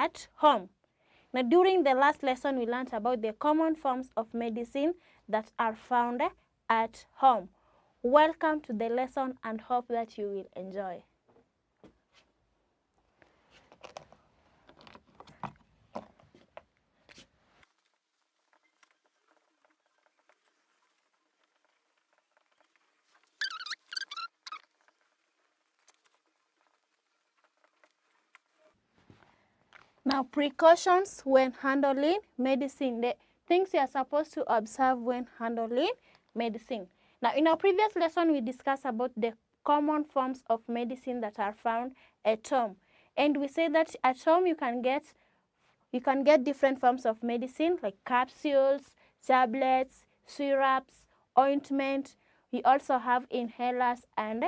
at home. Now, during the last lesson, we learned about the common forms of medicine that are found at home. Welcome to the lesson and hope that you will enjoy. Now, precautions when handling medicine. The things you are supposed to observe when handling medicine. Now, in our previous lesson, we discussed about the common forms of medicine that are found at home. And we say that at home you can get different forms of medicine like capsules, tablets, syrups, ointment. We also have inhalers and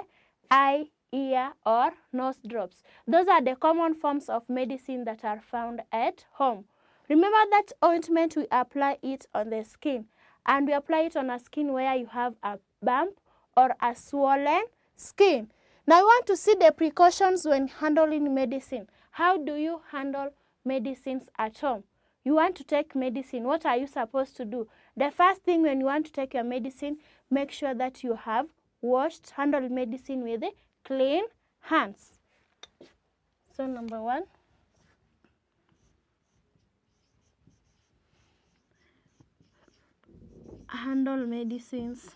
eye, ear, or nose drops. Those are the common forms of medicine that are found at home. Remember that ointment, we apply it on the skin, and we apply it on a skin where you have a bump or a swollen skin. Now, I want to see the precautions when handling medicine. How do you handle medicines at home? You want to take medicine. What are you supposed to do? The first thing, when you want to take your medicine, make sure that you have handled medicine with clean hands. So, number one, handle medicines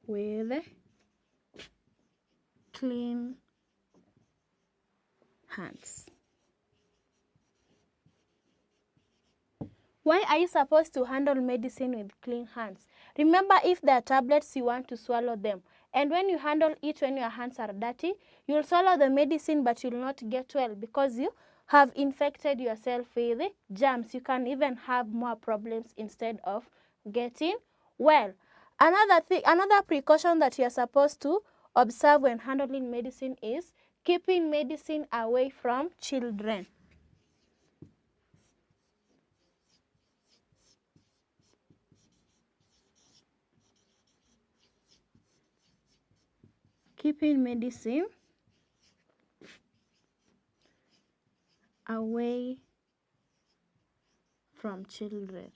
with clean hands. Why are you supposed to handle medicine with clean hands? Remember, if there are tablets, you want to swallow them. And when you handle it when your hands are dirty, you will swallow the medicine but you will not get well because you have infected yourself with germs. You can even have more problems instead of getting well. Another precaution that you are supposed to observe when handling medicine is keeping medicine away from children. Keeping medicine away from children.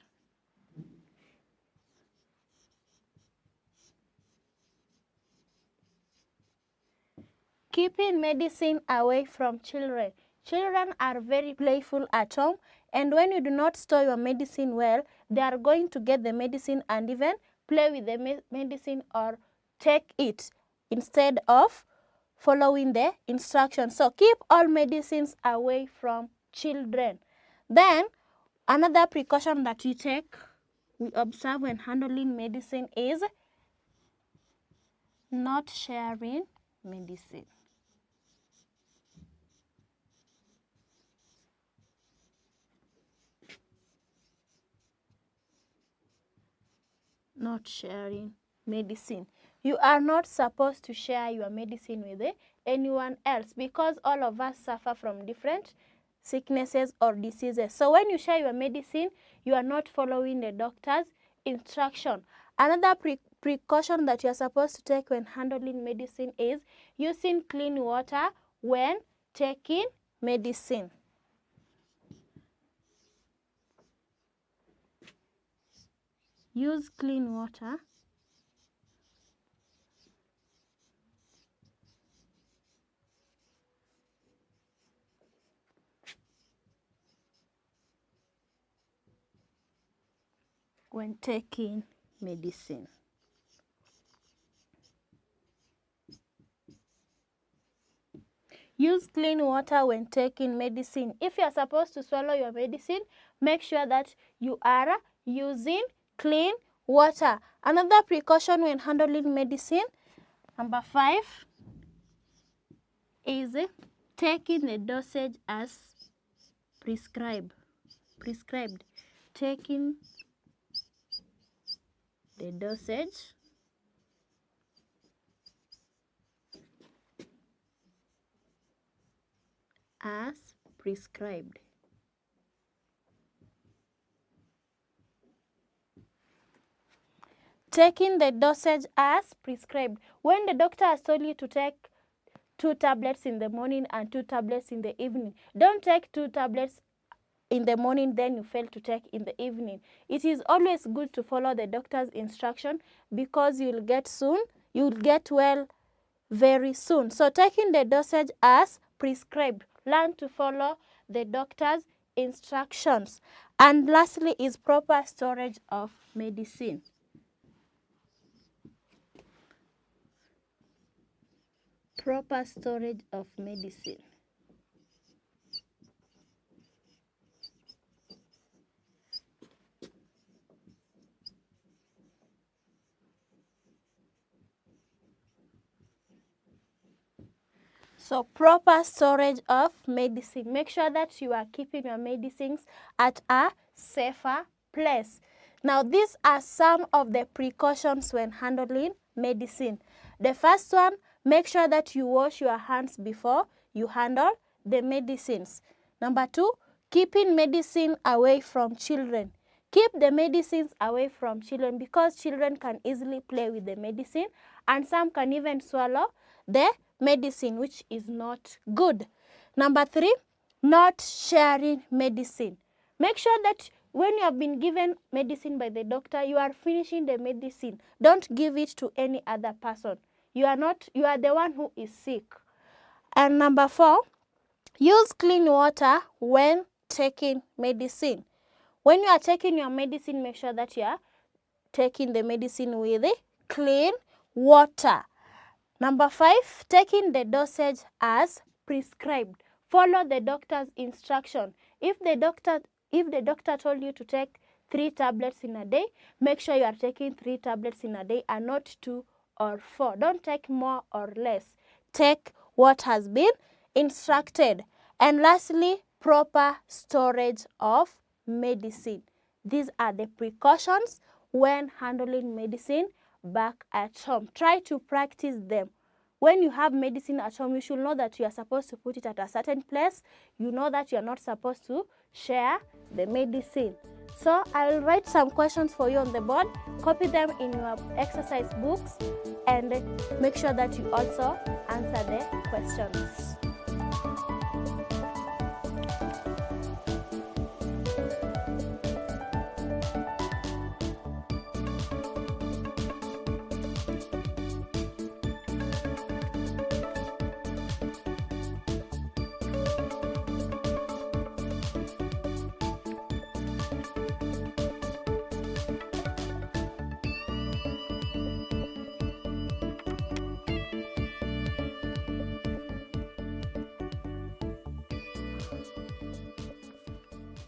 Keeping medicine away from children. Children are very playful at home, and when you do not store your medicine well, they are going to get the medicine and even play with the medicine or take it instead of following the instructions. So keep all medicines away from children. Then another precaution that we observe when handling medicine is not sharing medicine. Not sharing medicine. You are not supposed to share your medicine with anyone else because all of us suffer from different sicknesses or diseases. So when you share your medicine, you are not following the doctor's instruction. Another precaution that you are supposed to take when handling medicine is using clean water when taking medicine. Use clean water when taking medicine. Use clean water when taking medicine. If you are supposed to swallow your medicine, make sure that you are using clean water. Another precaution when handling medicine, number 5, is taking the dosage as prescribed. Taking the dosage as prescribed. Taking the dosage as prescribed. When the doctor has told you to take 2 tablets in the morning and 2 tablets in the evening. Don't take 2 tablets in the morning, then you fail to take in the evening. It is always good to follow the doctor's instruction because you'll get well very soon. So taking the dosage as prescribed. Learn to follow the doctor's instructions. And lastly is proper storage of medicine. Proper storage of medicine. So proper storage of medicine. Make sure that you are keeping your medicines at a safer place. Now these are some of the precautions when handling medicine. The first one, make sure that you wash your hands before you handle the medicines. Number 2, keeping medicine away from children. Keep the medicines away from children because children can easily play with the medicine and some can even swallow the medicine, which is not good. Number 3, not sharing medicine. Make sure that when you have been given medicine by the doctor, you are finishing the medicine. Don't give it to any other person. You are the one who is sick. And number 4, use clean water when taking medicine. When you are taking your medicine, make sure that you are taking the medicine with clean water. Number 5, taking the dosage as prescribed. Follow the doctor's instruction. If the doctor told you to take 3 tablets in a day, make sure you are taking 3 tablets in a day and not 2 or 4. Don't take more or less. Take what has been instructed. And lastly, proper storage of medicine. These are the precautions when handling medicine back at home. Try to practice them. When you have medicine at home, you should know that you are supposed to put it at a certain place. You know that you are not supposed to share the medicine. So I will write some questions for you on the board. Copy them in your exercise books and make sure that you also answer the questions.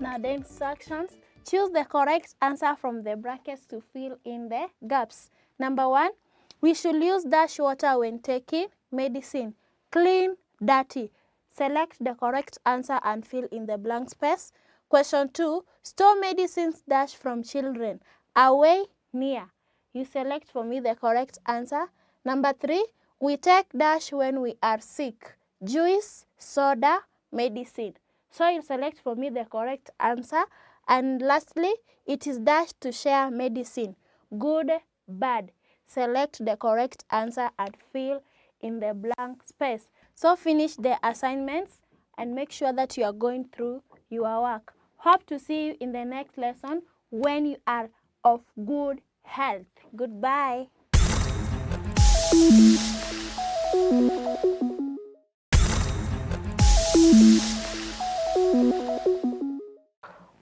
Now the instructions, choose the correct answer from the brackets to fill in the gaps. Number 1, we should use dash water when taking medicine. Clean, dirty. Select the correct answer and fill in the blank space. Question 2, store medicines dash from children. Away, near. You select for me the correct answer. Number 3, we take dash when we are sick. Juice, soda, medicine. So you select for me the correct answer. And lastly, it is dash to share medicine. Good, bad. Select the correct answer and fill in the blank space. So finish the assignments and make sure that you are going through your work. Hope to see you in the next lesson when you are of good health. Goodbye.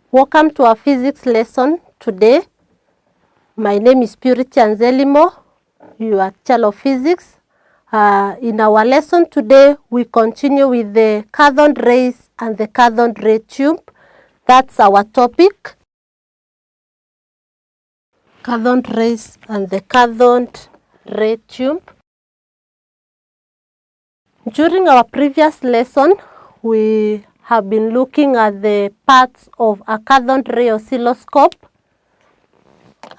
Welcome to our physics lesson today. My name is Purity Anzelimo, your teacher of physics. In our lesson today, we continue with the cathode rays and the cathode ray tube. That's our topic. Cathode rays and the cathode ray tube. During our previous lesson, we have been looking at the parts of a cathode ray oscilloscope,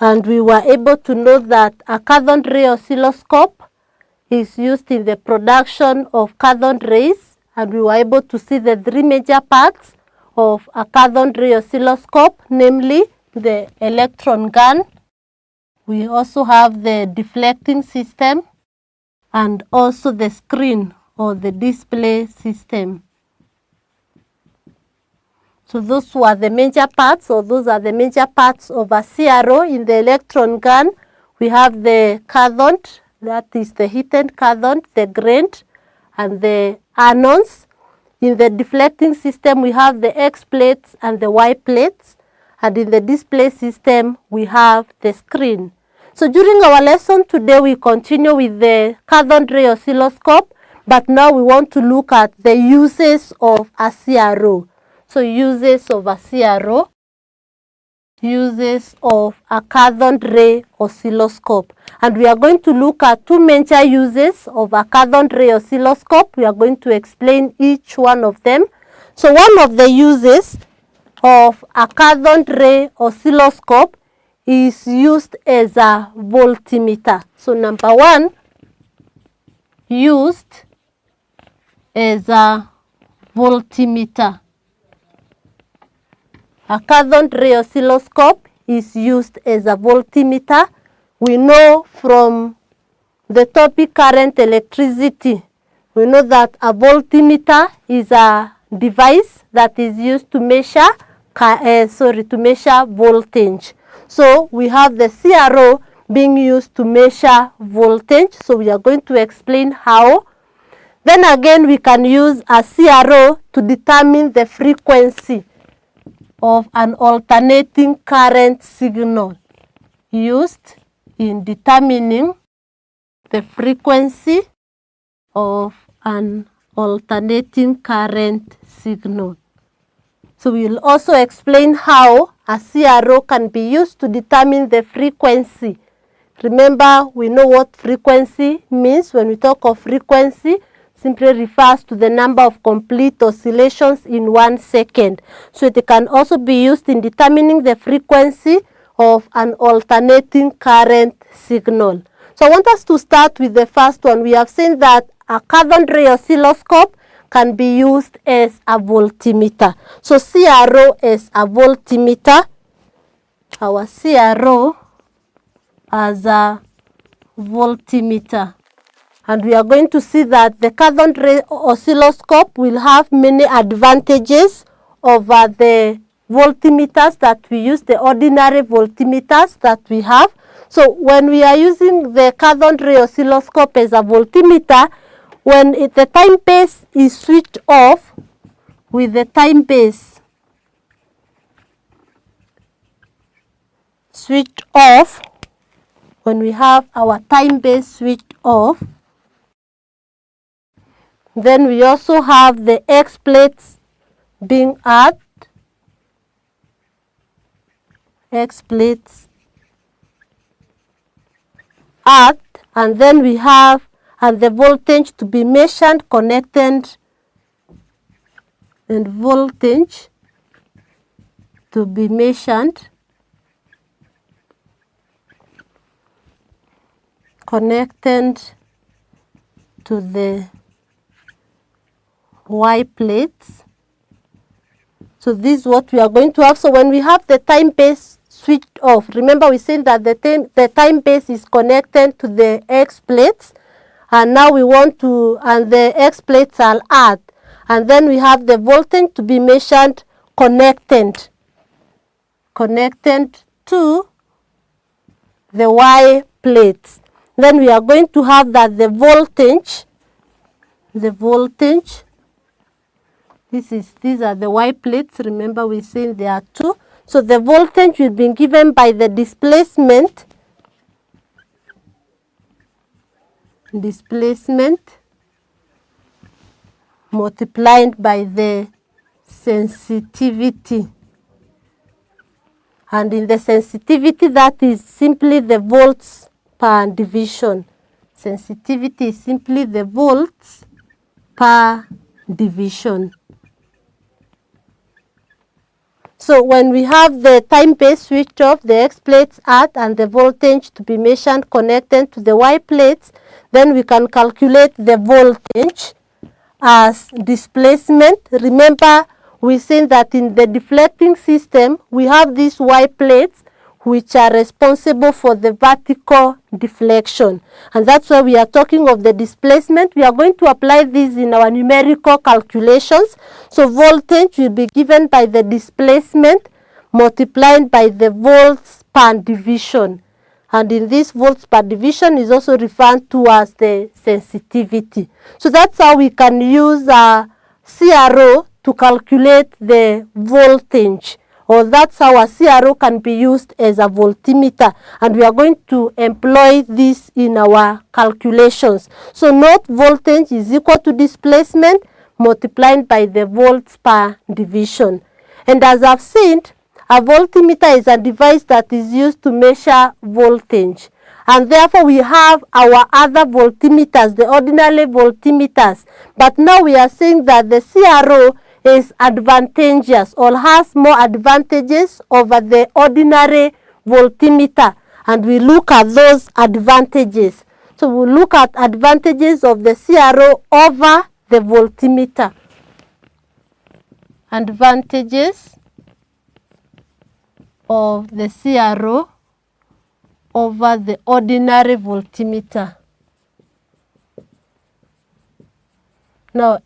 and we were able to know that a cathode ray oscilloscope is used in the production of cathode rays, and we were able to see the 3 major parts of a cathode ray oscilloscope, namely the electron gun. We also have the deflecting system and also the screen or the display system. So those were the major parts, or those are the major parts of a CRO. In the electron gun, we have the cathode, that is the heated cathode, the ground, and the anodes. In the deflecting system, we have the X plates and the Y plates. And in the display system, we have the screen. So during our lesson today, we continue with the cathode ray oscilloscope, but now we want to look at the uses of a CRO. So uses of a CRO, uses of a cathode ray oscilloscope. And we are going to look at two major uses of a cathode ray oscilloscope. We are going to explain each one of them. So one of the uses of a cathode ray oscilloscope is used as a voltmeter. So number one, used as a voltmeter. A cathode ray oscilloscope is used as a voltmeter. We know from the topic current electricity, we know that a voltmeter is a device that is used to measure voltage. So we have the CRO being used to measure voltage. So we are going to explain how. Then again, we can use a CRO to determine the frequency of an alternating current signal, used in determining the frequency of an alternating current signal. So we will also explain how a CRO can be used to determine the frequency. Remember, we know what frequency means. When we talk of frequency, simply refers to the number of complete oscillations in 1 second. So it can also be used in determining the frequency of an alternating current signal. So I want us to start with the first one. We have seen that a cathode ray oscilloscope can be used as a voltmeter. So CRO is a voltmeter. Our CRO as a voltmeter. And we are going to see that the cathode ray oscilloscope will have many advantages over the voltmeters that we use, the ordinary voltmeters that we have. So when we are using the cathode ray oscilloscope as a voltmeter, when the timepiece is switched off, with the timepiece switched off, when we have our timepiece switched off, then we also have the X plates being earthed, X plates earthed, and then we have the voltage to be measured, connected, and voltage to be measured, connected to the Y plates. So this is what we are going to have. So when we have the timepiece switched off, remember we said that the timepiece is connected to the X plates, and now we want to, and the X plates are earthed, and then we have the voltage to be measured, connected to the Y plates. Then we are going to have that the voltage, these are the Y plates. Remember we said there are two. So the voltage will be given by the displacement multiplied by the sensitivity. And in the sensitivity, that is simply the volts per division. Sensitivity is simply the volts per division. So when we have the timepiece switched off, the X plates earthed, and the voltage to be measured connected to the Y plates, then we can calculate the voltage as displacement. Remember, we said that in the deflecting system, we have these Y plates which are responsible for the vertical deflection. And that's why we are talking of the displacement. We are going to apply this in our numerical calculations. So voltage will be given by the displacement multiplied by the volts per division. And in this volts per division is also referred to as the sensitivity. So that's how we can use CRO to calculate the voltage, or that's how a CRO can be used as a voltmeter, and we are going to employ this in our calculations. So note, voltage is equal to displacement multiplied by the volts per division. And as I've said, a voltmeter is a device that is used to measure voltage. And therefore we have our other voltmeters, the ordinary voltmeters. But now we are saying that the CRO is advantageous or has more advantages over the ordinary voltmeter. And we look at those advantages. So we look at advantages of the CRO over the voltmeter. Advantages of the CRO over the ordinary voltmeter. Now,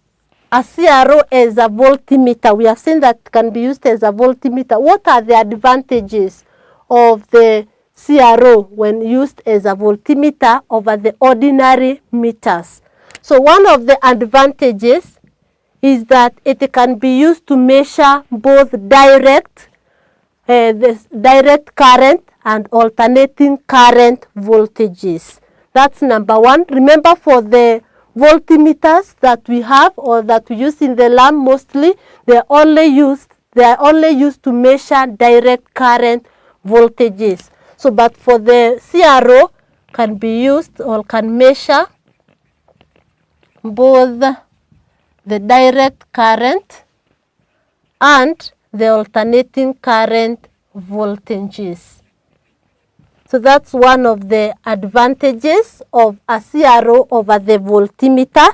a CRO as a voltmeter, we have seen that it can be used as a voltmeter. What are the advantages of the CRO when used as a voltmeter over the ordinary meters? So one of the advantages is that it can be used to measure both direct current and alternating current voltages. That's number one. Remember, for the voltmeters that we have or that we use in the lab, mostly they are only used to measure direct current voltages. So but for the CRO, can be used or can measure both the direct current and the alternating current voltages. So that's one of the advantages of a CRO over the voltmeter.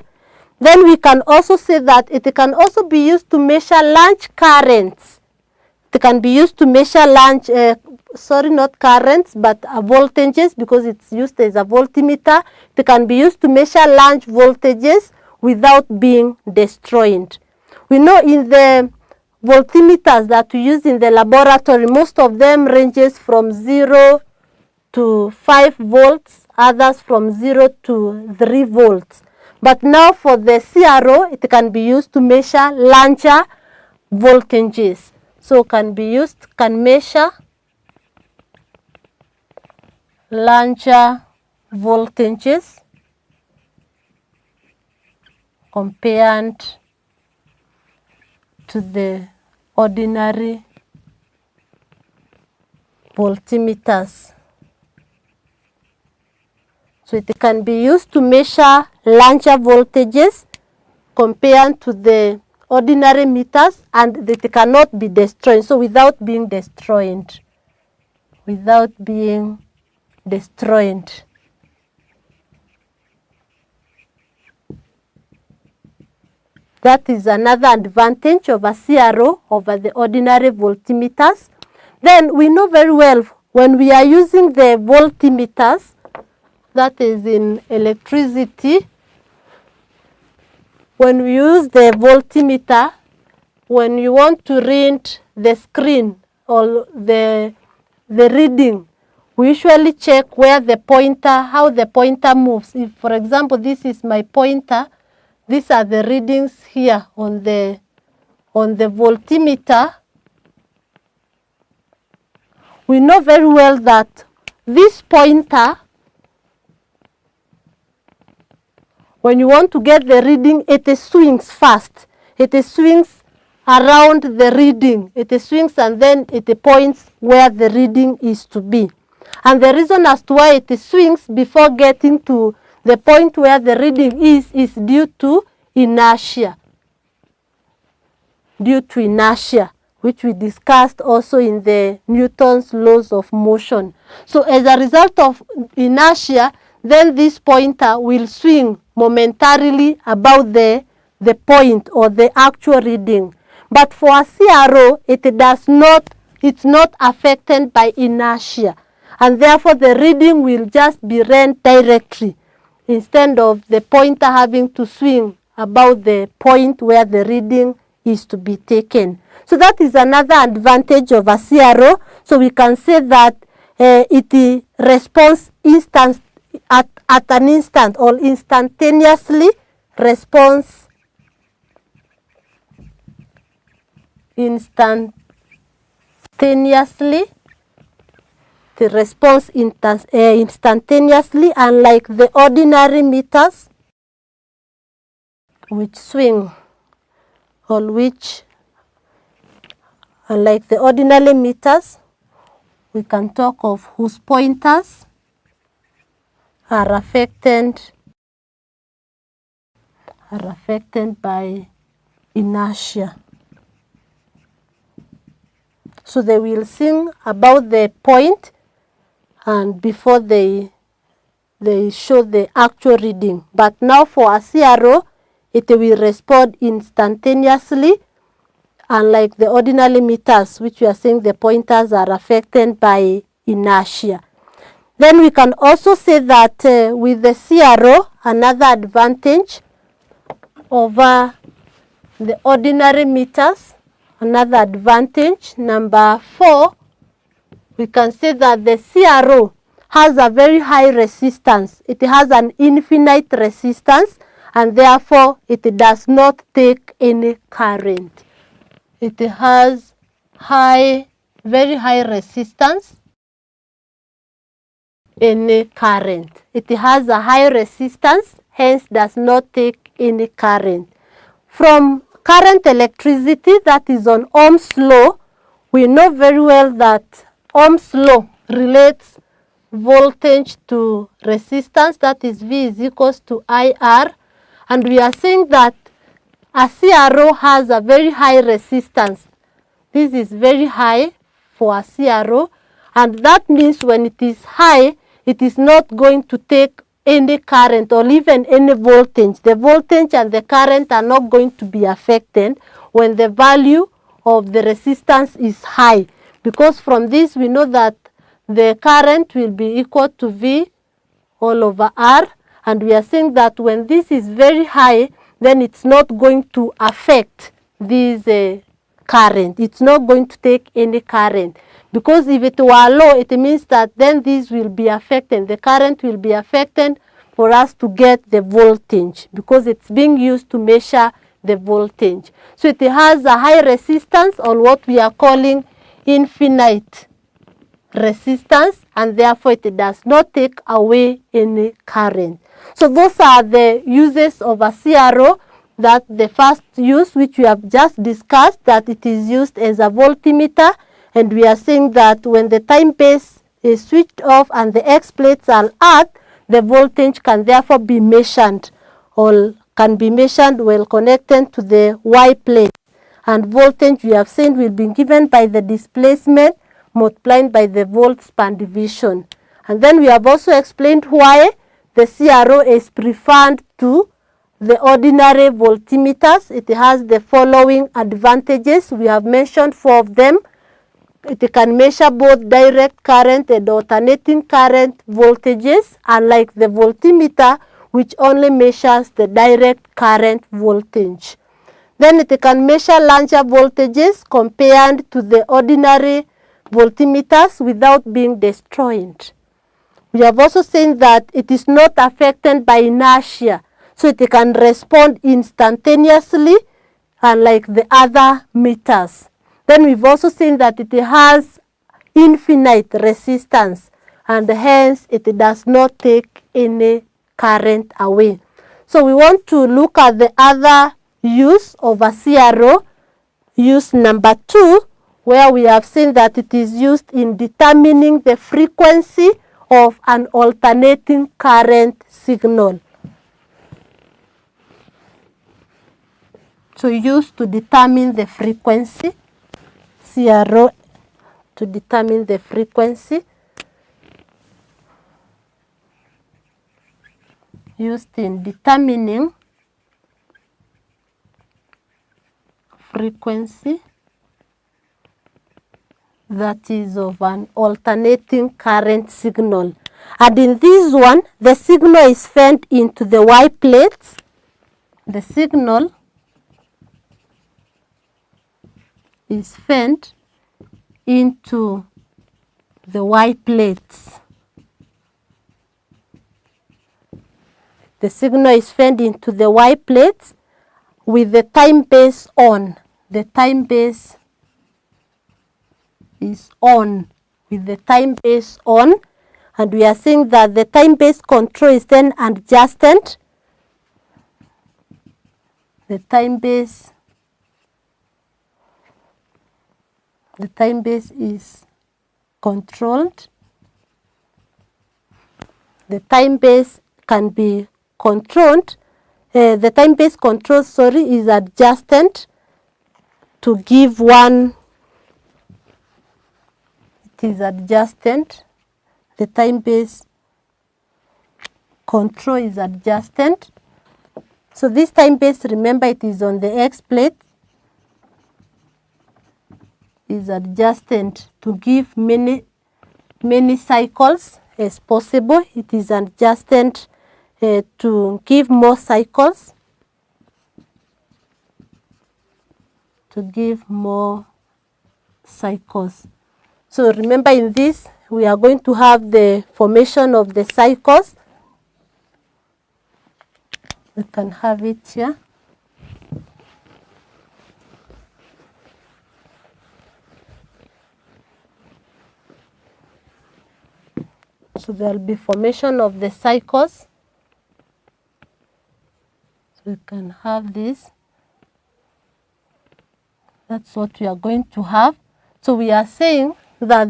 Then we can also say that it can also be used to measure large currents. It can be used to measure large, not currents, but voltages, because it's used as a voltmeter. It can be used to measure large voltages without being destroyed. We know in the voltmeters that we use in the laboratory, most of them ranges from 0 to 5 volts, others from 0 to 3 volts. But now for the CRO, it can be used to measure larger voltages. So can measure larger voltages compared to the ordinary voltmeters. So it can be used to measure larger voltages compared to the ordinary meters, and it cannot be destroyed. So without being destroyed. That is another advantage of a CRO over the ordinary voltmeters. Then we know very well when we are using the voltmeters, that is in electricity, when we use the voltmeter, when you want to read the screen or the reading, we usually check where the pointer, how the pointer moves. If, for example, this is my pointer, these are the readings here on the voltmeter. We know very well that this pointer, when you want to get the reading, it swings fast. It swings around the reading. It swings and then it points where the reading is to be. And the reason as to why it swings before getting to the point where the reading is due to inertia. Which we discussed also in the Newton's laws of motion. So as a result of inertia, then this pointer will swing momentarily about the point or the actual reading. But for a CRO, it does not it's not affected by inertia. And therefore, the reading will just be ran directly instead of the pointer having to swing about the point where the reading is to be taken. So that is another advantage of a CRO. So we can say that it responds at an instant or instantaneously responds instantaneously. The response instantaneously, unlike the ordinary meters which swing, or which, unlike the ordinary meters, we can talk of whose pointers are affected by inertia. So they will sing about the point and before they show the actual reading. But now for a CRO, it will respond instantaneously, unlike the ordinary meters, which we are saying the pointers are affected by inertia. Then we can also say that with the CRO, another advantage over the ordinary meters, another advantage, number 4, we can say that the CRO has a very high resistance. It has an infinite resistance, and therefore it does not take any current. It has very high resistance, any current. It has a high resistance, hence does not take any current. From current electricity, that is on Ohm's law, we know very well that Ohm's law relates voltage to resistance, that is V is equals to IR, and we are saying that a CRO has a very high resistance. This is very high for a CRO, and that means when it is high, it is not going to take any current or even any voltage. The voltage and the current are not going to be affected when the value of the resistance is high, because from this we know that the current will be equal to V all over R, and we are saying that when this is very high, then it's not going to affect this current. It's not going to take any current, because if it were low, it means that then this will be affected. The current will be affected for us to get the voltage, because it's being used to measure the voltage. So it has a high resistance, or what we are calling infinite resistance, and therefore it does not take away any current. So those are the uses of a CRO. That the first use, which we have just discussed, that it is used as a voltmeter, and we are saying that when the time base is switched off and the X plates are at, the voltage can therefore be measured, or can be measured while connected to the Y plate. And voltage, we have seen, will be given by the displacement multiplied by the volts per division. And then we have also explained why the CRO is preferred to the ordinary voltmeters. It has the following advantages. We have mentioned 4 of them. It can measure both direct current and alternating current voltages, unlike the voltmeter, which only measures the direct current voltage. Then it can measure larger voltages compared to the ordinary voltmeters without being destroyed. We have also seen that it is not affected by inertia, so it can respond instantaneously, unlike the other meters. Then we've also seen that it has infinite resistance, and hence it does not take any current away. So we want to look at the other use of a CRO, use number 2, where we have seen that it is used in determining the frequency of an alternating current signal. So used to determine the frequency, CRO to determine the frequency, used in determining frequency that is of an alternating current signal. And in this one, the signal is fed into the Y plates. The signal is fed into the Y plates. The signal is fed into the Y plates with the time base on. The time base is on, with the time base on, and we are saying that the time base control is then adjusted. The time base is controlled. The time base can be controlled. The time base control, is adjusted to give one. It is adjusted. The time base control is adjusted. So this time base, remember, it is on the X plate, is adjusted to give many cycles as possible. It is adjusted to give more cycles, So remember, in this, we are going to have the formation of the cycles. We can have it here. So there will be formation of the cycles. So we can have this. That's what we are going to have. So we are saying that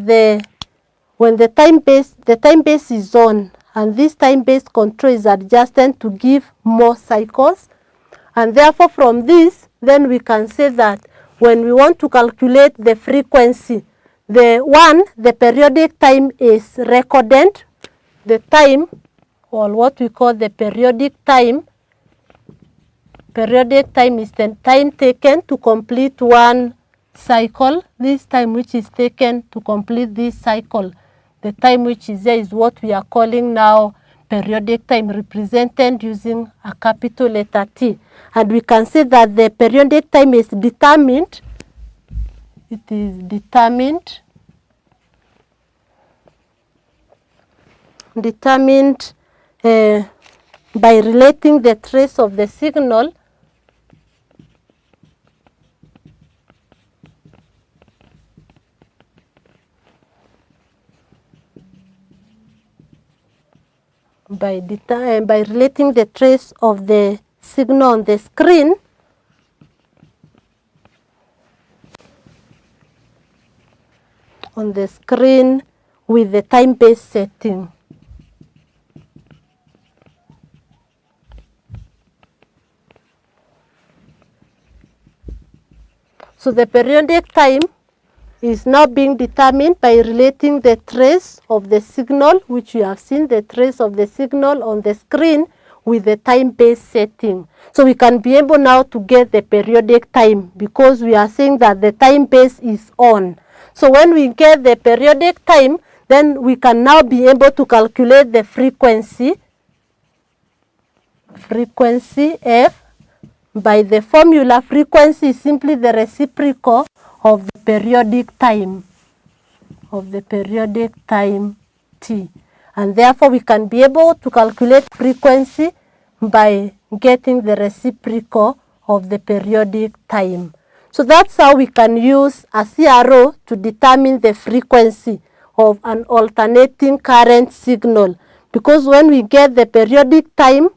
when the time base is on, and this time base control is adjusted to give more cycles, and therefore from this, then we can say that when we want to calculate the frequency, the periodic time is recorded. The time, or what we call the periodic time is the time taken to complete one cycle. This time which is taken to complete this cycle, the time which is there, is what we are calling now periodic time, represented using a capital letter T. And we can say that the periodic time is determined. It is determined by relating the trace of the signal by relating the trace of the signal on the screen with the time base setting. So the periodic time is now being determined by relating the trace of the signal, which we have seen, the trace of the signal on the screen with the time base setting. So we can be able now to get the periodic time, because we are saying that the time base is on. So when we get the periodic time, then we can now be able to calculate the frequency F by the formula. Frequency is simply the reciprocal of the periodic time, T. And therefore we can be able to calculate frequency by getting the reciprocal of the periodic time. So that's how we can use a CRO to determine the frequency of an alternating current signal. Because when we get the periodic time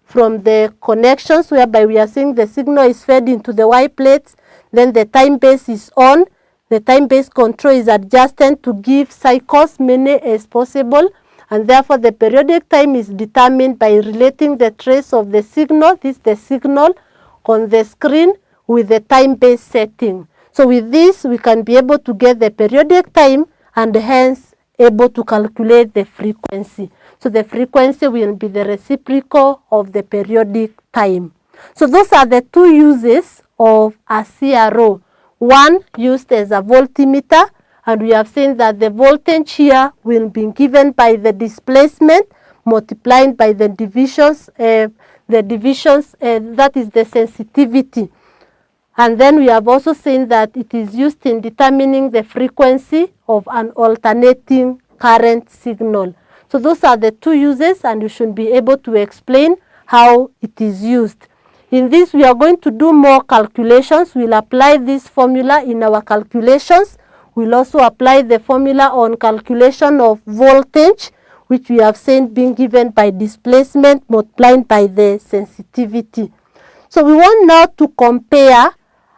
from the connections whereby we are saying the signal is fed into the Y plates, then the time base is on, the time base control is adjusted to give cycles many as possible, and therefore the periodic time is determined by relating the trace of the signal, this is the signal on the screen, with the time base setting. So with this, we can be able to get the periodic time and hence able to calculate the frequency. So the frequency will be the reciprocal of the periodic time. So those are the two uses of a CRO. One used as a voltmeter, and we have seen that the voltage here will be given by the displacement multiplied by the divisions, that is the sensitivity. And then we have also seen that it is used in determining the frequency of an alternating current signal. So those are the two uses, and you should be able to explain how it is used. In this, we are going to do more calculations. We'll apply this formula in our calculations. We'll also apply the formula on calculation of voltage, which we have seen being given by displacement multiplied by the sensitivity. So we want now to compare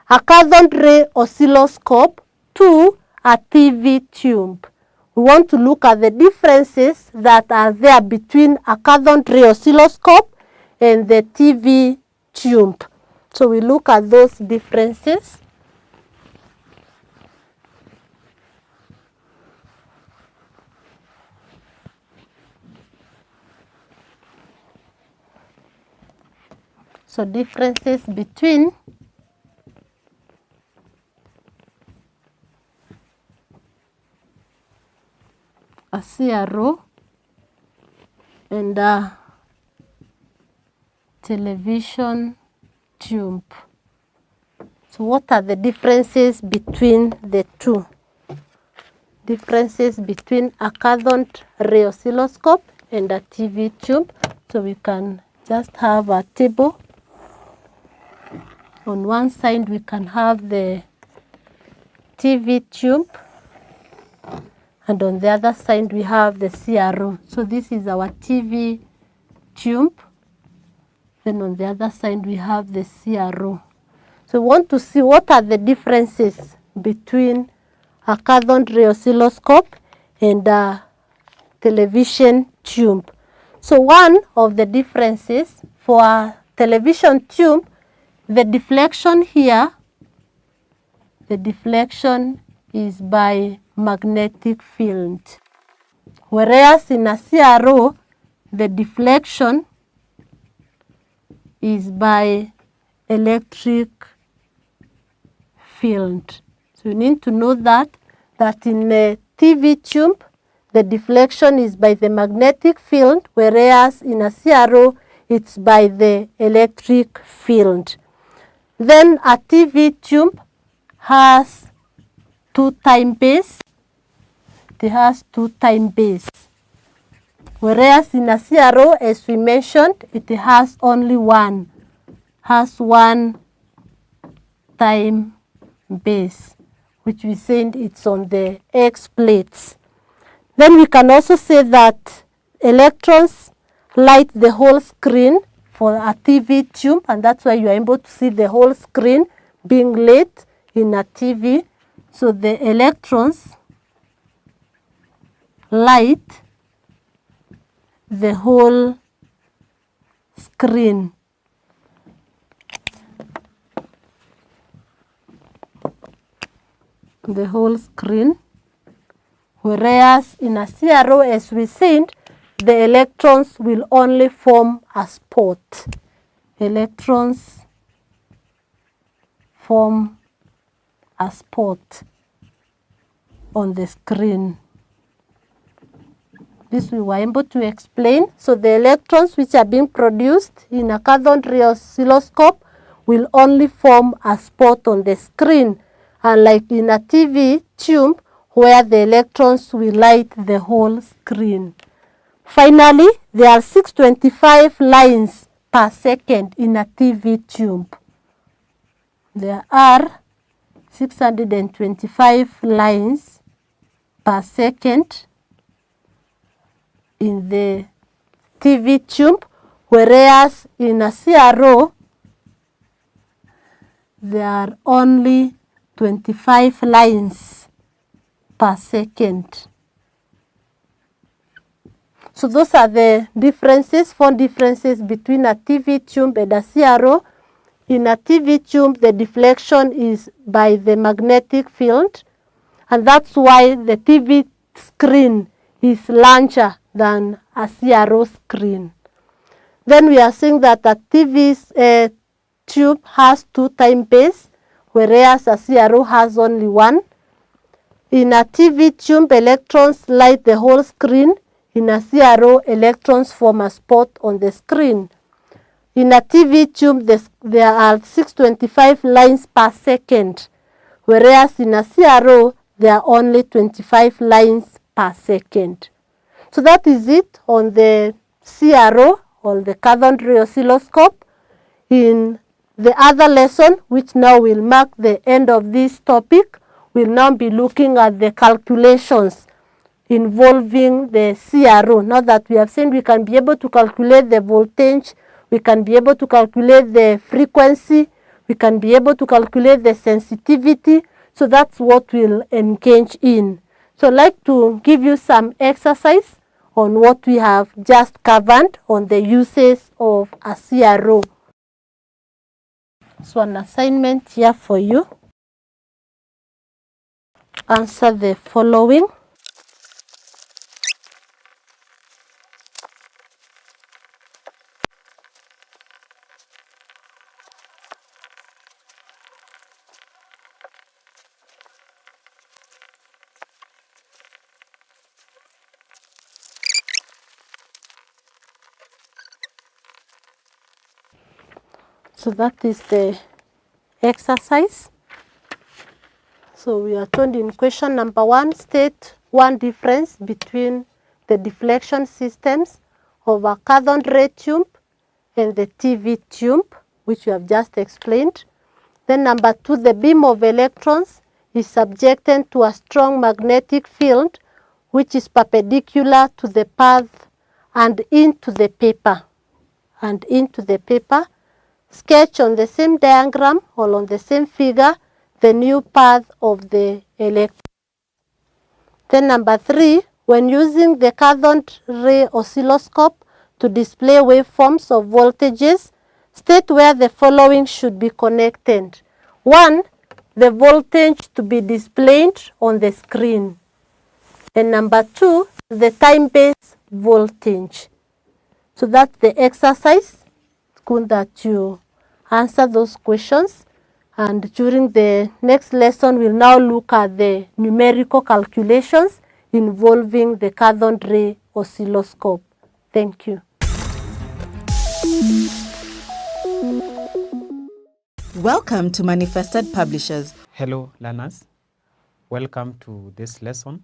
a cathode ray oscilloscope to a TV tube. We want to look at the differences that are there between a cathode ray oscilloscope and the TV tube. So we look at those differences. So differences between a CRO and a television tube. So what are the differences between the two? Differences between a cathode ray oscilloscope and a TV tube. So we can just have a table. On one side we can have the TV tube, and on the other side we have the CRO. So this is our TV tube. Then on the other side we have the CRO. So we want to see what are the differences between a cathode ray oscilloscope and a television tube. So one of the differences for a television tube, the deflection here, the deflection is by magnetic field. Whereas in a CRO, the deflection is by electric field. So you need to know that in a TV tube, the deflection is by the magnetic field, whereas in a CRO, it's by the electric field. Then a TV tube has two time base. It has two time base. Whereas in a CRO, as we mentioned, it has only one time base, which we said it's on the X plates. Then we can also say that electrons light the whole screen for a TV tube, and that's why you are able to see the whole screen being lit in a TV. So the electrons light the whole screen. The whole screen. Whereas in a CRO, as we said, the electrons will only form a spot. Electrons form a spot on the screen. This we were able to explain. So the electrons which are being produced in a cathode ray oscilloscope will only form a spot on the screen, unlike in a TV tube where the electrons will light the whole screen. Finally, there are 625 lines per second in a TV tube. There are 625 lines per second in the TV tube, whereas in a CRO, there are only 25 lines per second. So those are the differences, 4 differences between a TV tube and a CRO. In a TV tube, the deflection is by the magnetic field, and that's why the TV screen is larger than a CRO screen. Then we are saying that a TV tube has 2 time base, whereas a CRO has only one. In a TV tube, electrons light the whole screen. In a CRO, electrons form a spot on the screen. In a TV tube, there are 625 lines per second, whereas in a CRO, there are only 25 lines per second. So that is it on the CRO, or the cathode ray oscilloscope. In the other lesson, which now will mark the end of this topic, we'll now be looking at the calculations involving the CRO. Now that we have seen we can be able to calculate the voltage, we can be able to calculate the frequency, we can be able to calculate the sensitivity. So that's what we'll engage in. So I'd like to give you some exercise on what we have just covered on the uses of a CRO. So an assignment here for you. Answer the following. So that is the exercise. So we are told in question number 1, state one difference between the deflection systems of a cathode ray tube and the TV tube, which we have just explained. Then number 2, the beam of electrons is subjected to a strong magnetic field which is perpendicular to the path and into the paper. Sketch on the same diagram or on the same figure the new path of the electron. Then number 3, when using the cathode ray oscilloscope to display waveforms of voltages, state where the following should be connected. 1, the voltage to be displayed on the screen. And number 2, the time-based voltage. So that's the exercise. It's good that you answer those questions. And during the next lesson, we'll now look at the numerical calculations involving the cathode ray oscilloscope. Thank you. Welcome to Manifested Publishers. Hello learners, welcome to this lesson.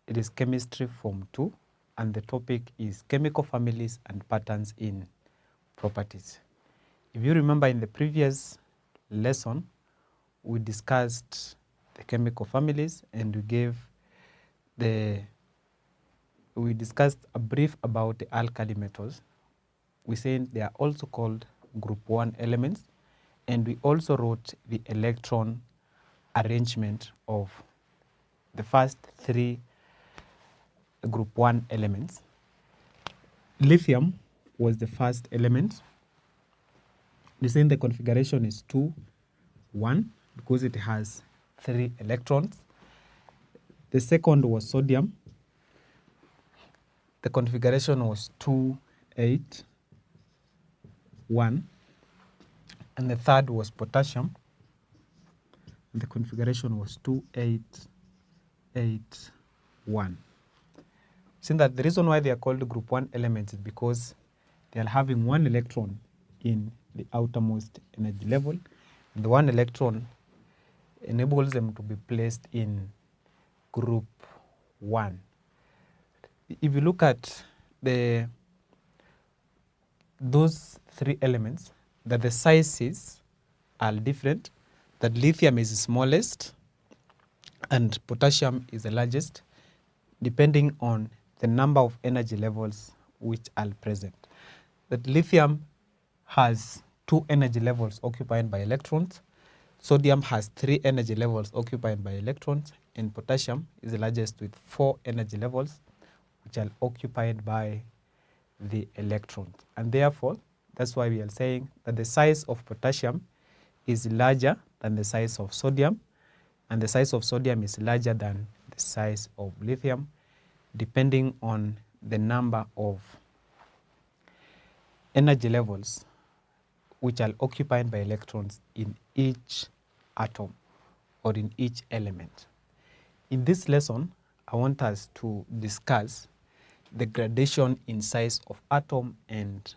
It is Chemistry Form 2 and the topic is Chemical Families and Patterns in Properties. If you remember in the previous lesson, we discussed the chemical families and we discussed a brief about the alkali metals. We said they are also called group 1 elements, and we also wrote the electron arrangement of the first 3 group 1 elements. Lithium was the first element. We said the configuration is 2, 1 because it has 3 electrons. The second was sodium. The configuration was 2, 8, 1. And the third was potassium. And the configuration was 2, 8, 8, 1. Since that the reason why they are called group 1 elements is because they are having 1 electron in the outermost energy level. And the 1 electron enables them to be placed in group 1. If you look at those 3 elements, that the sizes are different, that lithium is the smallest and potassium is the largest, depending on the number of energy levels which are present. That lithium has 2 energy levels occupied by electrons, sodium has 3 energy levels occupied by electrons, and potassium is the largest with 4 energy levels which are occupied by the electrons. And therefore, that's why we are saying that the size of potassium is larger than the size of sodium, and the size of sodium is larger than the size of lithium, depending on the number of energy levels which are occupied by electrons in each atom or in each element. In this lesson, I want us to discuss the gradation in size of atom and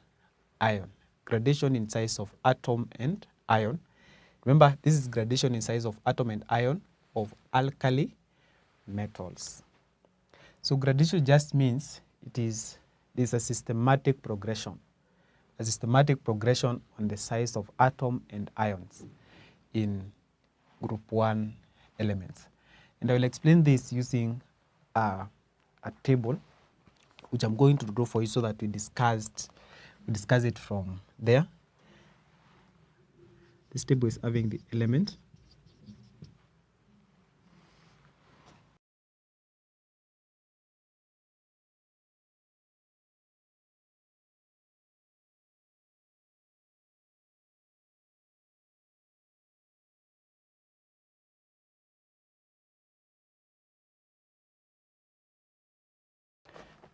ion. Gradation in size of atom and ion. Remember, this is gradation in size of atom and ion of alkali metals. So gradation just means there's a systematic progression. A systematic progression on the size of atom and ions in group 1 elements. And I will explain this using a table, which I'm going to draw for you so that we discuss it from there. This table is having the element.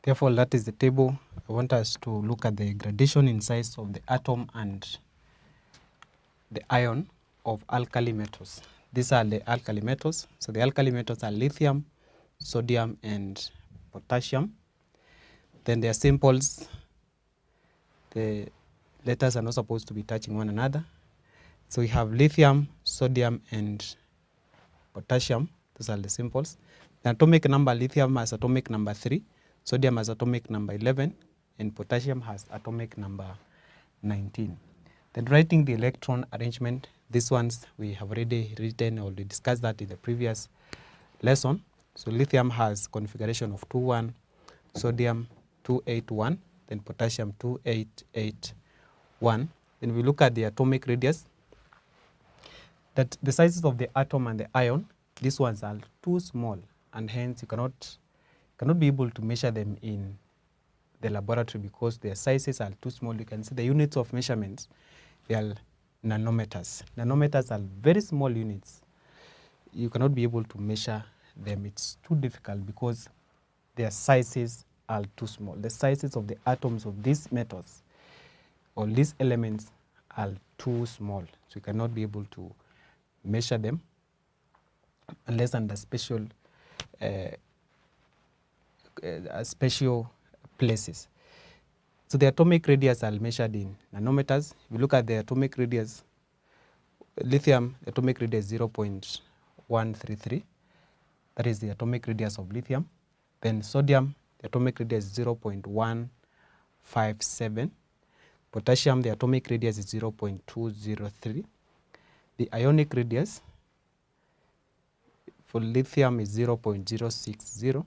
Therefore, that is the table. I want us to look at the gradation in size of the atom and the ion of alkali metals. These are the alkali metals. So the alkali metals are lithium, sodium, and potassium. Then their symbols, the letters are not supposed to be touching one another. So we have lithium, sodium, and potassium. Those are the symbols. The atomic number, lithium has atomic number 3, sodium has atomic number 11, and potassium has atomic number 19. Then writing the electron arrangement, these ones we have already written, or we discussed that in the previous lesson. So lithium has configuration of 2,1, sodium 2,8,1, then potassium 2,8,8,1. Then we look at the atomic radius, that the sizes of the atom and the ion, these ones are too small, and hence you cannot be able to measure them in the laboratory because their sizes are too small. You can see the units of measurements, they are nanometers. Nanometers are very small units. You cannot be able to measure them. It's too difficult because their sizes are too small. The sizes of the atoms of these metals or these elements are too small. So you cannot be able to measure them unless under special places. So the atomic radius are measured in nanometers. If you look at the atomic radius, lithium atomic radius 0.133. That is the atomic radius of lithium. Then sodium, the atomic radius is 0.157. Potassium, the atomic radius is 0.203. The ionic radius for lithium is 0.060.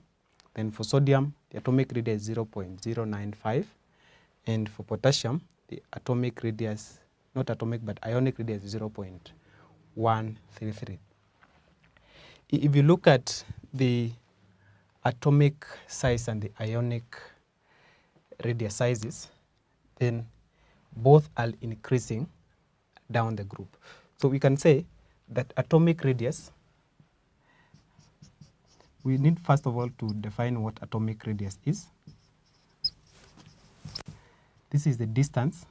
Then for sodium, the atomic radius is 0.095. And for potassium, the atomic radius, not atomic, but ionic radius is 0.133. If you look at the atomic size and the ionic radius sizes, then both are increasing down the group. So we can say that atomic radius, we need first of all to define what atomic radius is. This is the distance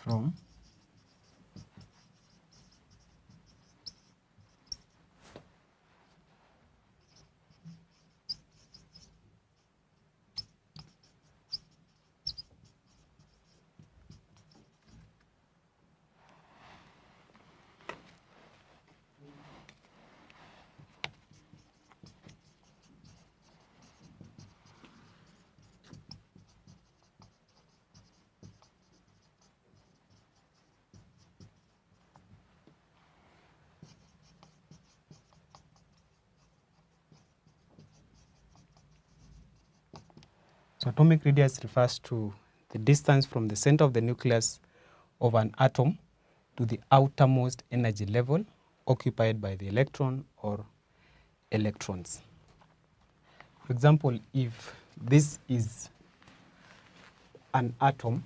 from So atomic radius refers to the distance from the center of the nucleus of an atom to the outermost energy level occupied by the electron or electrons. For example, if this is an atom,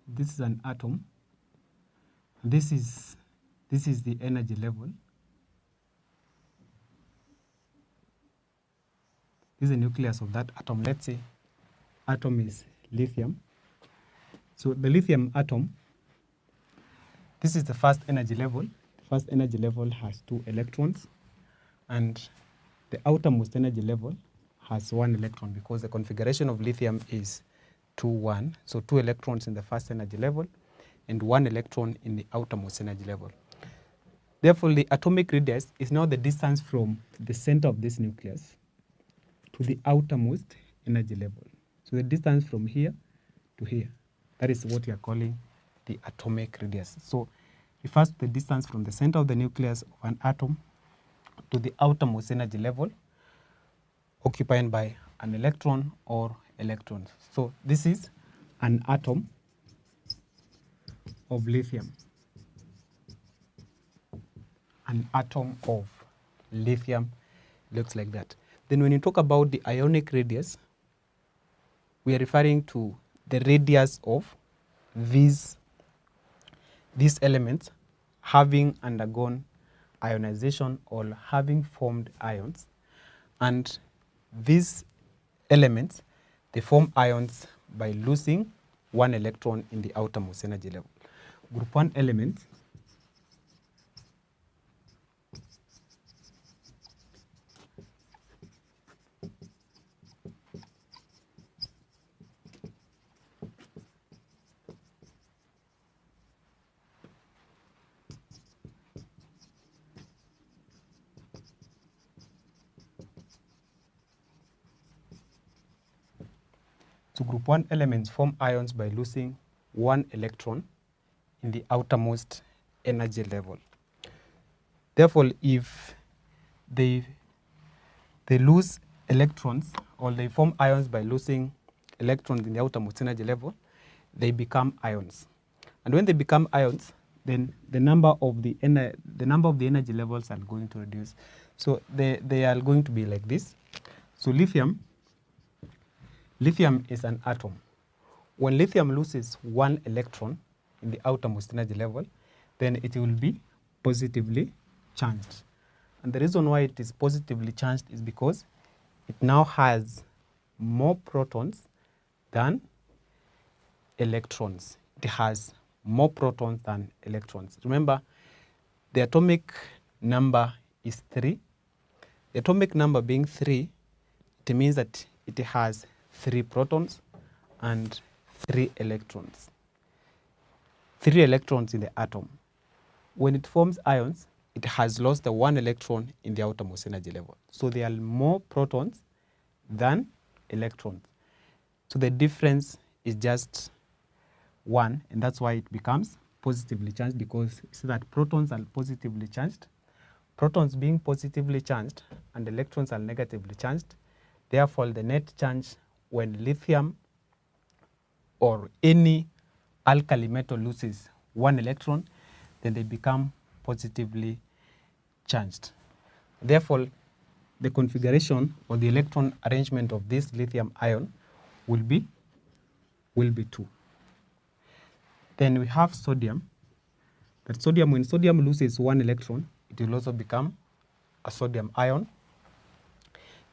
this is an atom, this is the energy level. This is the nucleus of that atom. Let's say atom is lithium. So the lithium atom, this is the first energy level. The first energy level has 2 electrons, and the outermost energy level has 1 electron, because the configuration of lithium is 2, 1. So 2 electrons in the first energy level and 1 electron in the outermost energy level. Therefore, the atomic radius is now the distance from the center of this nucleus to the outermost energy level. So the distance from here to here, that is what we are calling the atomic radius. So refers to the distance from the center of the nucleus of an atom to the outermost energy level occupied by an electron or electrons. So this is an atom of lithium. An atom of lithium looks like that. Then when you talk about the ionic radius, we are referring to the radius of these elements having undergone ionization or having formed ions. And these elements, they form ions by losing 1 electron in the outermost energy level. Group 1 elements So group 1 elements form ions by losing 1 electron in the outermost energy level. Therefore, if they lose electrons, or they form ions by losing electrons in the outermost energy level, they become ions. And when they become ions, then the number of the energy levels are going to reduce. So they are going to be like this. So lithium is an atom. When lithium loses 1 electron in the outermost energy level, then it will be positively charged. And the reason why it is positively charged is because it now has more protons than electrons. It has more protons than electrons. Remember, the atomic number is 3. The atomic number being 3, it means that it has 3 protons and 3 electrons. 3 electrons in the atom. When it forms ions, it has lost the 1 electron in the outermost energy level. So there are more protons than electrons. So the difference is just 1, and that's why it becomes positively charged, because you see that protons are positively charged. Protons being positively charged and electrons are negatively charged. Therefore, the net charge when lithium or any alkali metal loses 1 electron, then they become positively charged. Therefore, the configuration or the electron arrangement of this lithium ion will be 2. Then we have sodium. That sodium, when sodium loses 1 electron, it will also become a sodium ion,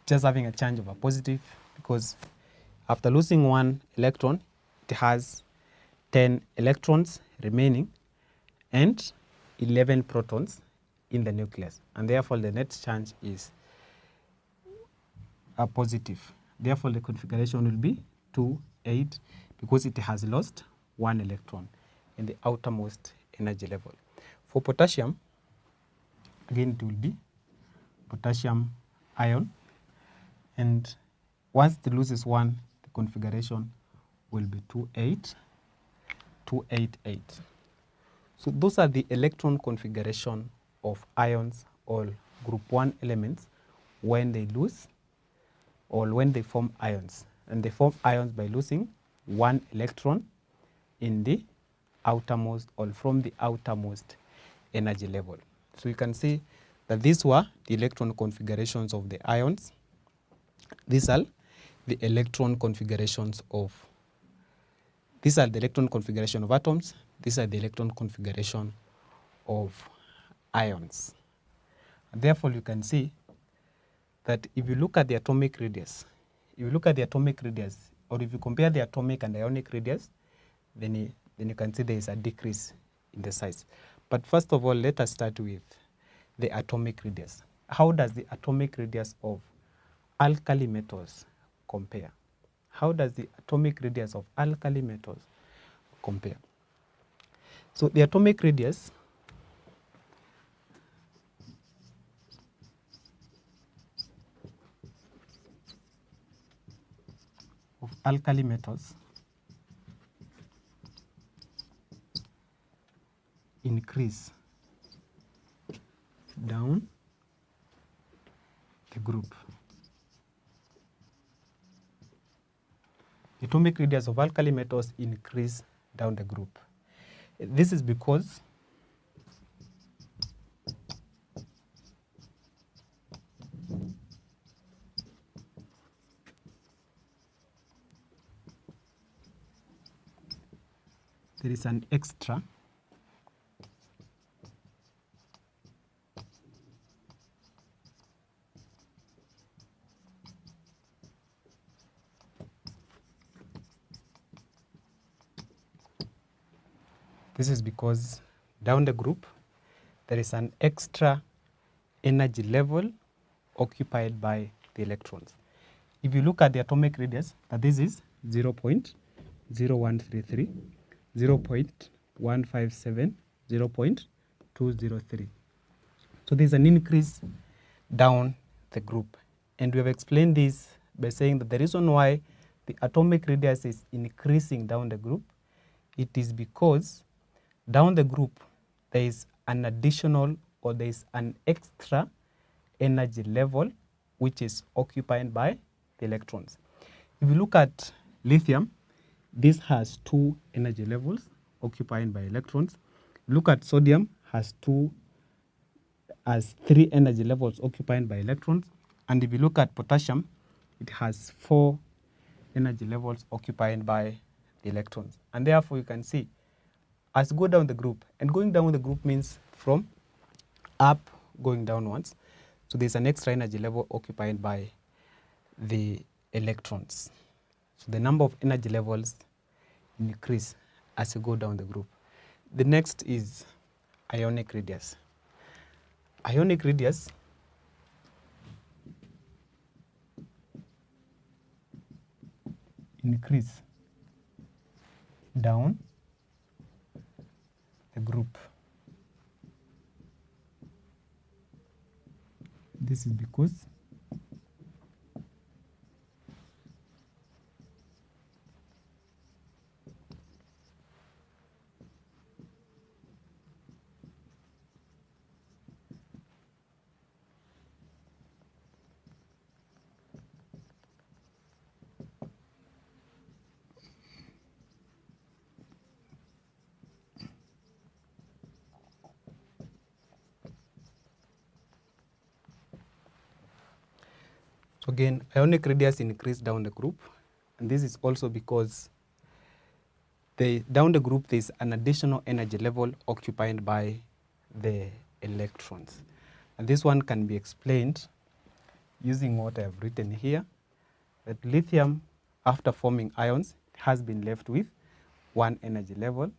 just having a charge of a positive, because after losing 1 electron, it has 10 electrons remaining and 11 protons in the nucleus. And therefore, the net charge is a positive. Therefore, the configuration will be 2, 8, because it has lost 1 electron in the outermost energy level. For potassium, again, it will be potassium ion. And once it loses 1, the configuration will be 2, 8, 2, 8, 8. So those are the electron configuration of ions or group 1 elements when they lose or when they form ions. And they form ions by losing 1 electron in the outermost or from the outermost energy level. So you can see that these were the electron configurations of the ions. These are the electron configurations of atoms. These are the electron configuration of ions. And therefore, you can see that if you look at the atomic radius, or if you compare the atomic and ionic radius, then you can see there is a decrease in the size. But first of all, let us start with the atomic radius. How does the atomic radius of alkali metals compare? How does the atomic radius of alkali metals compare? So the atomic radius of alkali metals increase down the group. The atomic radius of alkali metals increase down the group. This is because there is an extra This is because down the group, there is an extra energy level occupied by the electrons. If you look at the atomic radius, that this is 0.0133, 0.157, 0.203. So there's an increase down the group. And we have explained this by saying that the reason why the atomic radius is increasing down the group, it is because down the group, there is an additional or there is an extra energy level which is occupied by the electrons. If you look at lithium, this has 2 energy levels occupied by electrons. Look at sodium, has 3 energy levels occupied by electrons. And if you look at potassium, it has 4 energy levels occupied by the electrons. And therefore, you can see as you go down the group, and going down the group means from up going downwards. So there's an extra energy level occupied by the electrons. So the number of energy levels increase as you go down the group. The next is ionic radius. Ionic radius increase down the group. This is because so again, ionic radius increase down the group, and this is also because down the group there is an additional energy level occupied by the electrons. And this one can be explained using what I have written here, that lithium, after forming ions, has been left with 1 energy level.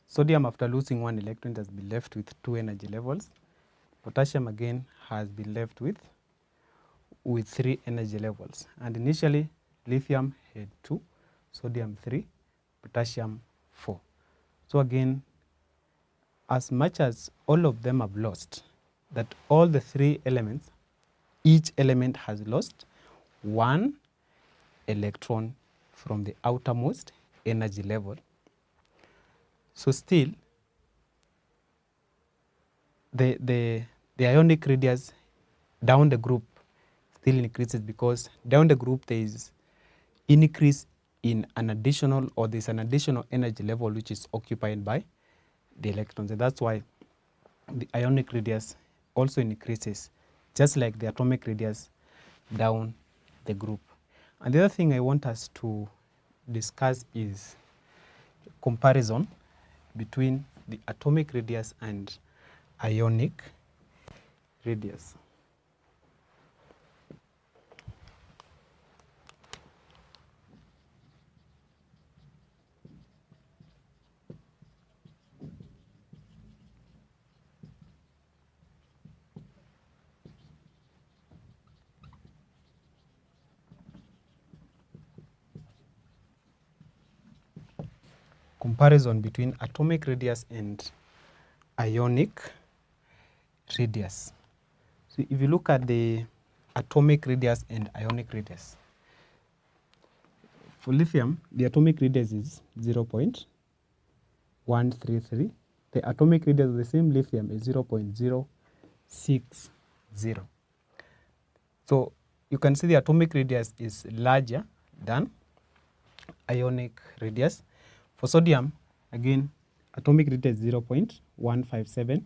Sodium, after losing 1 electron, has been left with 2 energy levels. Potassium again has been left with 3 energy levels. And initially, lithium had 2, sodium 3, potassium 4. So again, as much as all of them have lost, that all the 3 elements, each element has lost 1 electron from the outermost energy level. So still, the ionic radius down the group still increases, because down the group there is increase in an additional, or there's an additional energy level which is occupied by the electrons. And that's why the ionic radius also increases, just like the atomic radius down the group. And the other thing I want us to discuss is comparison between the atomic radius and ionic radius. comparison between atomic radius and ionic radius. So if you look at the atomic radius and ionic radius, for lithium, the atomic radius is 0.133. The atomic radius of the same lithium is 0.060. So you can see the atomic radius is larger than ionic radius. For sodium, again, atomic radius is 0.157.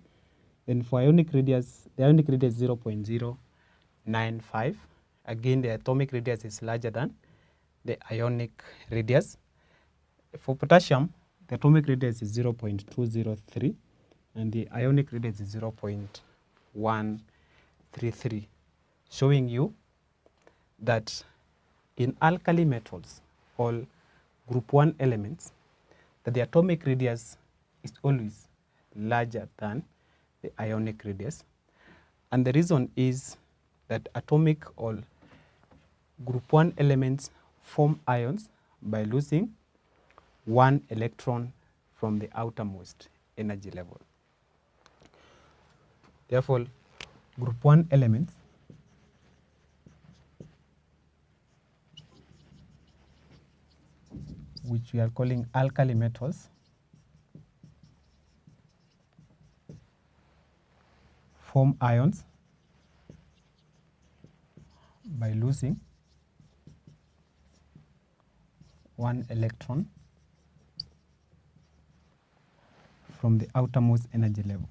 Then for ionic radius, the ionic radius is 0.095. Again, the atomic radius is larger than the ionic radius. For potassium, the atomic radius is 0.203 and the ionic radius is 0.133, showing you that in alkali metals, all group 1 elements, that the atomic radius is always larger than the ionic radius. And the reason is that atomic or group 1 elements form ions by losing 1 electron from the outermost energy level. Therefore, group 1 elements which we are calling alkali metals form ions by losing 1 electron from the outermost energy level.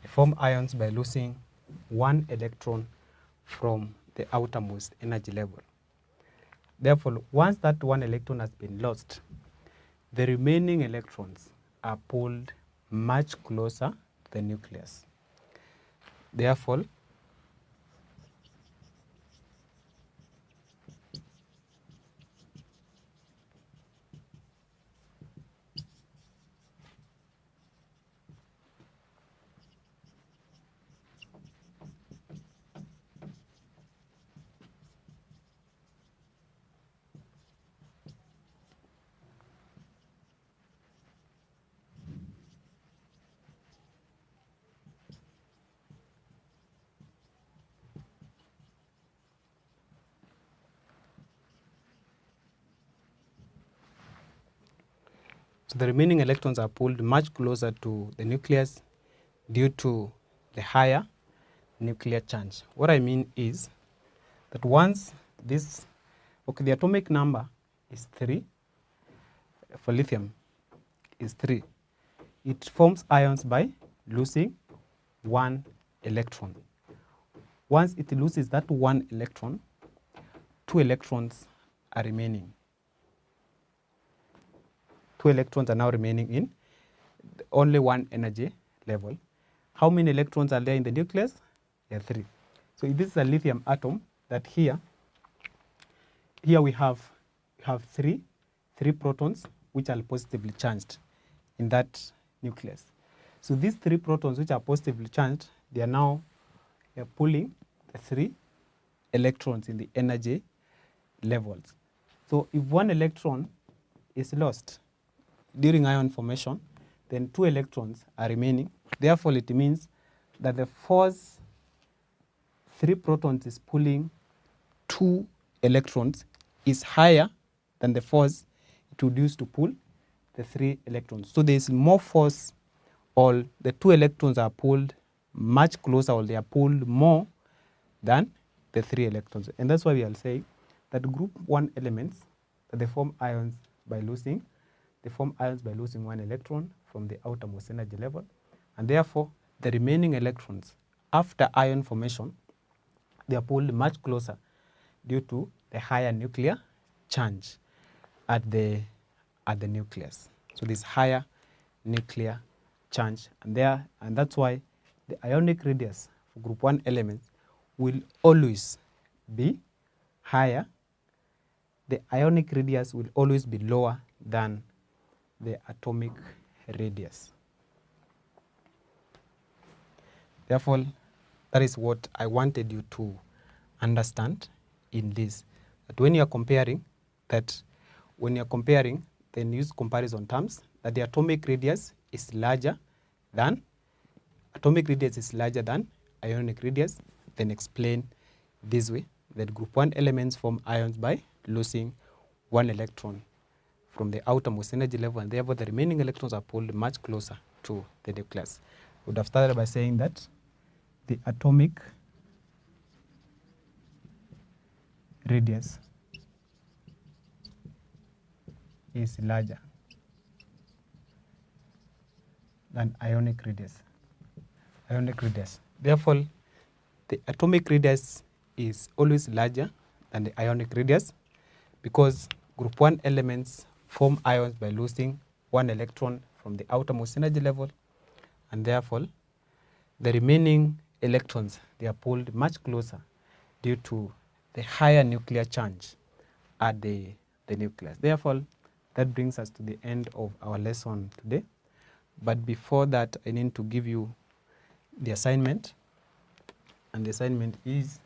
They form ions by losing 1 electron from the outermost energy level. Therefore, once that 1 electron has been lost, the remaining electrons are pulled much closer to the nucleus. Therefore, so the remaining electrons are pulled much closer to the nucleus due to the higher nuclear charge. What I mean is that once this, the atomic number is 3, for lithium is 3. It forms ions by losing 1 electron. Once it loses that 1 electron, 2 electrons are remaining. 2 electrons are now remaining in only 1 energy level. How many electrons are there in the nucleus? There are 3. So if this is a lithium atom, that here we have 3 protons which are positively charged in that nucleus. So these 3 protons which are positively charged, they are now pulling the 3 electrons in the energy levels. So if 1 electron is lost during ion formation, then 2 electrons are remaining. Therefore, it means that the force 3 protons is pulling 2 electrons is higher than the force it would use to pull the 3 electrons. So there is more force, or the 2 electrons are pulled much closer, or they are pulled more than the 3 electrons. And that's why we are saying that group 1 elements, that they form ions by losing 1 electron from the outermost energy level, and therefore the remaining electrons after ion formation, they are pulled much closer due to the higher nuclear charge at the nucleus. So this higher nuclear charge, and that's why the ionic radius for group 1 elements will always be higher. The ionic radius will always be lower than the atomic radius. Therefore, That is what I wanted you to understand in this. That when you are comparing, then use comparison terms, that the atomic radius is larger than ionic radius, then explain this way, that group 1 elements form ions by losing 1 electron from the outermost energy level, and therefore the remaining electrons are pulled much closer to the nucleus. We would have started by saying that the atomic radius is larger than ionic radius. Therefore, the atomic radius is always larger than the ionic radius because group 1 elements form ions by losing 1 electron from the outermost energy level, and therefore the remaining electrons, they are pulled much closer due to the higher nuclear charge at the nucleus. Therefore, that brings us to the end of our lesson today. But before that, I need to give you the assignment, and the assignment is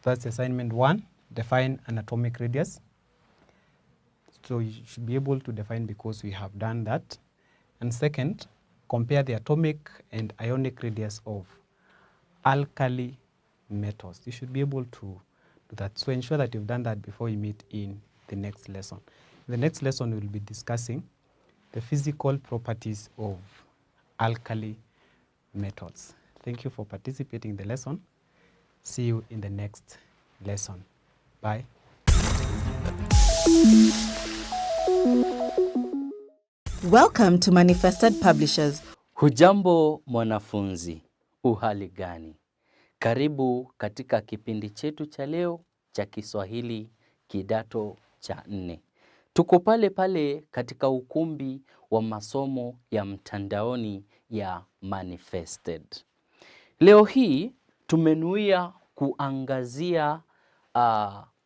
that's assignment 1, define an atomic radius. So you should be able to define because we have done that. And second, compare the atomic and ionic radius of alkali metals. You should be able to do that. So ensure that you've done that before you meet in the next lesson. In the next lesson, we'll be discussing the physical properties of alkali metals. Thank you for participating in the lesson. See you in the next lesson. Bye. Welcome to Manifested Publishers. Hujambo mwanafunzi, uhali gani? Karibu katika kipindi chetu cha leo cha Kiswahili kidato cha 4. Tuko pale pale katika ukumbi wa masomo ya mtandaoni ya Manifested. Leo hii tumenuia kuangazia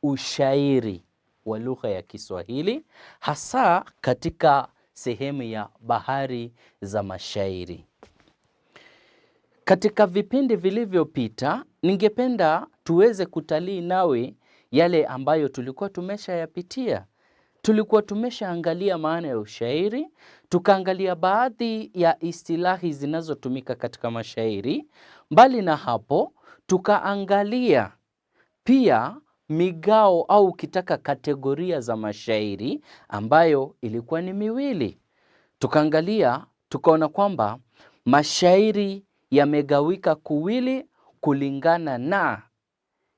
ushairi wa lugha ya Kiswahili, hasa katika sehemu ya bahari za mashairi. Katika vipindi vilivyopita, ningependa tuweze kutalii nawe yale ambayo tulikuwa tumeshayapitia. Tulikuwa tumeshaangalia maana ya ushairi, tukaangalia baadhi ya istilahi zinazotumika katika mashairi. Mbali na hapo, tukaangalia pia migao au ukitaka kategoria za mashairi ambayo ilikuwa ni miwili. Tukaangalia, tukaona kwamba mashairi yamegawika kuwili kulingana na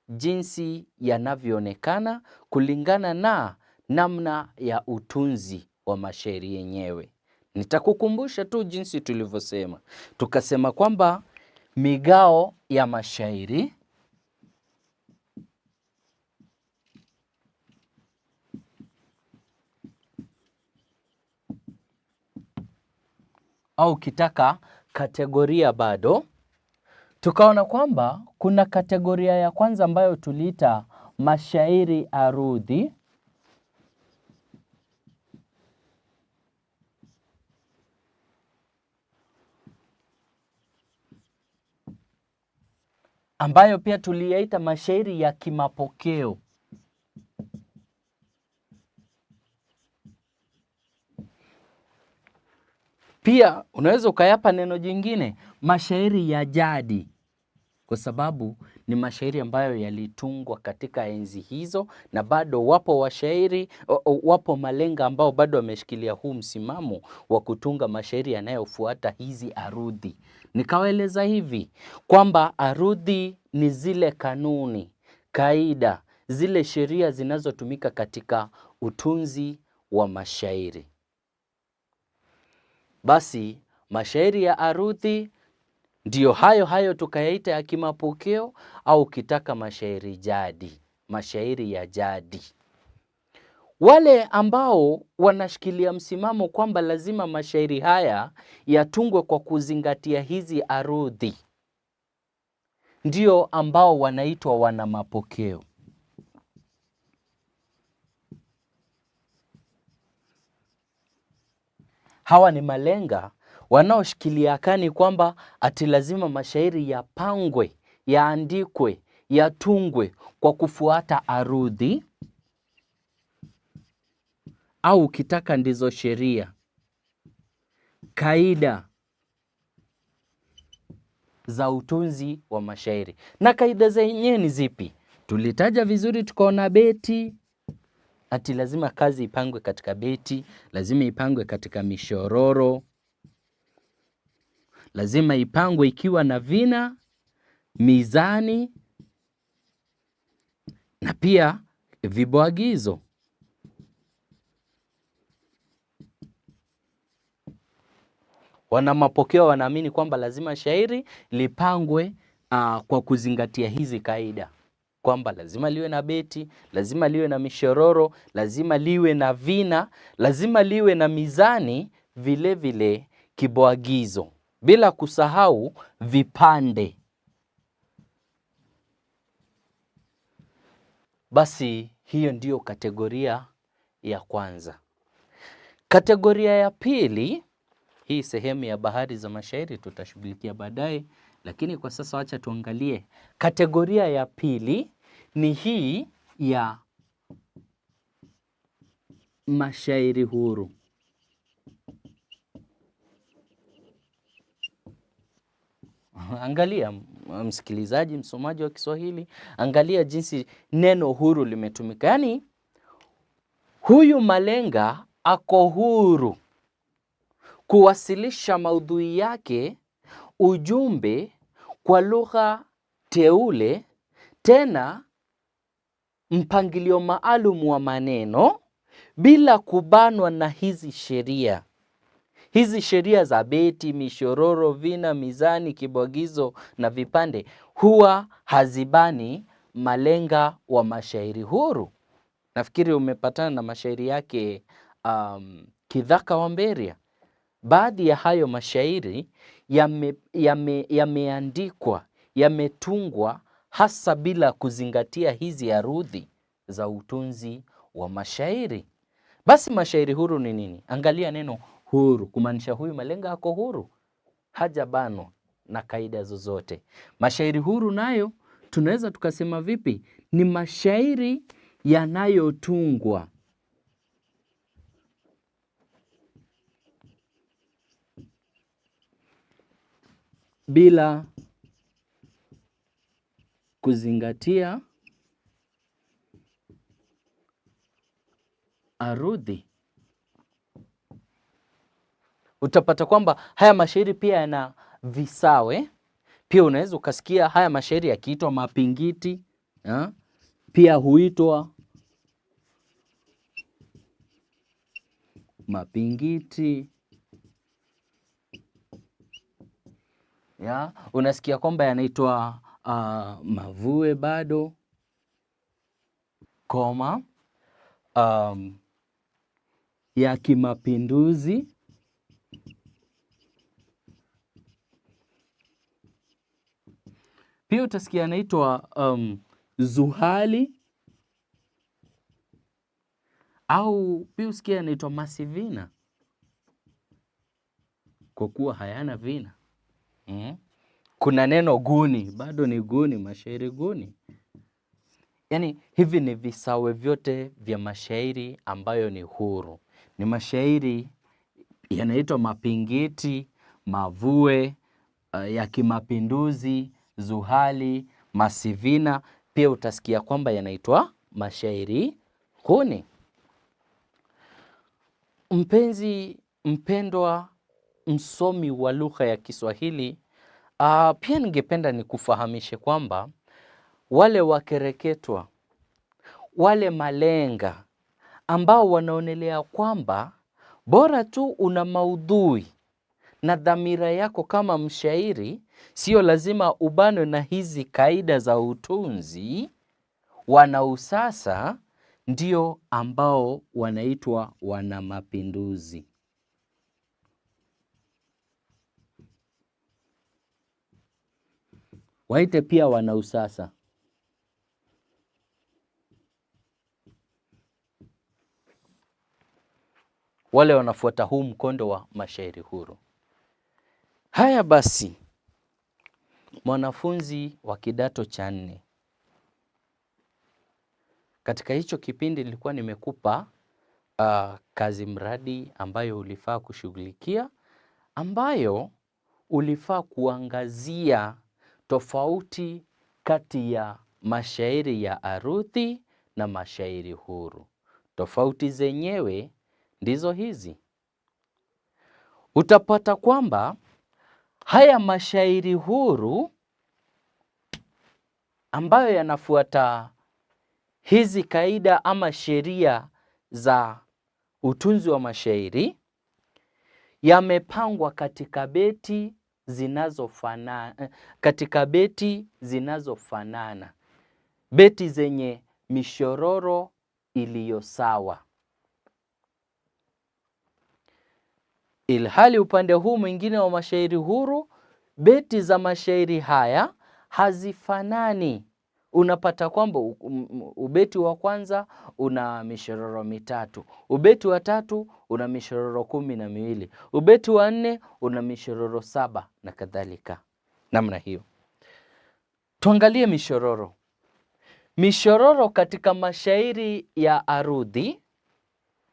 jinsi yanavyoonekana, kulingana na namna ya utunzi wa mashairi yenyewe. Nitakukumbusha tu jinsi tulivyosema. Tukasema kwamba migao ya mashairi au kitaka kategoria bado, tukaona kwamba kuna kategoria ya kwanza ambayo tuliita mashairi arudhi, ambayo pia tuliyaita mashairi ya kimapokeo. Pia unaweza ukayapa neno jingine, mashairi ya jadi, kwa sababu ni mashairi ambayo yalitungwa katika enzi hizo, na bado wapo malenga ambao bado wameshikilia huu msimamo wa kutunga mashairi yanayofuata hizi arudhi. Nikawaeleza hivi kwamba arudhi ni zile kanuni, kaida, zile sheria zinazotumika katika utunzi wa mashairi. Basi mashairi ya arudhi ndiyo hayo tukayaita ya kimapokeo, au kitaka mashairi jadi, mashairi ya jadi. Wale ambao wanashikilia msimamo kwamba lazima mashairi haya yatungwe kwa kuzingatia hizi arudhi, ndio ambao wanaitwa wana mapokeo. Hawa ni malenga wanaoshikilia kani kwamba ati lazima mashairi yapangwe, yaandikwe, yatungwe kwa kufuata arudhi, au ukitaka ndizo sheria, kaida za utunzi wa mashairi. Na kaida zenyewe ni zipi? Tulitaja vizuri, tukaona beti, ati lazima kazi ipangwe katika beti, lazima ipangwe katika mishororo, lazima ipangwe ikiwa na vina, mizani na pia vibwagizo. Wana mapokeo wanaamini kwamba lazima shairi lipangwe kwa kuzingatia hizi kaida, kwamba lazima liwe na beti, lazima liwe na mishororo, lazima liwe na vina, lazima liwe na mizani, vile vile kibwagizo, bila kusahau vipande. Basi hiyo ndiyo kategoria ya kwanza. Kategoria ya pili, hii sehemu ya bahari za mashairi tutashughulikia baadaye, lakini kwa sasa wacha tuangalie kategoria ya pili. Ni hii ya mashairi huru. Angalia msikilizaji, msomaji wa Kiswahili, angalia jinsi neno huru limetumika. Yaani huyu malenga ako huru kuwasilisha maudhui yake, ujumbe kwa lugha teule, tena mpangilio maalum wa maneno, bila kubanwa na hizi sheria. Hizi sheria za beti, mishororo, vina, mizani, kibwagizo na vipande huwa hazibani malenga wa mashairi huru. Nafikiri umepatana na mashairi yake Kidhaka wa Mberia. Baadhi ya hayo mashairi yameandikwa, yametungwa hasa bila kuzingatia hizi arudhi za utunzi wa mashairi. Basi mashairi huru ni nini? Angalia neno huru, kumaanisha huyu malenga ako huru, hajabanwa na kaida zozote. Mashairi huru nayo tunaweza tukasema vipi? Ni mashairi yanayotungwa bila kuzingatia arudhi. Utapata kwamba haya mashairi pia yana visawe. Pia unaweza ukasikia haya mashairi yakiitwa mapingiti, pia huitwa mapingiti. Unasikia kwamba yanaitwa mavue bado, koma, ya kimapinduzi, pia utasikia yanaitwa zuhali, au pia usikia yanaitwa masivina kwa kuwa hayana vina. Kuna neno guni, bado ni guni, mashairi guni. Yaani hivi ni visawe vyote vya mashairi ambayo ni huru. Ni mashairi yanaitwa mapingiti, mavue, ya kimapinduzi, zuhali, masivina. Pia utasikia kwamba yanaitwa mashairi guni. Mpendwa msomi wa lugha ya Kiswahili, pia ningependa nikufahamishe kwamba wale wakereketwa, wale malenga ambao wanaonelea kwamba bora tu una maudhui na dhamira yako kama mshairi, sio lazima ubanwe na hizi kaida za utunzi, wana usasa, ndio ambao wanaitwa wana mapinduzi. Waite pia wana usasa. wale wanafuata huu mkondo wa mashairi huru. Haya basi, mwanafunzi wa kidato cha 4, katika hicho kipindi nilikuwa nimekupa kazi mradi ambayo ulifaa kushughulikia, ambayo ulifaa kuangazia tofauti kati ya mashairi ya arudhi na mashairi huru. Tofauti zenyewe ndizo hizi. Utapata kwamba haya mashairi huru ambayo yanafuata hizi kaida ama sheria za utunzi wa mashairi yamepangwa katika beti zinazofanana, beti zenye mishororo iliyo sawa, ilhali upande huu mwingine wa mashairi huru, beti za mashairi haya hazifanani. Unapata kwamba ubeti wa kwanza una mishororo 3, ubeti wa 3 una mishororo 12, ubeti wa 4 una mishororo 7 na kadhalika, namna hiyo. Tuangalie mishororo. Mishororo katika mashairi ya arudhi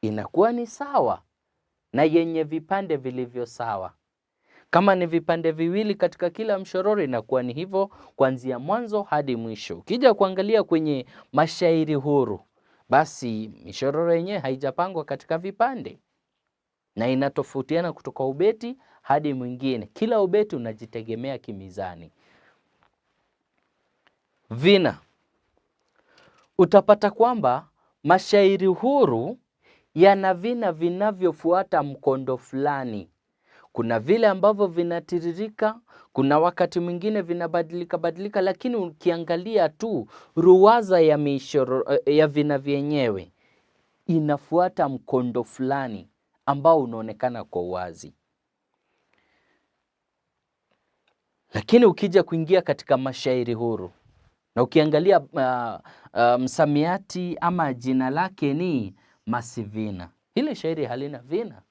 inakuwa ni sawa na yenye vipande vilivyo sawa. Kama ni vipande viwili katika kila mshororo, inakuwa ni hivyo kuanzia mwanzo hadi mwisho. Ukija kuangalia kwenye mashairi huru, basi mishororo yenyewe haijapangwa katika vipande na inatofautiana kutoka ubeti hadi mwingine. Kila ubeti unajitegemea kimizani. Vina. Utapata kwamba mashairi huru yana vina vinavyofuata mkondo fulani. Kuna vile ambavyo vinatiririka, kuna wakati mwingine vinabadilika, lakini ukiangalia tu ruwaza ya vina vyenyewe inafuata mkondo fulani ambao unaonekana kwa wazi. Lakini ukija kuingia katika mashairi huru na ukiangalia msamiati ama jina lake ni masivina, hili shairi halina vina.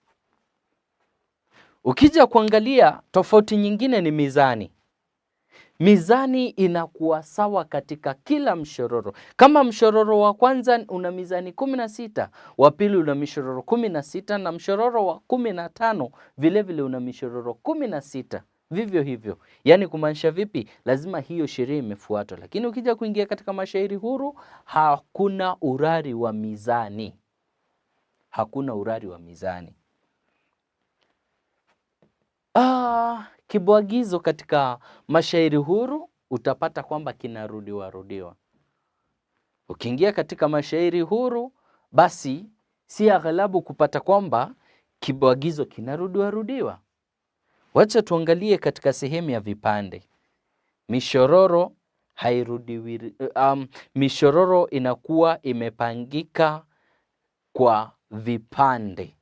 Ukija kuangalia tofauti nyingine ni mizani. Mizani inakuwa sawa katika kila mshororo. Kama mshororo wa kwanza una mizani 16, wa pili una mishororo 16 na mshororo wa 15 vile vile una mishororo 16. Vivyo hivyo. Yaani kumaanisha vipi? Lazima hiyo sheria imefuatwa. Lakini ukija kuingia katika mashairi huru, hakuna urari wa mizani. Hakuna urari wa mizani. Kibwagizo katika mashairi huru utapata kwamba kinarudiwa. Ukiingia katika mashairi huru, basi si aghalabu kupata kwamba kibwagizo kinarudiwa. Wacha tuangalie katika sehemu ya vipande. Mishororo hairudiwi, mishororo inakuwa imepangika kwa vipande.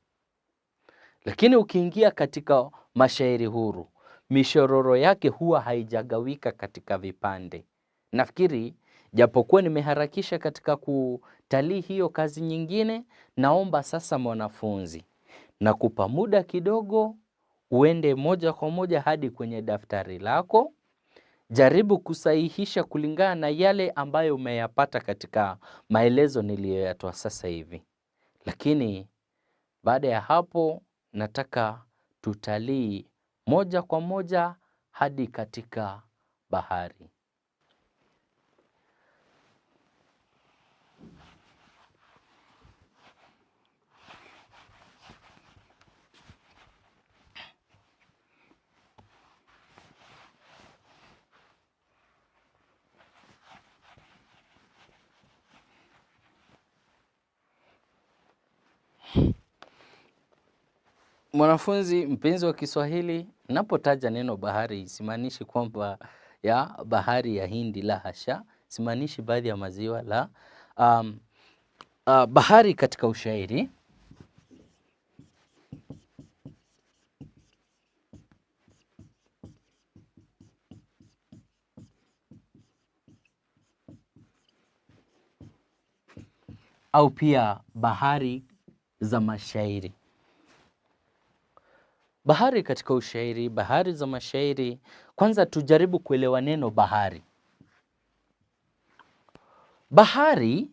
Lakini ukiingia katika mashairi huru, mishororo yake huwa haijagawika katika vipande. Nafikiri japokuwa nimeharakisha katika kutalii hiyo kazi nyingine, naomba sasa mwanafunzi nakupa muda kidogo uende moja kwa moja hadi kwenye daftari lako. Jaribu kusahihisha kulingana na yale ambayo umeyapata katika maelezo niliyoyatoa sasa hivi. Lakini baada ya hapo nataka tutalii moja kwa moja hadi katika bahari. Mwanafunzi mpenzi wa Kiswahili, napotaja neno bahari simaanishi kwamba ya bahari ya Hindi, la hasha. Simaanishi baadhi ya maziwa, la. Bahari katika ushairi au pia bahari za mashairi. Bahari katika ushairi, bahari za mashairi. Kwanza tujaribu kuelewa neno bahari. Bahari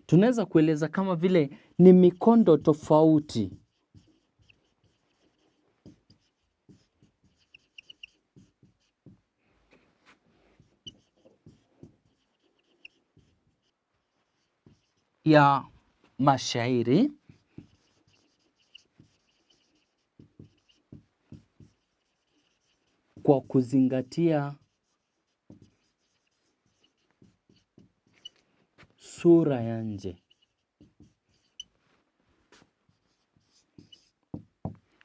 tunaweza kueleza kama vile ni mikondo tofauti ya mashairi kwa kuzingatia sura ya nje.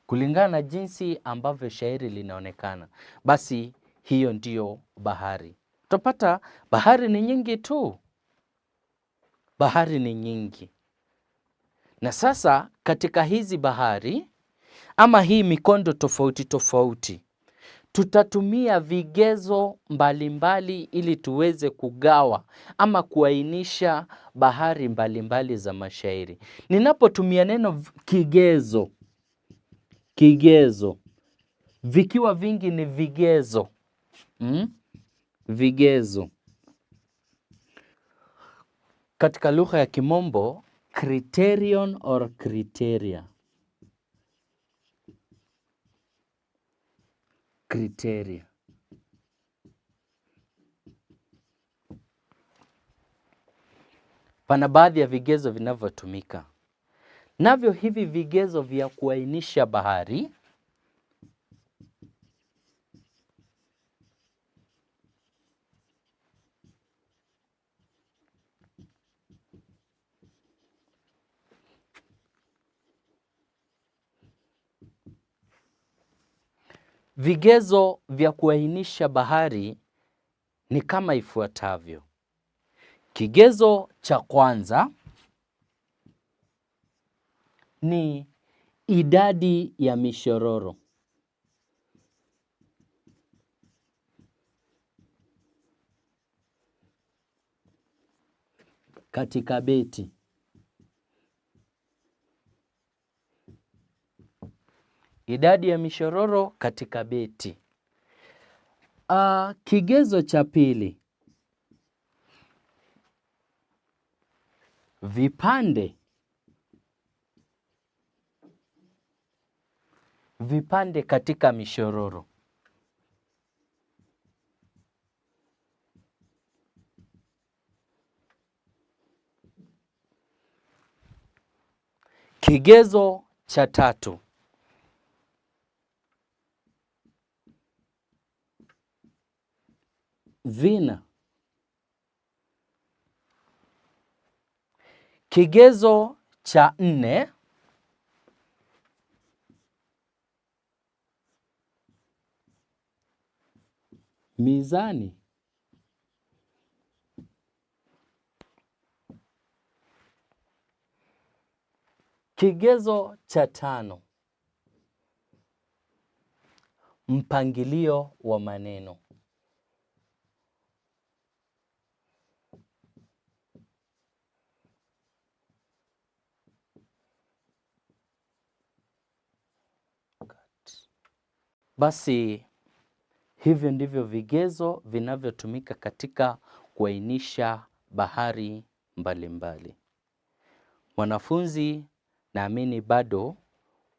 Kulingana na jinsi ambavyo shairi linaonekana, basi hiyo ndiyo bahari. Utapata bahari ni nyingi tu. Bahari ni nyingi. Na sasa katika hizi bahari ama hii mikondo tofauti tofauti, tutatumia vigezo mbalimbali ili tuweze kugawa ama kuainisha bahari mbalimbali za mashairi. Ninapotumia neno kigezo, vikiwa vingi ni vigezo. Vigezo. Katika lugha ya Kimombo, criterion or criteria. Criteria. Pana baadhi ya vigezo vinavyotumika. Navyo hivi vigezo vya kuainisha bahari ni kama ifuatavyo. Kigezo cha kwanza ni idadi ya mishororo. Katika beti. Idadi ya mishororo katika beti. Kigezo cha pili, vipande katika mishororo. Kigezo cha tatu, vina. Kigezo cha nne, mizani. Kigezo cha tano, mpangilio wa maneno. Basi hivyo ndivyo vigezo vinavyotumika katika kuainisha bahari mbalimbali. Mwanafunzi, naamini bado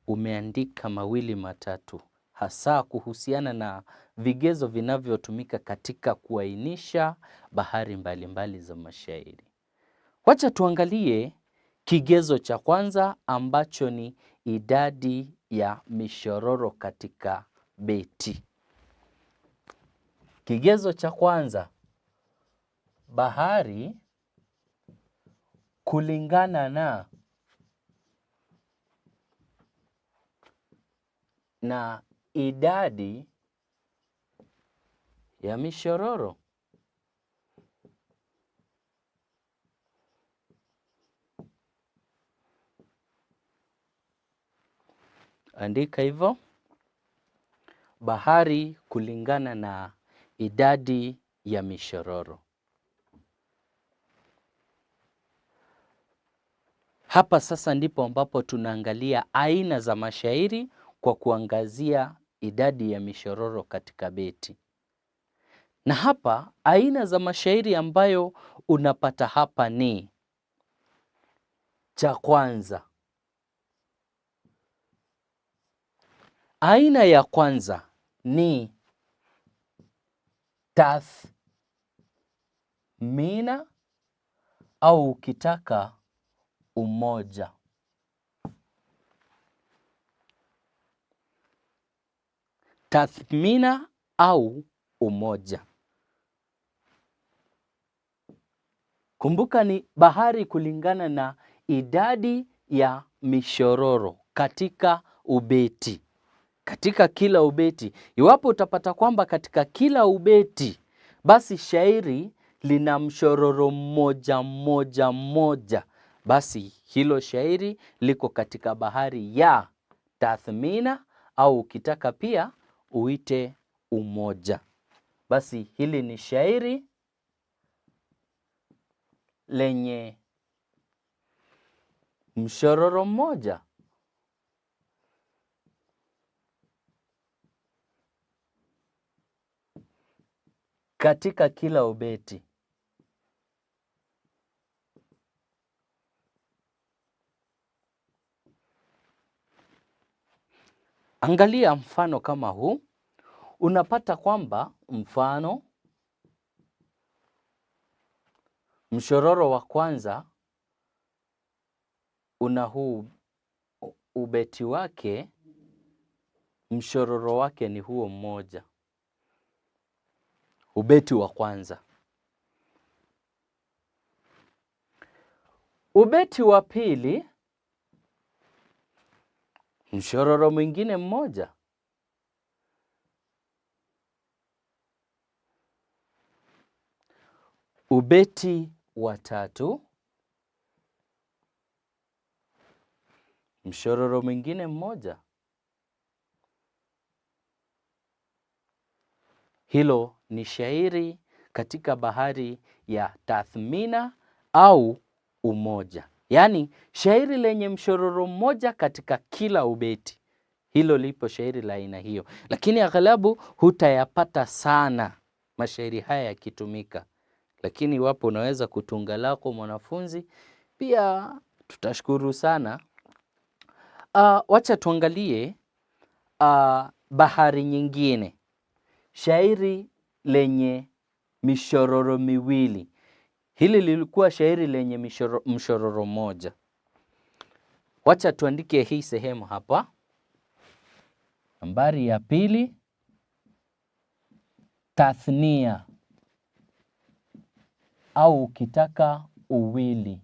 umeandika mawili matatu, hasa kuhusiana na vigezo vinavyotumika katika kuainisha bahari mbalimbali za mashairi. Wacha tuangalie kigezo cha kwanza ambacho ni idadi ya mishororo katika beti. Kigezo cha kwanza, bahari kulingana na idadi ya mishororo. Andika hivyo. Bahari kulingana na idadi ya mishororo. Hapa sasa ndipo ambapo tunaangalia aina za mashairi kwa kuangazia idadi ya mishororo katika beti. Na hapa aina za mashairi ambayo unapata hapa ni cha kwanza. Aina ya kwanza ni tathmina au ukitaka umoja. Tathmina au umoja. Kumbuka ni bahari kulingana na idadi ya mishororo katika ubeti. Katika kila ubeti, iwapo utapata kwamba katika kila ubeti, basi shairi lina mshororo mmoja mmoja mmoja, basi hilo shairi liko katika bahari ya tathmina au ukitaka pia uite umoja. Basi hili ni shairi lenye mshororo mmoja. Katika kila ubeti. Angalia mfano kama huu. Unapata kwamba mfano mshororo wa kwanza una huu ubeti wake, mshororo wake ni huo mmoja. Ubeti wa kwanza. Ubeti wa pili, mshororo mwingine mmoja. Ubeti wa tatu, mshororo mwingine mmoja. Hilo ni shairi katika bahari ya tathmina au umoja. Yaani shairi lenye mshororo mmoja katika kila ubeti. Hilo lipo shairi la aina hiyo. Lakini aghalabu hutayapata sana mashairi haya yakitumika. Lakini iwapo unaweza kutunga lako mwanafunzi, pia tutashukuru sana. Wacha tuangalie bahari nyingine. Shairi lenye mishororo miwili. Hili lilikuwa shairi lenye mshororo moja. Wacha tuandike hii sehemu hapa. Nambari ya pili, tathnia au ukitaka uwili.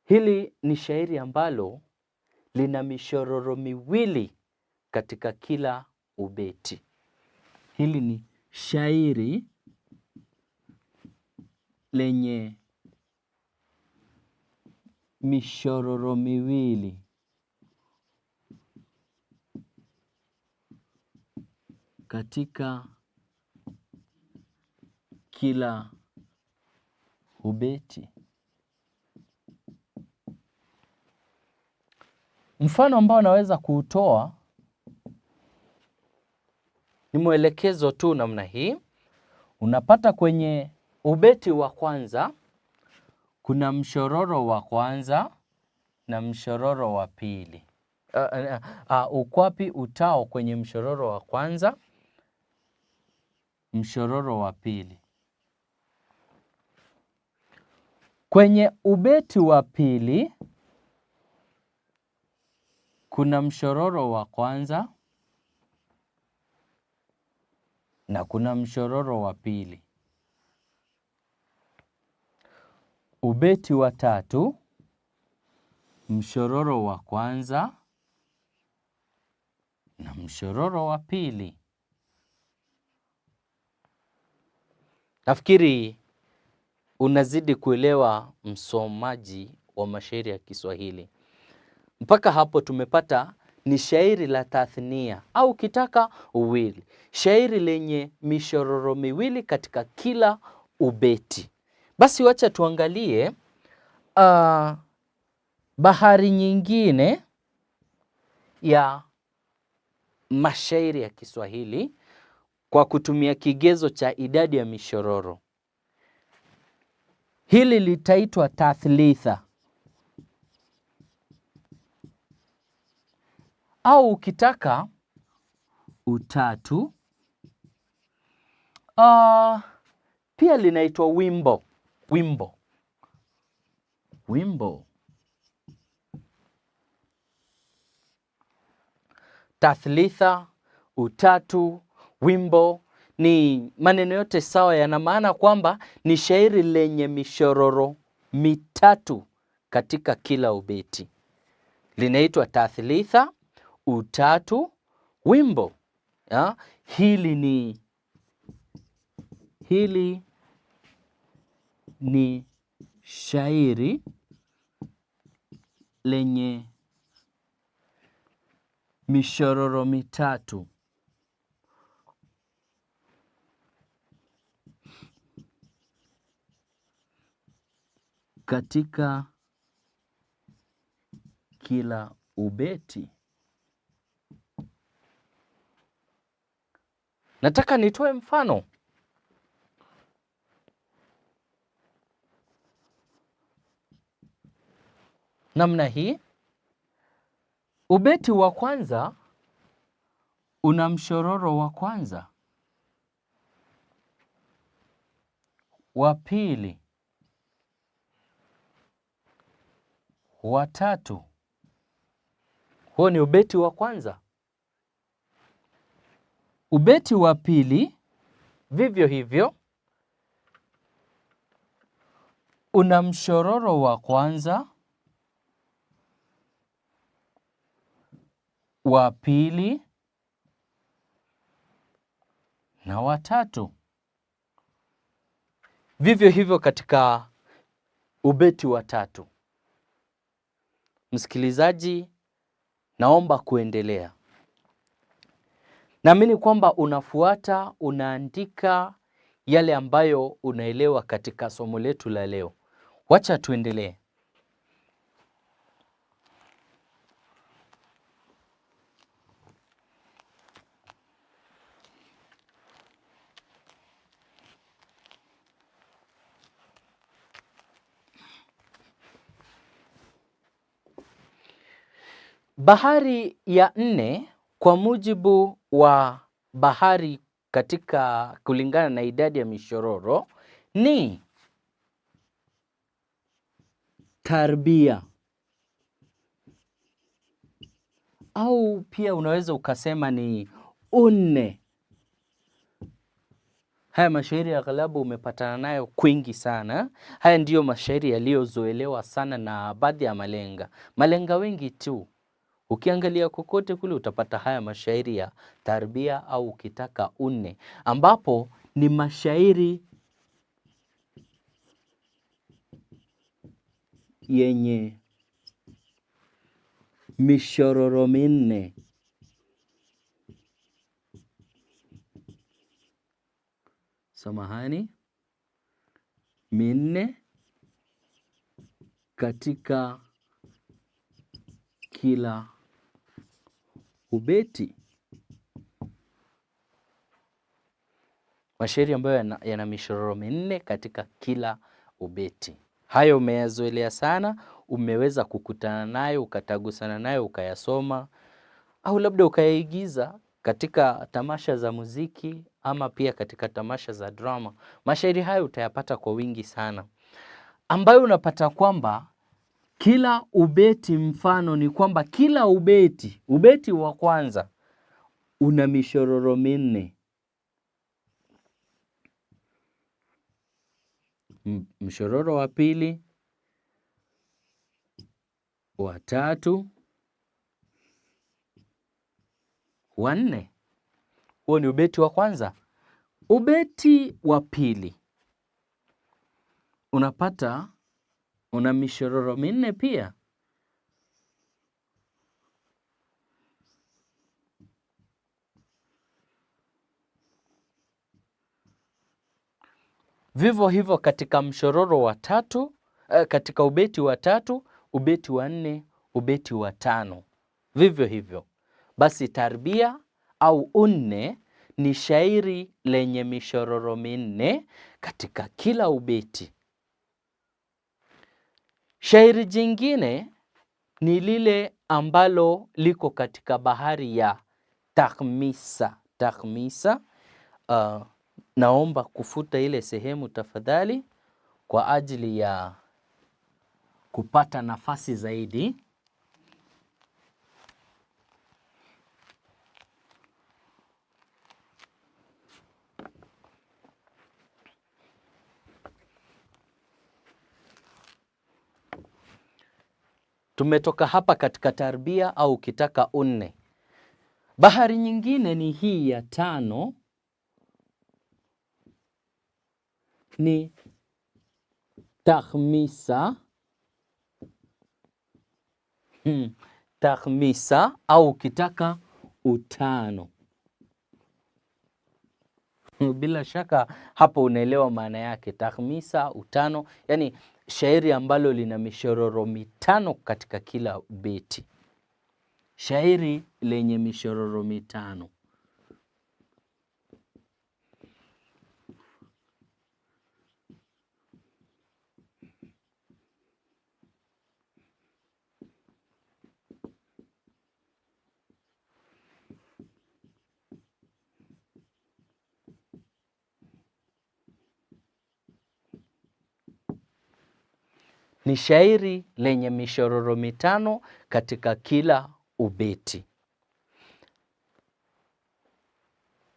Hili ni shairi ambalo lina mishororo miwili katika kila ubeti. Hili ni shairi lenye mishororo miwili katika kila ubeti. Mfano ambao naweza kuutoa ni mwelekezo tu namna hii. Unapata kwenye ubeti wa kwanza kuna mshororo wa kwanza na mshororo wa pili. Ukwapi utao kwenye mshororo wa kwanza, mshororo wa pili. Kwenye ubeti wa pili kuna mshororo wa kwanza na kuna mshororo wa pili. Ubeti wa tatu, mshororo wa kwanza na mshororo wa pili. Nafikiri unazidi kuelewa msomaji wa mashairi ya Kiswahili. Mpaka hapo tumepata ni shairi la tathnia au ukitaka uwili. Shairi lenye mishororo miwili katika kila ubeti. Basi wacha tuangalie bahari nyingine ya mashairi ya Kiswahili kwa kutumia kigezo cha idadi ya mishororo. Hili litaitwa tathlitha, au ukitaka utatu. Pia linaitwa wimbo. Wimbo. Tathlitha, utatu, wimbo ni maneno yote sawa, yana maana kwamba ni shairi lenye mishororo mitatu katika kila ubeti. Linaitwa tathlitha, utatu, wimbo. Ya? Hili ni shairi lenye mishororo mitatu katika kila ubeti. Nataka nitoe mfano. Namna hii. Ubeti wa kwanza una mshororo wa kwanza, wa pili, wa tatu. Huo ni ubeti wa kwanza. Ubeti wa pili vivyo hivyo una mshororo wa kwanza, wa pili na wa tatu. Vivyo hivyo katika ubeti wa tatu. Msikilizaji, naomba kuendelea. Naamini kwamba unafuata, unaandika yale ambayo unaelewa katika somo letu la leo. Wacha tuendelee. Bahari ya nne kwa mujibu wa bahari katika kulingana na idadi ya mishororo ni tarbia, au pia unaweza ukasema ni unne. Haya mashairi ya aghalabu umepatana nayo kwingi sana. Haya ndiyo mashairi yaliyozoelewa sana na baadhi ya malenga wengi tu. Ukiangalia kokote kule utapata haya mashairi ya tarbia au ukitaka unne, ambapo ni mashairi yenye mishororo minne. Samahani, minne katika kila ubeti. Mashairi ambayo yana mishororo minne katika kila ubeti. Hayo umeyazoelea sana, umeweza kukutana nayo, ukatagusana nayo, ukayasoma, au labda ukayaigiza katika tamasha za muziki ama pia katika tamasha za drama. Mashairi hayo utayapata kwa wingi sana, ambayo unapata kwamba kila ubeti, mfano ni kwamba kila ubeti wa kwanza una mishororo minne. Mshororo wa pili, wa tatu, wa nne. Huo ni ubeti wa kwanza. Ubeti wa pili unapata una mishororo minne pia. Vivyo hivyo katika mshororo wa tatu, katika ubeti wa tatu, ubeti wa nne, ubeti wa tano. Vivyo hivyo. Basi tarbia au unne ni shairi lenye mishororo minne katika kila ubeti. Shairi jingine ni lile ambalo liko katika bahari ya takhmisa. Takhmisa, naomba kufuta ile sehemu tafadhali kwa ajili ya kupata nafasi zaidi. Tumetoka hapa katika tarbia au ukitaka unne. Bahari nyingine ni hii ya tano, ni takhmisa. Takhmisa au ukitaka utano. Bila shaka hapo unaelewa maana yake. Takhmisa, utano, yani shairi ambalo lina mishororo mitano katika kila beti. Shairi lenye mishororo mitano. Ni shairi lenye mishororo mitano katika kila ubeti.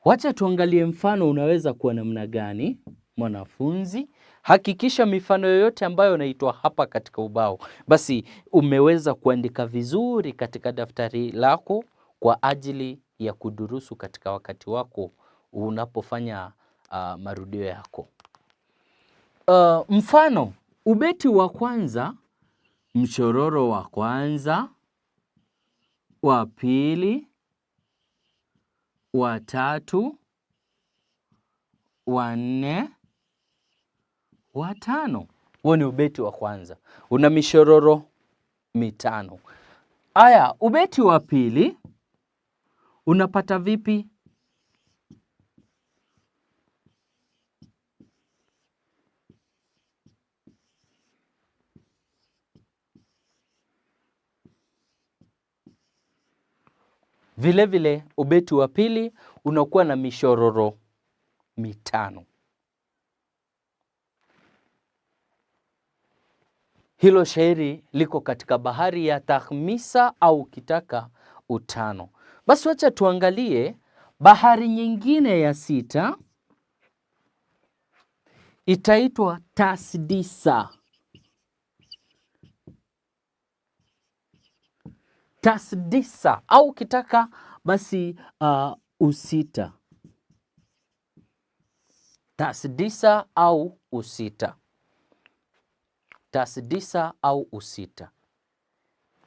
Wacha tuangalie mfano unaweza kuwa namna gani, mwanafunzi. Hakikisha mifano yoyote ambayo unaitwa hapa katika ubao, basi umeweza kuandika vizuri katika daftari lako kwa ajili ya kudurusu katika wakati wako unapofanya marudio yako. Mfano, ubeti wa kwanza, mshororo wa kwanza, wa pili, wa tatu, wa nne, wa tano. Huo ni ubeti wa kwanza. Una mishororo mitano. Aya, ubeti wa pili unapata vipi? Vile vile ubeti wa pili unakuwa na mishororo mitano. Hilo shairi liko katika bahari ya takhmisa au ukitaka utano. Basi wacha tuangalie bahari nyingine ya sita, itaitwa tasdisa. Tasdisa au ukitaka basi usita. Tasdisa au usita. Tasdisa au usita.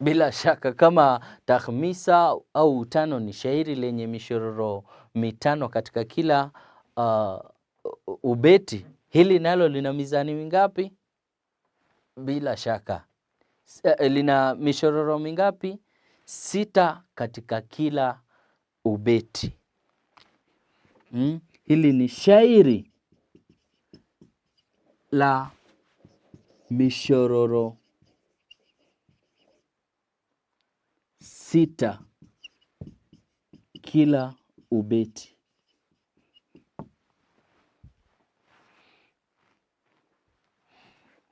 Bila shaka kama takhmisa au utano ni shairi lenye mishororo mitano katika kila ubeti, hili nalo lina mizani mingapi? Bila shaka lina mishororo mingapi? 6 katika kila ubeti. Hili ni shairi la mishororo 6 kila ubeti.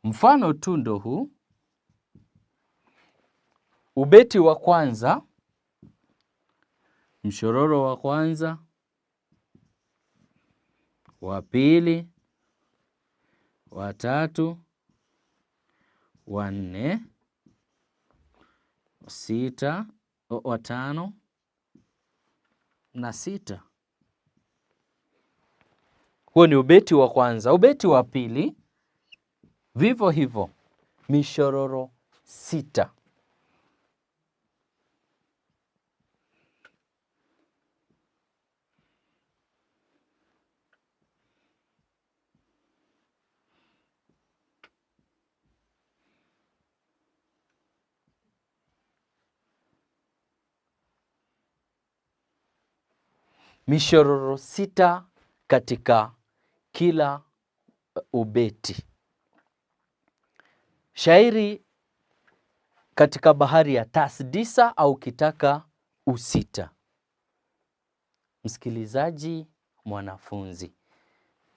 Mfano tu ndo huu. Ubeti wa kwanza, mshororo wa kwanza, wa pili, wa tatu, wa nne, sita, wa tano na sita. Huo ni ubeti wa kwanza. Ubeti wa pili, vivyo hivyo, mishororo 6. mishororo 6 katika kila ubeti. Shairi katika bahari ya tasdisa au kitaka usita. Msikilizaji, mwanafunzi,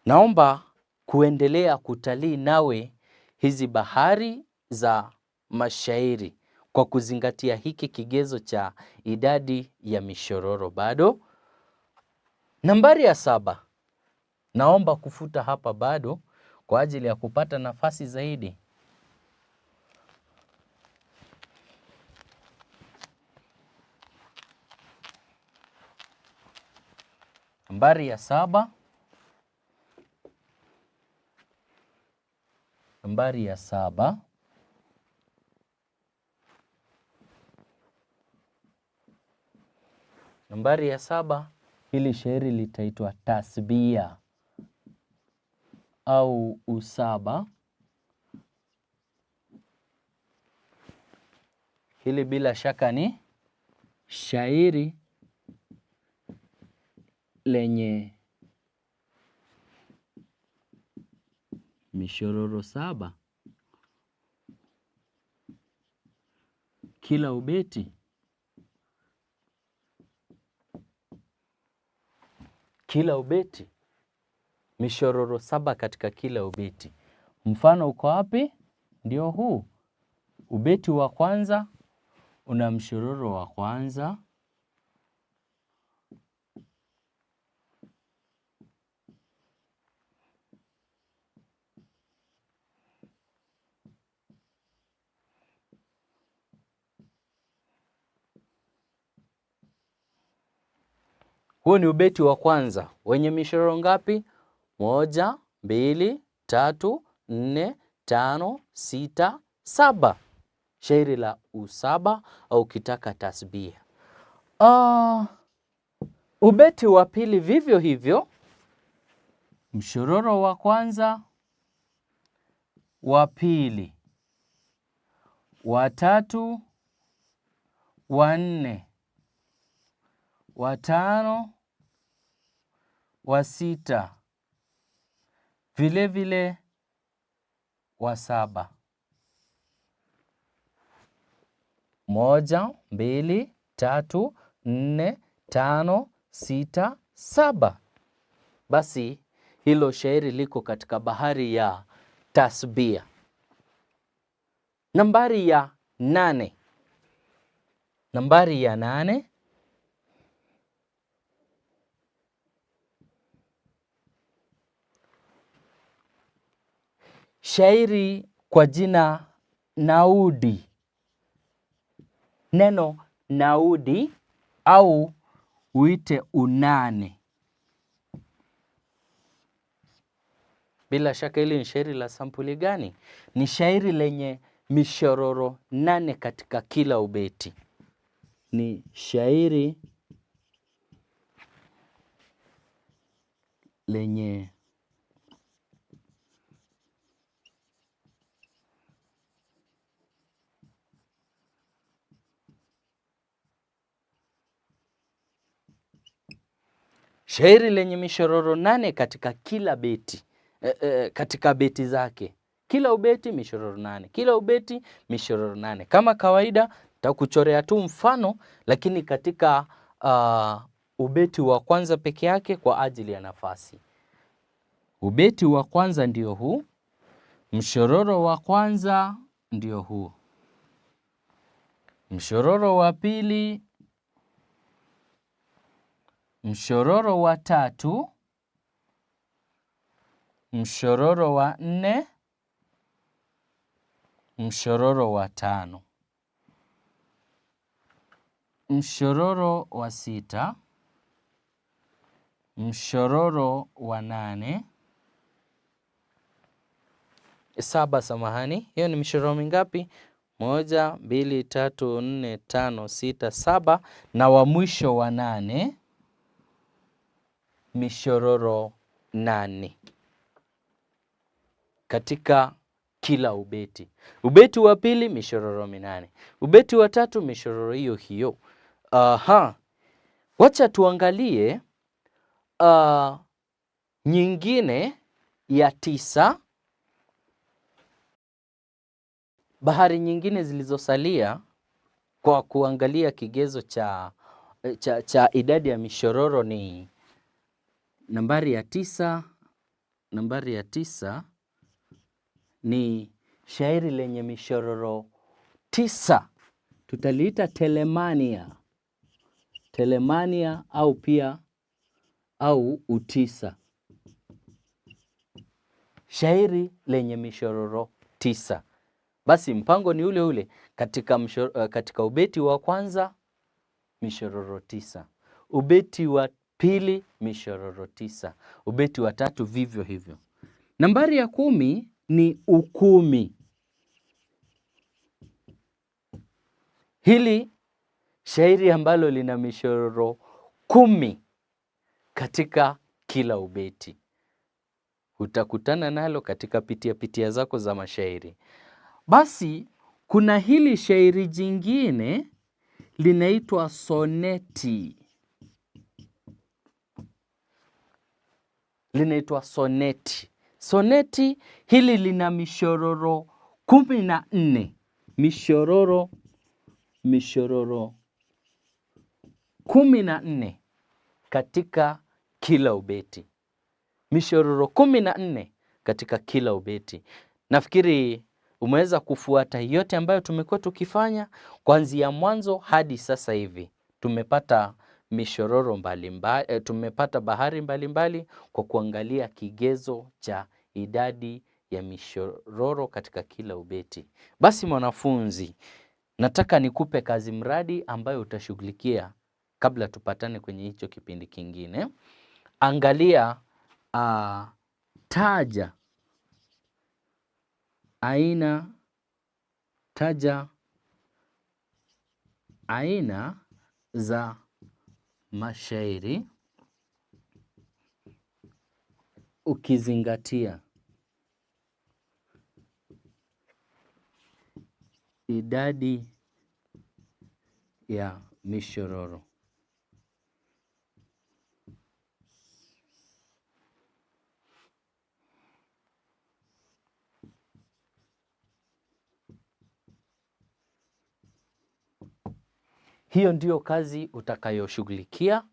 naomba kuendelea kutalii nawe hizi bahari za mashairi kwa kuzingatia hiki kigezo cha idadi ya mishororo. Bado nambari ya 7 naomba kufuta hapa bado kwa ajili ya kupata nafasi zaidi. Nambari ya 7. Nambari ya 7. Nambari ya 7, hili shairi litaitwa tasbia au usaba. Hili bila shaka ni shairi lenye mishororo 7 kila ubeti. Kila ubeti mishororo 7 katika kila ubeti. Mfano uko wapi? Ndio huu. Ubeti wa kwanza una mshororo wa kwanza. Huu ni ubeti wa kwanza wenye mishororo ngapi? 1, 2, 3, 4, 5, 6, 7. Shairi la usaba au kitaka tasbia. Ubeti wa pili vivyo hivyo. Mshororo wa kwanza, wa pili, wa tatu, wa 4, wa 5, wa 6, vile vile wa 7. 1, 2, 3, 4, 5, 6, 7. Basi hilo shairi liko katika bahari ya tasbia. Nambari ya 8. Nambari ya 8. Shairi kwa jina naudi. Neno naudi au uite unane. Bila shaka hili ni shairi la sampuli gani? Ni shairi lenye mishororo 8 katika kila ubeti. Ni shairi lenye mishororo 8 katika kila beti. Katika beti zake. Kila ubeti mishororo 8. Kila ubeti mishororo 8. Kama kawaida nitakuchorea tu mfano, lakini katika ubeti wa kwanza peke yake kwa ajili ya nafasi. Ubeti wa kwanza ndio huu. Mshororo wa kwanza ndio huu. Mshororo wa pili, mshororo wa tatu, mshororo wa 4, mshororo wa 5, mshororo wa 6, mshororo wa 8, 7, samahani. Hiyo ni mishororo mingapi? 1, 2, 3, 4, 5, 6, 7 na wa mwisho wa 8, mishororo 8 katika kila ubeti. Ubeti wa pili mishororo 8. Ubeti wa tatu mishororo hiyo hiyo. Wacha tuangalie nyingine ya 9, bahari nyingine zilizosalia kwa kuangalia kigezo cha idadi ya mishororo ni nambari ya 9. Nambari ya 9 ni shairi lenye mishororo 9, tutaliita Telemania. Telemania au utisa. Shairi lenye mishororo 9. Basi mpango ni ule ule katika ubeti wa kwanza mishororo 9. Ubeti wa pili mishororo 9. Ubeti wa tatu vivyo hivyo. Nambari ya 10 ni ukumi. Hili shairi ambalo lina mishororo 10 katika kila ubeti. Utakutana nalo katika pitia zako za mashairi. Basi kuna hili shairi jingine linaitwa soneti. Linaitwa soneti. Soneti hili lina mishororo 14. Mishororo 14 katika kila ubeti. Mishororo 14 katika kila ubeti. Nafikiri umeweza kufuata yote ambayo tumekuwa tukifanya kuanzia mwanzo hadi sasa hivi. Tumepata mishororo mbalimbali, tumepata bahari mbalimbali kwa kuangalia kigezo cha idadi ya mishororo katika kila ubeti. Basi mwanafunzi, nataka nikupe kazi mradi ambayo utashughulikia kabla tupatane kwenye hicho kipindi kingine. Angalia, taja aina za mashairi ukizingatia idadi ya mishororo. Hiyo ndio kazi utakayoshughulikia.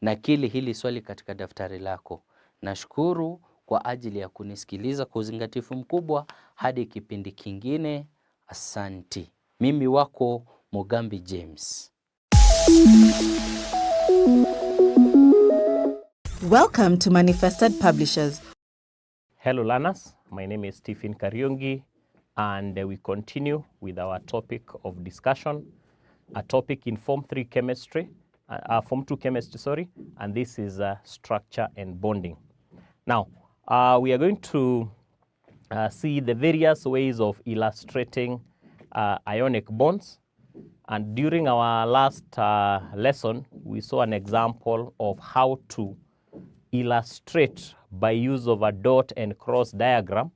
Nakili hili swali katika daftari lako. Nashukuru kwa ajili ya kunisikiliza kwa uzingatifu mkubwa. Hadi kipindi kingine, asanti. Mimi wako Mugambi James. Welcome to Manifested Publishers. Hello learners, my name is Stephen Kariungi, and we continue with our topic of discussion, a topic in Form 2 chemistry, and this is structure and bonding. Now, we are going to see the various ways of illustrating ionic bonds, and during our last lesson, we saw an example of how to illustrate by use of a dot and cross diagram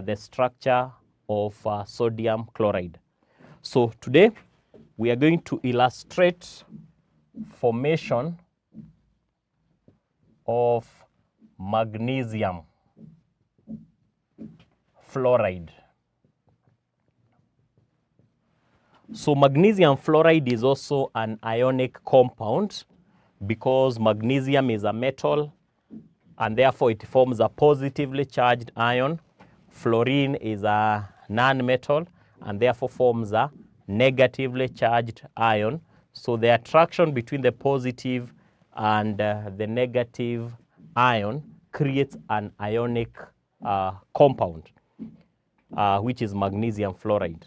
the structure of sodium chloride. So today we are going to illustrate formation of magnesium fluoride. So magnesium fluoride is also an ionic compound because magnesium is a metal and therefore it forms a positively charged ion. Fluorine is a non-metal and therefore forms a negatively charged ion. So the attraction between the positive and the negative ion creates an ionic compound, which is magnesium fluoride.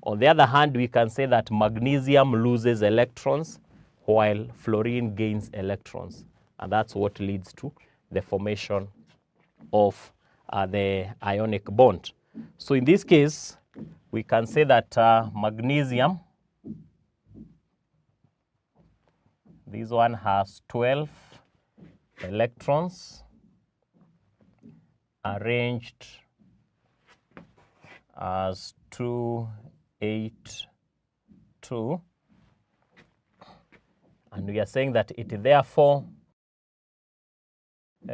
On the other hand, we can say that magnesium loses electrons while fluorine gains electrons. And that's what leads to the formation of the ionic bond. So in this case, we can say that magnesium, this one has 12 electrons arranged as 2, 8, 2. And we are saying that it therefore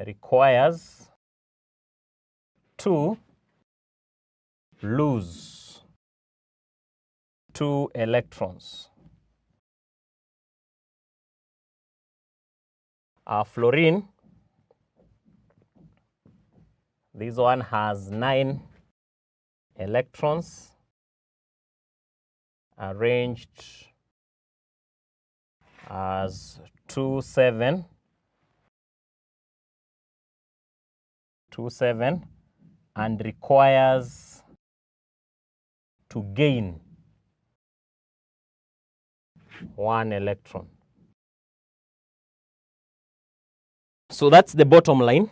requires to lose 2 electrons. Fluorine, this one has 9 electrons arranged as 2, 7, and requires to gain 1 electron. So that's the bottom line,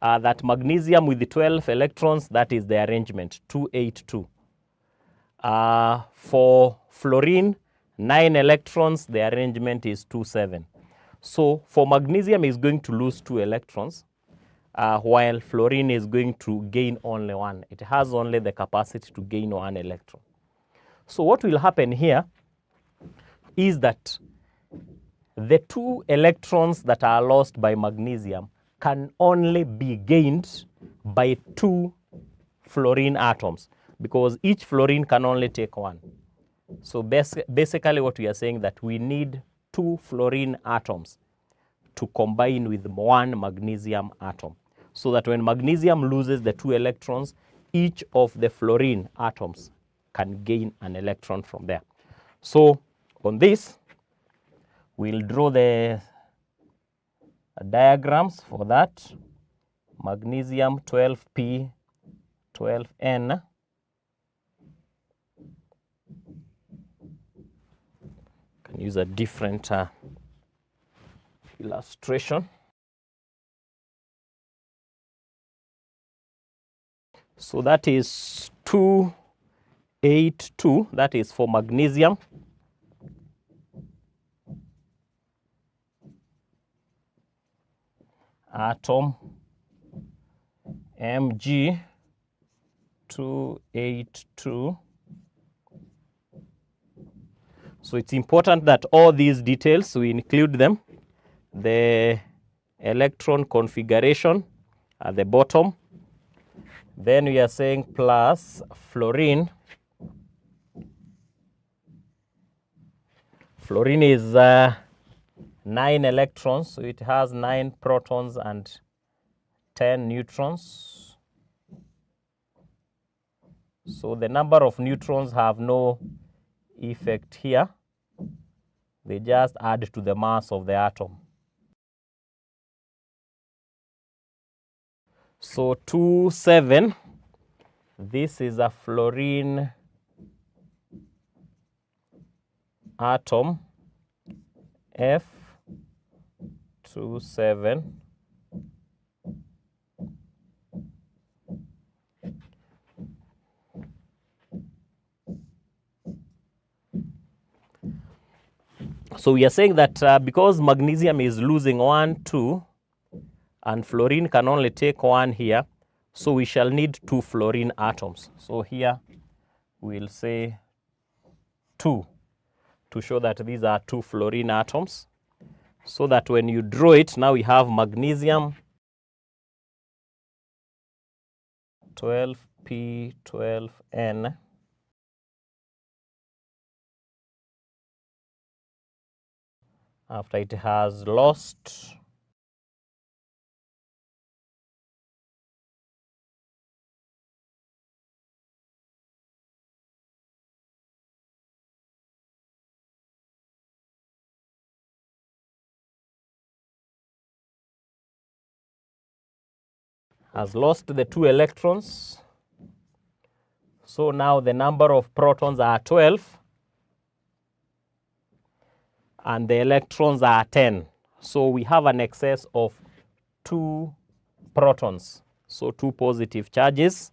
that magnesium with the 12 electrons, that is the arrangement, 282. For fluorine, 9 electrons, the arrangement is 27. So for magnesium is going to lose 2 electrons, while fluorine is going to gain only 1. It has only the capacity to gain 1 electron. So what will happen here is that the 2 electrons that are lost by magnesium can only be gained by 2 fluorine atoms, because each fluorine can only take 1. So basically what we are saying that we need 2 fluorine atoms to combine with 1 magnesium atom, so that when magnesium loses the 2 electrons, each of the fluorine atoms can gain an electron from there. So on this, we'll draw the diagrams for that. Magnesium 12P, 12N. Can use a different illustration. So that is 282, that is for magnesium. Atom Mg 282. So it's important that all these details, we include them. The electron configuration at the bottom. Then we are saying plus fluorine. Fluorine is 9 electrons, so it has 9 protons and 10 neutrons. So the number of neutrons have no effect here. They just add to the mass of the atom. So 27, this is a fluorine atom, F27. So we are saying that because magnesium is losing 1, 2, and fluorine can only take 1 here, so we shall need 2 fluorine atoms. So here we'll say 2 to show that these are 2 fluorine atoms, so that when you draw it, now we have magnesium 12P, 12N. After it has lost the 2 electrons. So now the number of protons are 12 and the electrons are 10. So we have an excess of 2 protons, so 2 positive charges.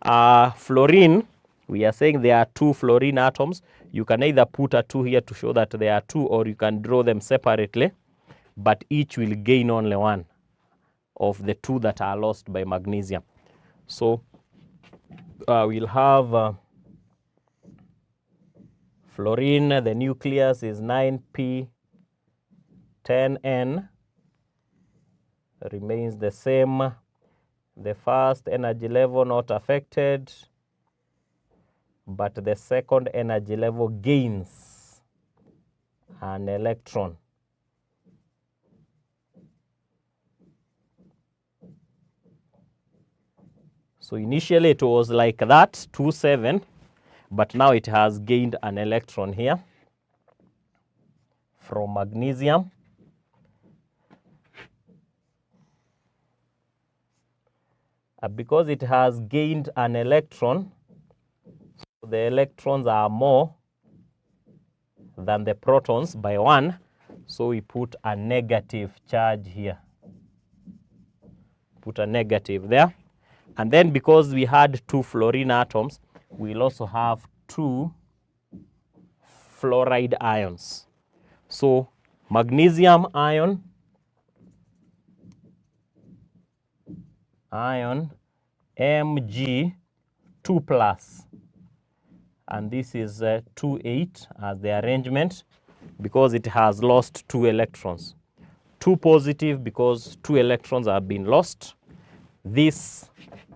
Fluorine, we are saying there are 2 fluorine atoms. You can either put a 2 here to show that there are 2, or you can draw them separately, but each will gain only 1 of the 2 that are lost by magnesium. So we'll have fluorine, the nucleus is 9p, 10n, remains the same. The first energy level not affected, but the second energy level gains an electron. So initially it was like that, 2,7, but now it has gained an electron here from magnesium. Because it has gained an electron, the electrons are more than the protons by 1, so we put a negative charge here. Put a negative there. And then because we had 2 fluorine atoms, we'll also have 2 fluoride ions. So magnesium ion Mg2+, and this is 2,8 as the arrangement because it has lost 2 electrons. 2 positive because 2 electrons have been lost. This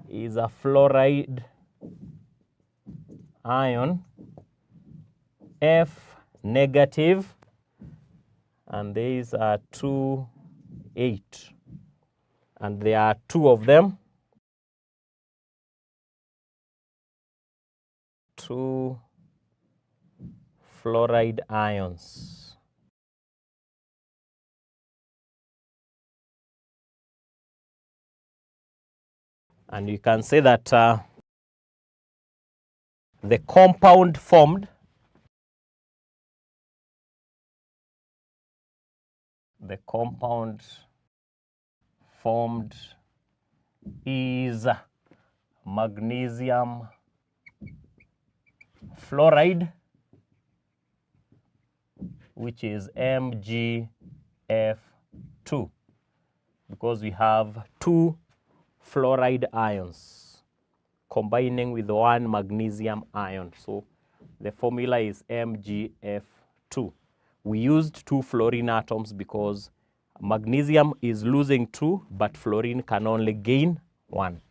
is a fluoride ion F negative, and these are 2,8, and there are 2 of them. 2 fluoride ions. And you can say that the compound formed is magnesium fluoride, which is MgF2, because we have 2 fluoride ions combining with 1 magnesium ion. So the formula is MgF2. We used 2 fluorine atoms because magnesium is losing 2, but fluorine can only gain 1.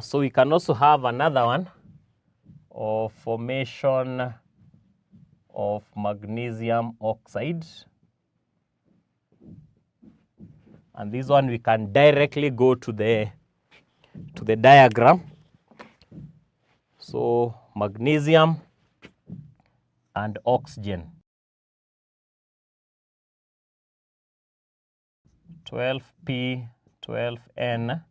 So we can also have another one of formation of magnesium oxide. And this one we can directly go to the diagram. So magnesium and oxygen. 12P, 12N.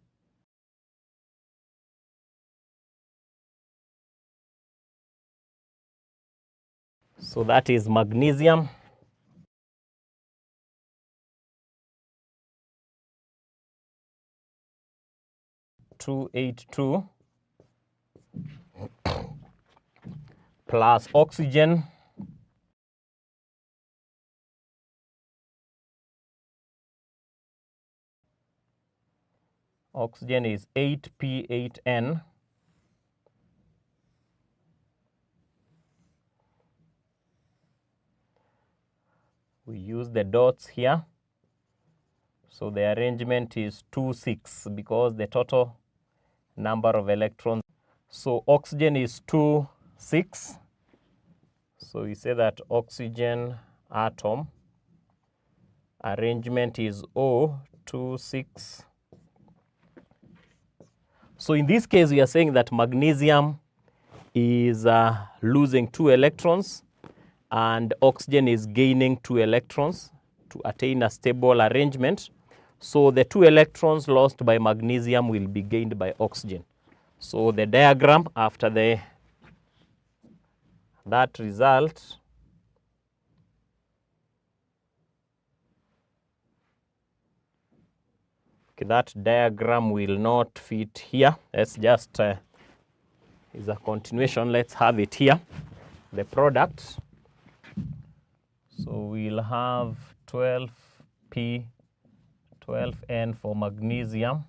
So that is magnesium. (282) plus oxygen. Oxygen is 8P8N. We use the dots here. So the arrangement is 2,6 because the total number of electrons. So oxygen is 2,6. So we say that oxygen atom arrangement is O2,6. So in this case, we are saying that magnesium is losing 2 electrons and oxygen is gaining 2 electrons to attain a stable arrangement. So the 2 electrons lost by magnesium will be gained by oxygen. So the diagram after that result that diagram will not fit here. Let's just is a continuation. Let's have it here. The product. So we'll have 12P, 12N for magnesium.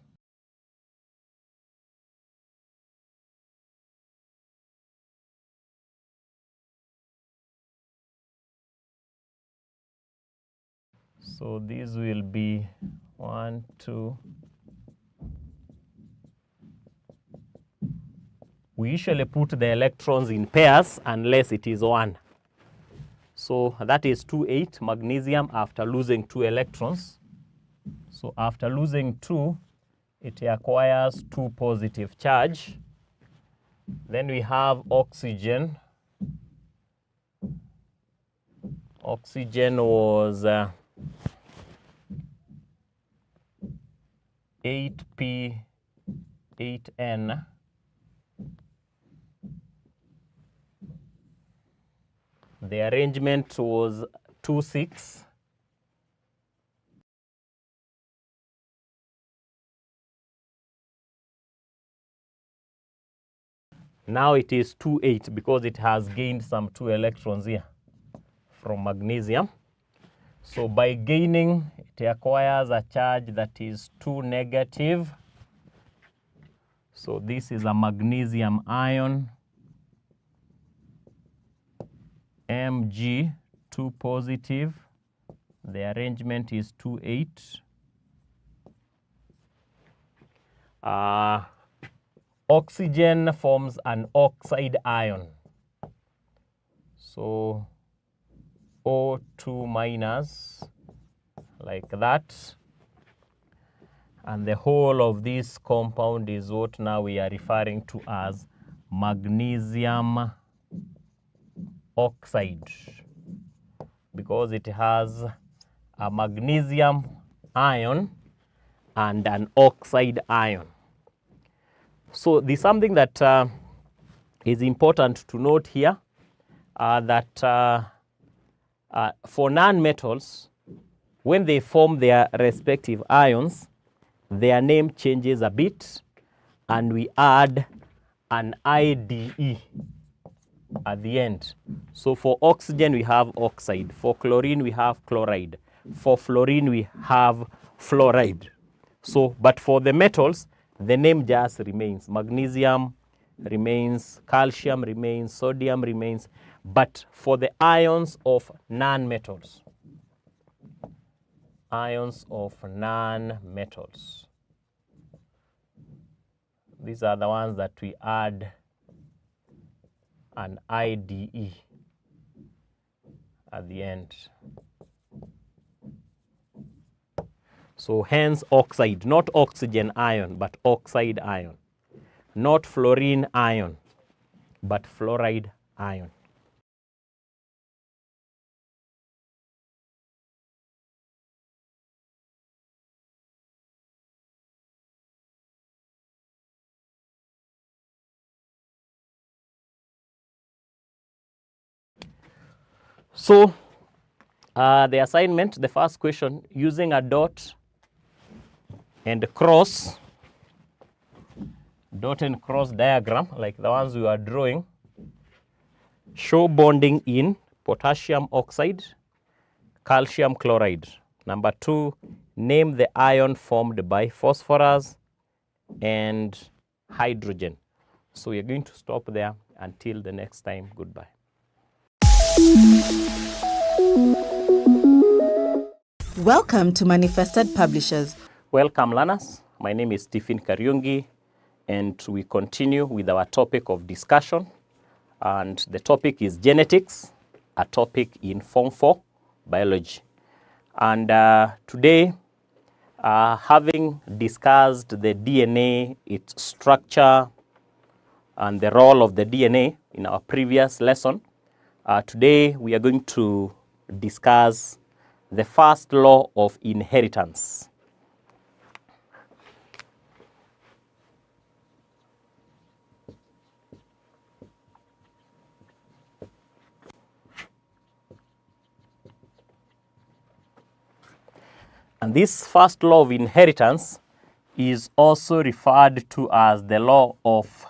So these will be 1, 2. We usually put the electrons in pairs unless it is 1. So that is 2, 8 magnesium after losing 2 electrons. So after losing 2, it acquires 2 positive charge. Then we have oxygen. Oxygen was 8p8n. The arrangement was 2, 6. Now it is 2, 8 because it has gained some 2 electrons here from magnesium. So by gaining, it acquires a charge that is 2 negative. So this is a magnesium ion, Mg, 2 positive. The arrangement is 2, 8. Oxygen forms an oxide ion. So O2 minus, like that. And the whole of this compound is what now we are referring to as magnesium oxide, because it has a magnesium ion and an oxide ion. So there's something that is important to note here, that for non-metals, when they form their respective ions, their name changes a bit, and we add an IDE at the end. So for oxygen, we have oxide. For chlorine, we have chloride. For fluorine, we have fluoride. So, but for the metals, the name just remains. Magnesium remains, calcium remains, sodium remains. But for the ions of non-metals, these are the ones that we add an IDE at the end. So hence oxide, not oxygen ion, but oxide ion. Not fluorine ion, but fluoride ion. So the assignment, the first question, using a dot and cross, dot and cross diagram like the ones we are drawing, show bonding in potassium oxide, calcium chloride. Number 2, name the ion formed by phosphorus and hydrogen. So we are going to stop there until the next time. Goodbye. Welcome to Manifested Publishers. Welcome, learners. My name is Stephen Kariungi, and we continue with our topic of discussion. And the topic is genetics, a topic in Form 4 biology. And today, having discussed the DNA, its structure, and the role of the DNA in our previous lesson, today we are going to discuss the first law of inheritance. And this first law of inheritance is also referred to as the law of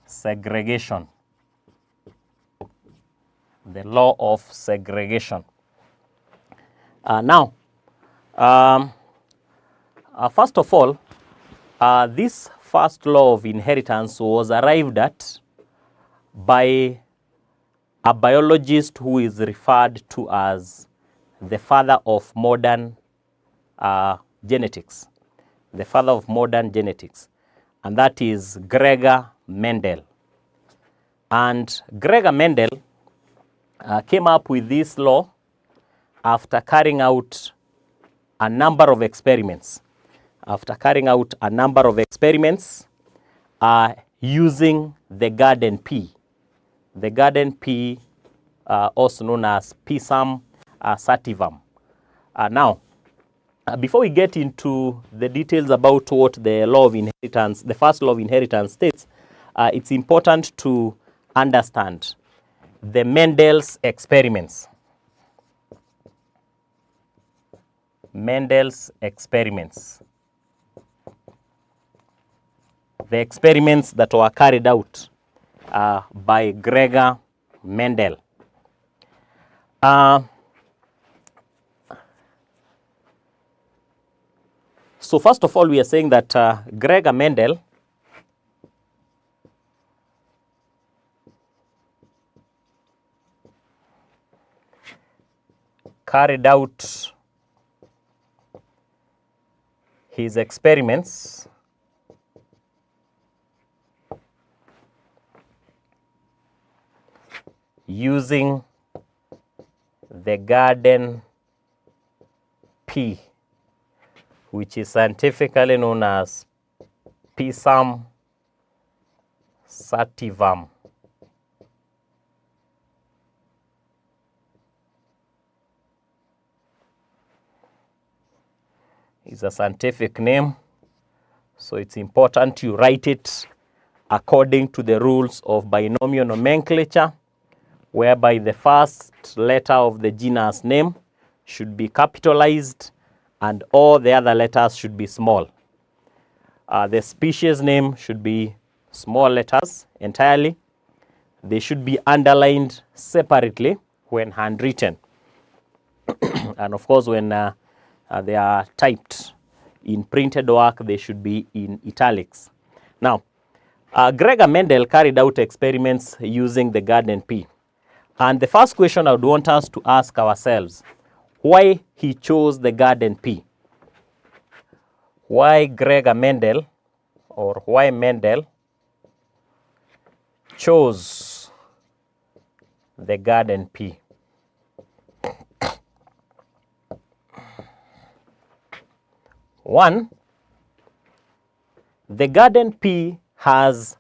segregation. The law of segregation. First of all, this first law of inheritance was arrived at by a biologist who is referred to as the father of modern genetics. The father of modern genetics. And that is Gregor Mendel. And Gregor Mendel came up with this law after carrying out a number of experiments. After carrying out a number of experiments using the garden pea. The garden pea, also known as Pisum sativum. Now, before we get into the details about what the law of inheritance, the first law of inheritance states, it's important to understand the Mendel's experiments. Mendel's experiments. The experiments that were carried out by Gregor Mendel. So first of all, we are saying that Gregor Mendel carried out his experiments using the garden pea, which is scientifically known as Pisum sativum. It's a scientific name, so it's important you write it according to the rules of binomial nomenclature, whereby the first letter of the genus name should be capitalized and all the other letters should be small. The species name should be small letters entirely. They should be underlined separately when handwritten. And of course, when they are typed in printed work, they should be in italics. Now, Gregor Mendel carried out experiments using the garden pea. And the first question I would want us to ask ourselves, why he chose the garden pea? Why Gregor Mendel, or why Mendel chose the garden pea? One, the garden pea has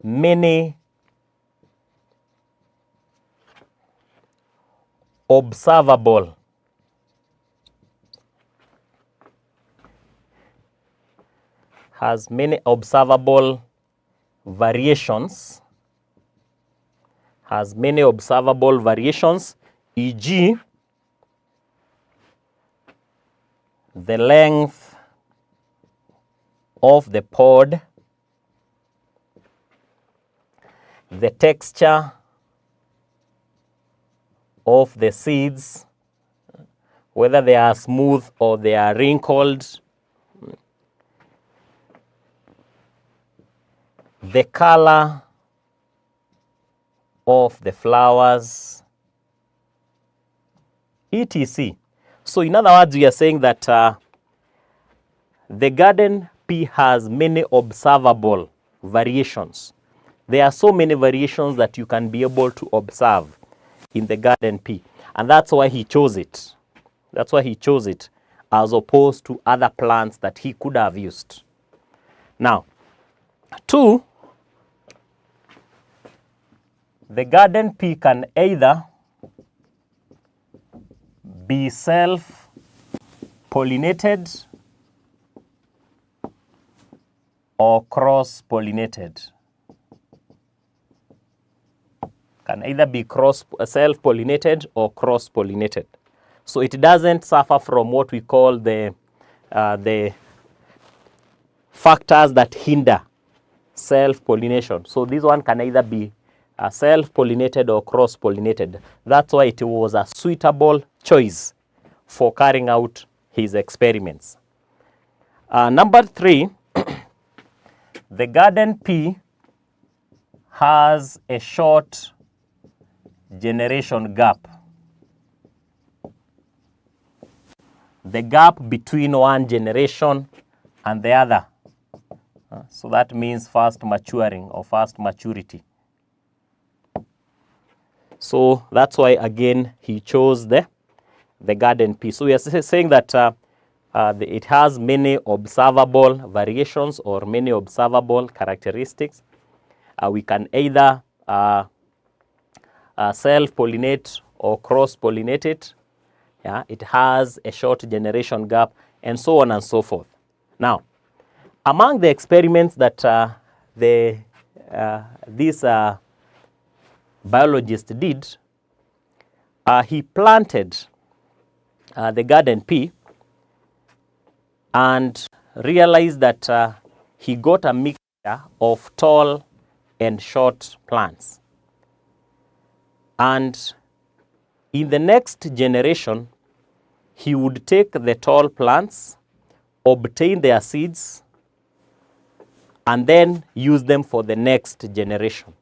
many observable variations, e.g. the length of the pod, the texture of the seeds, whether they are smooth or they are wrinkled, the color of the flowers, etc. So in other words, we are saying that the garden pea has many observable variations. There are so many variations that you can be able to observe in the garden pea. And that's why he chose it. That's why he chose it as opposed to other plants that he could have used. Now, two, the garden pea can either be self-pollinated or cross-pollinated. Can either be self-pollinated or cross-pollinated. So it doesn't suffer from what we call the factors that hinder self-pollination. So this one can either be self-pollinated or cross-pollinated. That's why it was a suitable choice for carrying out his experiments. Number three, the garden pea has a short generation gap. the gap between one generation and the other. So that means fast maturing or fast maturity. So that's why, again, he chose the garden pea. So we are saying that it has many observable variations or many observable characteristics. We can either self-pollinate or cross-pollinate it. Yeah, it has a short generation gap, and so on and so forth. Now, among the experiments that this biologist did, he planted the garden pea and realized that he got a mixture of tall and short plants. And in the next generation, he would take the tall plants, obtain their seeds, and then use them for the next generation.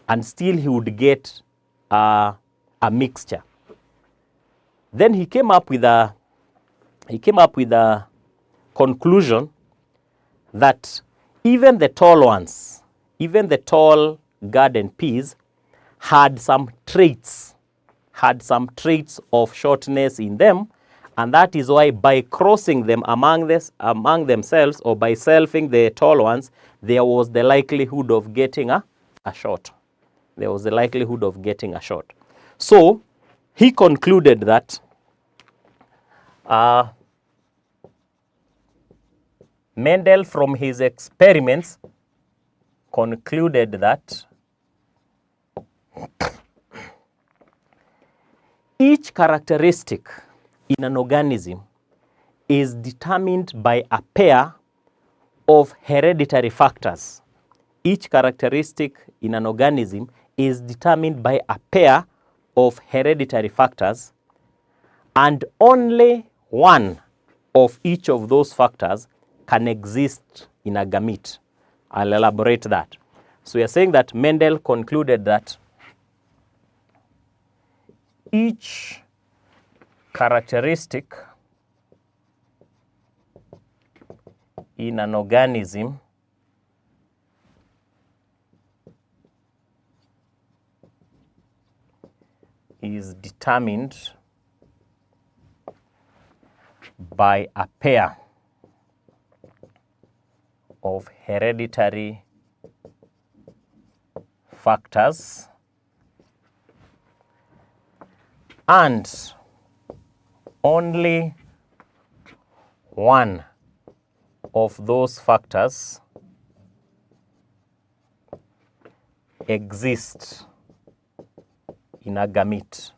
And still he would get a mixture. Then he came up with a conclusion that even the tall ones, even the tall garden peas, had some traits of shortness in them, and that is why by crossing them among themselves, or by selfing the tall ones, there was the likelihood of getting a short. There was the likelihood of getting a short. So he concluded that Mendel, from his experiments, concluded that each characteristic in an organism is determined by a pair of hereditary factors. Each characteristic in an organism is determined by a pair of hereditary factors, and only one of each of those factors can exist in a gamete. I'll elaborate that. So we are saying that Mendel concluded that each characteristic in an organism is determined by a pair of hereditary factors, and only one of those factors exists in a gamete.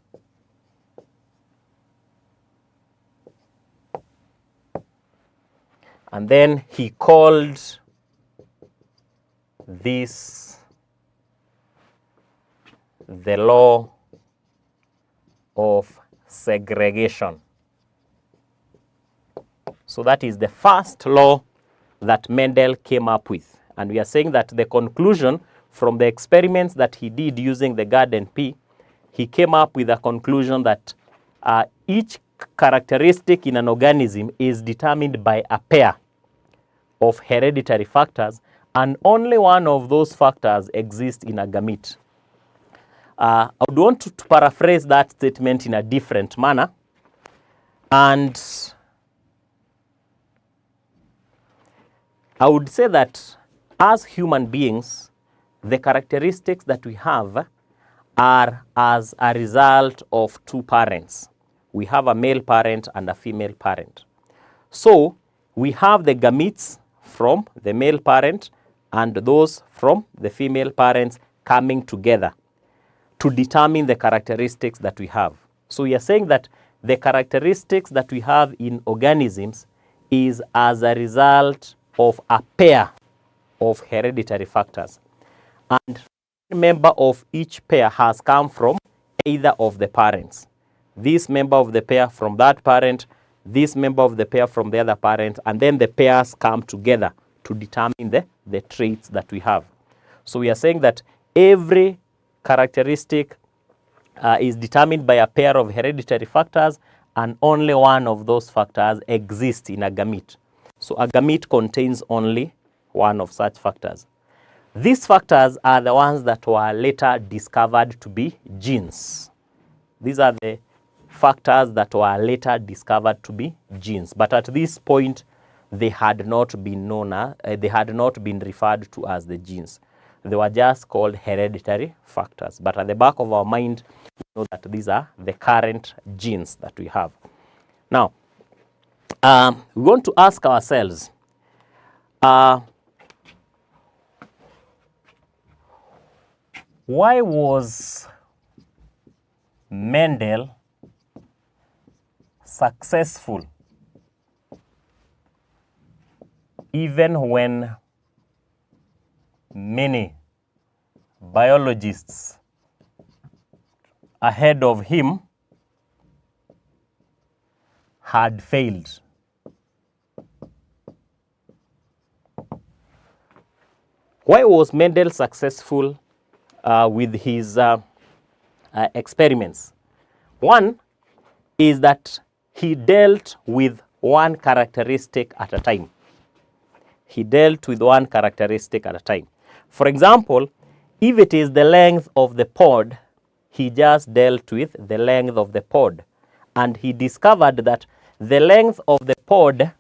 And then he called this the law of segregation. So that is the first law that Mendel came up with. And we are saying that the conclusion from the experiments that he did using the garden pea, he came up with a conclusion that each characteristic in an organism is determined by a pair of hereditary factors, and only one of those factors exists in a gamete. I would want to paraphrase that statement in a different manner, and I would say that as human beings, the characteristics that we have are as a result of two parents. We have a male parent and a female parent. So we have the gametes from the male parent and those from the female parents coming together to determine the characteristics that we have. So we are saying that the characteristics that we have in organisms is as a result of a pair of hereditary factors. And one member of each pair has come from either of the parents. This member of the pair from that parent, this member of the pair from the other parent, and then the pairs come together to determine the traits that we have. So we are saying that every characteristic is determined by a pair of hereditary factors, and only one of those factors exists in a gamete. So a gamete contains only one of such factors. These factors are the ones that were later discovered to be genes. These are the factors that were later discovered to be genes. But at this point, they had not been known as, they had not been referred to as the genes. They were just called hereditary factors. But at the back of our mind, we know that these are the current genes that we have. Now, we want to ask ourselves, why was Mendel successful even when many biologists ahead of him had failed? Why was Mendel successful with his experiments? One is that he dealt with one characteristic at a time. He dealt with one characteristic at a time. For example, if it is the length of the pod, he just dealt with the length of the pod. And he discovered that the length of the pod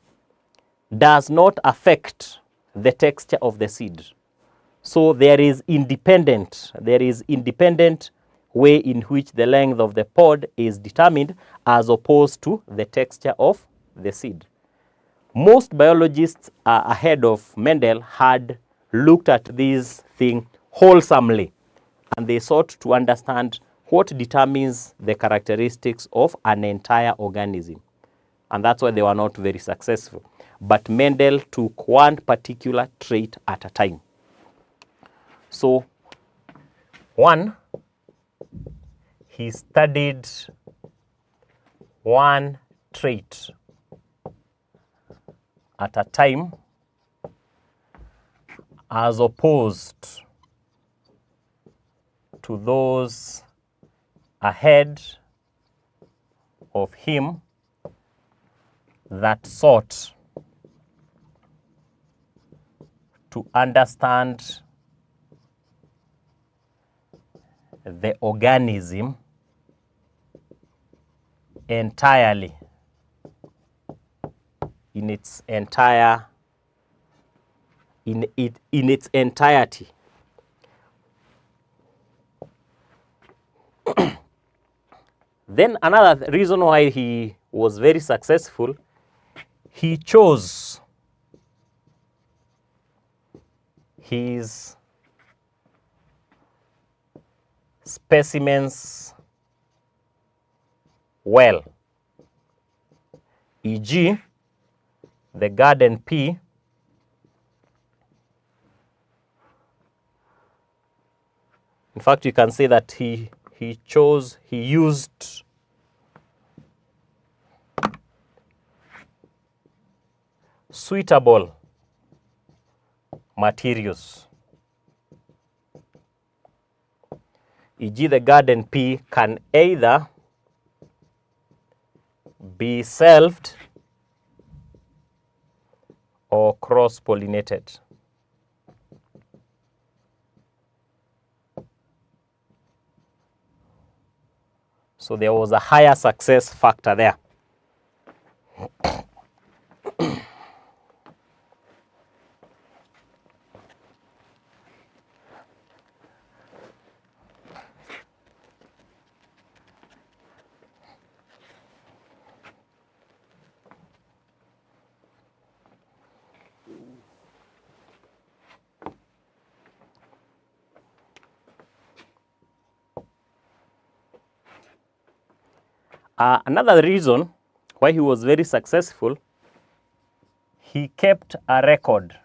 does not affect the texture of the seed. So there is independent way in which the length of the pod is determined as opposed to the texture of the seed. Most biologists ahead of Mendel had looked at this thing wholesomely, and they sought to understand what determines the characteristics of an entire organism. And that's why they were not very successful. But Mendel took one particular trait at a time. So, one, he studied one trait at a time as opposed to those ahead of him that sought to understand the organism entirely in its entirety. Then another reason why he was very successful, he chose his specimens well, e.g., the garden pea in fact you can say that he used suitable materials, e.g. the garden pea can either be selved or cross-pollinated. So there was a higher success factor there. Another reason why he was very successful, he kept a record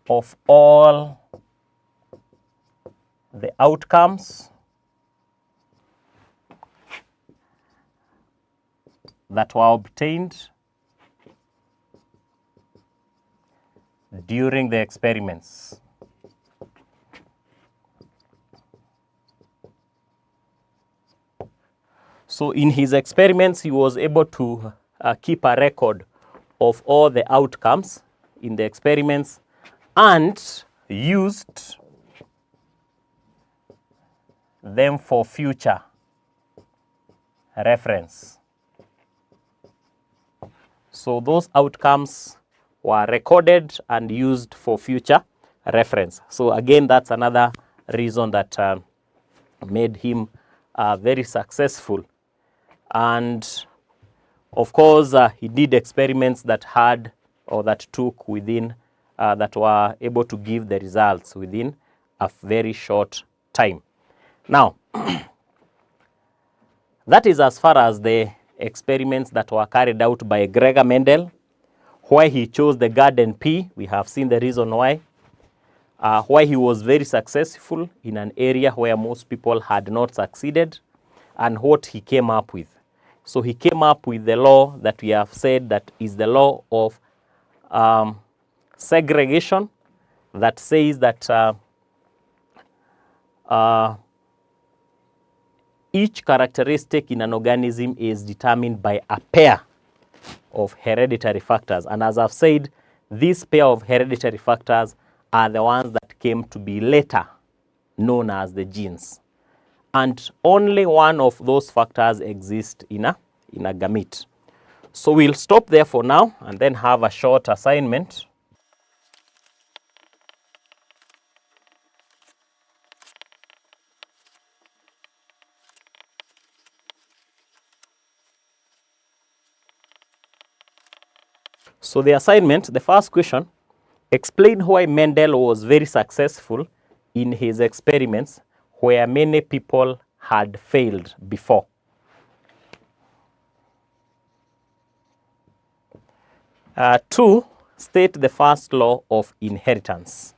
of all the outcomes that were obtained during the experiments. So in his experiments, he was able to keep a record of all the outcomes in the experiments and used them for future reference. So those outcomes were recorded and used for future reference. So again, that's another reason that made him very successful. And of course, he did experiments that had or that took within, that were able to give the results within a very short time. Now, that is as far as the experiments that were carried out by Gregor Mendel. Why he chose the garden pea, we have seen the reason why. Why he was very successful in an area where most people had not succeeded, and what he came up with. So he came up with the law that we have said that is the law of segregation, that says that each characteristic in an organism is determined by a pair of hereditary factors. And as I've said, this pair of hereditary factors are the ones that came to be later known as the genes. And only one of those factors exists in a gamete. So we'll stop there for now and then have a short assignment. So the assignment, the first question, explain why Mendel was very successful in his experiments where many people had failed before. Two, state the first law of inheritance.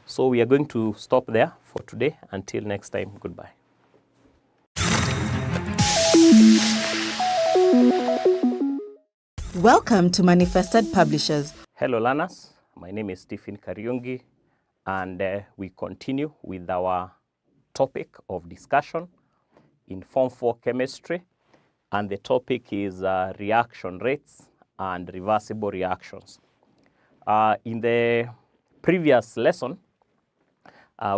So we are going to stop there for today. Until next time, goodbye. Welcome to Manifested Publishers. Hello learners, my name is Stephen Kariungi, and we continue with our topic of discussion in Form 4 chemistry, and the topic is reaction rates and reversible reactions. In the previous lesson,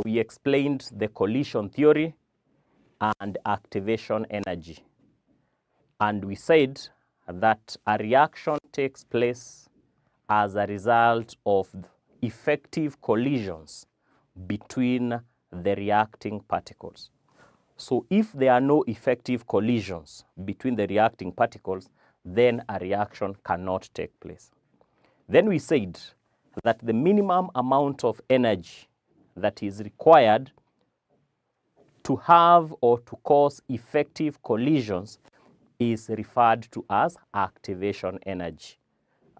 we explained the collision theory and activation energy, and we said that a reaction takes place as a result of effective collisions between the reacting particles. So if there are no effective collisions between the reacting particles, then a reaction cannot take place. Then we said that the minimum amount of energy that is required to have or to cause effective collisions is referred to as activation energy.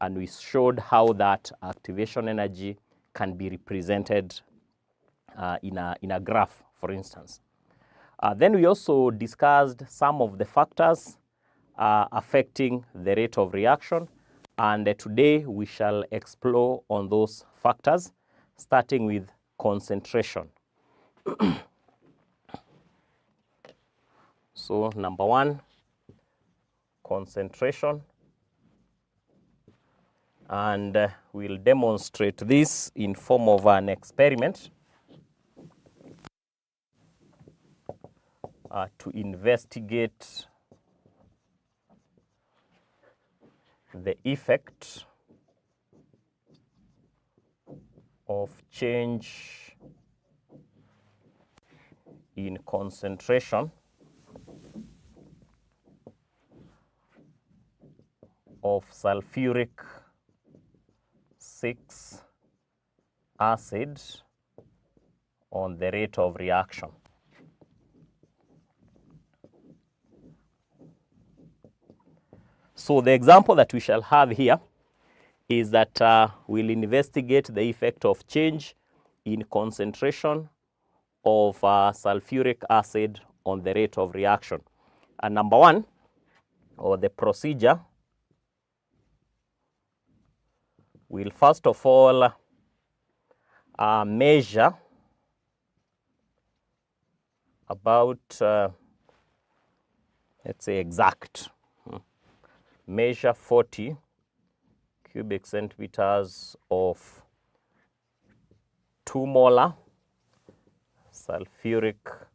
And we showed how that activation energy can be represented in a graph, for instance. Then we also discussed some of the factors affecting the rate of reaction, and today we shall explore on those factors, starting with concentration. So number one, concentration, and we'll demonstrate this in form of an experiment to investigate the effect of change in concentration of sulfuric 6 acid on the rate of reaction. So the example that we shall have here is that we'll investigate the effect of change in concentration of sulfuric acid on the rate of reaction. And number one, or the procedure, we'll first of all measure about, let's say, exact. Measure 40 cubic centimeters of 2 molar sulfuric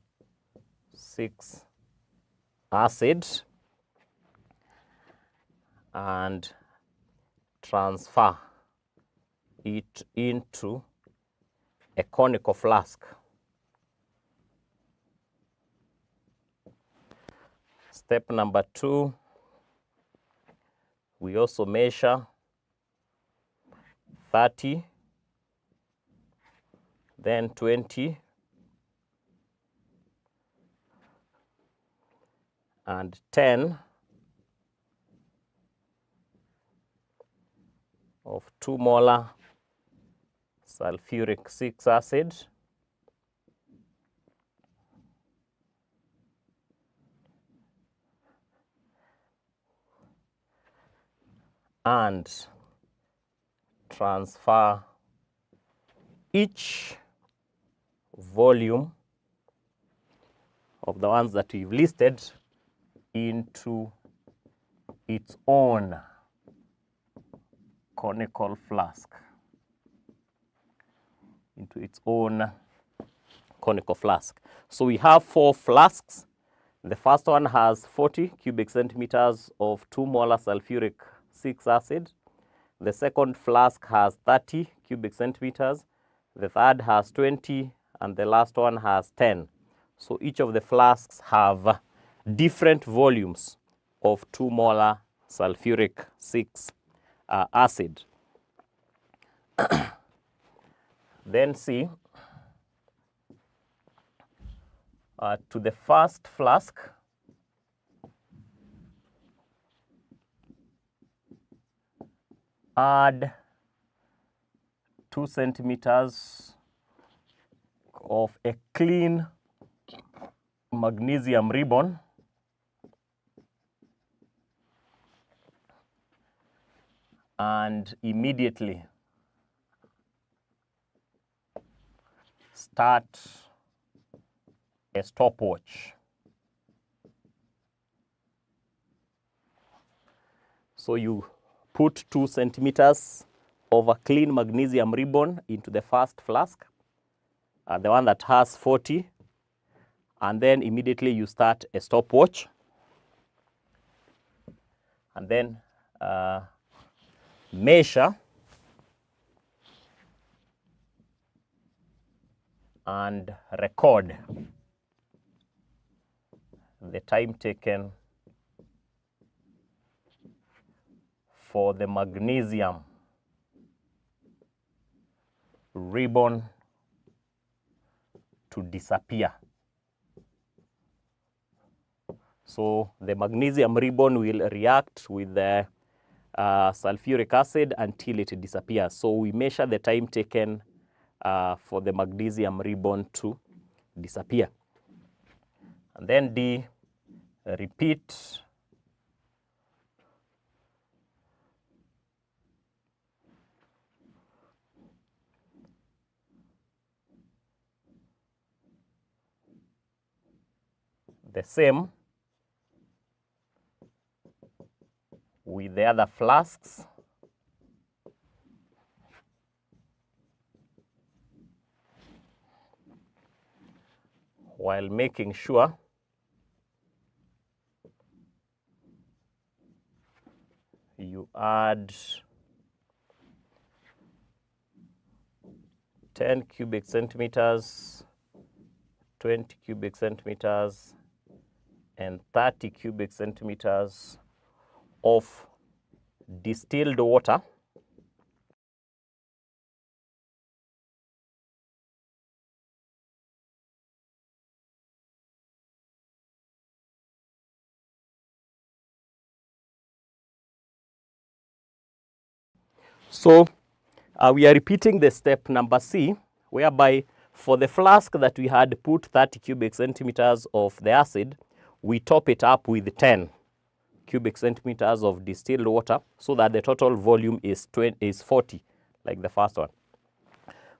6 acid and transfer it into a conical flask. Step number 2, we also measure 30, then 20, and 10 of 2 molar sulfuric 6 acid and transfer each volume of the ones that we've listed into its own conical flask. So we have 4 flasks. The first one has 40 cubic centimeters of 2 molar sulfuric 6 acid. The second flask has 30 cubic centimeters. The third has 20, and the last one has 10. So each of the flasks have different volumes of 2 molar sulfuric 6 acid. Then see, to the first flask, add 2 centimeters of a clean magnesium ribbon and immediately start a stopwatch. So you put 2 centimeters of a clean magnesium ribbon into the first flask, the one that has 40, and then immediately you start a stopwatch. And then measure and record the time taken for the magnesium ribbon to disappear. So the magnesium ribbon will react with the sulfuric acid until it disappears. So we measure the time taken for the magnesium ribbon to disappear. And then D, repeat the same with the other flasks. While making sure you add 10 cubic centimeters, 20 cubic centimeters, and 30 cubic centimeters of distilled water . So we are repeating the step number C, whereby for the flask that we had put 30 cubic centimeters of the acid, we top it up with 10 cubic centimeters of distilled water, so that the total volume is 40, like the first one.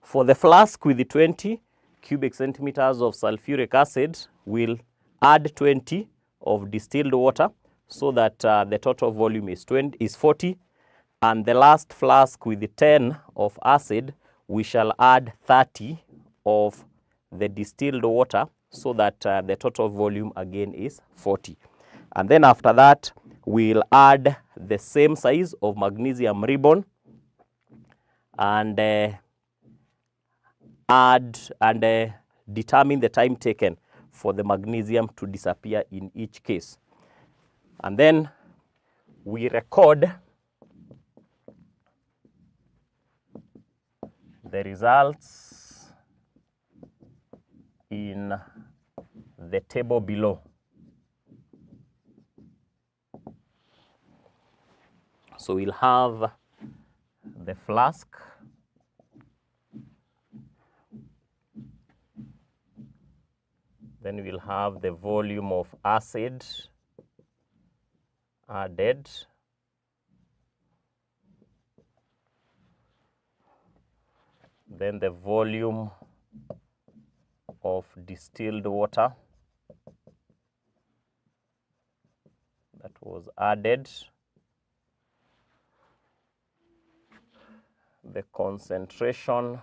For the flask with the 20 cubic centimeters of sulfuric acid, we'll add 20 of distilled water so that the total volume is 40. And the last flask with the 10 of acid, we shall add 30 of the distilled water so that the total volume again is 40. And then after that, we'll add the same size of magnesium ribbon and determine the time taken for the magnesium to disappear in each case. And then we record the results in the table below. So we'll have the flask, then we'll have the volume of acid added, then the volume of distilled water that was added, the concentration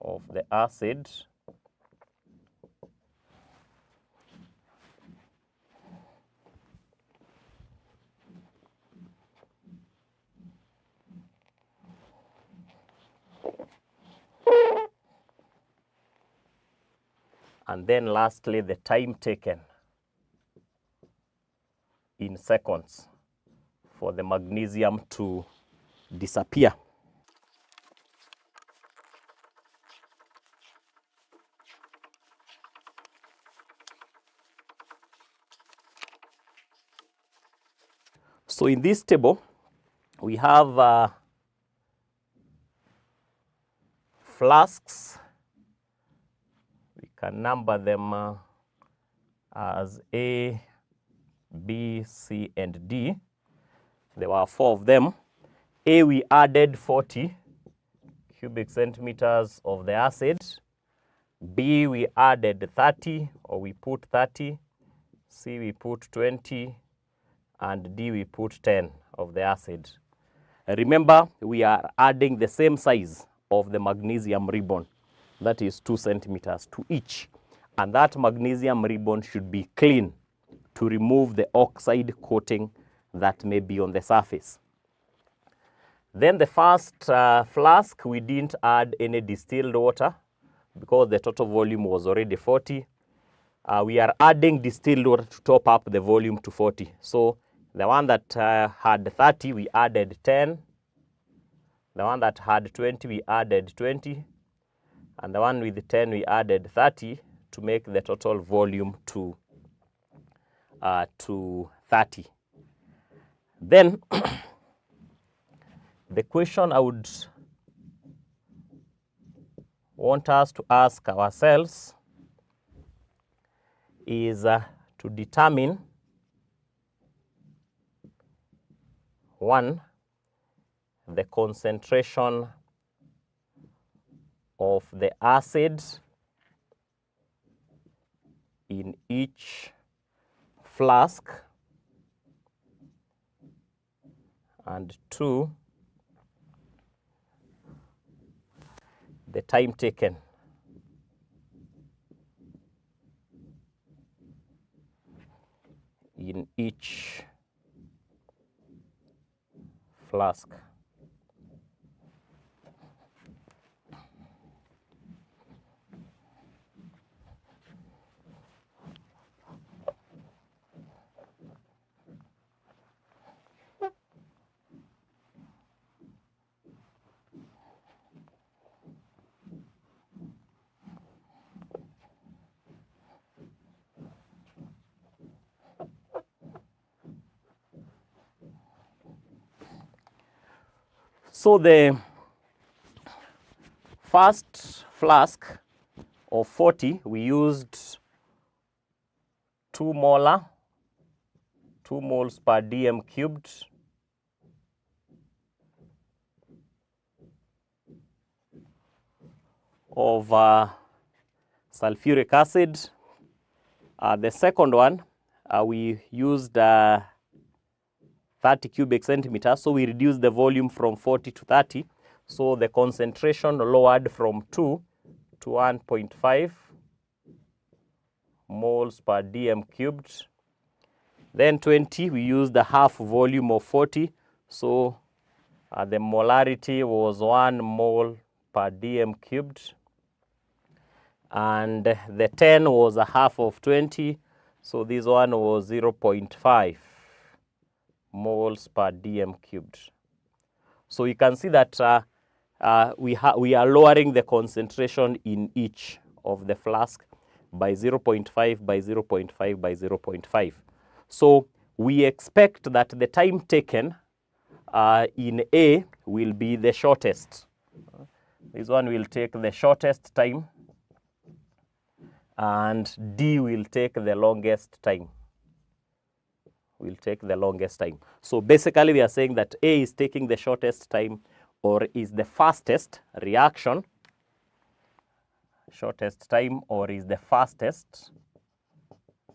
of the acid, and then lastly the time taken in seconds for the magnesium to disappear. So in this table, we have flasks. We can number them as A, B, C, and D. There were 4 of them. A, we added 40 cubic centimeters of the acid. B, we added 30, or we put 30. C, we put 20. And D, we put 10 of the acid. Remember, we are adding the same size of the magnesium ribbon. That is 2 centimeters to each. And that magnesium ribbon should be clean to remove the oxide coating that may be on the surface. Then the first flask, we didn't add any distilled water because the total volume was already 40. We are adding distilled water to top up the volume to 40. So the one that had 30, we added 10. The one that had 20, we added 20. And the one with 10, we added 30 to make the total volume to 30. Then the question I would want us to ask ourselves is to determine, 1, the concentration of the acid in each flask, and 2, the time taken in each flask. So the first flask of 40, we used 2 moles per dm cubed. of sulfuric acid. The second one, we used 30 cubic centimeters, so we reduced the volume from 40 to 30. So the concentration lowered from 2 to 1.5 moles per dm cubed. Then 20, we used the half volume of 40, so the molarity was 1 mole per dm cubed. And the 10 was a half of 20, so this one was 0.5 moles per dm cubed. So you can see that we are lowering the concentration in each of the flask by 0.5 by 0.5 by 0.5. So we expect that the time taken in A will be the shortest. This one will take the shortest time, and D will take the longest time. Will take the longest time. So basically we are saying that A is taking the shortest time, or is the fastest reaction, shortest time, or is the fastest,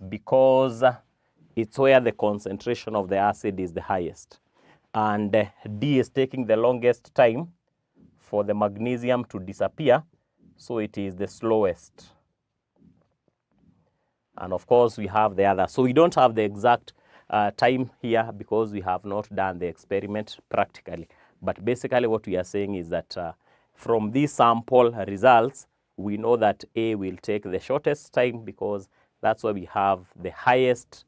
because it's where the concentration of the acid is the highest. And D is taking the longest time for the magnesium to disappear, so it is the slowest. And of course we have the other. So we don't have the exact time here because we have not done the experiment practically. But basically what we are saying is that from these sample results, we know that A will take the shortest time because that's where we have the highest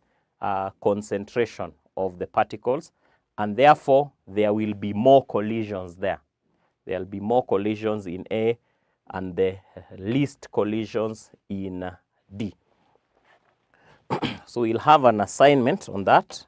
concentration of the particles, and therefore there will be more collisions there. There will be more collisions in A and the least collisions in D. So we'll have an assignment on that.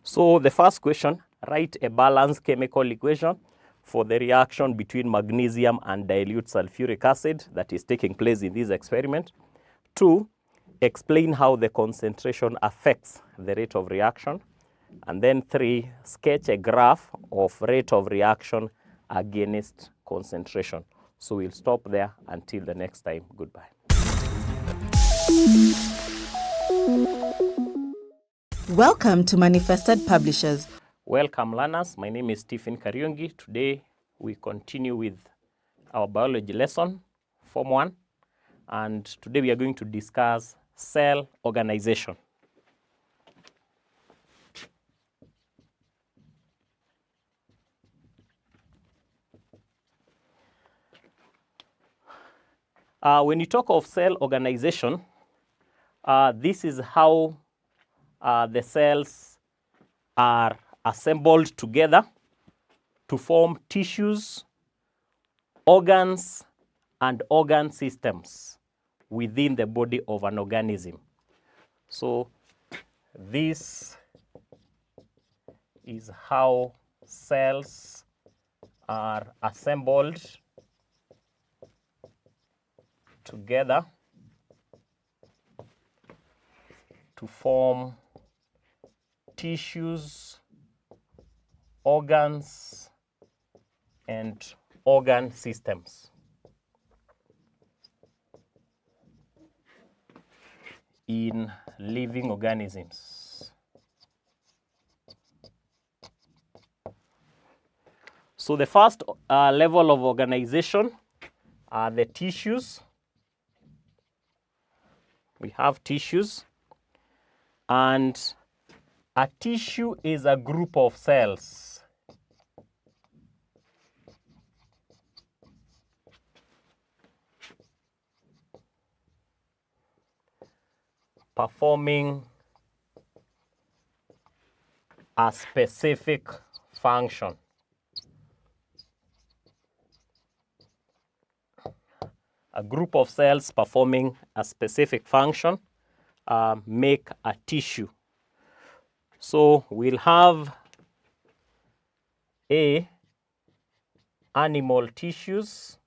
So the first question, write a balanced chemical equation for the reaction between magnesium and dilute sulfuric acid that is taking place in this experiment. 2, explain how the concentration affects the rate of reaction. And then 3, sketch a graph of rate of reaction against concentration. So we'll stop there until the next time. Goodbye. Welcome to Manifested Publishers. Welcome learners, my name is Stephen Kariungi. Today we continue with our biology lesson, Form 1, and today we are going to discuss cell organization. When you talk of cell organization, this is how the cells are assembled together to form tissues, organs, and organ systems within the body of an organism. So this is how cells are assembled together to form tissues, organs, and organ systems. In living organisms. So the first level of organization are the tissues. We have tissues, and a tissue is a group of cells performing a specific function. A group of cells performing a specific function make a tissue. So we'll have A, animal tissues,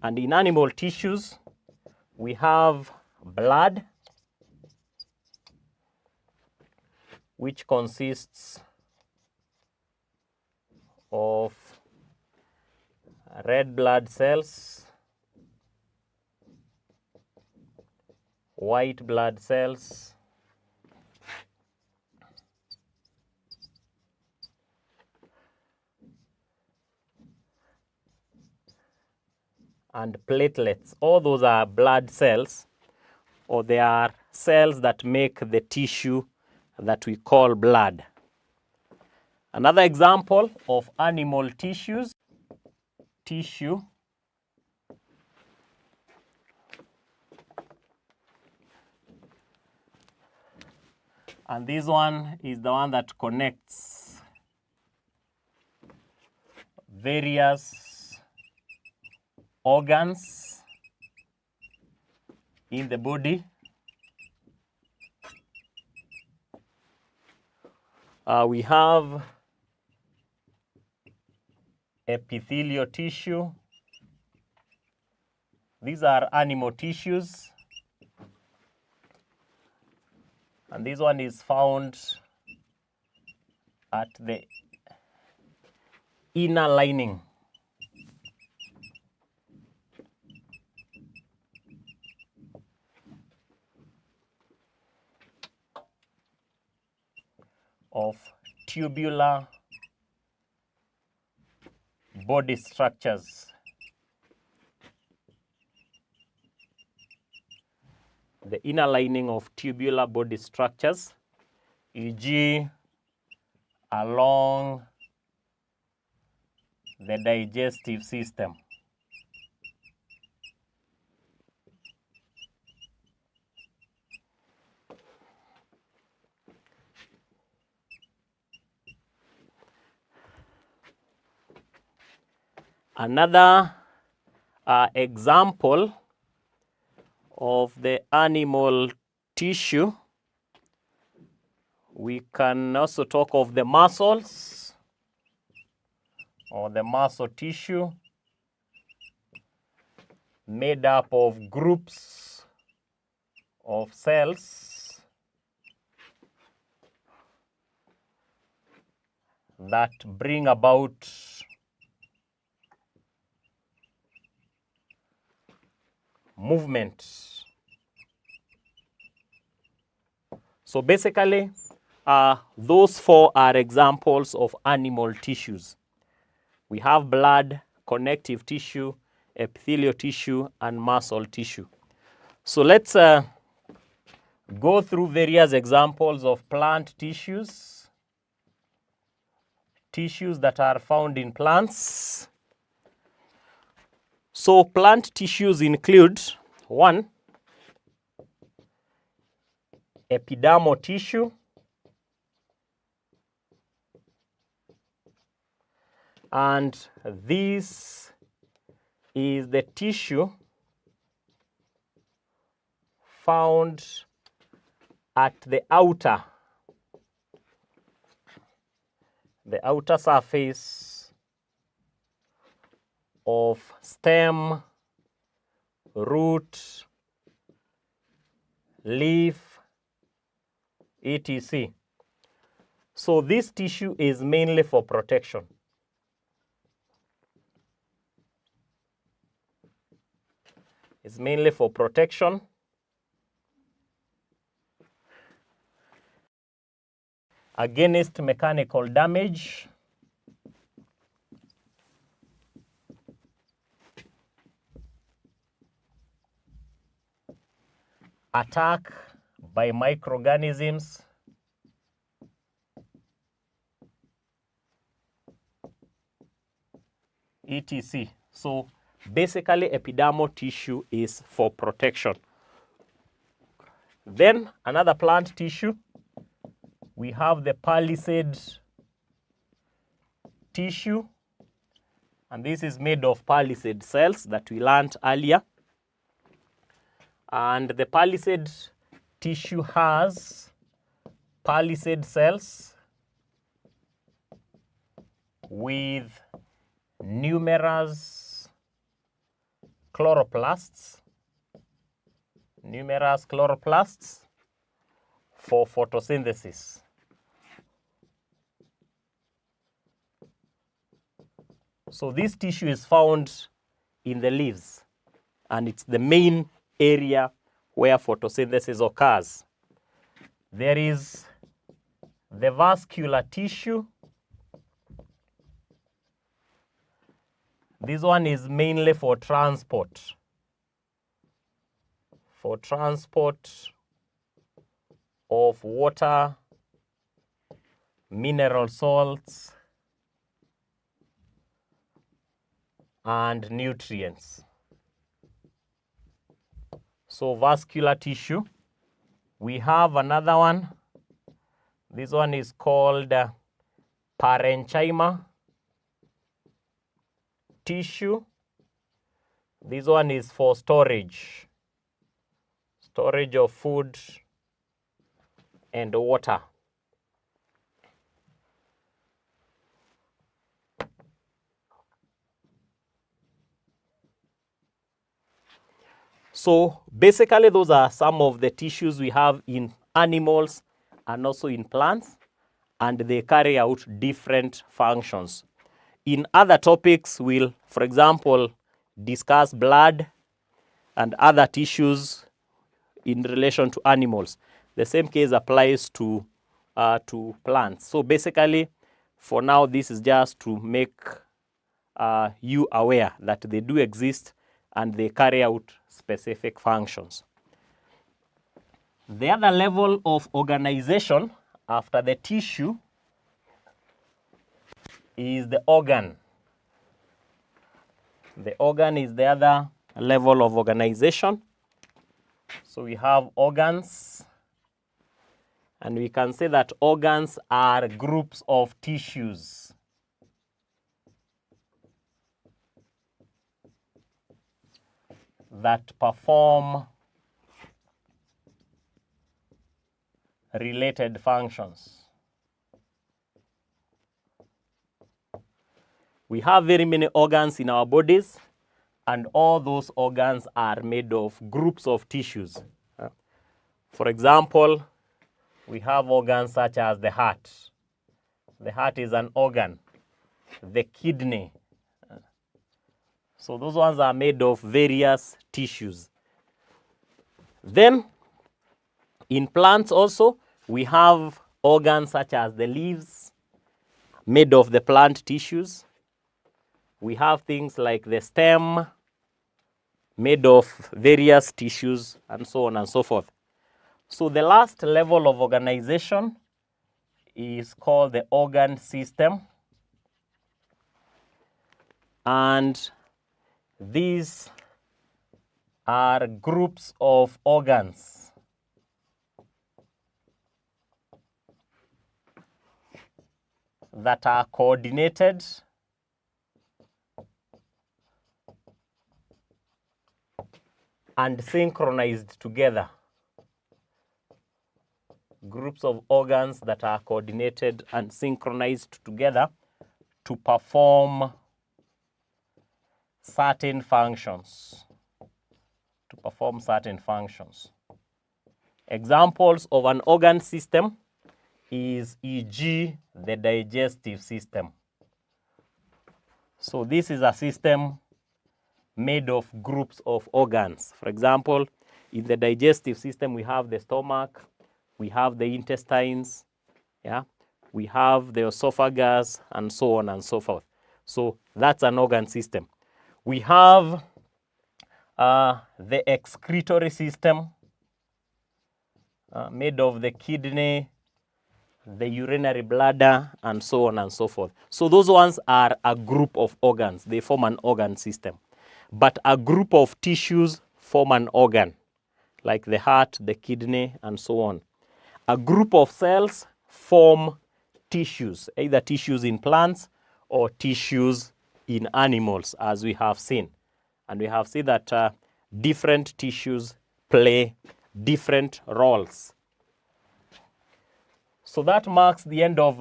And in animal tissues, we have blood, which consists of red blood cells, white blood cells, and platelets. All those are blood cells, or they are cells that make the tissue that we call blood. Another example of animal tissue, and this one is the one that connects various organs in the body. We have epithelial tissue. These are animal tissues. And this one is found at the inner lining of tubular body structures. The inner lining of tubular body structures, e.g., along the digestive system. Another example of the animal tissue, we can also talk of the muscles or the muscle tissue, made up of groups of cells that bring about movement. So basically, those four are examples of animal tissues. We have blood, connective tissue, epithelial tissue, and muscle tissue. So let's go through various examples of plant tissues, tissues that are found in plants. So plant tissues include, 1, epidermal tissue, and this is the tissue found at the outer surface of stem, root, leaf, etc. So this tissue is mainly for protection. It's mainly for protection. Against mechanical damage. Attack by microorganisms. etc. So basically, epidermal tissue is for protection. Then another plant tissue, we have the palisade tissue, and this is made of palisade cells that we learned earlier. And the palisade tissue has palisade cells with numerous chloroplasts, numerous chloroplasts for photosynthesis. So this tissue is found in the leaves, and it's the main area where photosynthesis occurs. There is the vascular tissue. This one is mainly for transport of water, mineral salts, and nutrients. So vascular tissue. We have another one. This one is called parenchyma tissue. This one is for storage of food and water. So basically those are some of the tissues we have in animals and also in plants, and they carry out different functions. In other topics, we'll, for example, discuss blood and other tissues in relation to animals. The same case applies to plants. So basically, for now, this is just to make you aware that they do exist and they carry out specific functions. The other level of organization after the tissue is the organ. The organ is the other level of organization. So we have organs, and we can say that organs are groups of tissues. That perform related functions. We have very many organs in our bodies, and all those organs are made of groups of tissues. For example, we have organs such as the heart. The heart is an organ. The kidney. So those ones are made of various tissues. Then, in plants also, we have organs such as the leaves, made of the plant tissues. We have things like the stem, made of various tissues, and so on and so forth. So the last level of organization is called the organ system. And these are groups of organs that are coordinated and synchronized together. Groups of organs that are coordinated and synchronized together to perform certain functions. Examples of an organ system is, e.g., the digestive system. So this is a system made of groups of organs. For example, in the digestive system, we have the stomach, we have the intestines, we have the esophagus, and so on and so forth. So that's an organ system. We have the excretory system, made of the kidney, the urinary bladder, and so on and so forth. So those ones are a group of organs. They form an organ system. But a group of tissues form an organ, like the heart, the kidney, and so on. A group of cells form tissues, either tissues in plants or tissues in animals, as we have seen. And we have seen that different tissues play different roles. So that marks the end of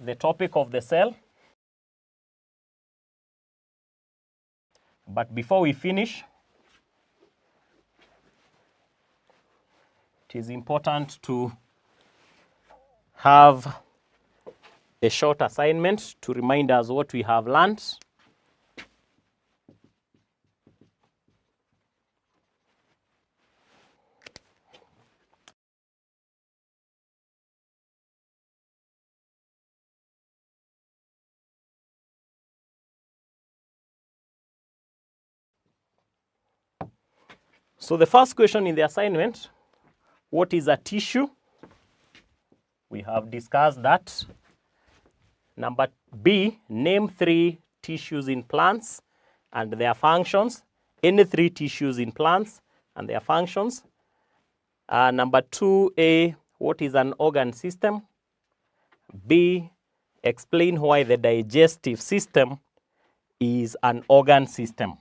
the topic of the cell. But before we finish, it is important to have a short assignment to remind us what we have learned. So the first question in the assignment, what is a tissue? We have discussed that. Number B, name 3 tissues in plants and their functions. Any 3 tissues in plants and their functions. Number 2A, what is an organ system? B, explain why the digestive system is an organ system.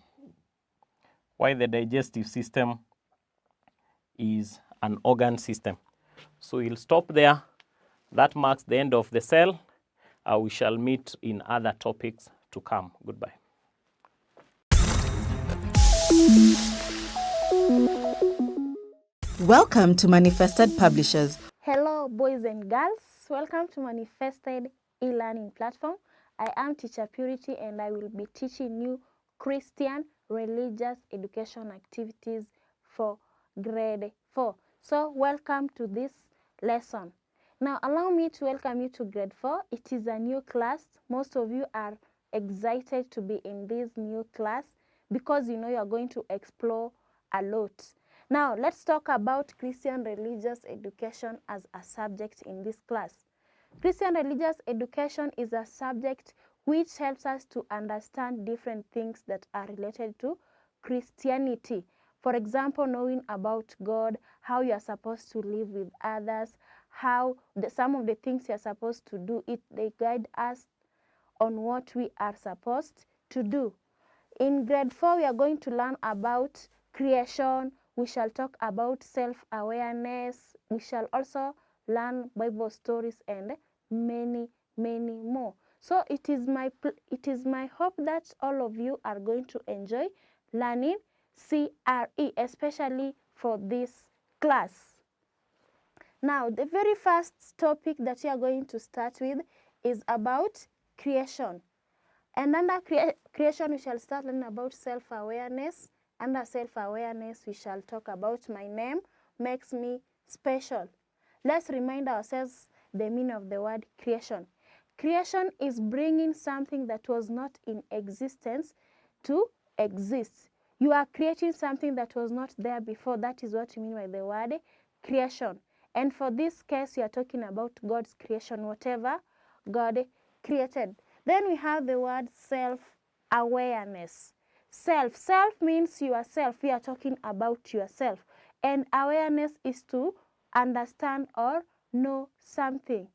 Why the digestive system is an organ system. So we'll stop there. That marks the end of the cell. We shall meet in other topics to come. Goodbye. Welcome to Manifested Publishers. Hello, boys and girls. Welcome to Manifested e-learning platform. I am Teacher Purity and I will be teaching you Christian religious education activities for grade 4. So welcome to this lesson. Now allow me to welcome you to grade 4. It is a new class. Most of you are excited to be in this new class because you know you are going to explore a lot. Now let's talk about Christian religious education as a subject in this class. Christian religious education is a subject which helps us to understand different things that are related to Christianity. For example, knowing about God, how you are supposed to live with others, how some of the things you are supposed to do, they guide us on what we are supposed to do. In grade 4, we are going to learn about creation. We shall talk about self-awareness. We shall also learn Bible stories and many, many more. So it is my hope that all of you are going to enjoy learning CRE, especially for this class. Now, the very first topic that we are going to start with is about creation. And under creation, we shall start learning about self-awareness. Under self-awareness, we shall talk about my name makes me special. Let's remind ourselves the meaning of the word creation. Creation is bringing something that was not in existence to exist. You are creating something that was not there before. That is what we mean by the word creation. And for this case, you are talking about God's creation, whatever God created. Then we have the word self-awareness. Self means yourself. We are talking about yourself. And awareness is to understand or know something.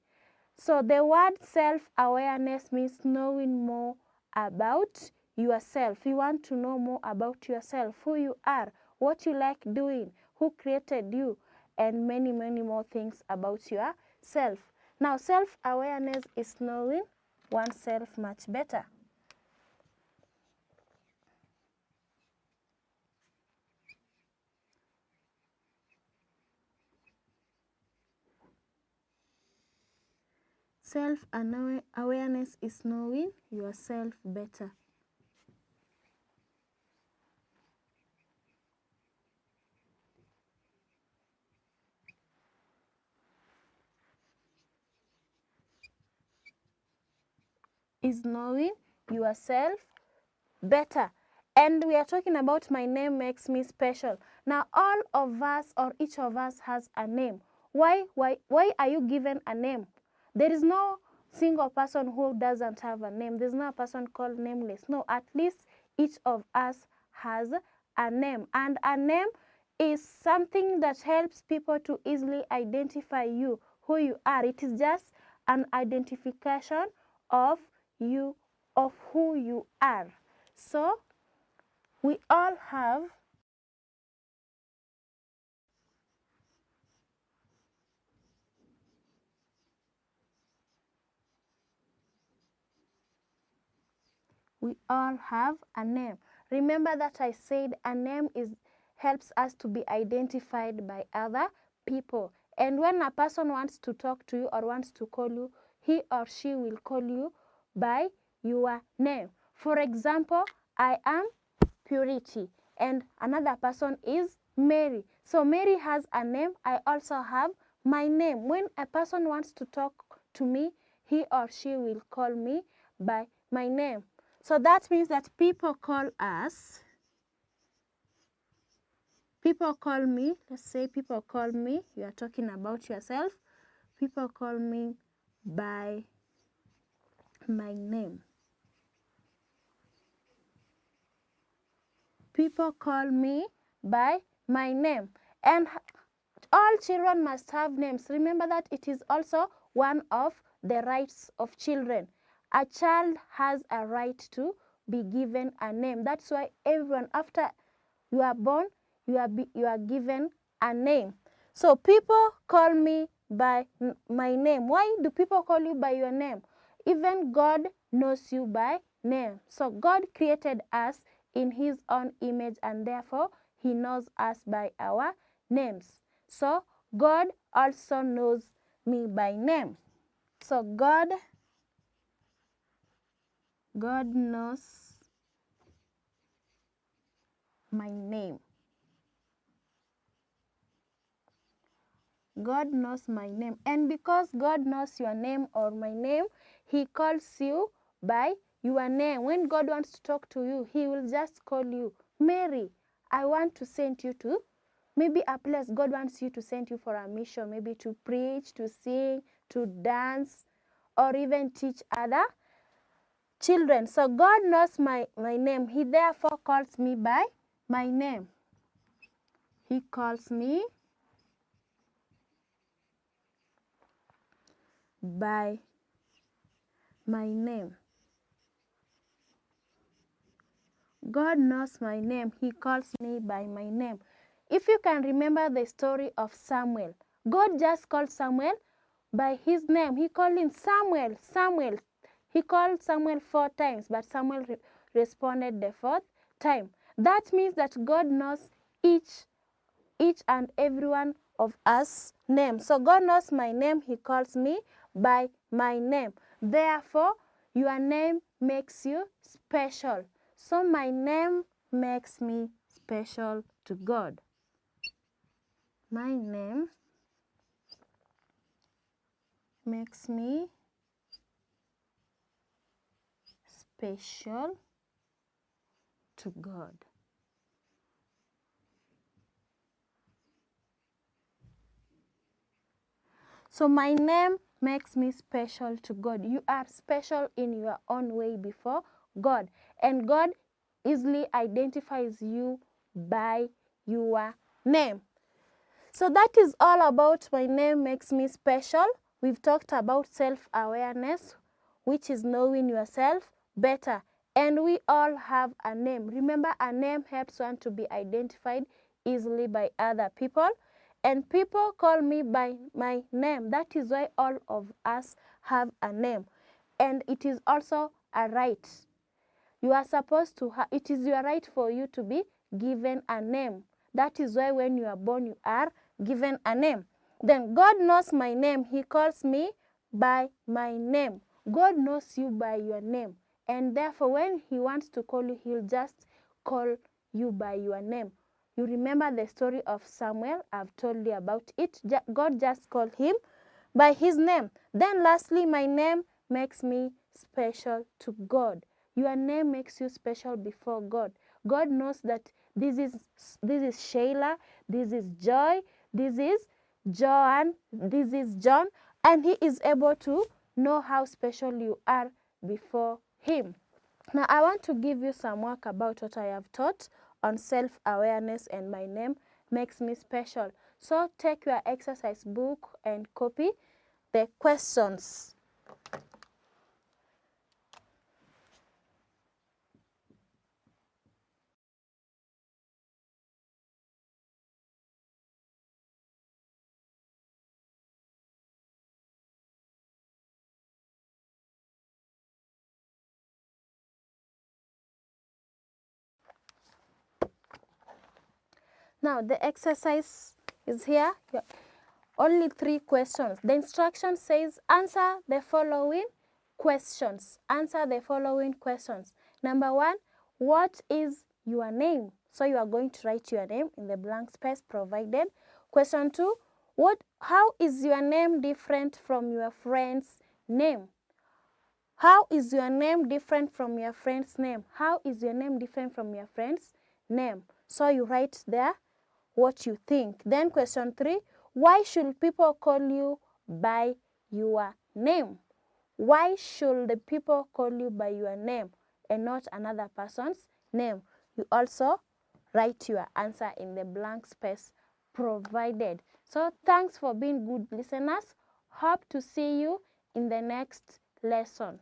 So the word self-awareness means knowing more about yourself. You want to know more about yourself, who you are, what you like doing, who created you, and many, many more things about yourself. Now, self-awareness is knowing oneself much better. Self-awareness is knowing yourself better. Is knowing yourself better. And we are talking about my name makes me special. Now, all of us or each of us has a name. Why are you given a name? There is no single person who doesn't have a name. There's no person called nameless. No, at least each of us has a name. And a name is something that helps people to easily identify you, who you are. It is just an identification of you, of who you are. So we all have a name. Remember that I said a name helps us to be identified by other people. And when a person wants to talk to you or wants to call you, he or she will call you by your name. For example, I am Purity and another person is Mary. So Mary has a name, I also have my name. When a person wants to talk to me, he or she will call me by my name. So that means that people call us, people call me, let's say people call me, you are talking about yourself, people call me by my name. People call me by my name. And all children must have names. Remember that it is also one of the rights of children. A child has a right to be given a name. That's why everyone, after you are born, you are given a name. So people call me by my name. Why do people call you by your name? Even God knows you by name. So God created us in his own image and therefore he knows us by our names. So God also knows me by name. So God knows my name. God knows my name. And because God knows your name or my name, he calls you by your name. When God wants to talk to you, he will just call you, Mary, I want to send you to maybe a place. God wants you to send you for a mission, maybe to preach, to sing, to dance, or even teach other children. So God knows my name. He therefore calls me by my name. He calls me by my name. God knows my name. He calls me by my name. If you can remember the story of Samuel, God just called Samuel by his name. He called him Samuel, Samuel. He called Samuel 4 times, but Samuel responded the 4th time. That means that God knows each and every one of us name. So God knows my name. He calls me by my name. Therefore, your name makes you special. So my name makes me special to God. My name makes me special to God. So my name makes me special to God. You are special in your own way before God. And God easily identifies you by your name. So that is all about my name makes me special. We've talked about self-awareness, which is knowing yourself better. And we all have a name. Remember, a name helps one to be identified easily by other people. And people call me by my name. That is why all of us have a name. And it is also a right. You are supposed to have, it is your right for you to be given a name. That is why when you are born, you are given a name. Then God knows my name. He calls me by my name. God knows you by your name. And therefore, when he wants to call you, he'll just call you by your name. You remember the story of Samuel? I've told you about it. God just called him by his name. Then lastly, my name makes me special to God. Your name makes you special before God. God knows that this is Shayla, this is Joy, this is Joanne, this is John, and he is able to know how special you are before him. Now I want to give you some work about what I have taught on self-awareness and my name makes me special. So take your exercise book and copy the questions. Now the exercise is here. Only 3 questions. The instruction says answer the following questions. Answer the following questions. Number 1, what is your name? So you are going to write your name in the blank space provided. Question 2, how is your name different from your friend's name? How is your name different from your friend's name? How is your name different from your friend's name? So you write there what you think. Then question 3, why should people call you by your name? Why should the people call you by your name and not another person's name? You also write your answer in the blank space provided. So thanks for being good listeners. Hope to see you in the next lesson.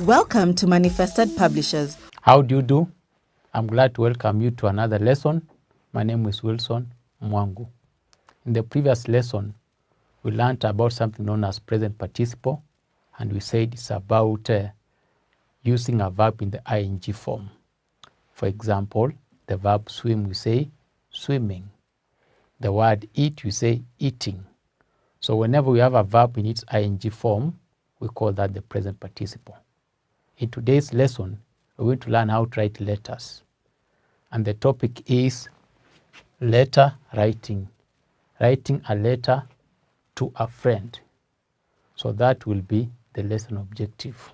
Welcome to Manifested Publishers. How do you do? I'm glad to welcome you to another lesson. My name is Wilson Mwangu. In the previous lesson, we learned about something known as present participle, and we said it's about using a verb in the ing form. For example, the verb swim, we say swimming. The word eat, we say eating. So whenever we have a verb in its ing form, we call that the present participle. In today's lesson, we're going to learn how to write letters. And the topic is letter writing. Writing a letter to a friend. So that will be the lesson objective.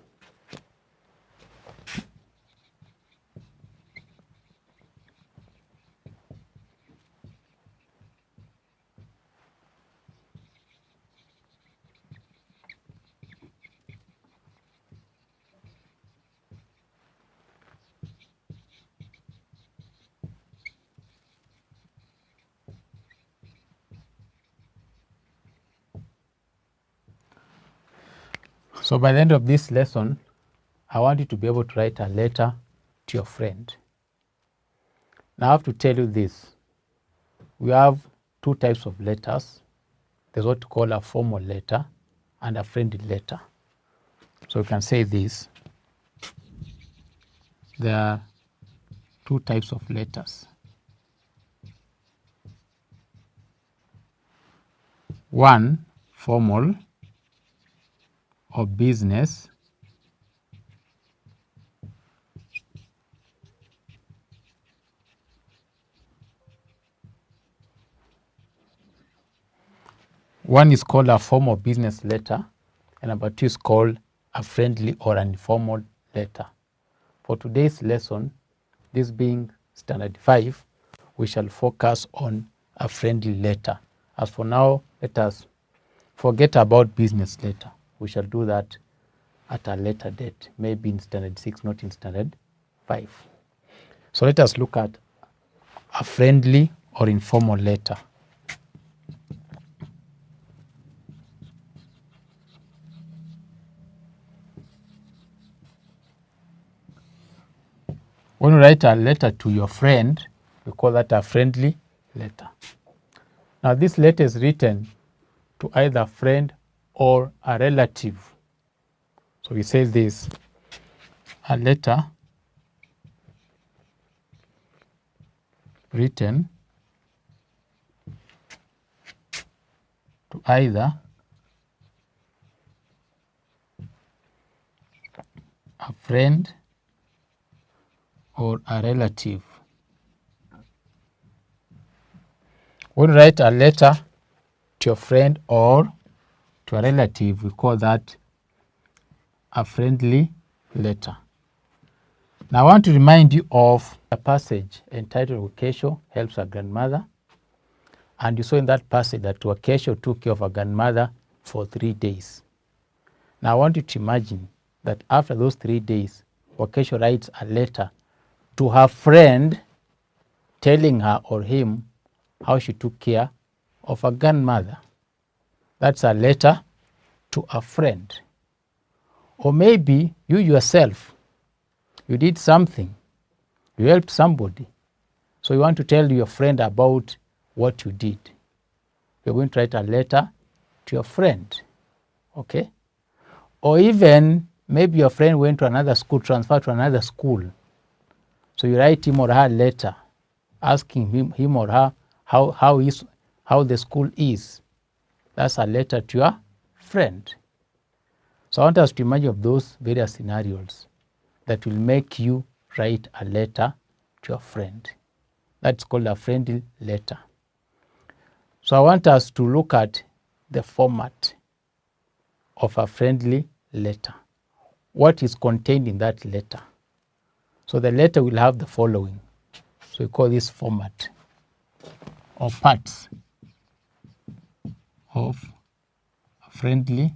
So by the end of this lesson, I want you to be able to write a letter to your friend. Now I have to tell you this. We have 2 types of letters. There's what we call a formal letter and a friendly letter. So we can say this. There are 2 types of letters. One, formal or business. One is called a formal business letter, and number 2 is called a friendly or an informal letter. For today's lesson, this being standard 5, we shall focus on a friendly letter. As for now, let us forget about business letter. We shall do that at a later date, maybe in standard 6, not in standard 5. So let us look at a friendly or informal letter. When you write a letter to your friend, we call that a friendly letter. Now this letter is written to either a friend or a relative. So we say this, a letter written to either a friend or a relative. When you write a letter to your friend or to a relative, we call that a friendly letter. Now I want to remind you of a passage entitled Wakesho Helps Her Grandmother. And you saw in that passage that Wakesho took care of her grandmother for 3 days. Now I want you to imagine that after those 3 days, Wakesho writes a letter to her friend telling her or him how she took care of her grandmother. That's a letter to a friend. Or maybe you yourself, you did something, you helped somebody. So you want to tell your friend about what you did. You're going to write a letter to your friend, okay? Or even maybe your friend went to another school, transferred to another school, So you write him or her a letter asking him or her how the school is. That's a letter to your friend. So I want us to imagine of those various scenarios that will make you write a letter to your friend. That's called a friendly letter. So I want us to look at the format of a friendly letter. What is contained in that letter? So the letter will have the following. So we call this format or parts of a friendly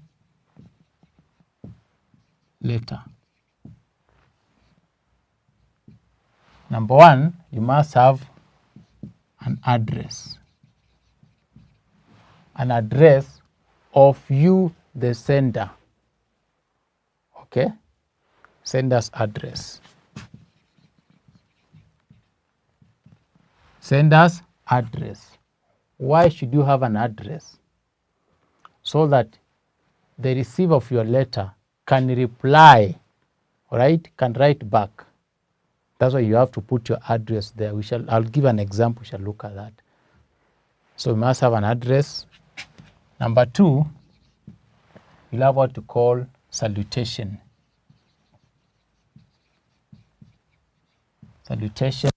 letter. Number one, you must have an address. An address of you, the sender. Okay? Sender's address. Sender's address. Why should you have an address? So that the receiver of your letter can reply, right? Can write back. That's why you have to put your address there. I'll give an example. We shall look at that. So you must have an address. Number two, you'll have what to call salutation. Salutation.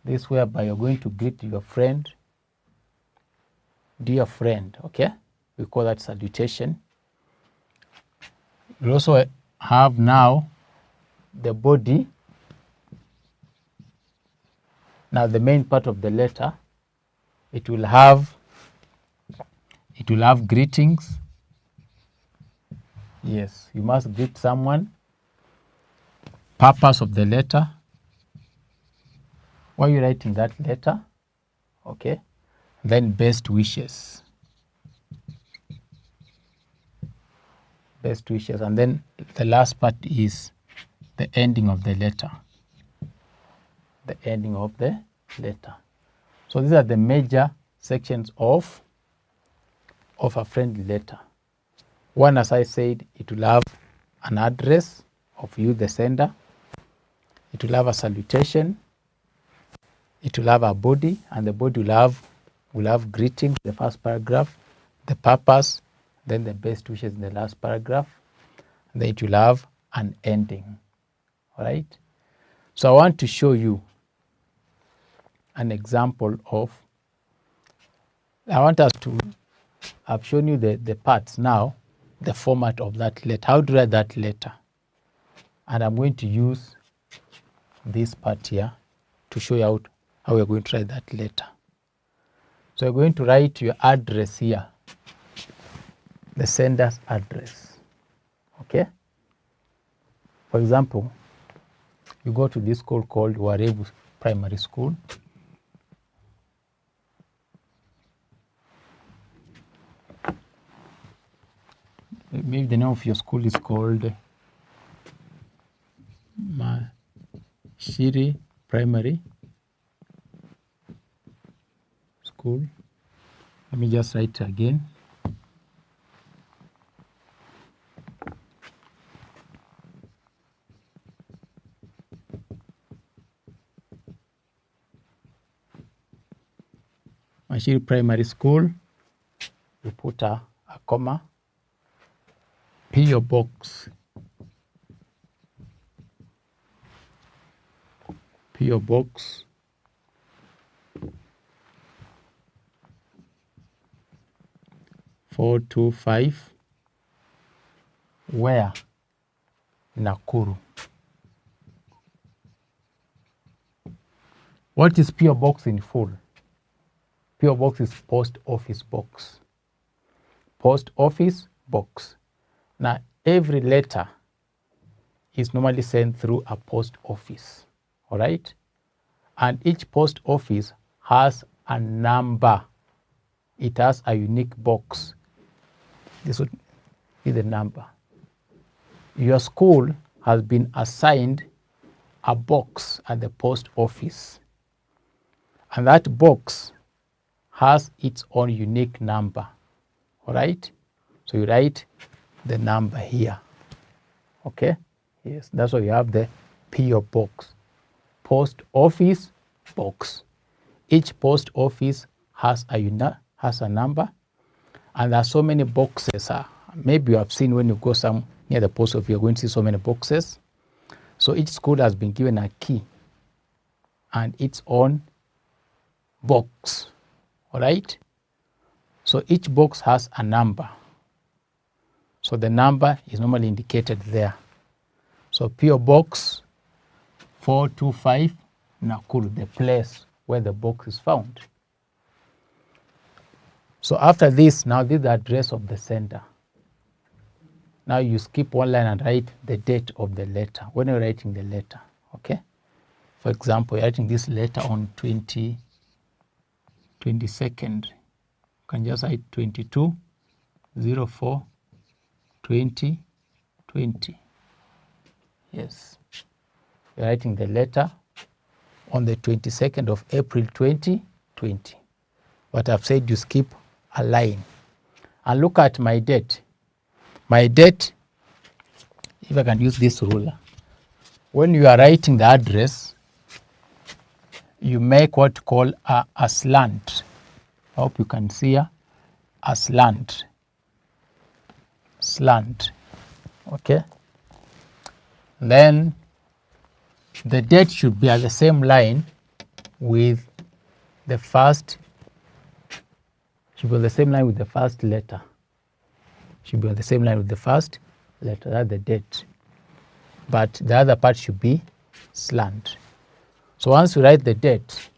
This whereby you're going to greet your friend. Dear friend, okay? We call that salutation. We also have now the body. Now the main part of the letter, it will have greetings. Yes, you must greet someone. Purpose of the letter. Why are you writing that letter? Okay. Then best wishes. Best wishes. And then the last part is the ending of the letter. The ending of the letter. So these are the major sections of a friendly letter. One, as I said, it will have an address of you, the sender. It will have a salutation. It will have a body, and the body will have greetings, the first paragraph, the purpose, then the best wishes in the last paragraph. And then it will have an ending. All right? So I want to show you an example of, I've shown you the parts now, the format of that letter, how to write that letter. And I'm going to use this part here to show you how we're going to write that letter. So you're going to write your address here, the sender's address. Okay? For example, you go to this school called Warevu Primary School. Maybe the name of your school is called Mashiri Primary School. Let me just write it again. Mashiri Primary School. You put a comma. P.O. Box. P.O. Box. (425) Where? Nakuru. What is P.O. Box in full? P.O. Box is post office box. Post office box. Now, every letter is normally sent through a post office, all right? And each post office has a number. It has a unique box. This would be the number. Your school has been assigned a box at the post office. And that box has its own unique number, all right? So you write the number here, okay? Yes, that's why you have the P.O. Box. post office box. Each post office has a number, and there are so many boxes. Maybe you have seen when you go some near the post office, you're going to see so many boxes. So each school has been given a key and its own box. All right. So each box has a number. So the number is normally indicated there. So PO Box 425 Nakuru, the place where the box is found. So after this, now this is the address of the sender. Now you skip one line and write the date of the letter when you're writing the letter. Okay. For example, you're writing this letter on 22nd. You can just write 22/04/2020. Yes. You're writing the letter on the 22nd of April 2020. But I've said you skip a line. And look at my date. My date, if I can use this ruler, when you are writing the address, you make what you call a slant. I hope you can see a slant. Slant. Okay. Then the date should be at the same line with the first, should be on the same line with the first letter. Should be on the same line with the first letter, that's the date. But the other part should be slant. So once you write the date,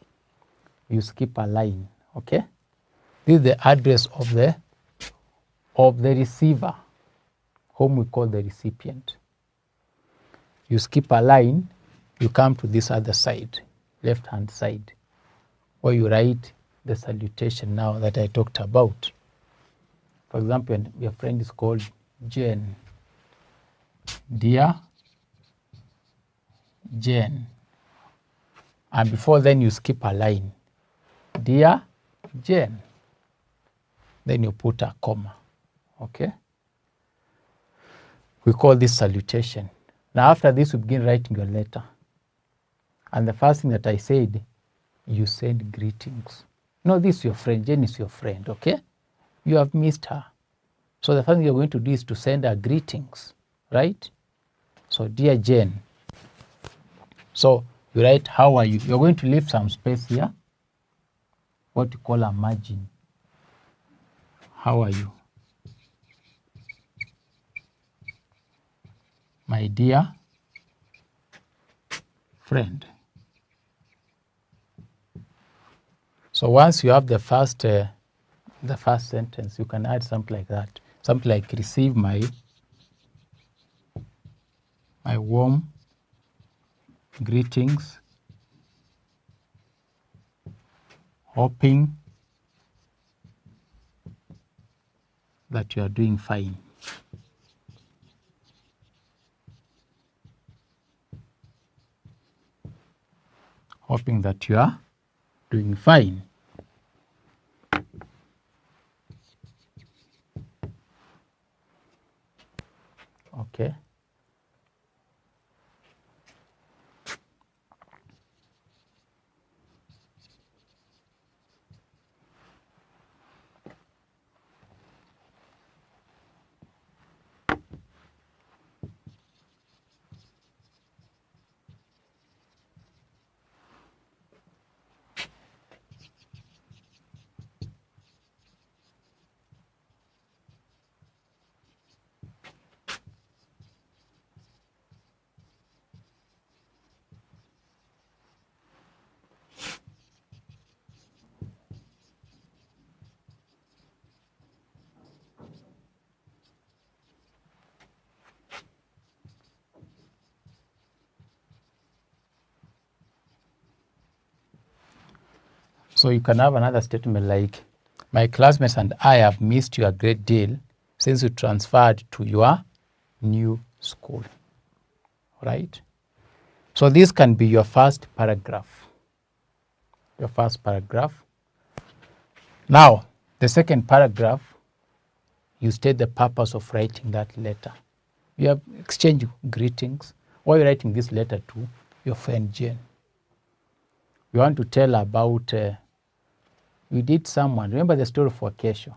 you skip a line, okay? This is the address of the receiver, whom we call the recipient. You skip a line, you come to this other side, left-hand side, where you write the salutation now that I talked about. For example, your friend is called Jane. Dear Jane. And before then you skip a line. Dear Jane. Then you put a comma. Okay? We call this salutation. Now after this, we begin writing your letter. And the first thing that I said, you send greetings. No, this is your friend. Jane is your friend, okay? You have missed her. So the first thing you're going to do is to send her greetings, right? So, dear Jane. So you write, how are you? You're going to leave some space here, what you call a margin. How are you? My dear friend. So once you have the first sentence, you can add something like that. Something like, receive my warm greetings, hoping that you are doing fine. Hoping that you are doing fine. Okay. So you can have another statement like, my classmates and I have missed you a great deal since you transferred to your new school, right? So this can be your first paragraph. Your first paragraph. Now, the second paragraph, you state the purpose of writing that letter. You have exchanged greetings, or you're writing this letter to your friend Jane, you want to tell about, you did someone. Remember the story of Wakesho.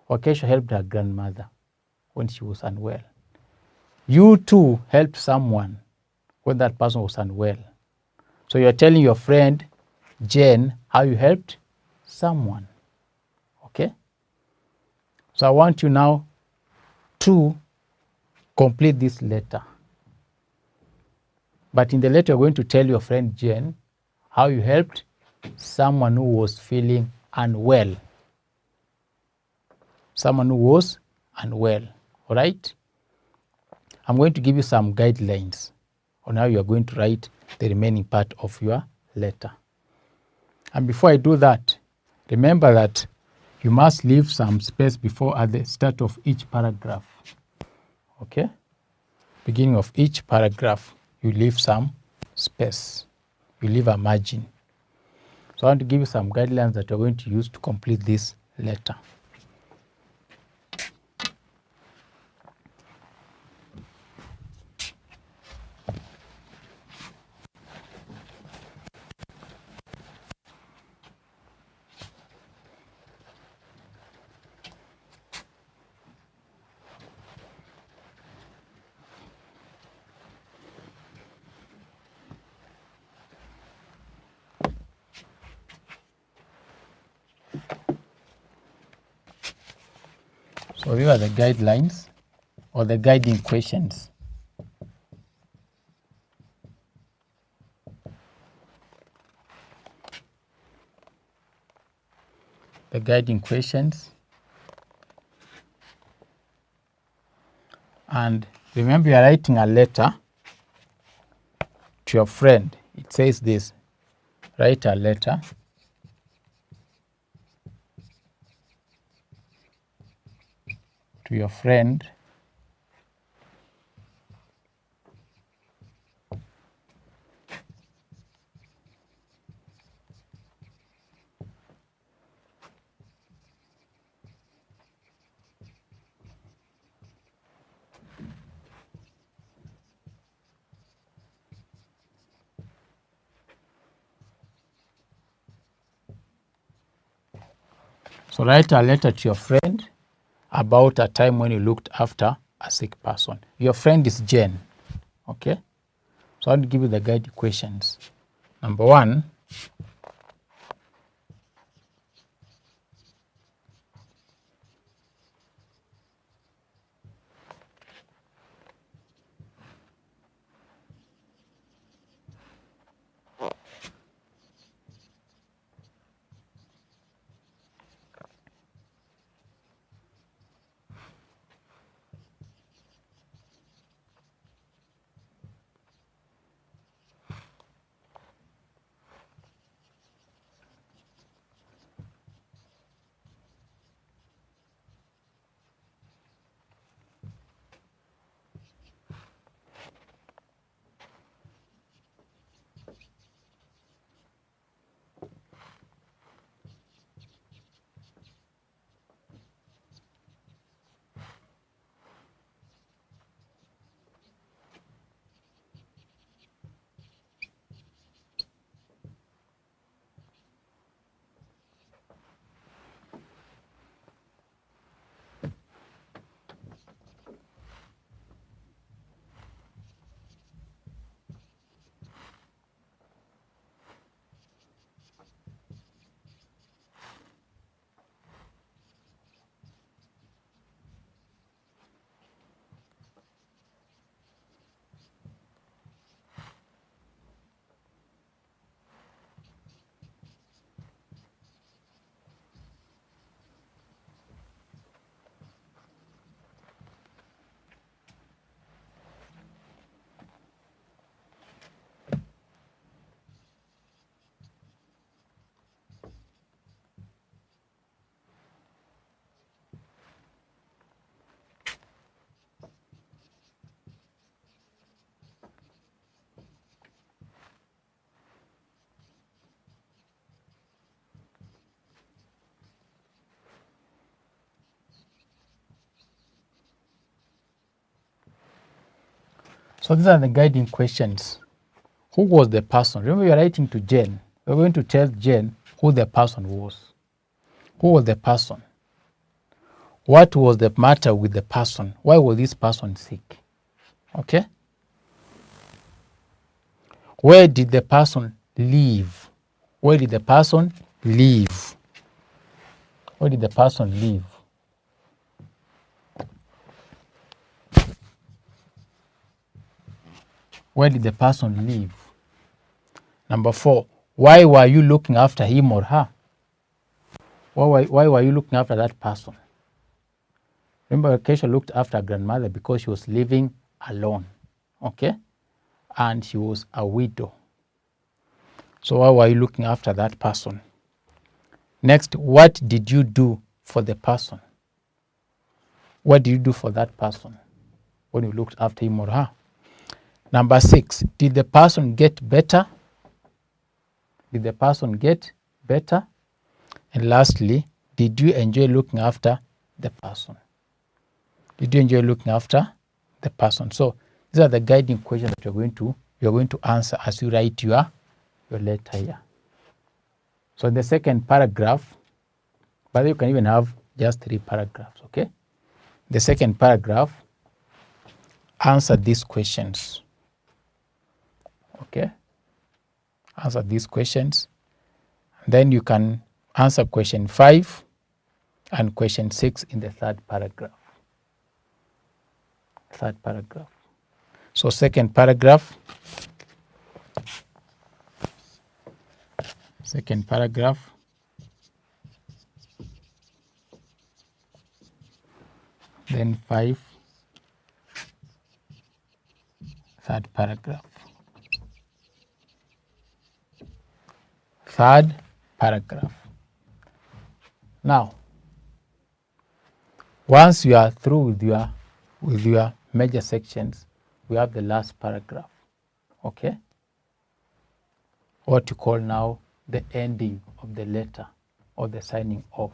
Wakesho helped her grandmother when she was unwell. You too helped someone when that person was unwell. So you're telling your friend Jane how you helped someone. Okay? So I want you now to complete this letter. But in the letter, you're going to tell your friend Jane how you helped someone who was feeling unwell. Someone who was unwell. All right? I'm going to give you some guidelines on how you're going to write the remaining part of your letter. And before I do that, remember that you must leave some space before at the start of each paragraph. Okay? Beginning of each paragraph, you leave some space. You leave a margin. So I want to give you some guidelines that you're going to use to complete this letter. So these are the guidelines or the guiding questions. The guiding questions. And remember, you're writing a letter to your friend. It says this, write a letter to your friend So write a letter to your friend about a time when you looked after a sick person. Your friend is Jane. Okay? So I'll give you the guide questions. Number 1, so these are the guiding questions. Who was the person? Remember, you're writing to Jane. we're going to tell Jane who the person was. Who was the person? What was the matter with the person? Why was this person sick? Okay? Where did the person live? Where did the person live? Where did the person live? Where did the person live? Number 4, why were you looking after him or her? Why were you looking after that person? Remember, Keisha looked after her grandmother because she was living alone, okay? And she was a widow. So why were you looking after that person? Next, what did you do for the person? What did you do for that person when you looked after him or her? Number 6, did the person get better? Did the person get better? And lastly, did you enjoy looking after the person? Did you enjoy looking after the person? So these are the guiding questions that you're going to answer as you write your letter here. So in the second paragraph, but you can even have just 3 paragraphs, okay? The second paragraph, answer these questions. Okay? Answer these questions. Then you can answer question 5 and question 6 in the third paragraph. Third paragraph. So second paragraph. Second paragraph. Then 5. Third paragraph. Third paragraph. Now, once you are through with your major sections, we have the last paragraph, okay? What you call now the ending of the letter or the signing off.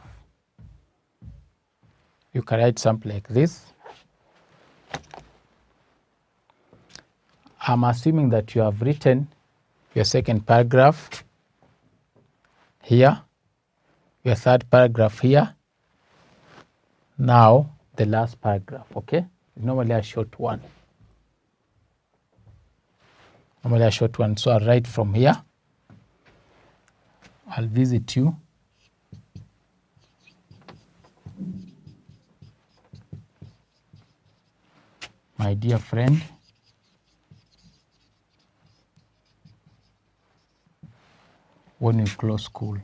You can write something like this. I'm assuming that you have written your second paragraph here, your third paragraph here. Now, the last paragraph, okay? It's normally a short one. Normally a short one. So I'll write from here. I'll visit you. My dear friend, when we close school.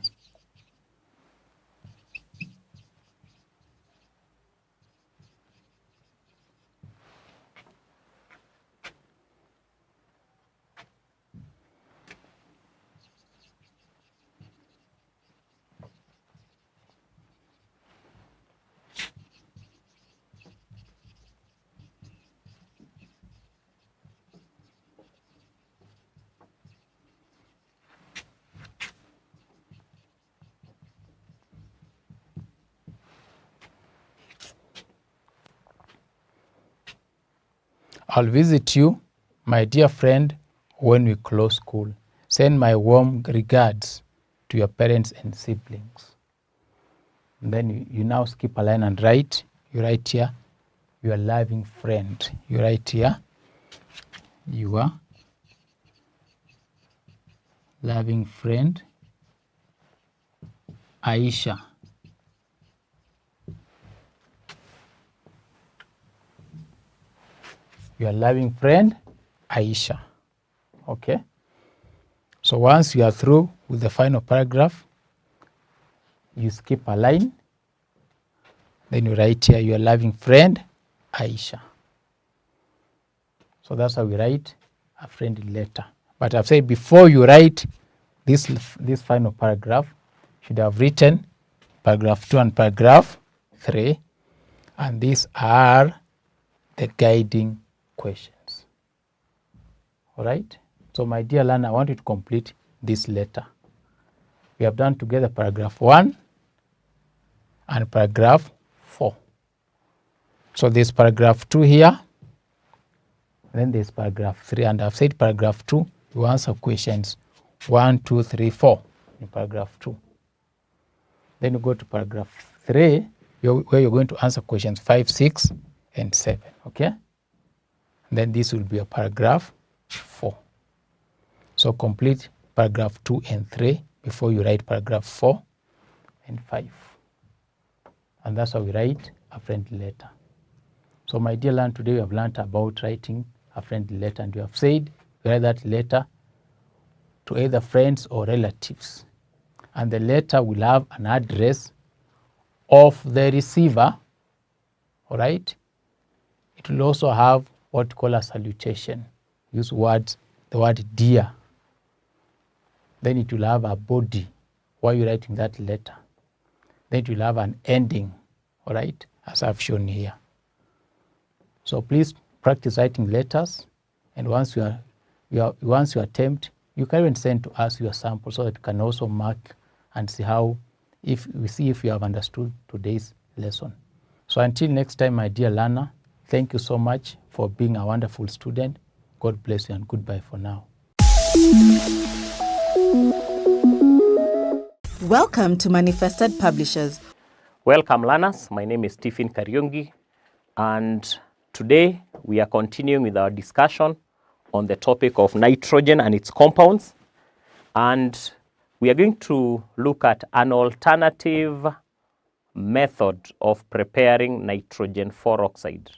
I'll visit you, my dear friend, when we close school. Send my warm regards to your parents and siblings. And then you now skip a line and write. You write here, your loving friend. You write here, your loving friend, Aisha. Your loving friend, Aisha. Okay? So once you are through with the final paragraph, you skip a line, then you write here, your loving friend, Aisha. So that's how we write a friendly letter. But I've said before you write this final paragraph, you should have written paragraph 2 and paragraph 3, and these are the guiding questions. All right? So my dear learner, I want you to complete this letter. We have done together paragraph 1 and paragraph 4. So there's paragraph 2 here, then there's paragraph 3, and I've said paragraph 2, you answer questions 1, 2, 3, 4 in paragraph 2. Then you go to paragraph 3, where you're going to answer questions 5, 6, and 7. Okay? Then this will be a paragraph 4. So complete paragraph 2 and 3 before you write paragraph 4 and 5. And that's how we write a friendly letter. So my dear learner, today we have learned about writing a friendly letter, and we have said we write that letter to either friends or relatives. And the letter will have an address of the receiver, all right? It will also have what we call a salutation. Use words, the word dear. Then it will have a body while you're writing that letter. Then it will have an ending, all right, as I've shown here. So please practice writing letters, and once you attempt, you can even send to us your sample so that you can also mark and see if you have understood today's lesson. So until next time, my dear learner, thank you so much for being a wonderful student. God bless you, and goodbye for now. Welcome to Manifested Publishers. Welcome learners, my name is Stephen Kariungi, and today we are continuing with our discussion on the topic of nitrogen and its compounds, and we are going to look at an alternative method of preparing nitrogen 4 oxide.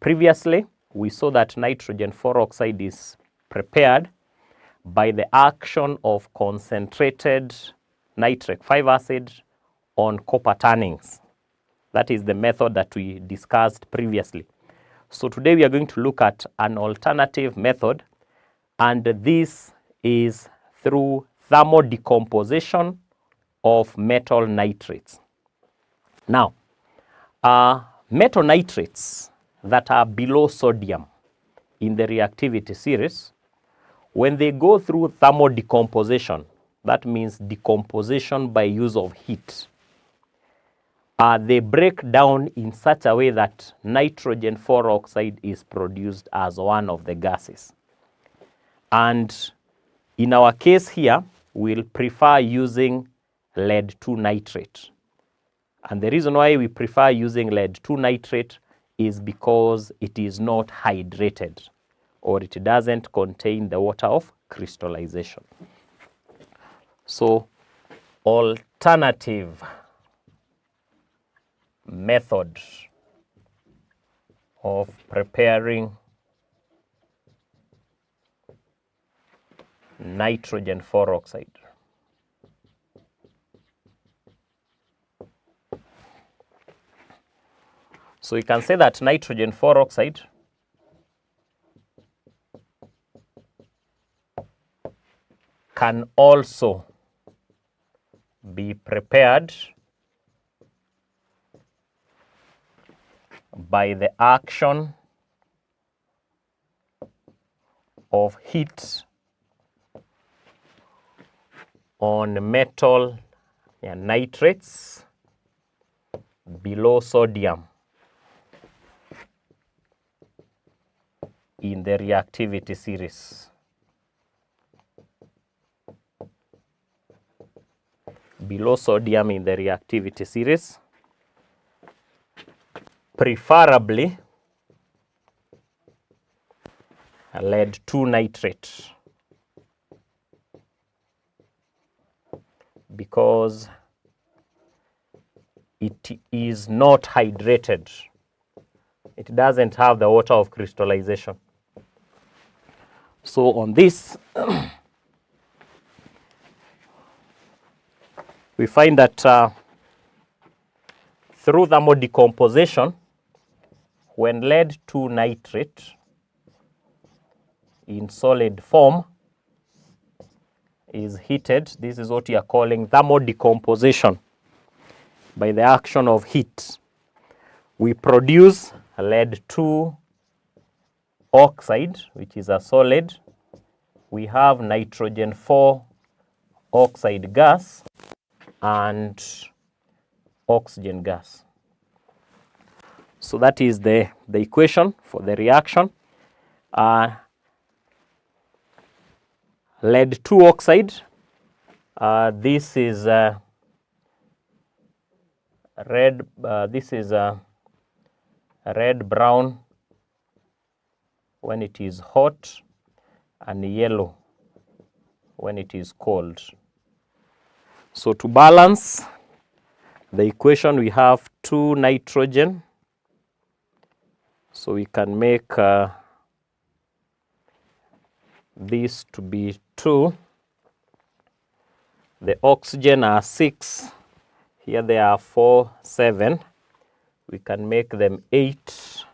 Previously, we saw that nitrogen 4 oxide is prepared by the action of concentrated nitric 5 acid on copper tannings. That is the method that we discussed previously. So today we are going to look at an alternative method, and this is through thermodecomposition of metal nitrates. Now, metal nitrates that are below sodium in the reactivity series, when they go through thermodecomposition, that means decomposition by use of heat, they break down in such a way that nitrogen 4 oxide is produced as one of the gases. And in our case here, we'll prefer using lead 2 nitrate. And the reason why we prefer using lead 2 nitrate is because it is not hydrated, or it doesn't contain the water of crystallization. So, alternative method of preparing nitrogen 4 oxide. So you can say that nitrogen 4 oxide can also be prepared by the action of heat on metal nitrates below sodium in the reactivity series. Below sodium in the reactivity series, preferably lead 2 nitrate, because it is not hydrated. It doesn't have the water of crystallization. So on this, we find that through thermodecomposition, when lead 2 nitrate in solid form is heated, this is what we are calling thermodecomposition. By the action of heat, we produce lead 2 oxide, which is a solid. We have nitrogen 4 oxide gas and oxygen gas. So that is the equation for the reaction. lead 2 oxide. This is red. This is red brown when it is hot, and yellow when it is cold. So to balance the equation, we have 2 nitrogen. So we can make this to be 2. The oxygen are 6. Here they are 4, 7. We can make them 8.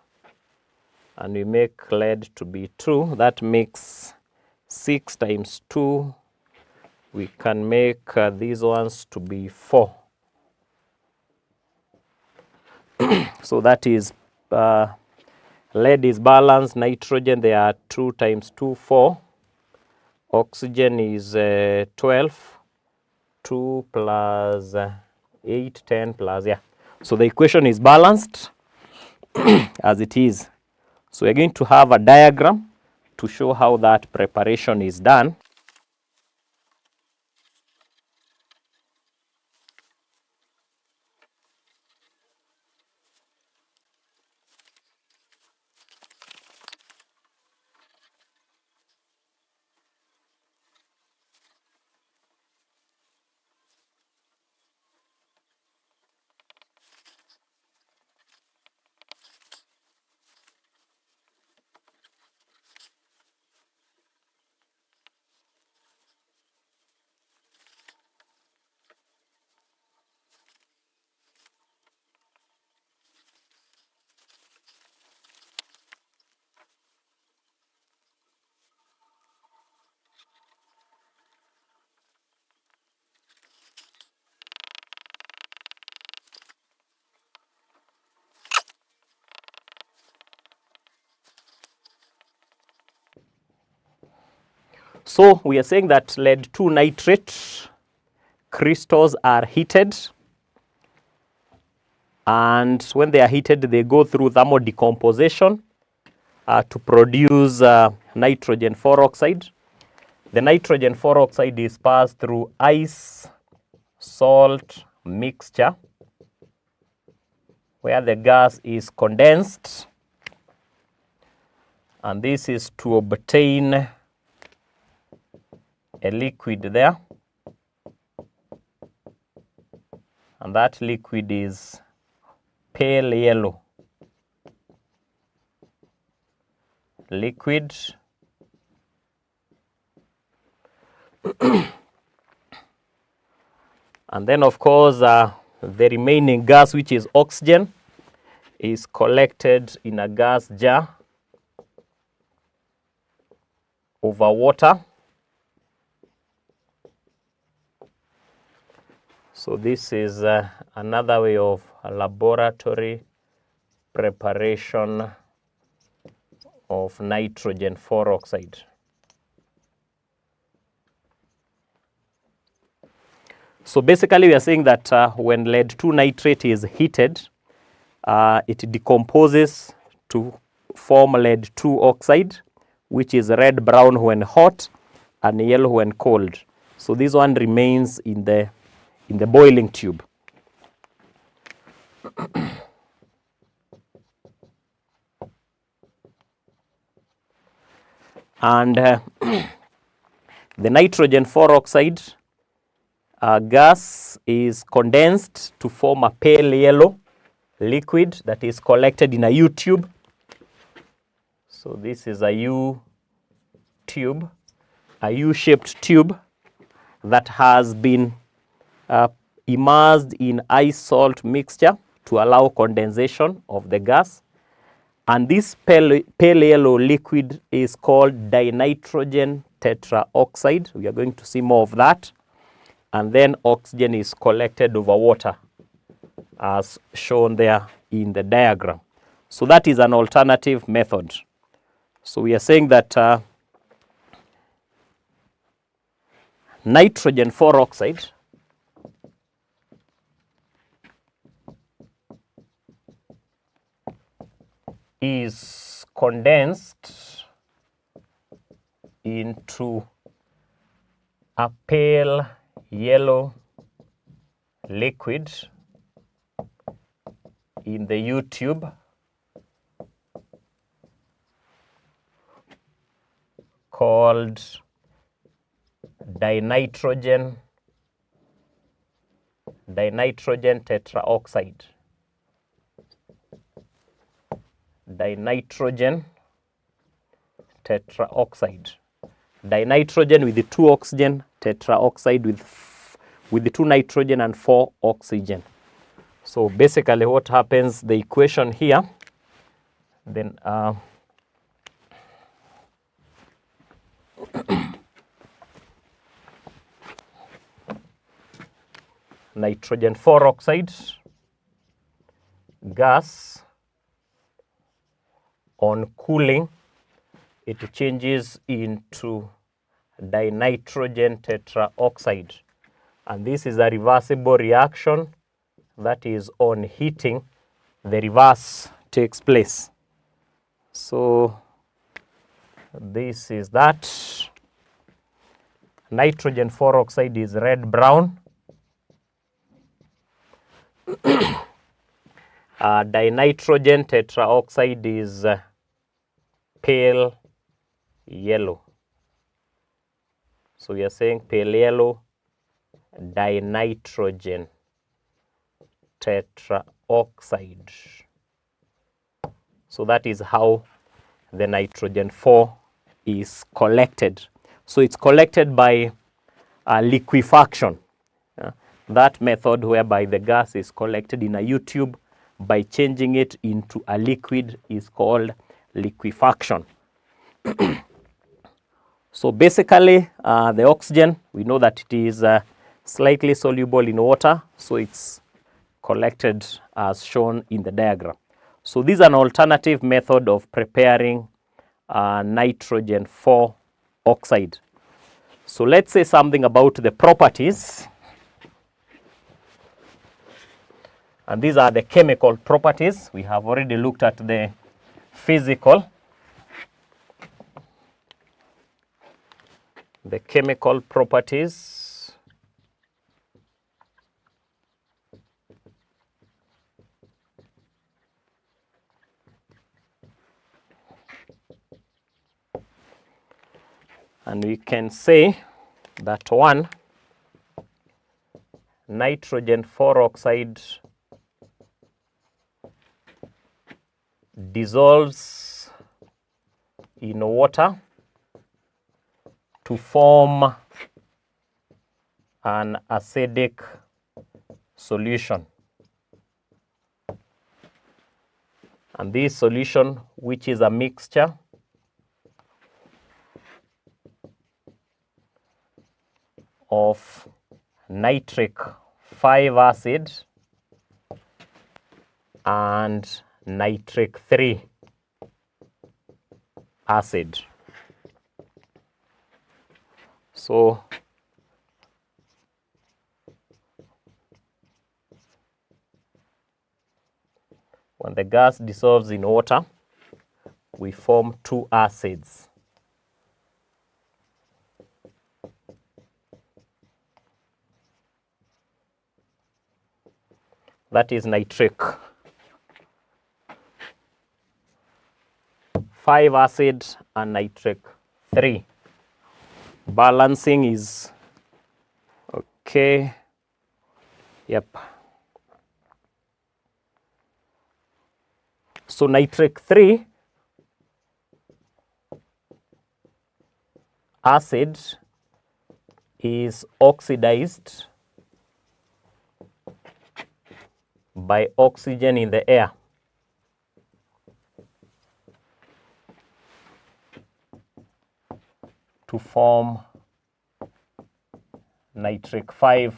And we make lead to be 2. That makes 6 times 2. We can make these ones to be 4. So that is lead is balanced. Nitrogen, they are 2 times 2, 4. Oxygen is 12. 2 plus 8, 10 plus, yeah. So the equation is balanced as it is. So we're going to have a diagram to show how that preparation is done. So we are saying that lead 2 nitrate crystals are heated, and when they are heated, they go through thermal decomposition to produce nitrogen 4 oxide. The nitrogen 4 oxide is passed through ice salt mixture where the gas is condensed, and this is to obtain a liquid there, and that liquid is pale yellow liquid. And then of course the remaining gas, which is oxygen, is collected in a gas jar over water. So this is another way of a laboratory preparation of nitrogen 4 oxide. So basically we are saying that when lead 2 nitrate is heated, it decomposes to form lead 2 oxide, which is red brown when hot and yellow when cold. So this one remains in the boiling tube. And the nitrogen 4 oxide gas is condensed to form a pale yellow liquid that is collected in a U tube. So this is a U tube, a U-shaped tube that has been immersed in ice salt mixture to allow condensation of the gas. And this pale yellow liquid is called dinitrogen tetraoxide. We are going to see more of that. And then oxygen is collected over water, as shown there in the diagram. So that is an alternative method. So we are saying that nitrogen 4 oxide is condensed into a pale yellow liquid in the U-tube called dinitrogen tetraoxide. Dinitrogen tetraoxide. Dinitrogen with the 2 oxygen, tetraoxide with the 2 nitrogen and 4 oxygen. So basically what happens, the equation here, then nitrogen 4 oxide gas on cooling, it changes into dinitrogen tetraoxide, and this is a reversible reaction. That is, on heating, the reverse takes place. So this is that. Nitrogen 4 oxide is red brown. Dinitrogen tetraoxide is pale yellow. So we are saying pale yellow dinitrogen tetraoxide. So that is how the nitrogen 4 is collected. So it's collected by liquefaction. That method whereby the gas is collected in a U-tube by changing it into a liquid is called liquefaction. So basically, the oxygen, we know that it is slightly soluble in water, so it's collected as shown in the diagram. So this is an alternative method of preparing nitrogen 4 oxide. So let's say something about the properties. And these are the chemical properties. We have already looked at the physical. The chemical properties. And we can say that one, nitrogen 4 oxide dissolves in water to form an acidic solution. And this solution, which is a mixture of nitric 5 acid and nitric 3 acid. So when the gas dissolves in water, we form 2 acids. That is nitric 5 acid and nitric 3. Balancing is okay. Yep. So nitric 3 acid is oxidized by oxygen in the air. To form nitric 5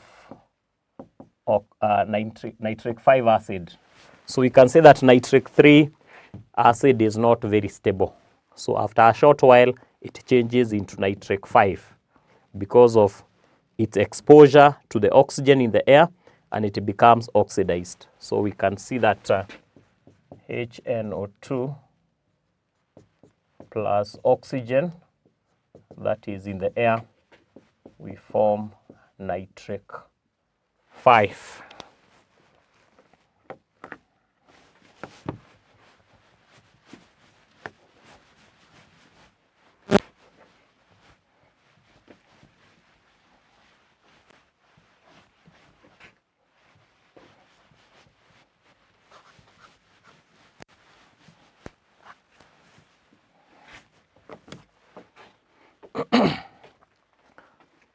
acid. So we can say that nitric 3 acid is not very stable. So after a short while, it changes into nitric 5 because of its exposure to the oxygen in the air, and it becomes oxidized. So we can see that HNO2 plus oxygen that is in the air we form nitric 5.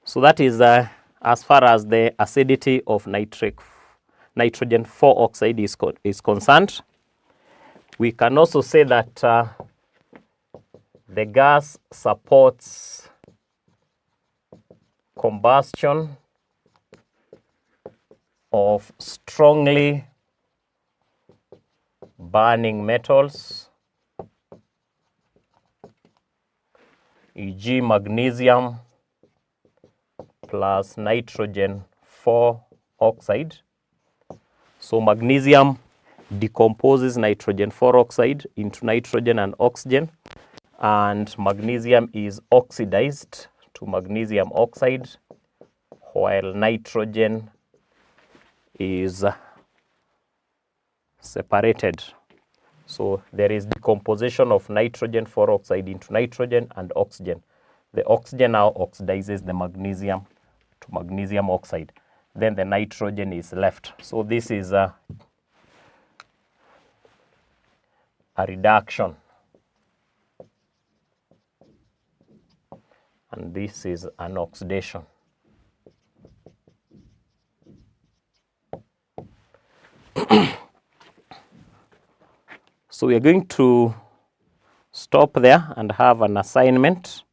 So that is as far as the acidity of nitrogen 4 oxide is concerned. We can also say that the gas supports combustion of strongly burning metals, e.g. magnesium plus nitrogen 4 oxide. So magnesium decomposes nitrogen 4 oxide into nitrogen and oxygen, and magnesium is oxidized to magnesium oxide, while nitrogen is separated. So there is decomposition of nitrogen 4 oxide into nitrogen and oxygen. The oxygen now oxidizes the magnesium to magnesium oxide. Then the nitrogen is left. So this is a reduction. And this is an oxidation. So we are going to stop there and have an assignment.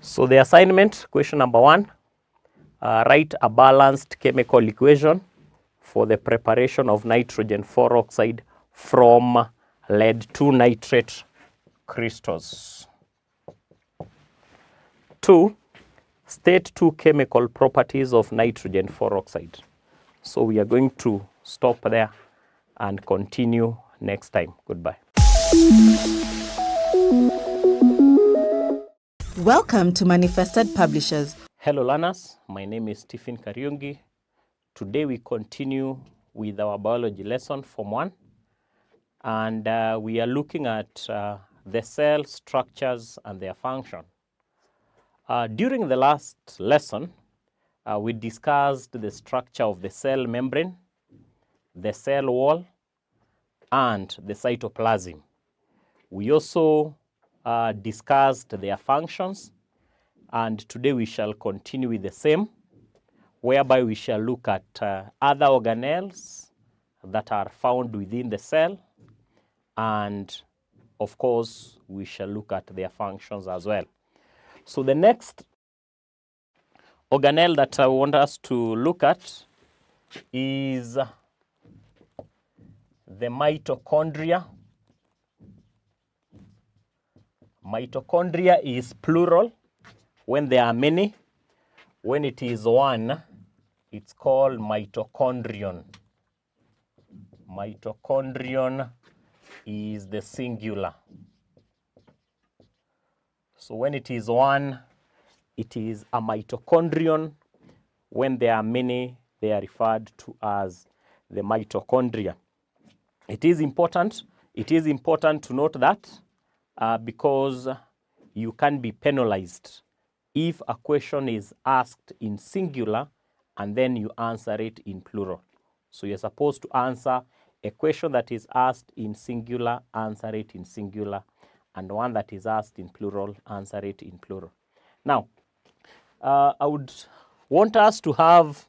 So the assignment, question number 1, write a balanced chemical equation for the preparation of nitrogen 4 oxide from lead 2 nitrate crystals. 2, state 2 chemical properties of nitrogen 4 oxide. So we are going to stop there and continue next time. Goodbye. Welcome to Manifested Publishers. Hello learners, my name is Stephen Kariungi. Today we continue with our biology lesson Form 1, and we are looking at the cell structures and their function. During the last lesson, we discussed the structure of the cell membrane, the cell wall, and the cytoplasm. We also discussed their functions, and today we shall continue with the same, whereby we shall look at other organelles that are found within the cell, and of course we shall look at their functions as well. So the next organelle that I want us to look at is the mitochondria. Mitochondria is plural when there are many. When it is one, it's called mitochondrion. Mitochondrion is the singular. So when it is one, it is a mitochondrion. When there are many, they are referred to as the mitochondria. It is important to note that because you can be penalized if a question is asked in singular and then you answer it in plural. So you're supposed to answer a question that is asked in singular, answer it in singular, and one that is asked in plural, answer it in plural. Now, I would want us to have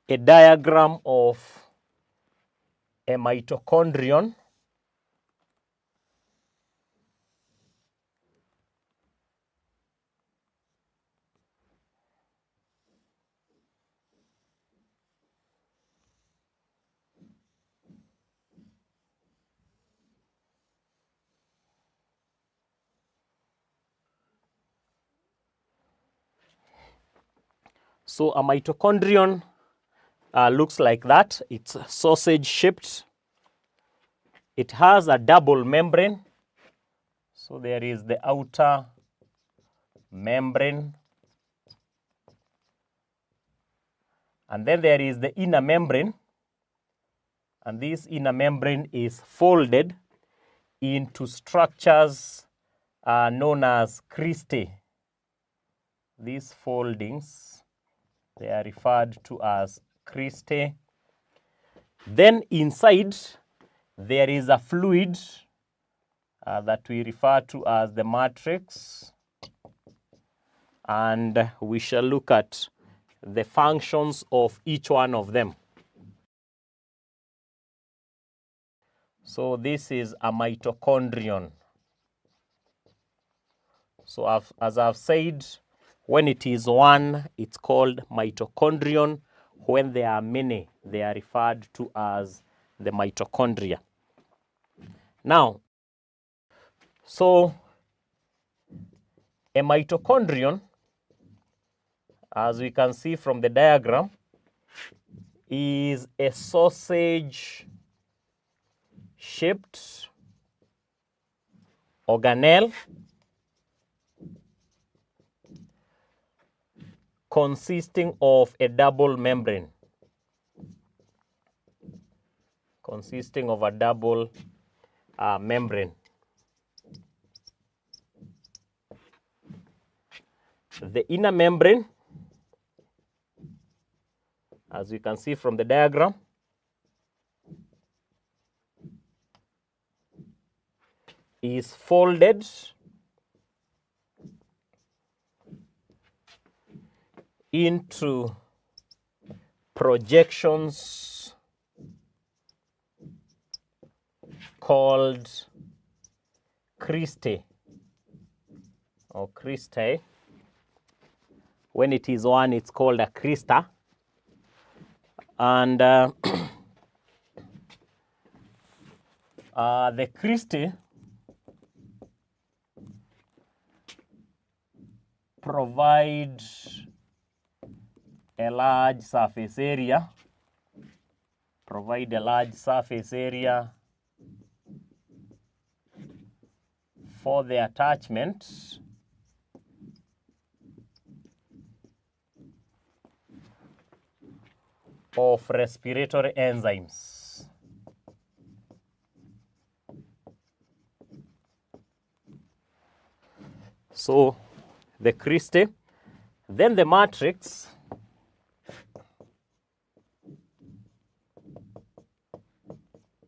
a diagram of a mitochondrion. So a mitochondrion looks like that. It's sausage shaped. It has a double membrane. So there is the outer membrane, and then there is the inner membrane, and this inner membrane is folded into structures known as cristae. These foldings, they are referred to as cristae. Then inside there is a fluid that we refer to as the matrix, and we shall look at the functions of each one of them. So this is a mitochondrion. So as I've said, when it is one, it's called mitochondrion. When there are many, they are referred to as the mitochondria. Now, so a mitochondrion, as we can see from the diagram, is a sausage-shaped organelle consisting of a double membrane. Consisting of a double membrane. The inner membrane, as you can see from the diagram, is folded into projections called cristae or cristae. When it is one, it's called a crista. And the cristae provide a large surface area, for the attachment of respiratory enzymes. So the cristae, then the matrix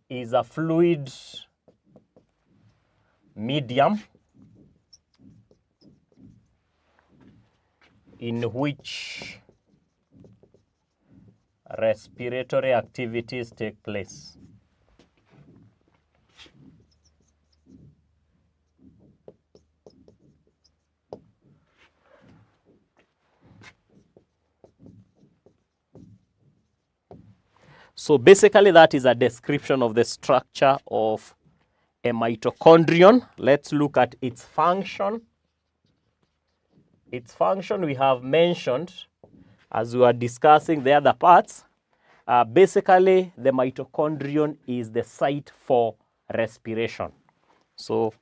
is a fluid medium in which respiratory activities take place. So basically that is a description of the structure of a mitochondrion. Let's look at its function. Its function we have mentioned as we are discussing the other parts. Basically, the mitochondrion is the site for respiration. So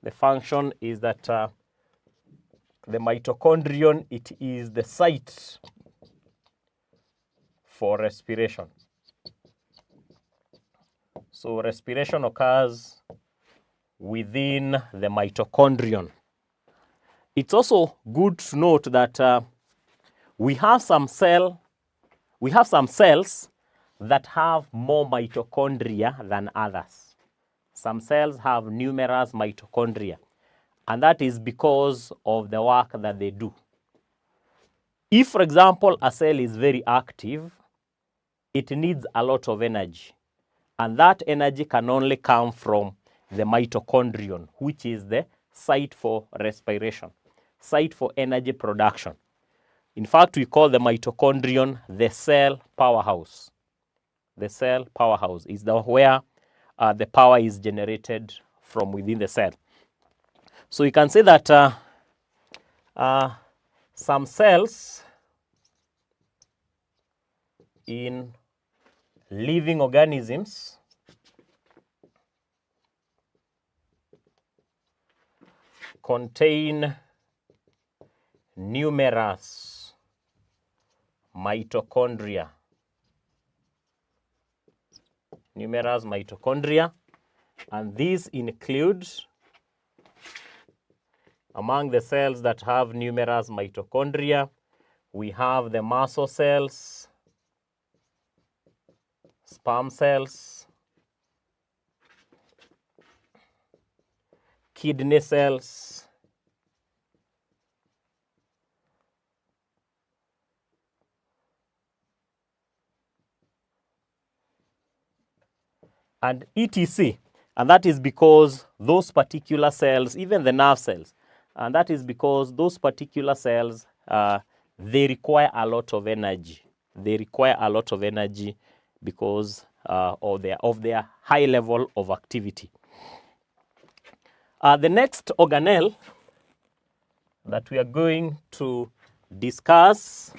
the function is that the mitochondrion, it is the site for respiration. So respiration occurs within the mitochondrion. It's also good to note that we have some cells that have more mitochondria than others. Some cells have numerous mitochondria, and that is because of the work that they do. If, for example, a cell is very active, it needs a lot of energy, and that energy can only come from the mitochondrion, which is the site for respiration, site for energy production. In fact, we call the mitochondrion the cell powerhouse. The cell powerhouse is where the power is generated from within the cell. So you can say that some cells in living organisms contain numerous mitochondria. Numerous mitochondria, and these include, among the cells that have numerous mitochondria, we have the muscle cells, sperm cells, kidney cells, and etc. And that is because those particular cells, even the nerve cells, and that is because those particular cells, they require a lot of energy. They require a lot of energy because of their high level of activity. The next organelle that we are going to discuss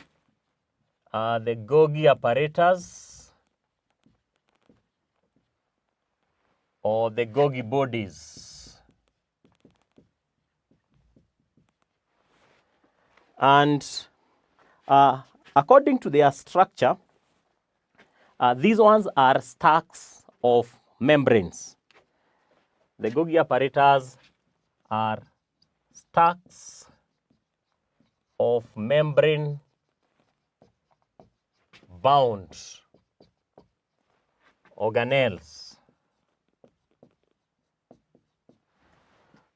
are the Golgi apparatus, or the Golgi bodies. And according to their structure, these ones are stacks of membranes. The Golgi apparatus are stacks of membrane bound organelles.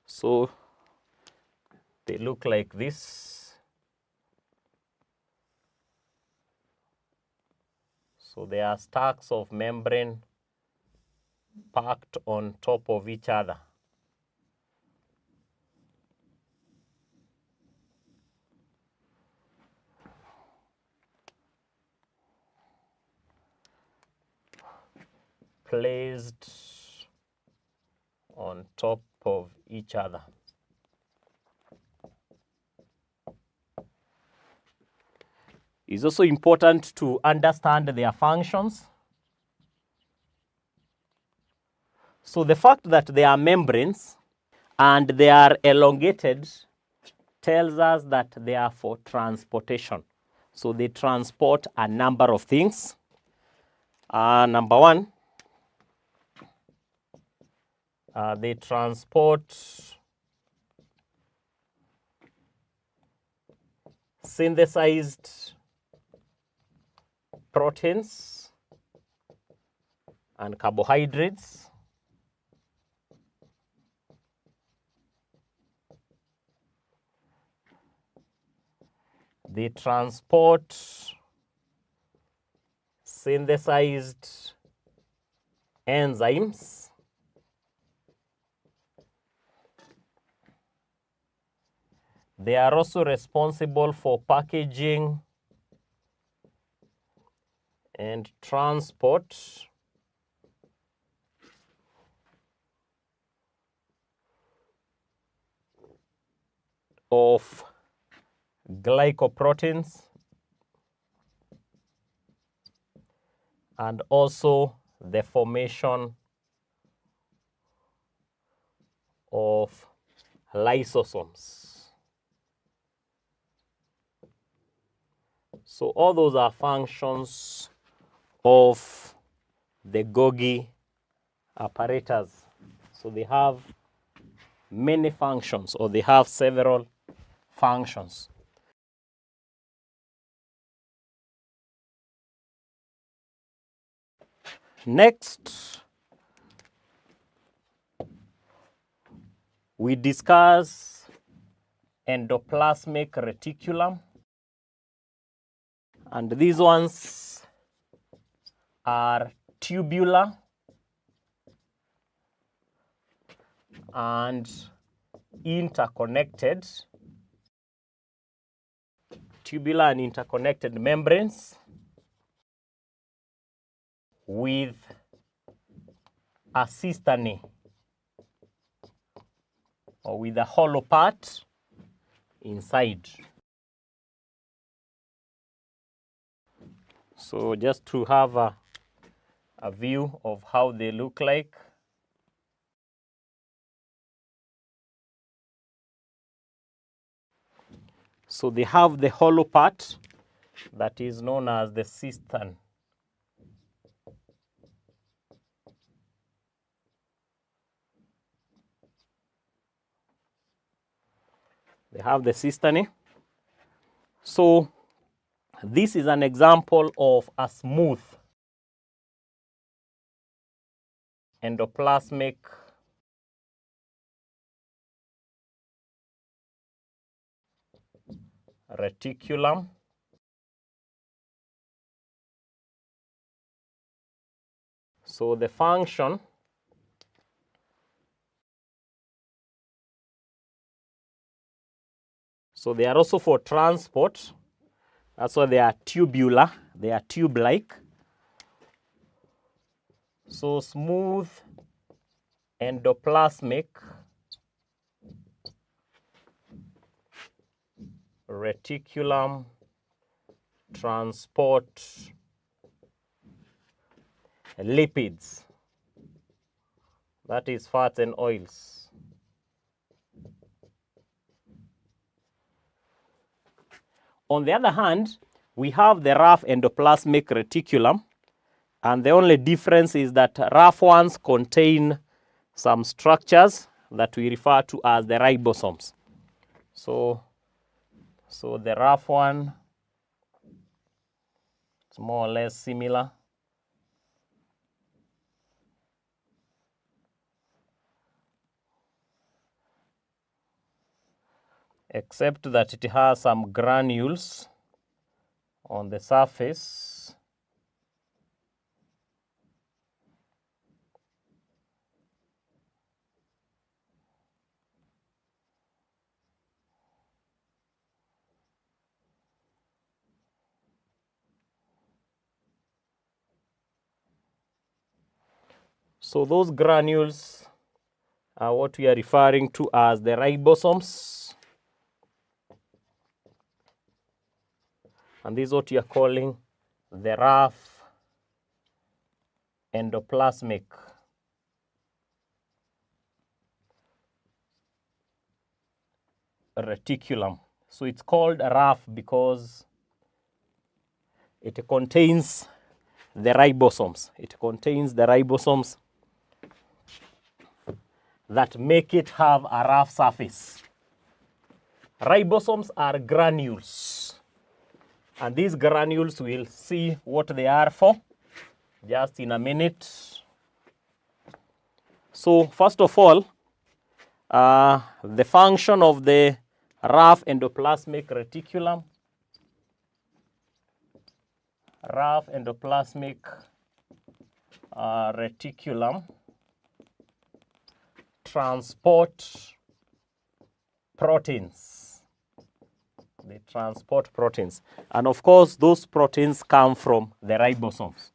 So they look like this. So they are stacks of membrane packed on top of each other. Placed on top of each other. It's also important to understand their functions. So the fact that they are membranes and they are elongated tells us that they are for transportation. So they transport a number of things. Number one, they transport synthesized proteins and carbohydrates. They transport synthesized enzymes. They are also responsible for packaging and transport of glycoproteins and also the formation of lysosomes. So all those are functions of the Golgi apparatus. So they have many functions, or they have several functions. Next, we discuss endoplasmic reticulum. And these ones are tubular and interconnected. Tubular and interconnected membranes with a cistern, or with a hollow part inside. So just to have a view of how they look like. So they have the hollow part that is known as the cistern. They have the cistern. So this is an example of a smooth endoplasmic reticulum. So the function so they are also for transport. That's why they are tubular, they are tube-like. So smooth endoplasmic reticulum transport lipids, that is fats and oils. On the other hand, we have the rough endoplasmic reticulum, and the only difference is that rough ones contain some structures that we refer to as the ribosomes. So the rough one, it's more or less similar. Except that it has some granules on the surface. So those granules are what we are referring to as the ribosomes. And this is what you are calling the rough endoplasmic reticulum. So it's called rough because it contains the ribosomes. It contains the ribosomes that make it have a rough surface. Ribosomes are granules. And these granules, we'll see what they are for just in a minute. So first of all, the function of the rough endoplasmic reticulum. Rough endoplasmic reticulum transport proteins. They transport proteins. And of course, those proteins come from the ribosomes.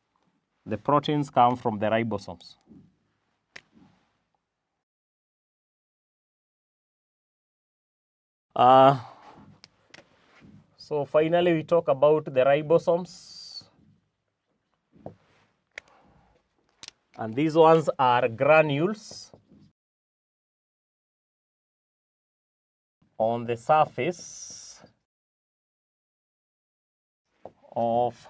The proteins come from the ribosomes. So finally, we talk about the ribosomes. And these ones are granules on the surface of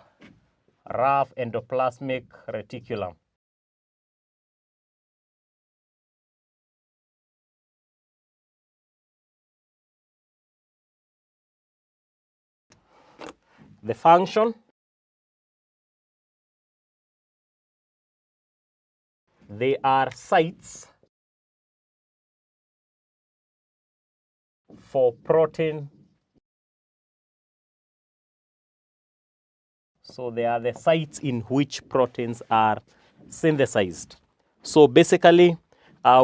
rough endoplasmic reticulum. The function, they are sites for protein. So they are the sites in which proteins are synthesized. So basically,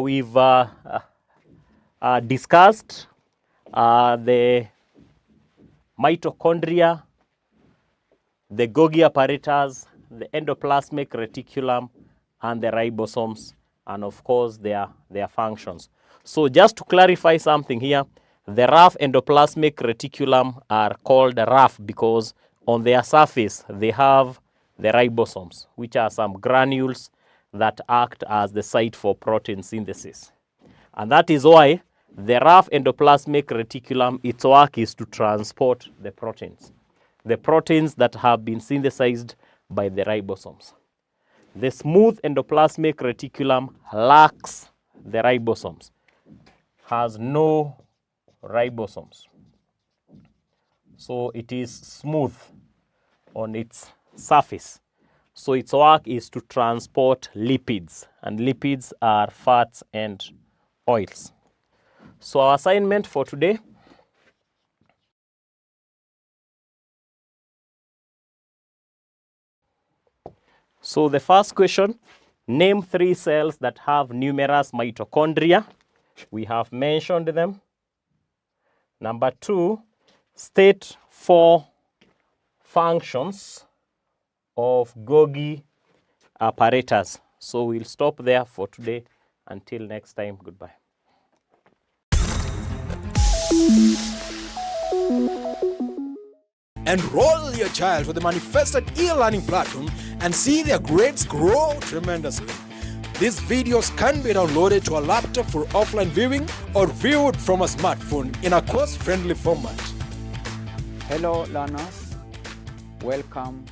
we've discussed the mitochondria, the Golgi apparatus, the endoplasmic reticulum, and the ribosomes, and of course their functions. So just to clarify something here, the rough endoplasmic reticulum are called rough because on their surface, they have the ribosomes, which are some granules that act as the site for protein synthesis. And that is why the rough endoplasmic reticulum, its work is to transport the proteins that have been synthesized by the ribosomes. The smooth endoplasmic reticulum lacks the ribosomes, has no ribosomes. So it is smooth on its surface. So its work is to transport lipids, and lipids are fats and oils. So our assignment for today, so the first question, name 3 cells that have numerous mitochondria. We have mentioned them. Number 2, state 4 functions of Golgi apparatus. So we'll stop there for today. Until next time, goodbye. Enroll your child for the Manifested e-learning platform and see their grades grow tremendously. These videos can be downloaded to a laptop for offline viewing or viewed from a smartphone in a course-friendly format. Hello learners, welcome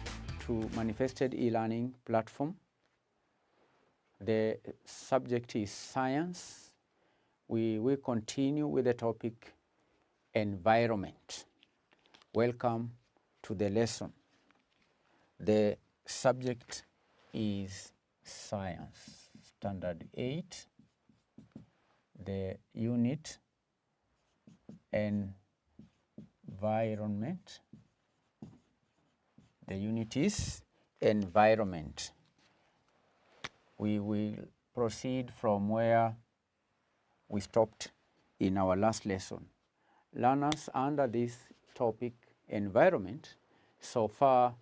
to Manifested e-learning platform. The subject is science. We will continue with the topic environment. Welcome to the lesson. The subject is science, standard 8, the unit environment. The unit is environment. We will proceed from where we stopped in our last lesson. Learners, under this topic, environment, so far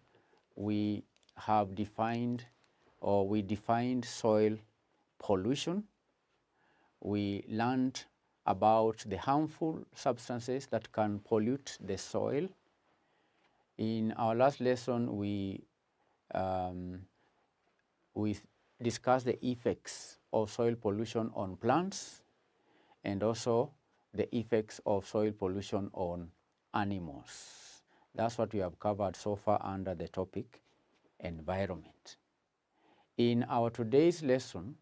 we have defined soil pollution. We learned about the harmful substances that can pollute the soil. In our last lesson, we discussed the effects of soil pollution on plants and also the effects of soil pollution on animals. That's what we have covered so far under the topic environment. In our today's lesson,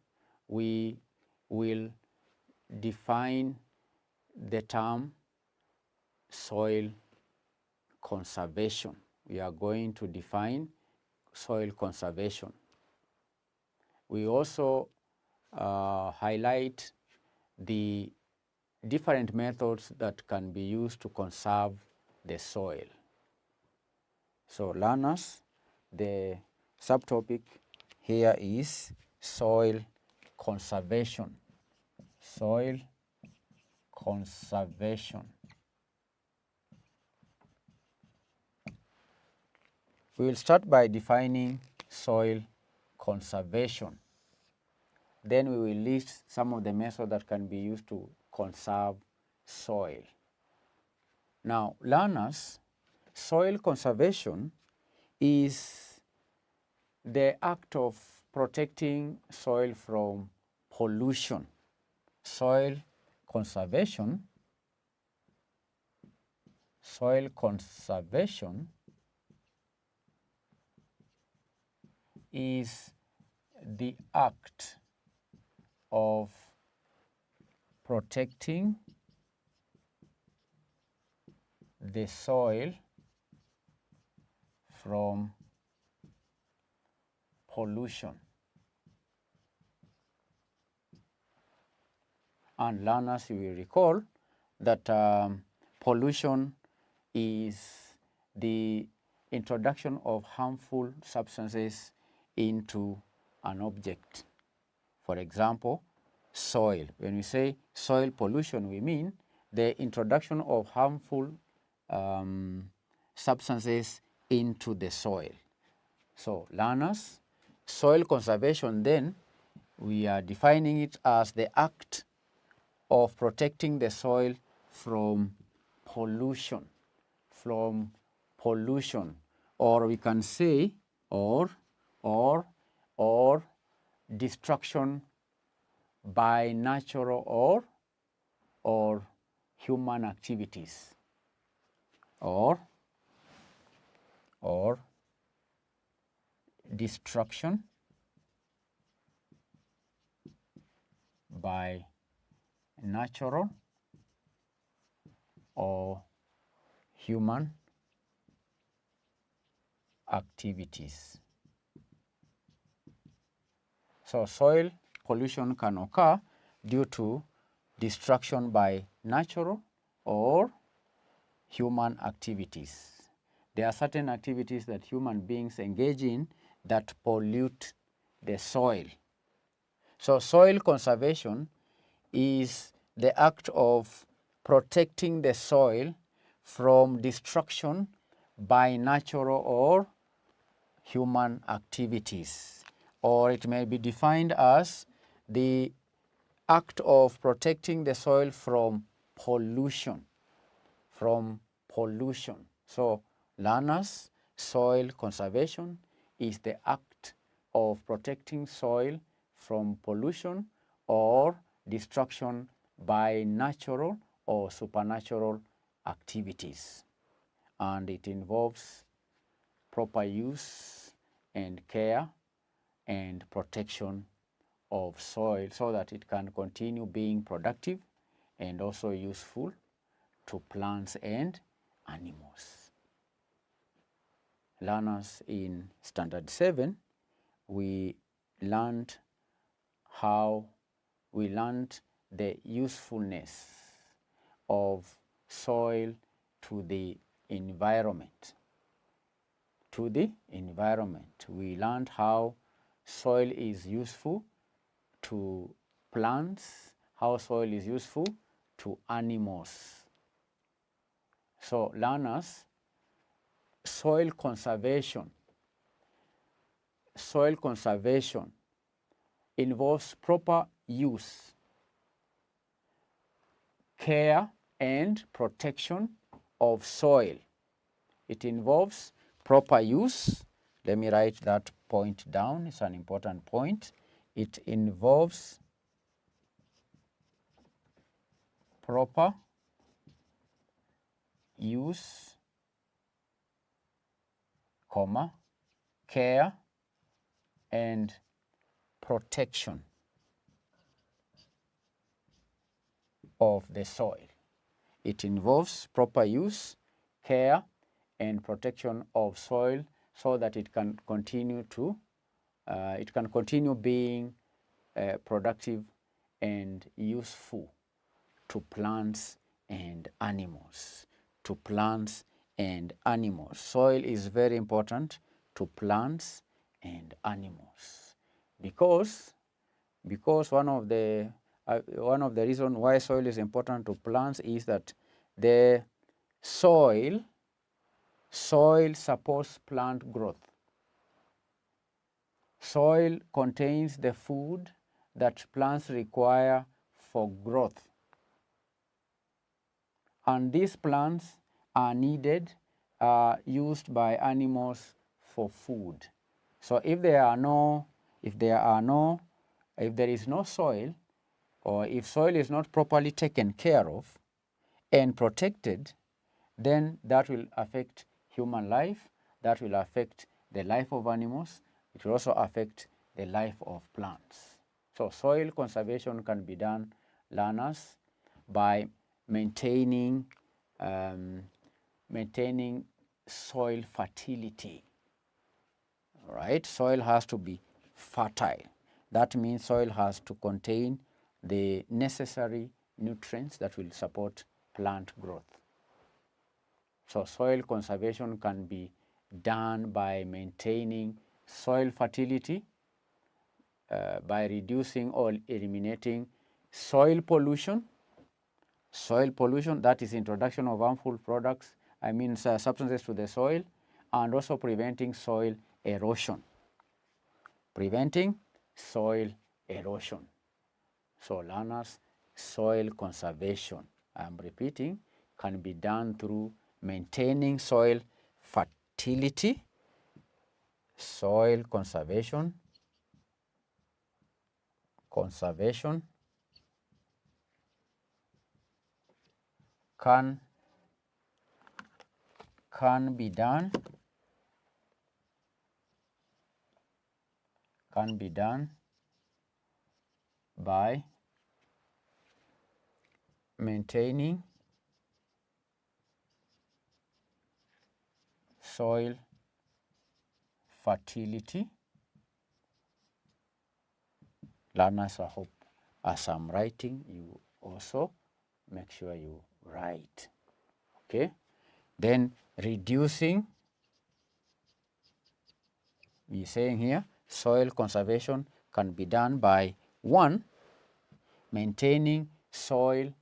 we will define the term soil conservation. We are going to define soil conservation. We also highlight the different methods that can be used to conserve the soil. So learners, the subtopic here is soil conservation. Soil conservation. We will start by defining soil conservation. Then we will list some of the methods that can be used to conserve soil. Now, learners, soil conservation is the act of protecting soil from pollution. Soil conservation is the act of protecting the soil from pollution. And learners, you will recall that pollution is the introduction of harmful substances into an object. For example, soil. When we say soil pollution, we mean the introduction of harmful substances into the soil. So, learners, soil conservation then, we are defining it as the act of protecting the soil from pollution. or we can say, or destruction by natural or human activities, or destruction by natural or human activities. So soil pollution can occur due to destruction by natural or human activities. There are certain activities that human beings engage in that pollute the soil. So soil conservation is the act of protecting the soil from destruction by natural or human activities, or it may be defined as the act of protecting the soil from pollution. So learners, soil conservation is the act of protecting soil from pollution or destruction by natural or supernatural activities, and it involves proper use and care and protection of soil so that it can continue being productive and also useful to plants and animals. Learners, in Standard 7, we learned the usefulness of soil to the environment. We learned how soil is useful to plants, how soil is useful to animals. So learners, soil conservation involves proper use, care and protection of soil. It involves proper use. Let me write that point down. It's an important point. It involves proper use, care and protection of the soil. It involves proper use, care and protection of soil so that it can continue being productive and useful to plants and animals. Soil is very important to plants and animals because one of the reasons why soil is important to plants is that the soil supports plant growth. Soil contains the food that plants require for growth, and these plants are used by animals for food. So if there is no soil, or if soil is not properly taken care of and protected, then that will affect human life, that will affect the life of animals, it will also affect the life of plants. So soil conservation can be done, learners, by maintaining soil fertility. Right? Soil has to be fertile. That means soil has to contain the necessary nutrients that will support plant growth. So soil conservation can be done by maintaining soil fertility, by reducing or eliminating soil pollution. Soil pollution, that is introduction of harmful products, substances to the soil, and also preventing soil erosion. So learners, soil conservation, I'm repeating, can be done through maintaining soil fertility, soil conservation, can be done by maintaining soil fertility. Learners, I hope as I'm writing, you also make sure you write. Okay? Then reducing, we're saying here, soil conservation can be done by 1, maintaining soil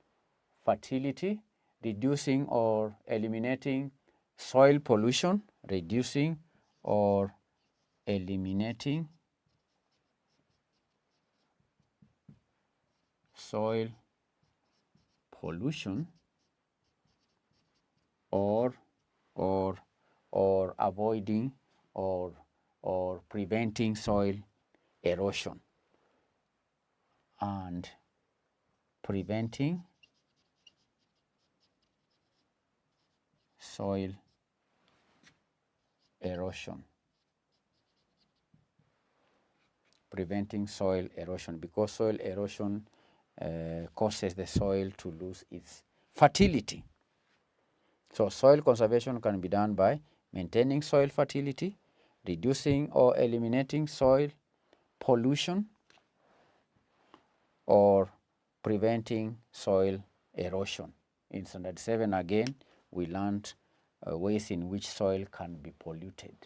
fertility, reducing or eliminating soil pollution, reducing or eliminating soil pollution, or avoiding or preventing soil erosion, and preventing soil erosion. Preventing soil erosion, because soil erosion causes the soil to lose its fertility. So soil conservation can be done by maintaining soil fertility, reducing or eliminating soil pollution, or preventing soil erosion. In standard 7 again, we learned ways in which soil can be polluted.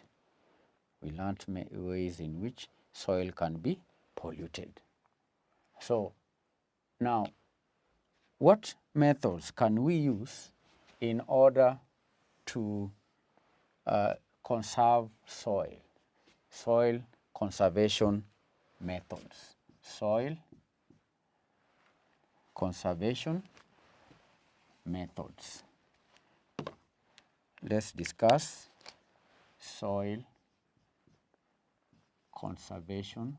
We learned ways in which soil can be polluted. So now, what methods can we use in order to conserve soil? Soil conservation methods. Soil conservation methods. Let's discuss soil conservation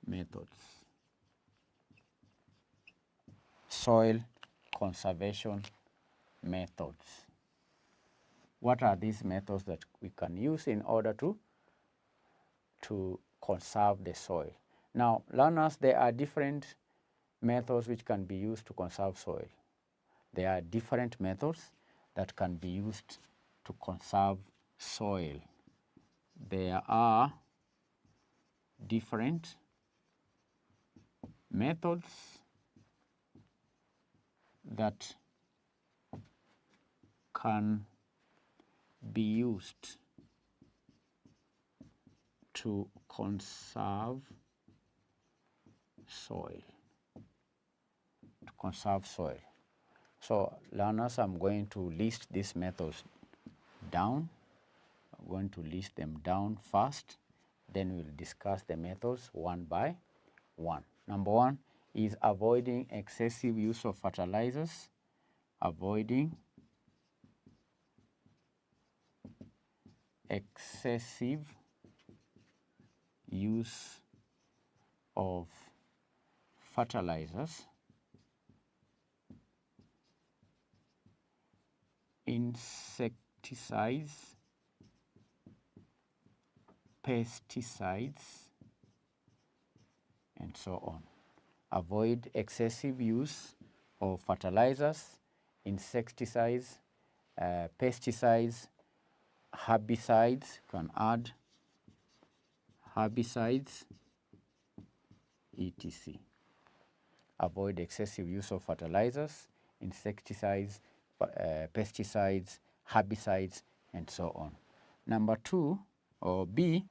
methods. Soil conservation methods. What are these methods that we can use in order to conserve the soil? Now, learners, there are different methods which can be used to conserve soil. There are different methods that can be used to conserve soil. There are different methods that can be used to conserve soil. So learners, I'm going to list these methods down. I'm going to list them down first, then we'll discuss the methods one by one. Number 1 is avoiding excessive use of fertilizers. Avoiding excessive use of fertilizers. Insecticides, pesticides, and so on. Avoid excessive use of fertilizers, insecticides, pesticides, herbicides. You can add herbicides, etc. Avoid excessive use of fertilizers, insecticides, pesticides, herbicides, and so on. Number 2, or B,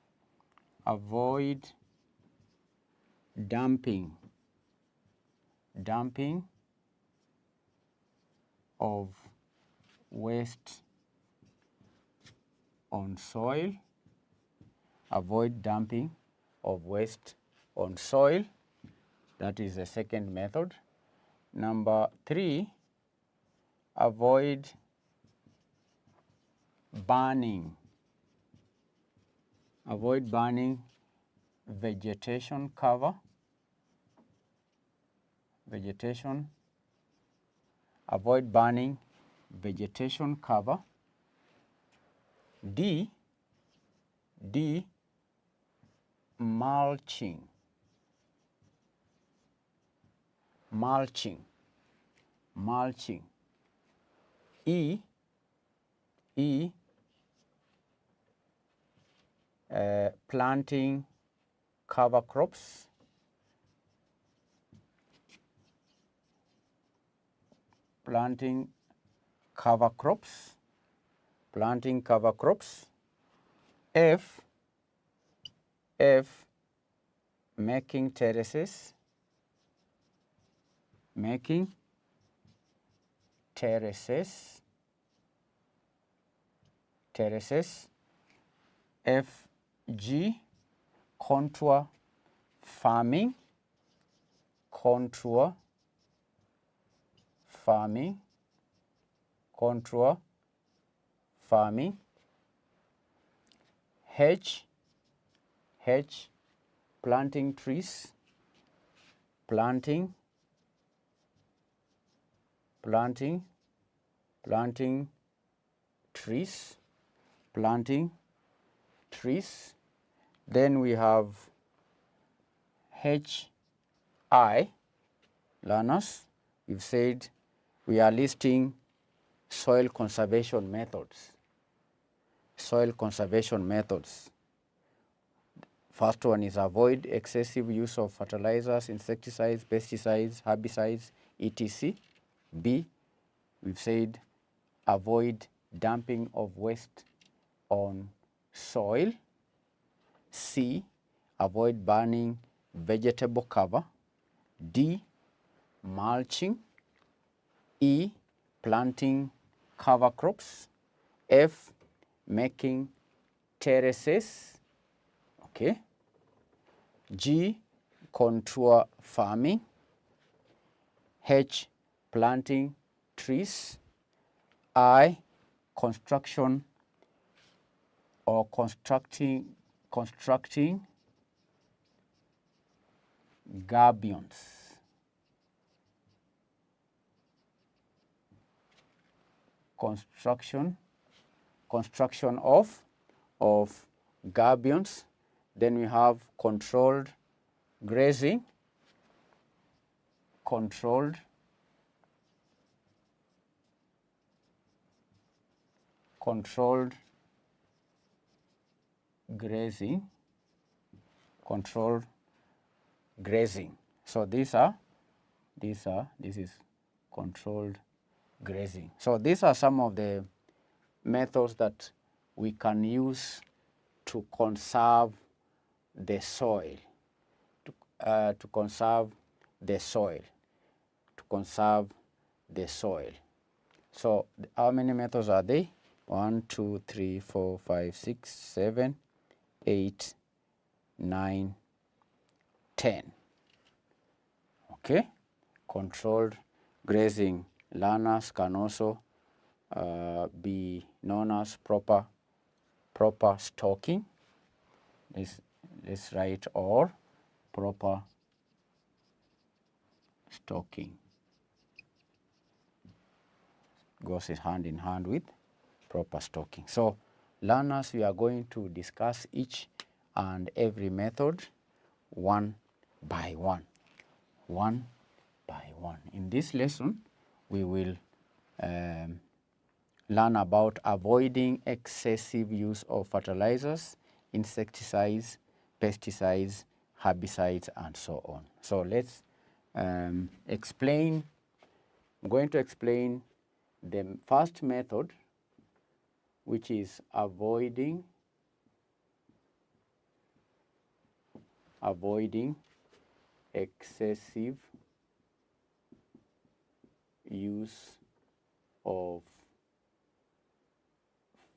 avoid dumping of waste on soil. Avoid dumping of waste on soil. That is the second method. Number 3, avoid burning. Avoid burning vegetation cover. Vegetation. Avoid burning vegetation cover. D, mulching. Mulching. Mulching. E, planting cover crops. Planting cover crops. Planting cover crops. F, making terraces. Making terraces. Terraces. F, G, contour farming. Contour farming. Contour farming. H, planting trees. Planting trees. Planting trees. Then we have HI, learners. We've said we are listing soil conservation methods. Soil conservation methods. First one is avoid excessive use of fertilizers, insecticides, pesticides, herbicides, etc. B, we've said avoid dumping of waste on soil. C, avoid burning vegetable cover. D, mulching. E, planting cover crops. F, making terraces. Okay. G, contour farming. H, planting trees. I, construction or constructing gabions. Construction of gabions. Then we have controlled grazing. Controlled grazing. Controlled grazing. So this is controlled grazing. So these are some of the methods that we can use to conserve the soil. To conserve the soil. So how many methods are they? 1, 2, 3, 4, 5, 6, 7, 8, 9, 10. Okay. Controlled grazing learners can also be known as proper stocking. Let's write or proper stocking. Goes hand in hand with proper stocking. So learners, we are going to discuss each and every method one by one. In this lesson, we will learn about avoiding excessive use of fertilizers, insecticides, pesticides, herbicides, and so on. So let's explain. I'm going to explain the first method, which is avoiding excessive use of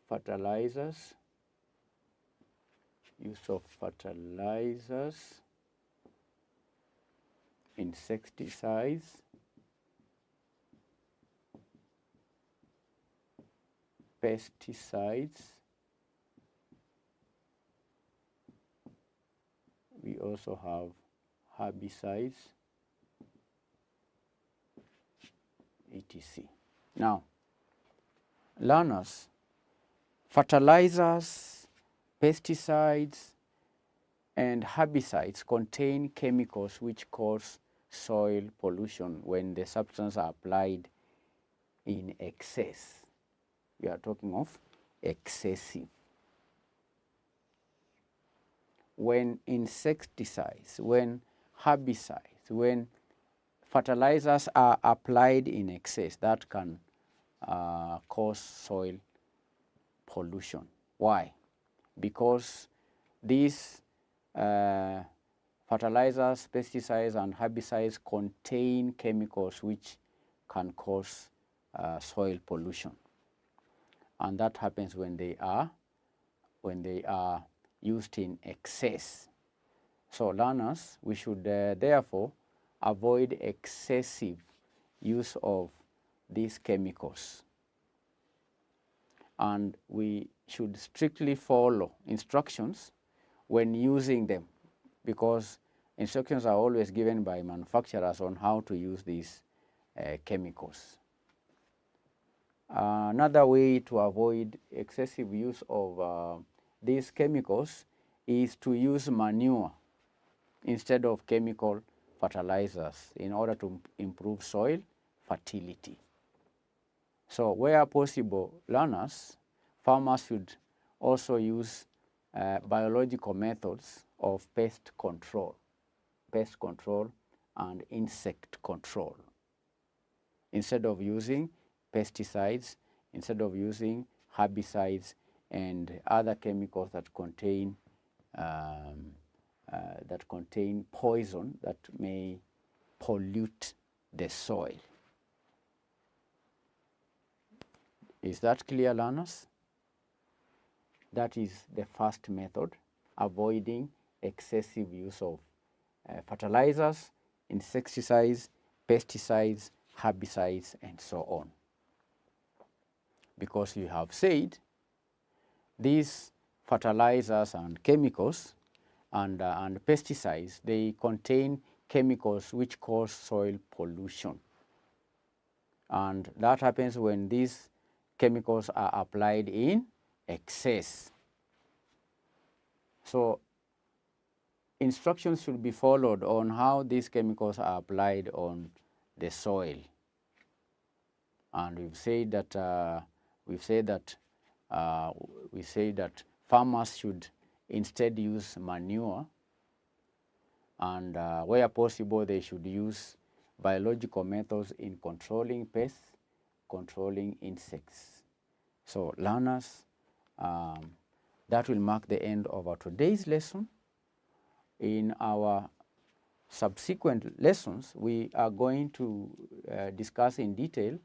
fertilizers, insecticides, pesticides. We also have herbicides, etc. Now, learners, fertilizers, pesticides, and herbicides contain chemicals which cause soil pollution when the substances are applied in excess. We are talking of excessive. When insecticides, when herbicides, when fertilizers are applied in excess, that can cause soil pollution. Why? Because these fertilizers, pesticides, and herbicides contain chemicals which can cause soil pollution, and that happens when they are used in excess. So learners, we should therefore avoid excessive use of these chemicals, and we should strictly follow instructions when using them, because instructions are always given by manufacturers on how to use these chemicals. Another way to avoid excessive use of these chemicals is to use manure instead of chemical fertilizers in order to improve soil fertility. So where possible, learners, farmers should also use biological methods of pest control and insect control, instead of using pesticides, instead of using herbicides and other chemicals that contain poison that may pollute the soil. Is that clear, learners? That is the first method, avoiding excessive use of fertilizers, insecticides, pesticides, herbicides, and so on. Because you have said these fertilizers and chemicals and pesticides, they contain chemicals which cause soil pollution. And that happens when these chemicals are applied in excess. So instructions should be followed on how these chemicals are applied on the soil. And we've said that farmers should instead use manure, and where possible they should use biological methods in controlling pests, controlling insects. So learners, that will mark the end of our today's lesson. In our subsequent lessons, we are going to discuss in detail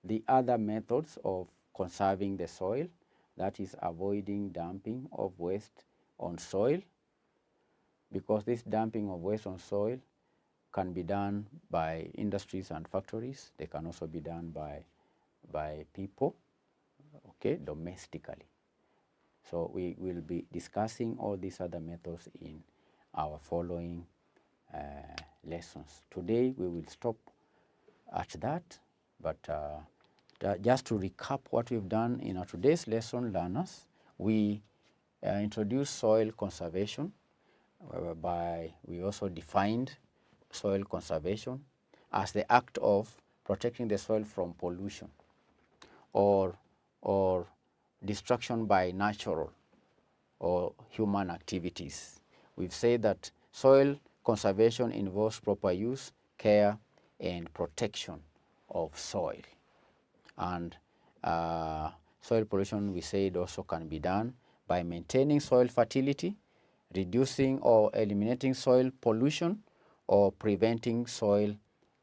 the other methods of conserving the soil, that is avoiding dumping of waste on soil, because this dumping of waste on soil can be done by industries and factories. They can also be done by people, okay, domestically. So we will be discussing all these other methods in our following lessons. Today we will stop at that, but just to recap what we've done in our today's lesson, learners, we introduced soil conservation, whereby we also defined soil conservation as the act of protecting the soil from pollution or destruction by natural or human activities. We've said that soil conservation involves proper use, care, and protection of soil. And soil pollution, we said, also can be done by maintaining soil fertility, reducing or eliminating soil pollution, or preventing soil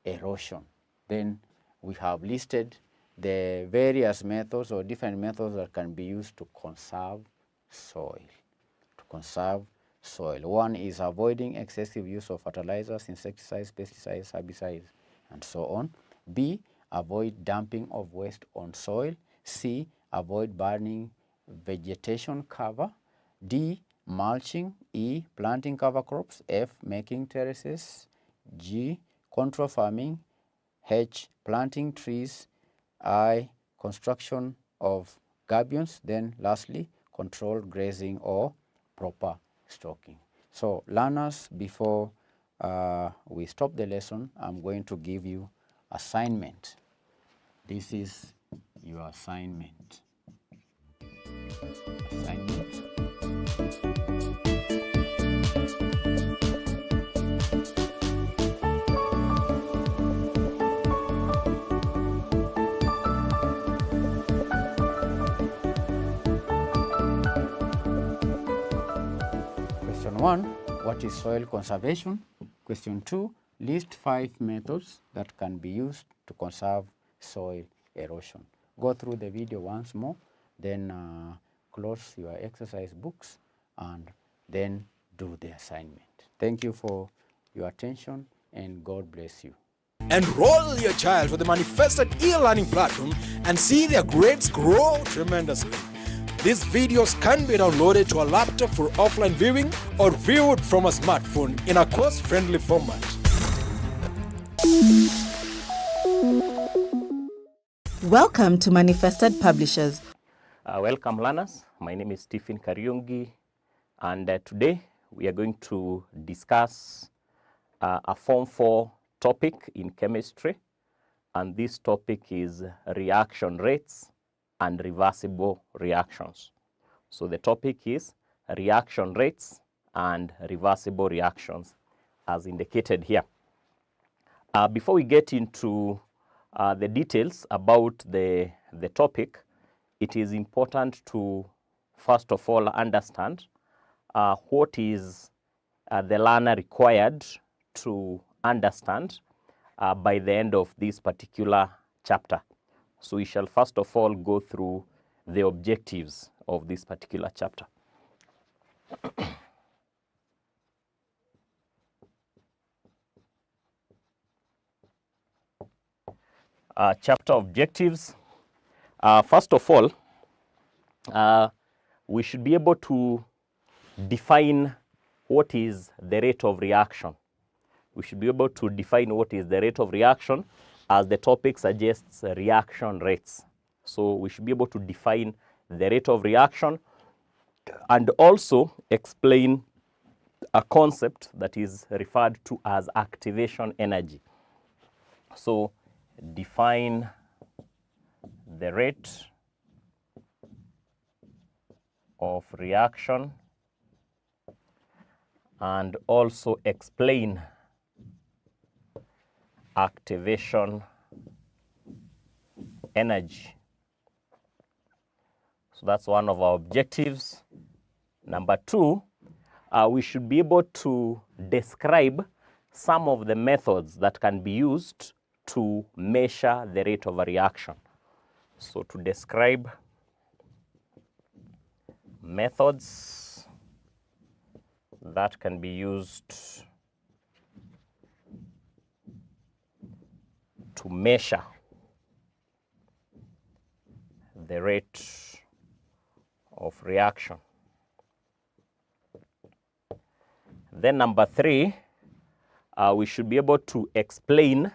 erosion. Then we have listed the various methods or different methods that can be used to conserve soil. One is avoiding excessive use of fertilizers, insecticides, pesticides, herbicides, and so on. B, avoid dumping of waste on soil. C, avoid burning vegetation cover. D, mulching. E, planting cover crops. F, making terraces. G, control farming. H, planting trees. I, construction of gabions. Then lastly, controlled grazing or proper stocking. So learners, before we stop the lesson, I'm going to give you assignment. This is your assignment. Question 1, what is soil conservation? Question 2, list 5 methods that can be used to conserve soil erosion. Go through the video once more, then close your exercise books and then do the assignment. Thank you for your attention and God bless you. Enroll your child for the Manifested e-learning platform and see their grades grow tremendously. These videos can be downloaded to a laptop for offline viewing or viewed from a smartphone in a cost-friendly format. Welcome to Manifested Publishers. Welcome learners, my name is Stephen Kariungi, and today we are going to discuss a Form 4 topic in chemistry, and this topic is reaction rates and reversible reactions. So the topic is reaction rates and reversible reactions as indicated here. Before we get into the details about the topic, it is important to first of all understand what is the learner required to understand by the end of this particular chapter. So we shall first of all go through the objectives of this particular chapter. Chapter objectives. First of all, we should be able to define what is the rate of reaction. We should be able to define what is the rate of reaction, as the topic suggests reaction rates. So we should be able to define the rate of reaction and also explain a concept that is referred to as activation energy. So define the rate of reaction and also explain activation energy. So that's one of our objectives. Number 2, we should be able to describe some of the methods that can be used to measure the rate of a reaction. So to describe methods that can be used to measure the rate of reaction. Then number 3, we should be able to explain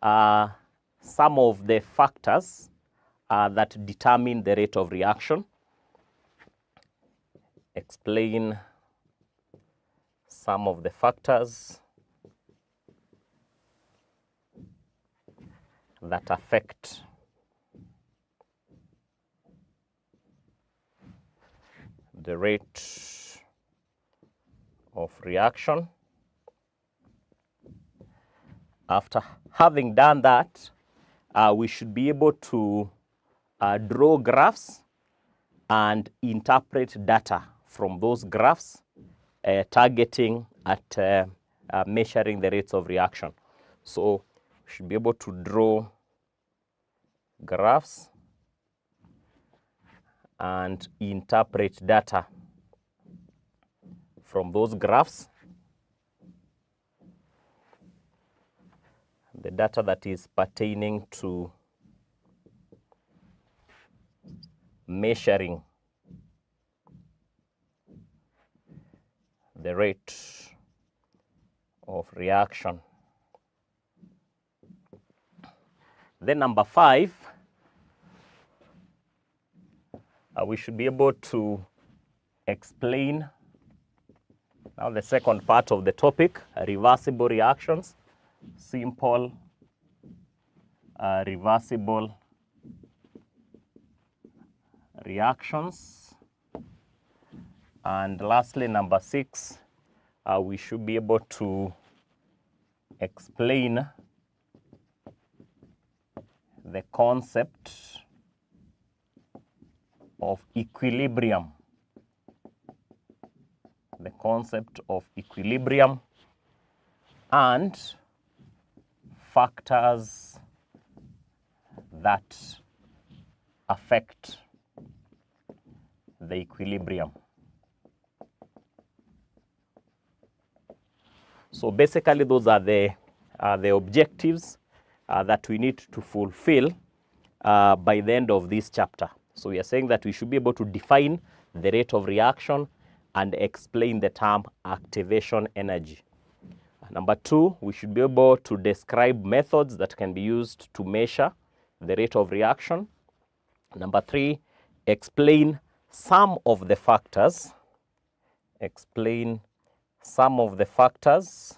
some of the factors that determine the rate of reaction. Explain some of the factors that affect the rate of reaction. After having done that, we should be able to draw graphs and interpret data from those graphs, targeting at measuring the rates of reaction. So we should be able to draw graphs and interpret data from those graphs. The data that is pertaining to measuring the rate of reaction. Then number 5, we should be able to explain now the second part of the topic, reversible reactions, simple reversible reactions. And lastly, number 6, we should be able to explain the concept of equilibrium. The concept of equilibrium and factors that affect the equilibrium. So basically those are the objectives that we need to fulfill by the end of this chapter. So we are saying that we should be able to define the rate of reaction and explain the term activation energy. Number 2, we should be able to describe methods that can be used to measure the rate of reaction. Number 3, explain some of the factors. Explain some of the factors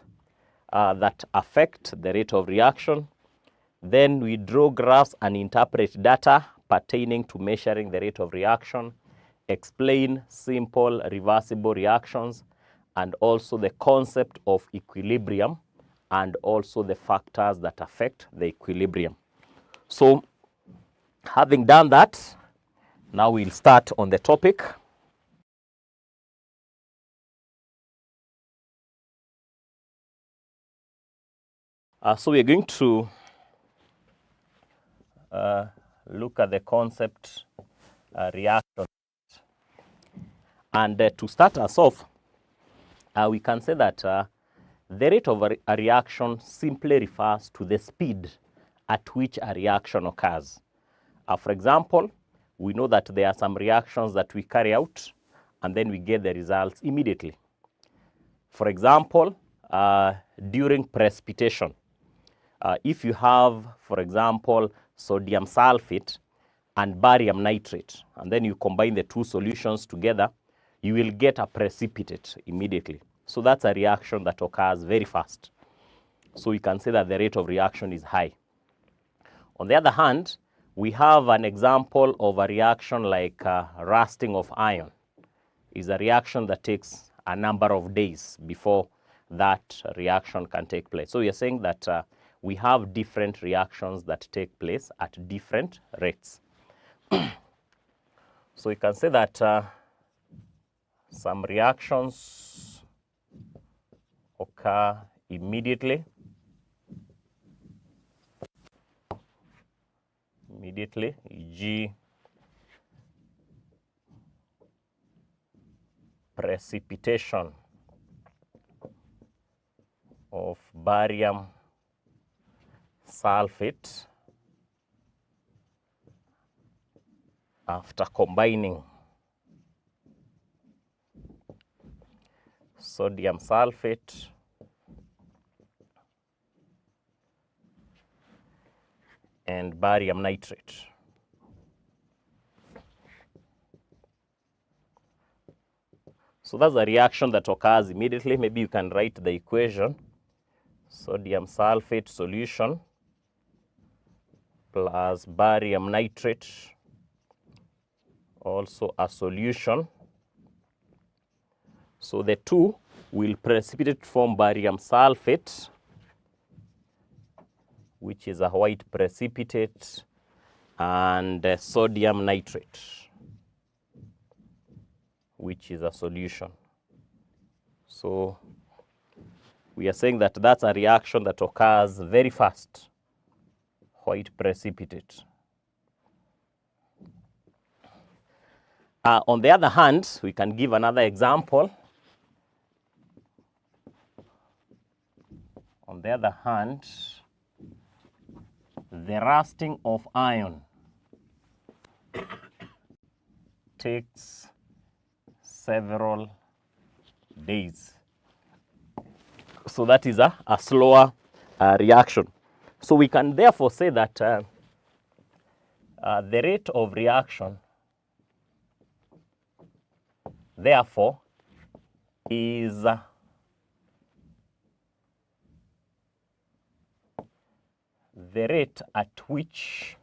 that affect the rate of reaction. Then we draw graphs and interpret data pertaining to measuring the rate of reaction. Explain simple reversible reactions and also the concept of equilibrium and also the factors that affect the equilibrium. So having done that, now we'll start on the topic. So we're going to look at the concept reaction. And to start us off, we can say that the rate of a reaction simply refers to the speed at which a reaction occurs. For example, we know that there are some reactions that we carry out and then we get the results immediately. For example, during precipitation, if you have, for example, sodium sulfate and barium nitrate, and then you combine the two solutions together, you will get a precipitate immediately. So that's a reaction that occurs very fast. So we can say that the rate of reaction is high. On the other hand, we have an example of a reaction like rusting of iron. It's a reaction that takes a number of days before that reaction can take place. So we are saying that we have different reactions that take place at different rates. So we can say that some reactions occur immediately, e.g. precipitation of barium sulfate after combining sodium sulfate and barium nitrate. So that's a reaction that occurs immediately. Maybe you can write the equation. Sodium sulfate solution plus barium nitrate, also a solution. So the two will precipitate from barium sulfate, which is a white precipitate, and sodium nitrate, which is a solution. So we are saying that that's a reaction that occurs very fast, white precipitate. On the other hand, we can give another example. On the other hand, the rusting of iron takes several days. So that is a slower reaction. So we can therefore say that the rate of reaction therefore is the rate at which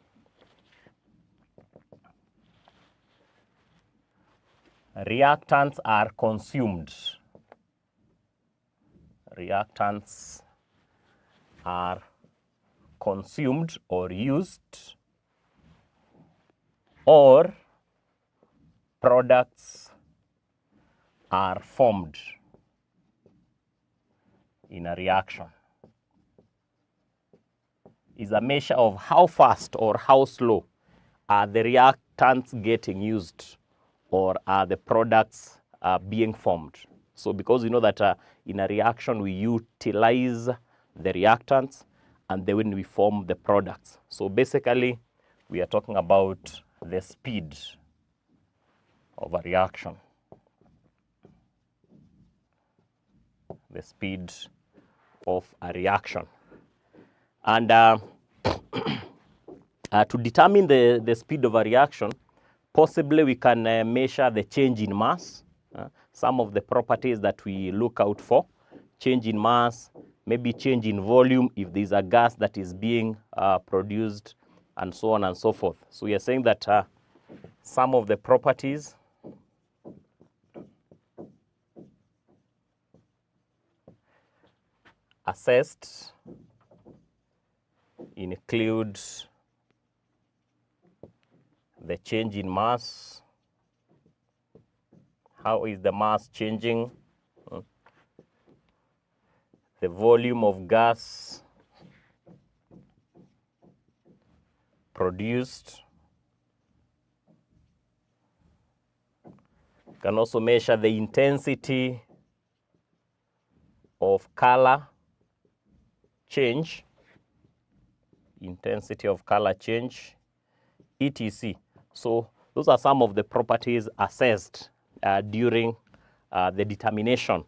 reactants are consumed. Reactants are consumed or used, or products are formed in a reaction. Is a measure of how fast or how slow are the reactants getting used, or are the products being formed. So because you know that in a reaction we utilize the reactants and then when we form the products. So basically we are talking about the speed of a reaction. The speed of a reaction. And to determine the speed of a reaction, possibly we can measure the change in mass. Some of the properties that we look out for: change in mass, maybe change in volume if there's a gas that is being produced, and so on and so forth. So we are saying that some of the properties assessed include the change in mass. How is the mass changing? The volume of gas produced. You can also measure the intensity of color change, intensity of color change, etc. So those are some of the properties assessed during the determination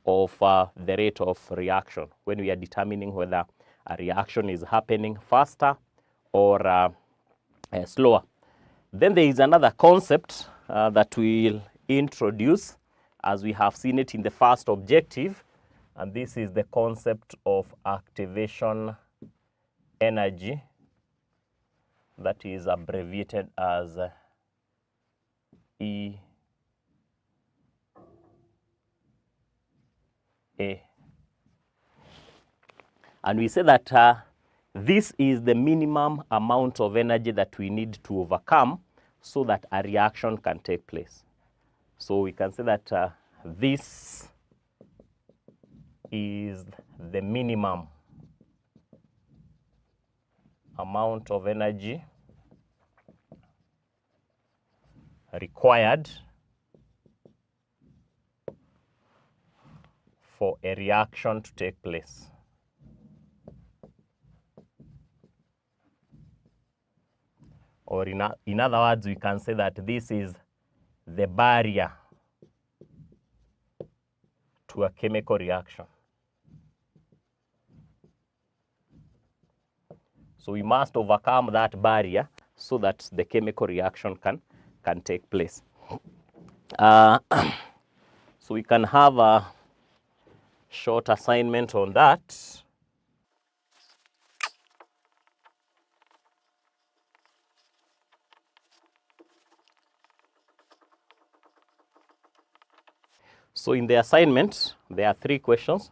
of the rate of reaction, when we are determining whether a reaction is happening faster or slower. Then there is another concept that we'll introduce as we have seen it in the first objective, and this is the concept of activation energy, that is abbreviated as EA. And we say that this is the minimum amount of energy that we need to overcome so that a reaction can take place. So we can say that this is the minimum amount of energy required for a reaction to take place. Or in other words, we can say that this is the barrier to a chemical reaction. So we must overcome that barrier so that the chemical reaction can take place. So we can have a short assignment on that. So in the assignment, there are 3 questions.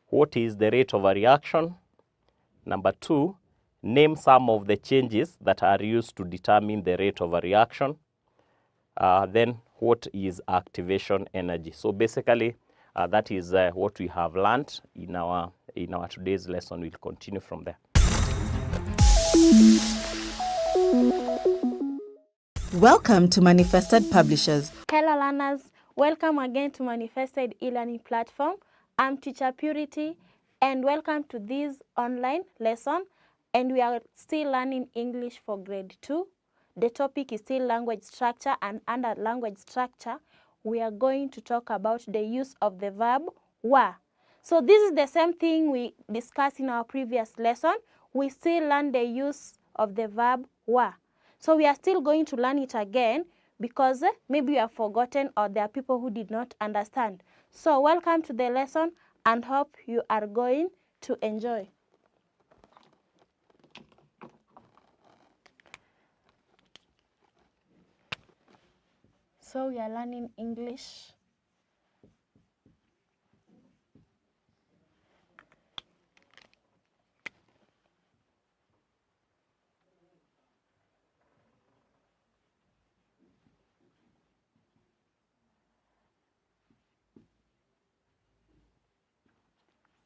What is the rate of a reaction? Number 2, name some of the changes that are used to determine the rate of a reaction. Then what is activation energy? So basically, that is what we have learned in our today's lesson. We'll continue from there. Welcome to Manifested Publishers. Hello learners, welcome again to Manifested e-learning platform. I'm Teacher Purity and welcome to this online lesson, and we are still learning English for grade 2. the topic is still language structure, and under language structure, we are going to talk about the use of the verb were. So this is the same thing we discussed in our previous lesson. We still learn the use of the verb were. So we are still going to learn it again because maybe you have forgotten or there are people who did not understand. So welcome to the lesson and hope you are going to enjoy. So we are learning English.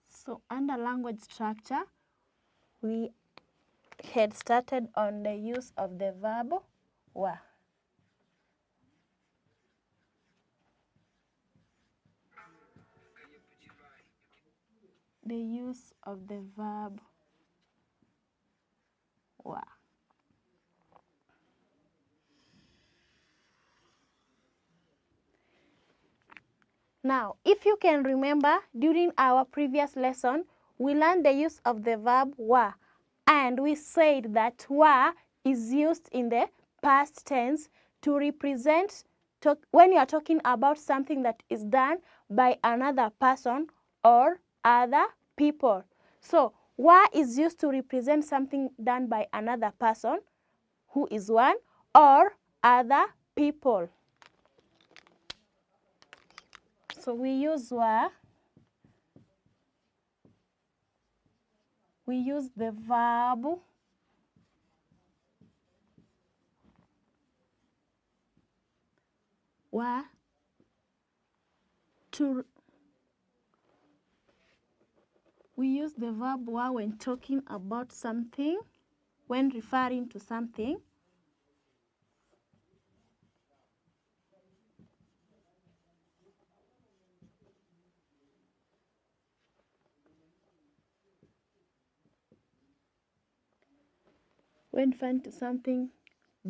So under language structure, we had started on the use of the verb were. The use of the verb were. Now, if you can remember, during our previous lesson, we learned the use of the verb were, and we said that were is used in the past tense to represent when you are talking about something that is done by another person or other people. So, were is used to represent something done by another person, who is one, or other people. So we use were. We use the verb were to. We use the verb were when talking about something, when referring to something. When referring to something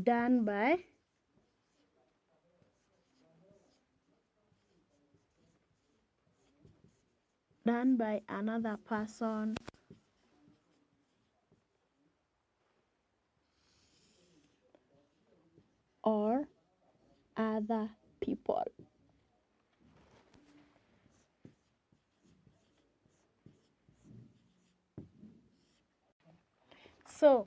done by another person or other people. So,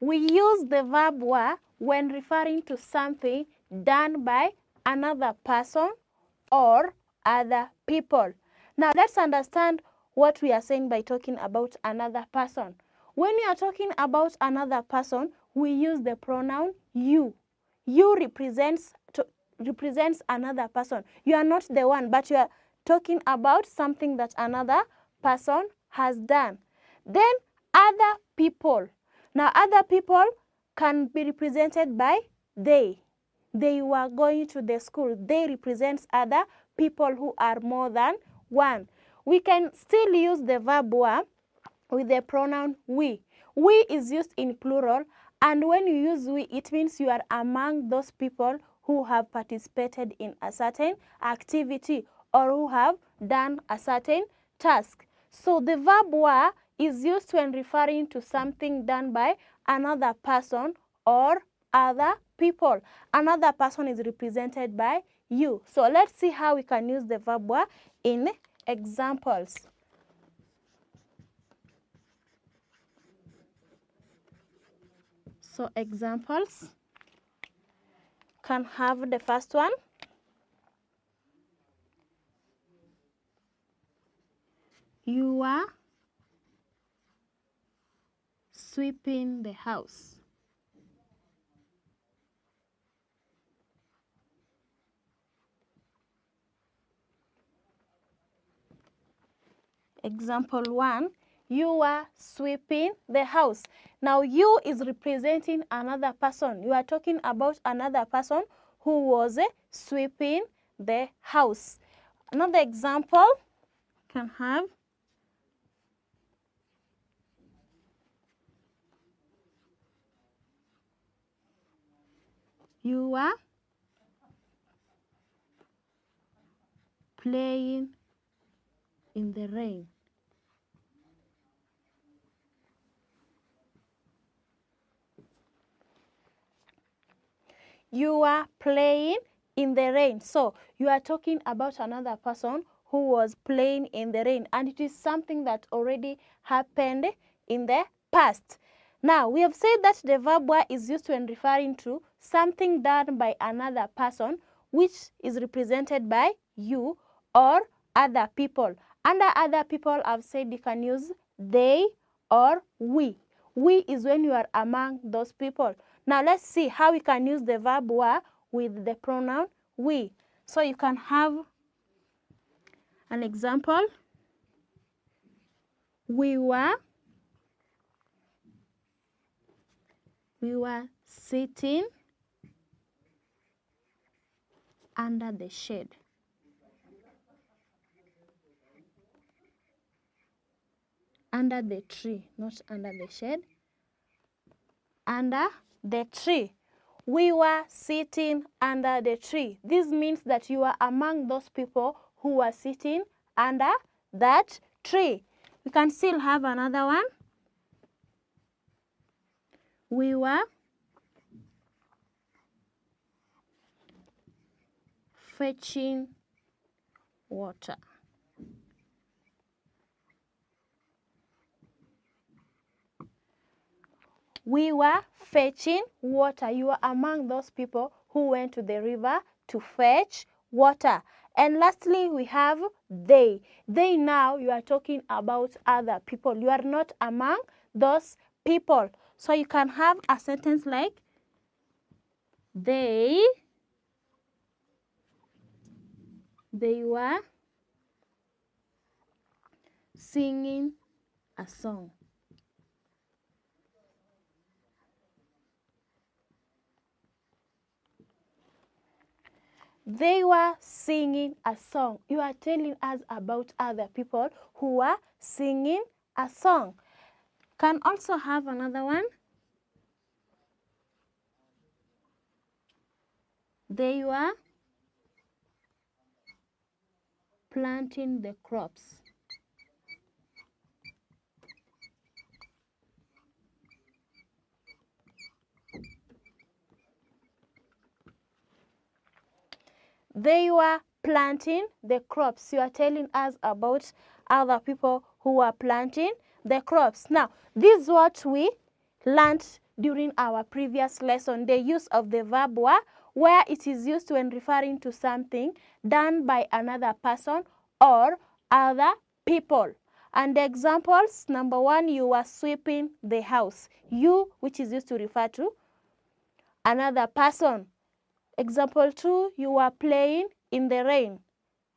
we use the verb were when referring to something done by another person or other people. Now, let's understand what we are saying by talking about another person. When we are talking about another person, we use the pronoun you. You represents another person. You are not the one, but you are talking about something that another person has done. Then other people. Now other people can be represented by they. They were going to the school. They represents other people who are more than one. We can still use the verb were with the pronoun we. We is used in plural, and when you use we, it means you are among those people who have participated in a certain activity or who have done a certain task. So the verb were is used when referring to something done by another person or other people. Another person is represented by you. So let's see how we can use the verb were in examples. So examples can have the first one. You are sweeping the house. Example 1, you are sweeping the house. Now you is representing another person. You are talking about another person who was sweeping the house. Another example can have You are playing in the rain. You are playing in the rain. So you are talking about another person who was playing in the rain, and it is something that already happened in the past. Now, we have said that the verb were is used when referring to something done by another person, which is represented by you or other people. Under other people, I've said you can use they or we. We is when you are among those people. Now, let's see how we can use the verb were with the pronoun we. So you can have an example. We were sitting under the shade. Under the tree, not under the shade. Under the tree. We were sitting under the tree. This means that you are among those people who were sitting under that tree. We can still have another one. We were fetching water. We were fetching water. You are among those people who went to the river to fetch water. And lastly, we have they. They now, you are talking about other people. You are not among those people. So you can have a sentence like, they were singing a song. They were singing a song. You are telling us about other people who are singing a song. Can also have another one. They were planting the crops. They were planting the crops. You are telling us about other people who are planting the crops. Now, this is what we learned during our previous lesson, the use of the verb were, where it is used when referring to something done by another person or other people. And the examples, number one, you were sweeping the house. You, which is used to refer to another person. Example 2, you were playing in the rain.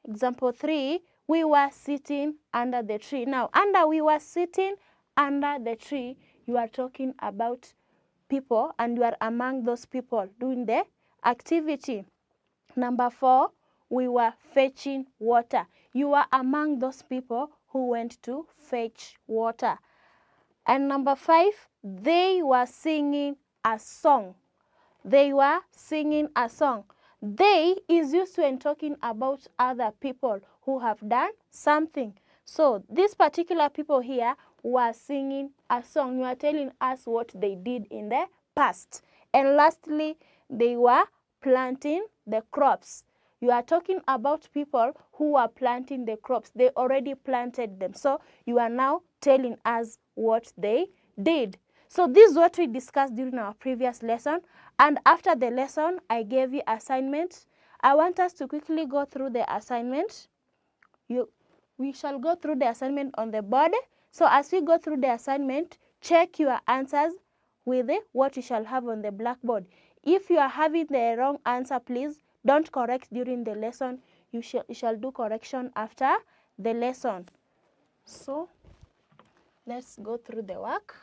Example 3, we were sitting under the tree. Now, under we were sitting under the tree, you are talking about people and you are among those people doing the activity. Number 4, we were fetching water. You are among those people who went to fetch water. And number 5, they were singing a song. They were singing a song. They is used when talking about other people who have done something. So these particular people here were singing a song. You are telling us what they did in the past. And lastly, they were planting the crops. You are talking about people who are planting the crops. They already planted them. So you are now telling us what they did. So this is what we discussed during our previous lesson. And after the lesson, I gave you assignment. I want us to quickly go through the assignment. We shall go through the assignment on the board. So as we go through the assignment, check your answers with what you shall have on the blackboard. If you are having the wrong answer, please don't correct during the lesson. You shall do correction after the lesson. So let's go through the work.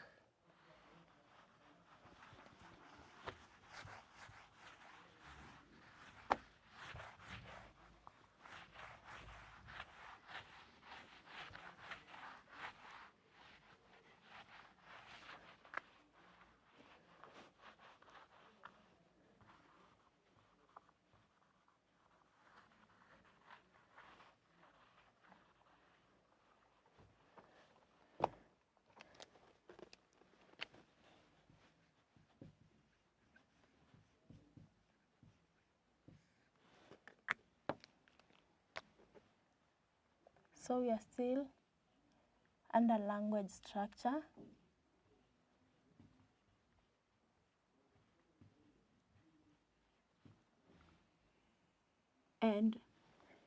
So we are still under language structure. And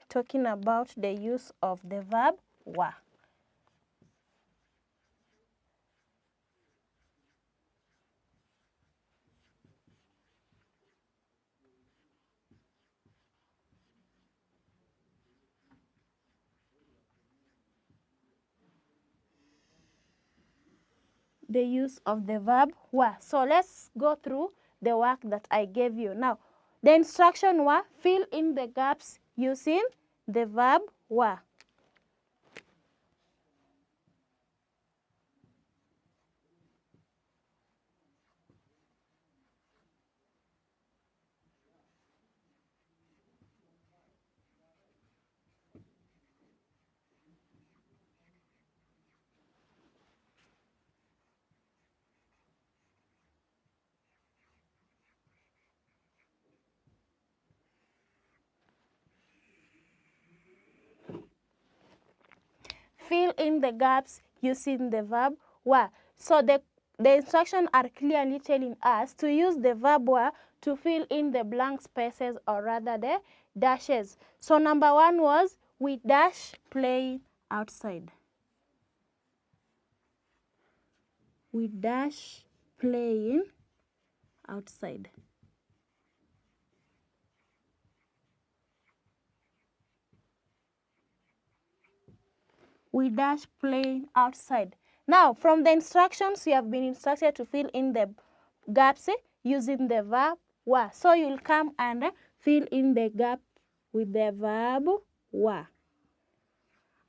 talking about the use of the verb wa. The use of the verb wa. So let's go through the work that I gave you. Now, the instruction wa, fill in the gaps using the verb wa. Fill in the gaps using the verb wa. So the instructions are clearly telling us to use the verb wa to fill in the blank spaces, or rather the dashes. So number one was we dash playing outside. We dash playing outside. We dash playing outside. Now, from the instructions, you have been instructed to fill in the gaps using the verb wa. So you'll come and fill in the gap with the verb wa.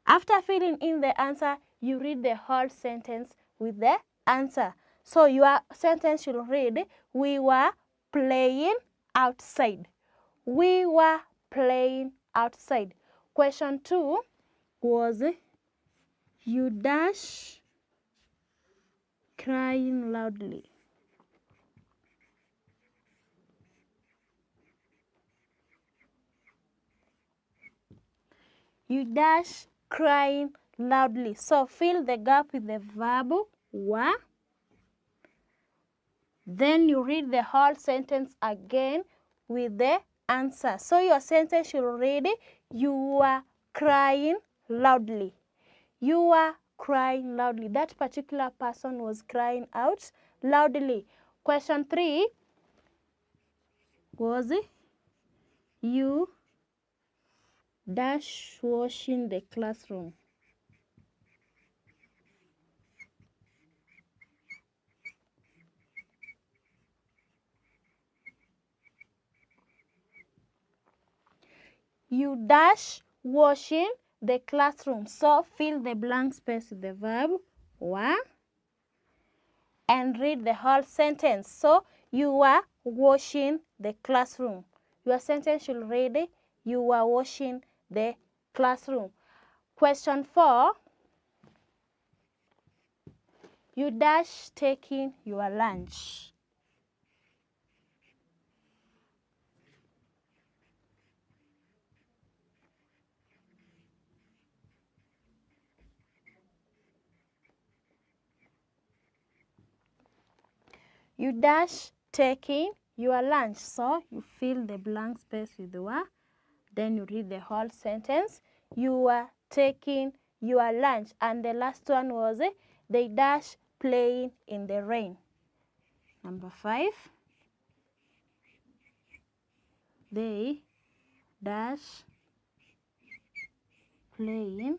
After filling in the answer, you read the whole sentence with the answer. So your sentence should read, we were playing outside. We were playing outside. Question 2 was, you dash crying loudly. You dash crying loudly. So fill the gap with the verb wa. Then you read the whole sentence again with the answer. So your sentence should read, you were crying loudly. You were crying loudly. That particular person was crying out loudly. Question 3 was, you dash washing the classroom. You dash washing the classroom. So fill the blank space with the verb wa and read the whole sentence. So you were washing the classroom. Your sentence should read, you were washing the classroom. Question 4, you dash taking your lunch. You dash taking your lunch. So you fill the blank space with the wa. Then you read the whole sentence. You were taking your lunch. And the last one was, they dash playing in the rain. Number 5. They dash playing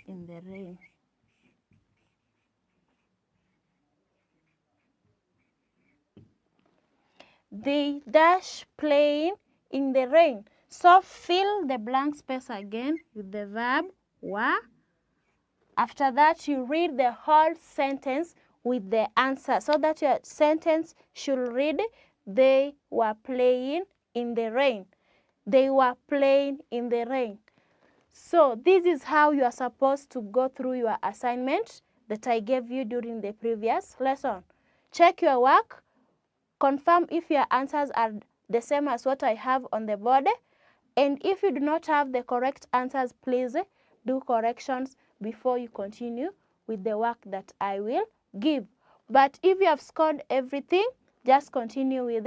in the rain. They dash playing in the rain. So fill the blank space again with the verb wa. After that, you read the whole sentence with the answer, so that your sentence should read, they were playing in the rain. They were playing in the rain. So this is how you are supposed to go through your assignment that I gave you during the previous lesson. Check your work. Confirm if your answers are the same as what I have on the board, And if you do not have the correct answers, please do corrections before you continue with the work that I will give. But if you have scored everything, just continue with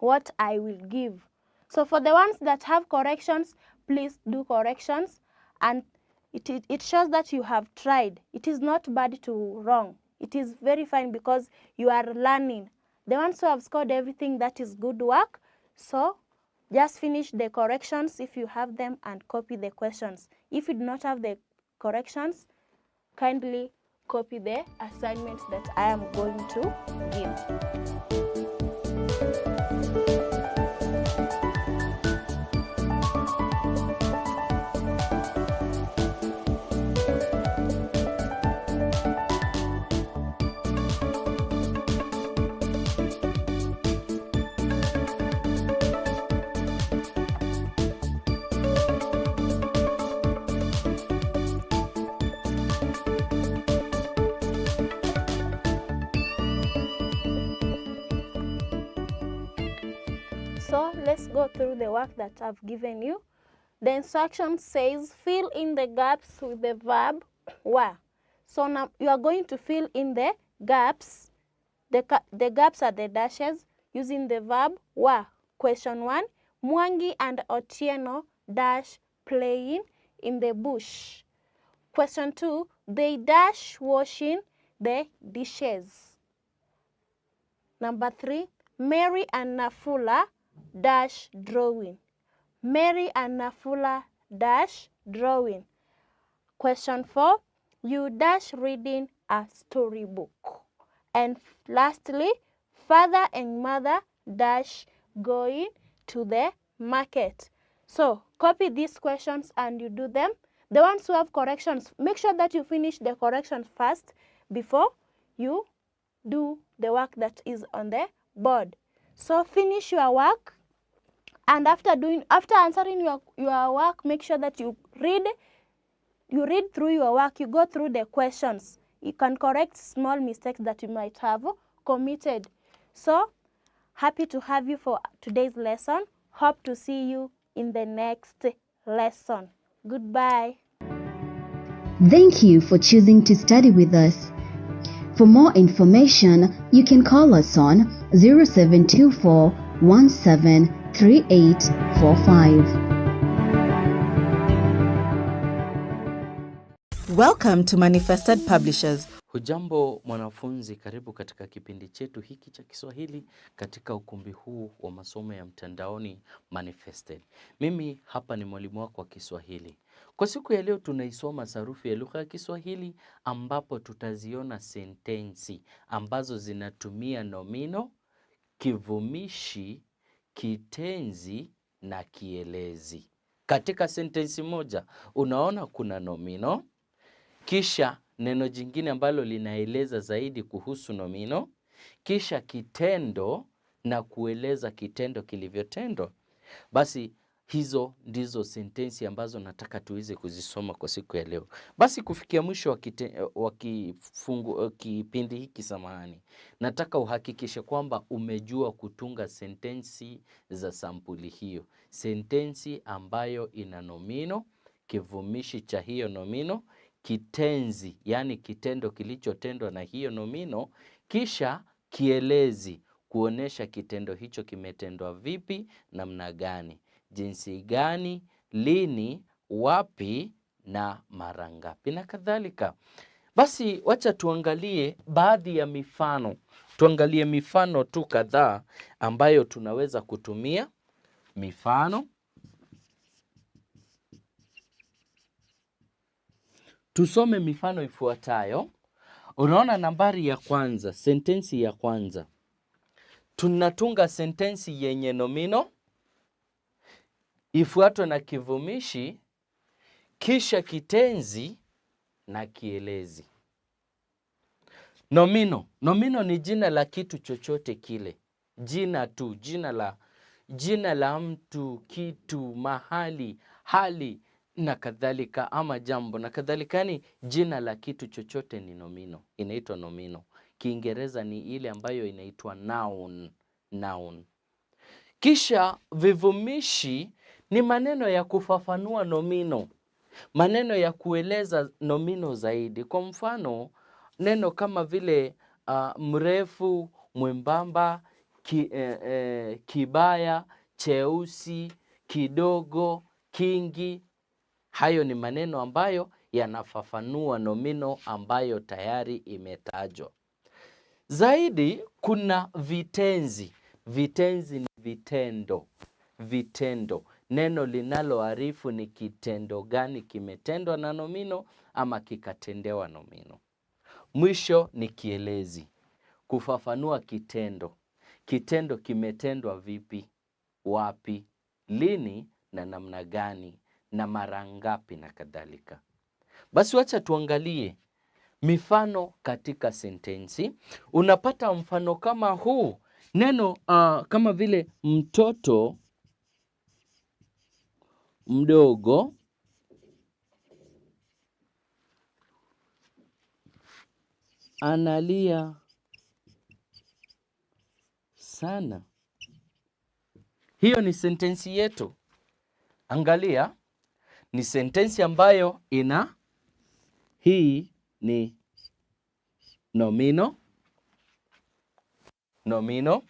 what I will give. So for the ones that have corrections, please do corrections, and it shows that you have tried. It is not bad to wrong. It is very fine because you are learning. The ones who have scored everything, that is good work. So just finish the corrections if you have them and copy the questions. If you do not have the corrections, kindly copy the assignments that I am going to give. So let's go through the work that I've given you. The instruction says fill in the gaps with the verb wa. So now you are going to fill in the gaps. The gaps are the dashes using the verb wa. Question 1, Mwangi and Otieno dash playing in the bush. Question 2, they dash washing the dishes. Number 3, Mary and Nafula dash drawing. Mary and Nafula dash drawing. Question 4, you dash reading a storybook. And lastly, father and mother dash going to the market. So copy these questions and you do them. The ones who have corrections, make sure that you finish the corrections first before you do the work that is on the board. So finish your work, and after answering your work, make sure that you read through your work, you go through the questions. You can correct small mistakes that you might have committed. So happy to have you for today's lesson. Hope to see you in the next lesson. Goodbye. Thank you for choosing to study with us. For more information, you can call us on 0724 173845. Welcome to Manifested Publishers. Hujambo mwanafunzi, karibu katika kipindi chetu hiki cha Kiswahili katika ukumbi huu wa masomo ya mtandaoni Manifested. Mimi hapa ni mwalimu wako wa Kiswahili. Kwa siku ya leo tunaisoma sarufi ya lugha ya Kiswahili, ambapo tutaziona sentensi ambazo zinatumia nomino, kivumishi, kitenzi na kielezi. Katika sentensi moja unaona kuna nomino, kisha neno jingine ambalo linaeleza zaidi kuhusu nomino, kisha kitendo na kueleza kitendo kilivyotendwa. Basi hizo ndizo sentensi ambazo nataka tuweze kuzisoma kwa siku ya leo. Basi kufikia mwisho wa kipindi hiki, nataka uhakikishe kwamba umejua kutunga sentensi za sampuli hiyo. Sentensi ambayo ina nomino, kivumishi cha hiyo nomino, kitenzi yani kitendo kilichotendwa na hiyo nomino, kisha kielezi kuonesha kitendo hicho kimetendwa vipi, namna gani, jinsi gani, lini, wapi na mara ngapi na kadhalika. Basi wacha tuangalie baadhi ya mifano. Tuangalie mifano tu kadhaa ambayo tunaweza kutumia. Mifano. Tusome mifano ifuatayo. Unaona nambari ya kwanza, sentensi ya kwanza. Tunatunga sentensi yenye nomino, ifuatwe na kivumishi, kisha kitenzi na kielezi. Nomino. Nomino ni jina la kitu chochote kile. Jina tu, jina la mtu, kitu, mahali, hali na kadhalika, ama jambo na kadhalika. Yani jina la kitu chochote ni nomino, inaitwa nomino. Kiingereza ni ile ambayo inaitwa noun. Kisha vivumishi ni maneno ya kufafanua nomino, maneno ya kueleza nomino zaidi. Kwa mfano, neno kama vile mrefu, mwembamba, kibaya, cheusi, kidogo, kingi. Hayo ni maneno ambayo yanafafanua nomino ambayo tayari imetajwa. Zaidi kuna vitenzi. Vitenzi ni vitendo. Vitendo. Neno linaloarifu ni kitendo gani kimetendwa na nomino ama kikatendewa nomino. Mwisho ni kielezi. Kufafanua kitendo. Kitendo kimetendwa vipi, wapi, lini na namna gani na mara ngapi na kadhalika. Basi wacha tuangalie mifano katika sentensi. Unapata mfano kama huu. Neno kama vile mtoto mdogo analia sana. Hiyo ni sentensi yetu. Angalia, ni sentensi ambayo hii ni nomino. Nomino.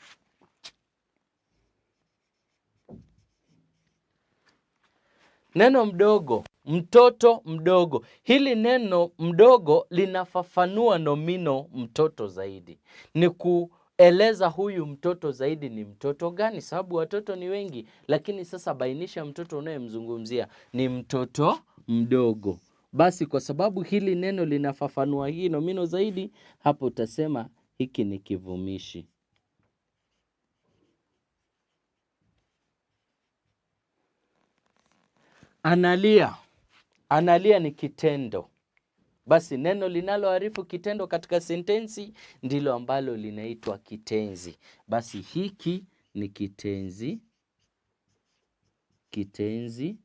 Neno mdogo, mtoto mdogo. Hili neno mdogo linafafanua nomino mtoto zaidi. Ni kueleza huyu mtoto zaidi ni mtoto gani, sababu watoto ni wengi, lakini sasa bainisha mtoto unayemzungumzia ni mtoto mdogo. Basi kwa sababu hili neno linafafanua hii nomino zaidi, hapo utasema hiki ni kivumishi. Analia. Analia ni kitendo. Basi neno linaloarifu kitendo katika sentensi ndilo ambalo linaitwa kitenzi. Basi hiki ni kitenzi. Kitenzi.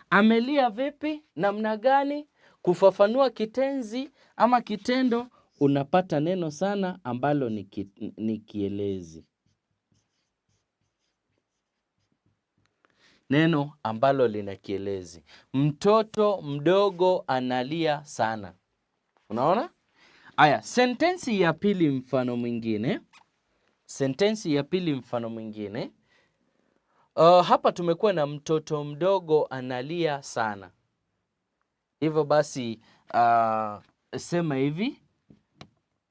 Amelia vipi? Namna gani? Kufafanua kitenzi ama kitendo, unapata neno sana ambalo ni kielezi. Neno ambalo lina kielezi. Mtoto mdogo analia sana. Unaona? Aya, sentensi ya pili mfano mwingine. Sentensi ya pili mfano mwingine. Hapa tumekuwa na mtoto mdogo analia sana. Hivyo basi sema hivi.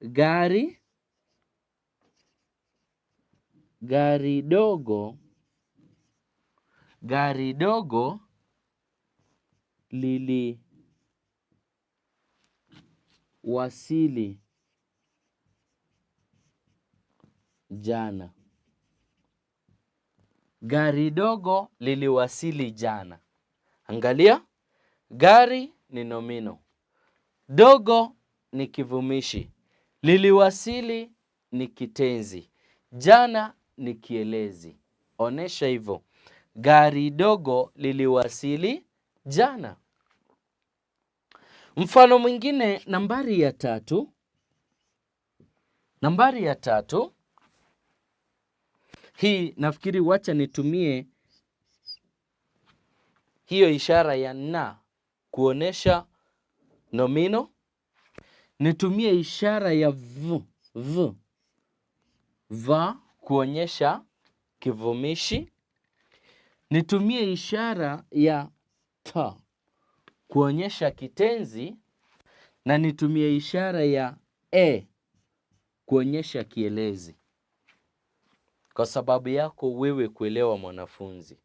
Gari dogo liliwasili jana. Gari dogo liliwasili jana. Angalia, gari ni nomino, dogo ni kivumishi, liliwasili ni kitenzi, jana ni kielezi. Onesha hivyo. Gari dogo liliwasili jana. Mfano mwingine, nambari ya 3. Nambari ya 3. Hii nafikiri wacha nitumie hiyo ishara ya na kuonesha nomino. Nitumie ishara ya va kuonyesha kivumishi. Nitumie ishara ya ta kuonyesha kitenzi, na nitumie ishara ya kuonyesha kielezi. Kwa sababu yako wewe kuelewa, mwanafunzi.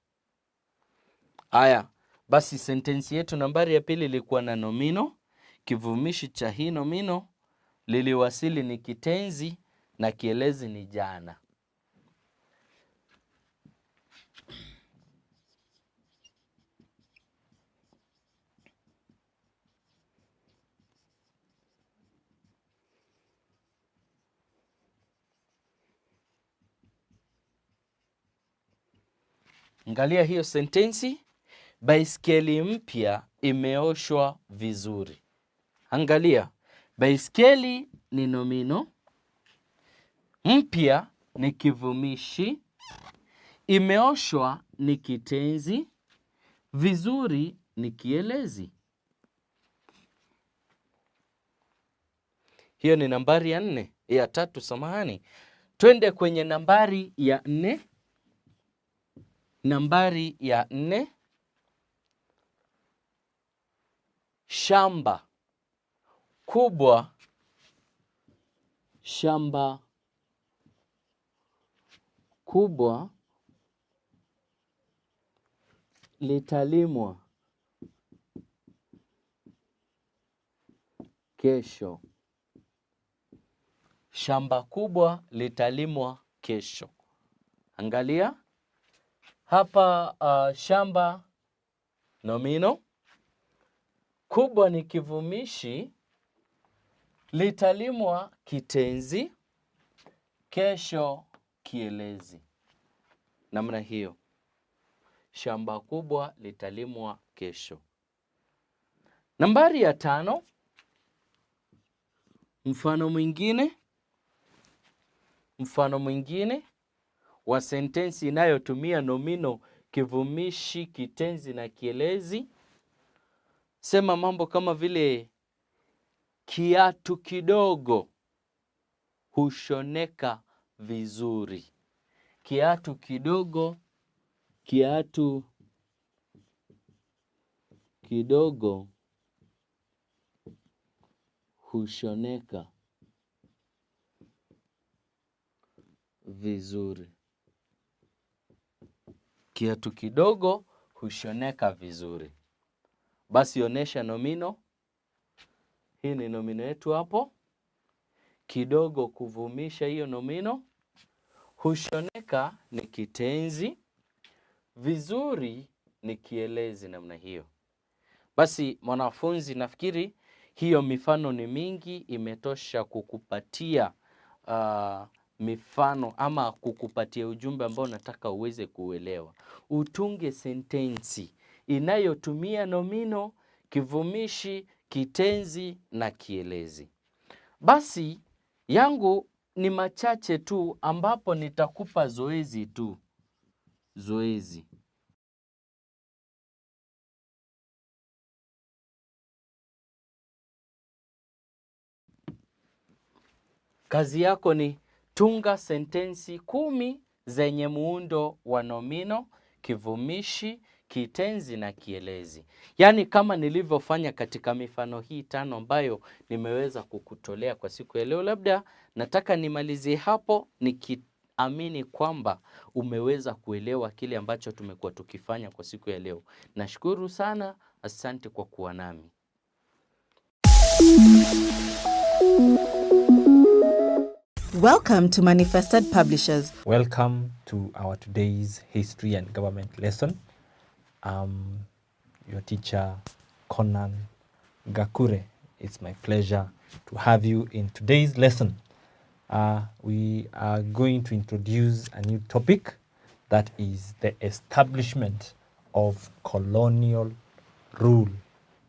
Aya, basi sentensi yetu nambari ya pili ilikuwa na nomino. Kivumishi cha hii nomino, liliwasili ni kitenzi na kielezi ni jana. Angalia hiyo sentensi. Baiskeli mpya imeoshwa vizuri. Angalia, baiskeli ni nomino, mpya ni kivumishi, imeoshwa ni kitenzi, vizuri ni kielezi. Hiyo ni nambari ya tatu, samahani. Twende kwenye nambari ya 4. Nambari ya 4, shamba kubwa. Shamba kubwa litalimwa kesho. Shamba kubwa litalimwa kesho. Angalia hapa, shamba nomino, kubwa ni kivumishi, litalimwa kitenzi, kesho kielezi. Namna hiyo, shamba kubwa litalimwa kesho. Nambari ya 5, mfano mwingine. Mfano mwingine wa sentensi inayotumia nomino, kivumishi, kitenzi na kielezi. Sema mambo kama vile kiatu kidogo hushoneka vizuri. Kiatu kidogo, kiatu kidogo hushoneka vizuri. Kiatu kidogo hushoneka vizuri. Basi onesha nomino. Hii ni nomino yetu hapo. Kidogo kuvumisha hiyo nomino. Hushoneka ni kitenzi. Vizuri ni kielezi. Namna hiyo. Basi mwanafunzi, nafikiri hiyo mifano ni mingi, imetosha kukupatia mifano ama kukupatia ujumbe ambao nataka uweze kuelewa. Utunge sentensi inayotumia nomino, kivumishi, kitenzi na kielezi. Basi yangu ni machache tu, ambapo nitakupa zoezi tu. Zoezi. Kazi yako ni tunga sentensi 10 zenye muundo wa nomino, kivumishi, kitenzi na kielezi. Yaani kama nilivyofanya katika mifano hii 5 ambayo nimeweza kukutolea kwa siku ya leo. Labda nataka nimalizie hapo nikiamini kwamba umeweza kuelewa kile ambacho tumekuwa tukifanya kwa siku ya leo. Nashukuru sana, asante kwa kuwa nami. Welcome to Manifested Publishers. Welcome to our today's history and government lesson. Your teacher, Conan Gakure. It's my pleasure to have you in today's lesson. We are going to introduce a new topic, that is the establishment of colonial rule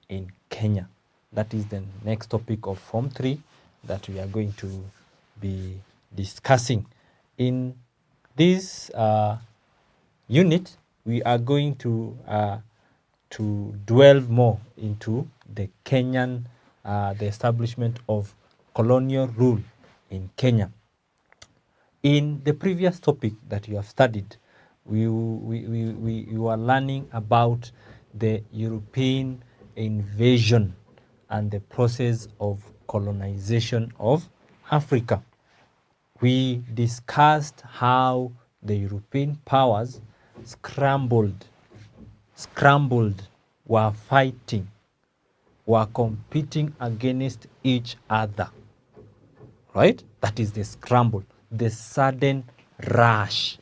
in Kenya. That is the next topic of Form 3 that we are going to be discussing. In this unit, we are going to dwell more into the Kenyan, the establishment of colonial rule in Kenya. In the previous topic that you have studied, we were learning about the European invasion and the process of colonization of Africa. We discussed how the European powers scrambled, were fighting, were competing against each other. Right? That is the scramble, the sudden rush.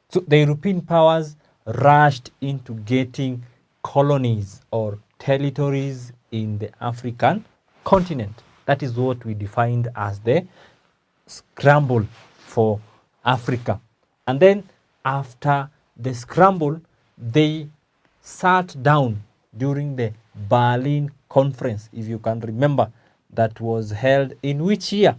So the European powers rushed into getting colonies or territories in the African continent. That is what we defined as the scramble for Africa. And then after the scramble, they sat down during the Berlin Conference, if you can remember, that was held in which year?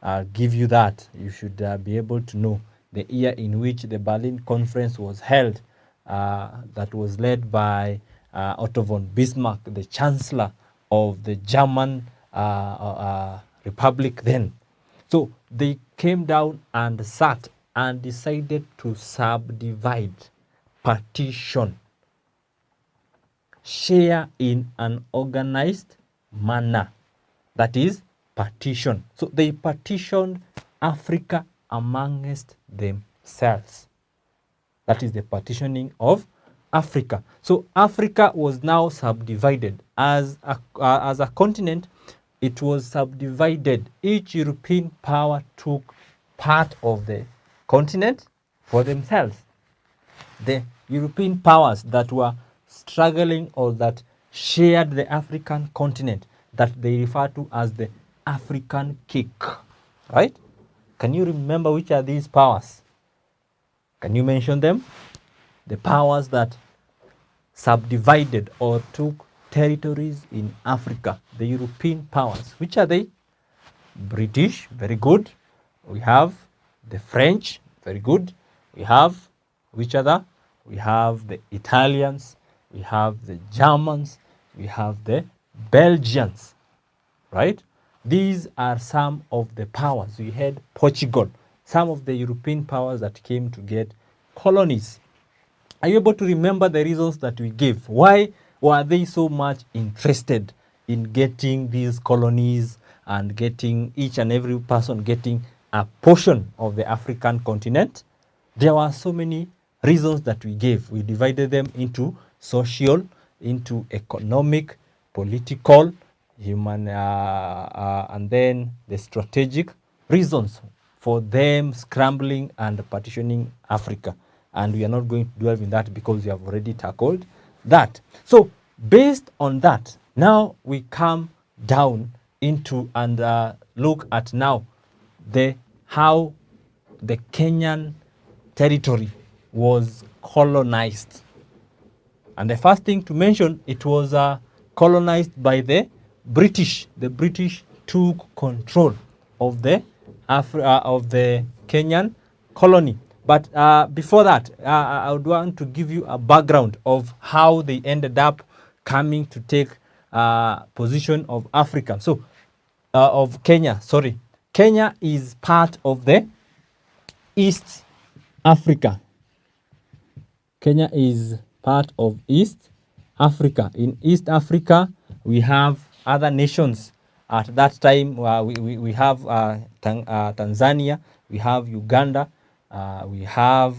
I'll give you that. You should be able to know. the year in which the Berlin Conference was held, that was led by Otto von Bismarck, the Chancellor of the German Republic then. So they came down and sat and decided to subdivide, partition, share in an organized manner. That is partition. So they partitioned Africa amongst themselves. That is the partitioning of Africa. So Africa was now subdivided as a continent. It was subdivided. Each European power took part of the continent for themselves. The European powers that were struggling or that shared the African continent, that they refer to as the African cake, right? Can you remember which are these powers? Can you mention them? The powers that subdivided or took territories in Africa, the European powers. Which are they? British, very good. We have the French, very good. We have which other? We have the Italians, we have the Germans, we have the Belgians, right? These are some of the powers. We had Portugal, some of the European powers that came to get colonies. Are you able to remember the reasons that we gave? Why were they so much interested in getting these colonies and getting each and every person getting a portion of the African continent? There were so many reasons that we gave. We divided them into social, into economic, political, human, and then the strategic reasons for them scrambling and partitioning Africa. And we are not going to dwell in that because we have already tackled that. So based on that, now we come down into and look at now how the Kenyan territory was colonized. And the first thing to mention, it was colonized by the British. The British took control of the Kenyan colony. But before that, I would want to give you a background of how they ended up coming to take position of Africa. So, of Kenya, sorry. Kenya is part of the East Africa. Kenya is part of East Africa. In East Africa, we have other nations. At that time, we have Tanzania, we have Uganda, we have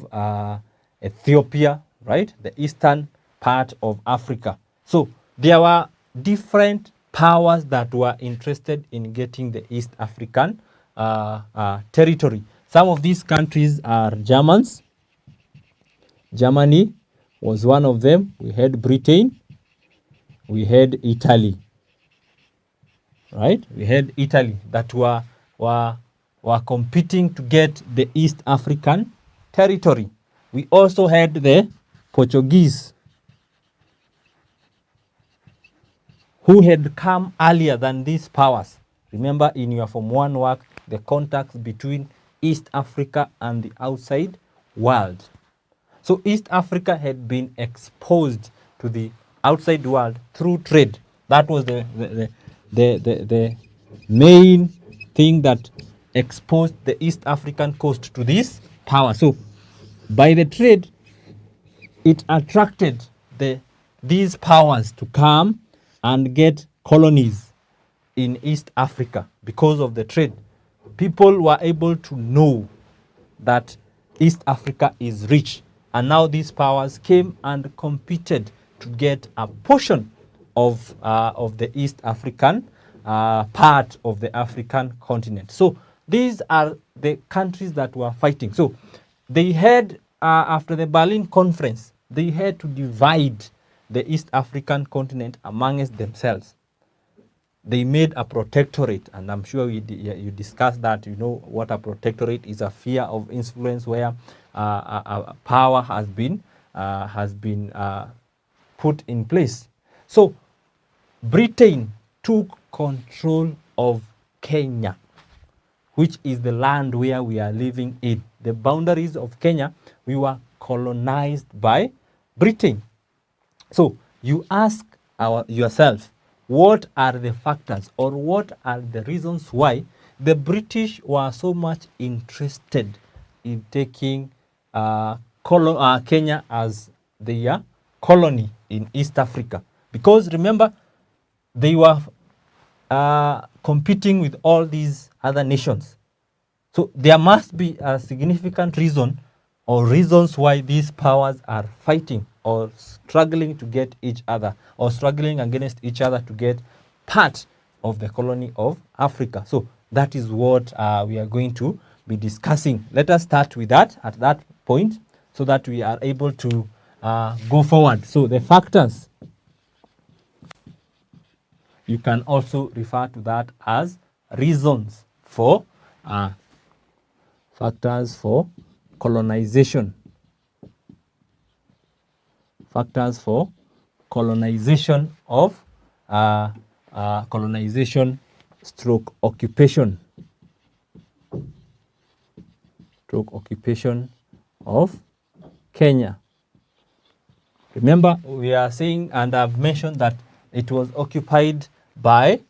Ethiopia, right? The eastern part of Africa. So there were different powers that were interested in getting the East African territory. Some of these countries are Germans. Germany was one of them. We had Britain. We had Italy. Right? We had Italy that were competing to get the East African territory. We also had the Portuguese, who had come earlier than these powers. Remember in your Form 1 work, the contacts between East Africa and the outside world. So East Africa had been exposed to the outside world through trade. That was the main thing that exposed the East African coast to this power. So by the trade, it attracted these powers to come and get colonies in East Africa. Because of the trade, people were able to know that East Africa is rich. And now these powers came and competed to get a portion of the East African part of the African continent. So these are the countries that were fighting. So they had, after the Berlin Conference, they had to divide the East African continent amongst themselves. They made a protectorate, and I'm sure you discussed that. You know what a protectorate is: a sphere of influence where a power has been put in place. So Britain took control of Kenya. which is the land where we are living in. The boundaries of Kenya, we were colonized by Britain. So you ask yourself, what are the factors or what are the reasons why the British were so much interested in taking Kenya as their colony in East Africa? Because remember, they were competing with all these other nations. So there must be a significant reason or reasons why these powers are fighting or struggling to get each other or struggling against each other to get part of the colony of Africa. So that is what we are going to be discussing. Let us start with that at that point so that we are able to go forward. So the factors, you can also refer to that as reasons for factors for colonization. Factors for colonization of colonization stroke occupation. Stroke occupation of Kenya. Remember, we are saying, and I've mentioned that it was occupied by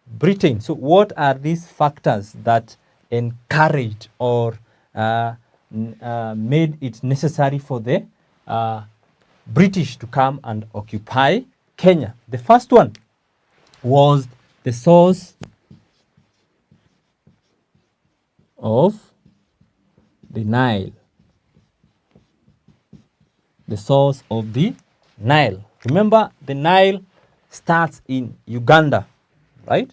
Britain. So what are these factors that encouraged or made it necessary for the British to come and occupy Kenya? The first one was the source of the Nile. The source of the Nile. Remember, the Nile starts in Uganda, right?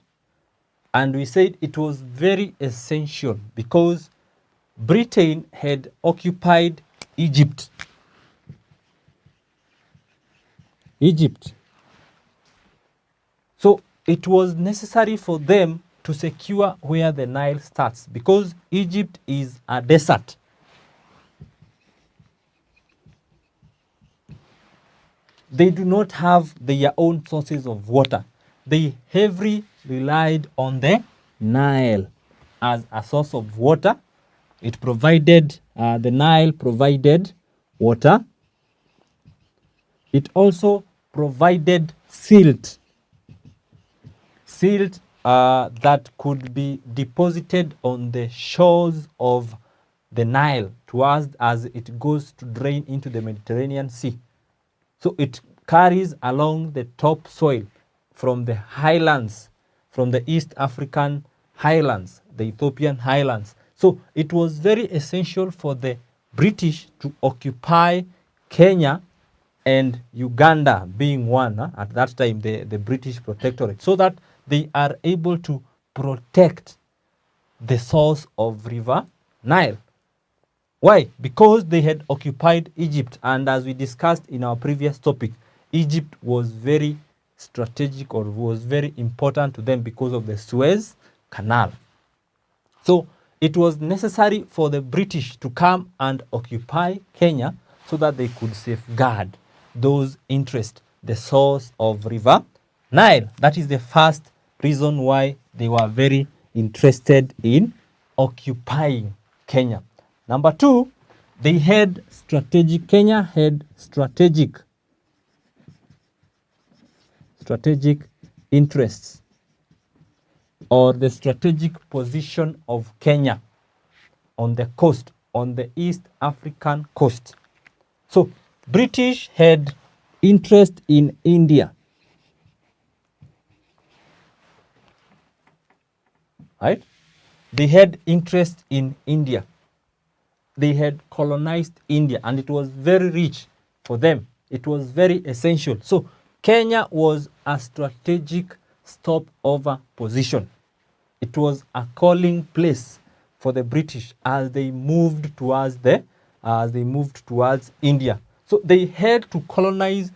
And we said it was very essential because Britain had occupied Egypt. So it was necessary for them to secure where the Nile starts because Egypt is a desert. They do not have their own sources of water. They heavily relied on the Nile as a source of water. It provided, the Nile provided water. It also provided silt. Silt that could be deposited on the shores of the Nile towards as it goes to drain into the Mediterranean Sea. So it carries along the topsoil from the highlands, from the East African highlands, the Ethiopian highlands. So it was very essential for the British to occupy Kenya and Uganda being one at that time, the British protectorate, so that they are able to protect the source of River Nile. Why? Because they had occupied Egypt, and as we discussed in our previous topic, Egypt was very strategic or was very important to them because of the Suez Canal. So it was necessary for the British to come and occupy Kenya so that they could safeguard those interests, the source of River Nile. That is the first reason why they were very interested in occupying Kenya. Number two, they had strategic, Kenya had strategic interests or the strategic position of Kenya on the coast, on the East African coast. So British had interest in India. Right? They had interest in India. They had colonized India and it was very rich for them. It was very essential. So Kenya was a strategic stopover position. It was a calling place for the British as they moved towards India. So they had to colonize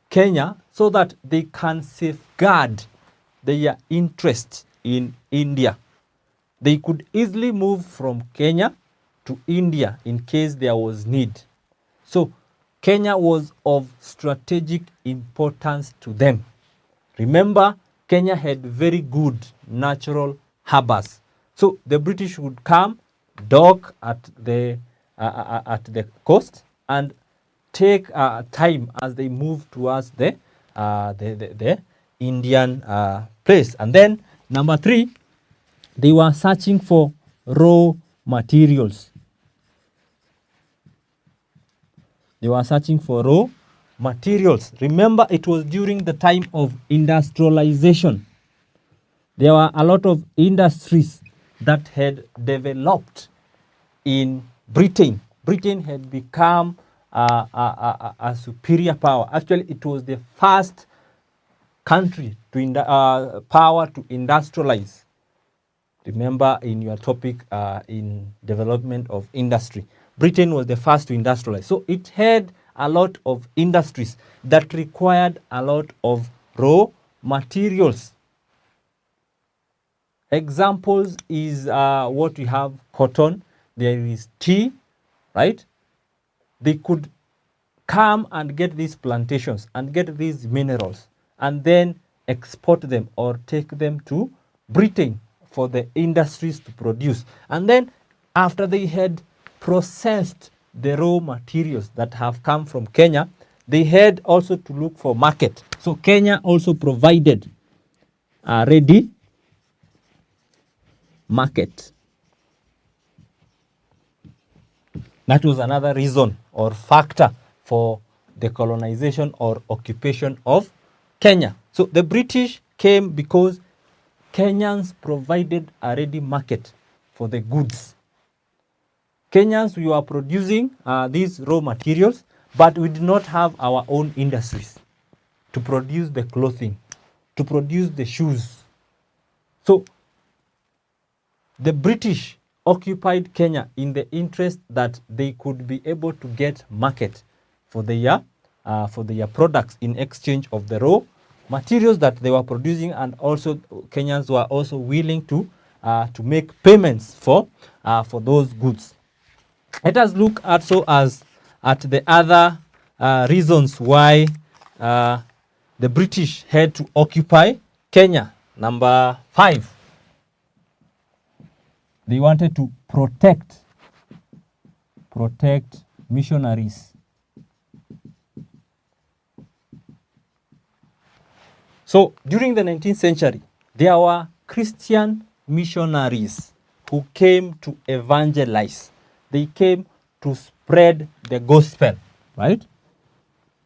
Kenya so that they can safeguard their interest in India. They could easily move from Kenya to India in case there was need. So Kenya was of strategic importance to them. Remember, Kenya had very good natural harbors. So the British would come, dock at the coast, and take time as they move towards the Indian place. And then number 3, they were searching for raw materials. They were searching for raw materials. Remember, it was during the time of industrialization. There were a lot of industries that had developed in Britain. Britain had become a superior power. Actually, it was the first country to power to industrialize. Remember in your topic in development of industry, Britain was the first to industrialize. So it had a lot of industries that required a lot of raw materials. Examples is what we have: cotton, there is tea, right? They could come and get these plantations and get these minerals and then export them or take them to Britain for the industries to produce. And then after they had processed the raw materials that have come from Kenya, they had also to look for market. So Kenya also provided a ready market. That was another reason or factor for the colonization or occupation of Kenya. So the British came because Kenyans provided a ready market for the goods. Kenyans, we were producing these raw materials, but we did not have our own industries to produce the clothing, to produce the shoes. So the British occupied Kenya in the interest that they could be able to get market for their products in exchange of the raw materials that they were producing, and also Kenyans were also willing to make payments for those goods. Let us look also at the other reasons why the British had to occupy Kenya. Number 5, they wanted to protect missionaries. So during the 19th century, there were Christian missionaries who came to evangelize. They came to spread the gospel, right?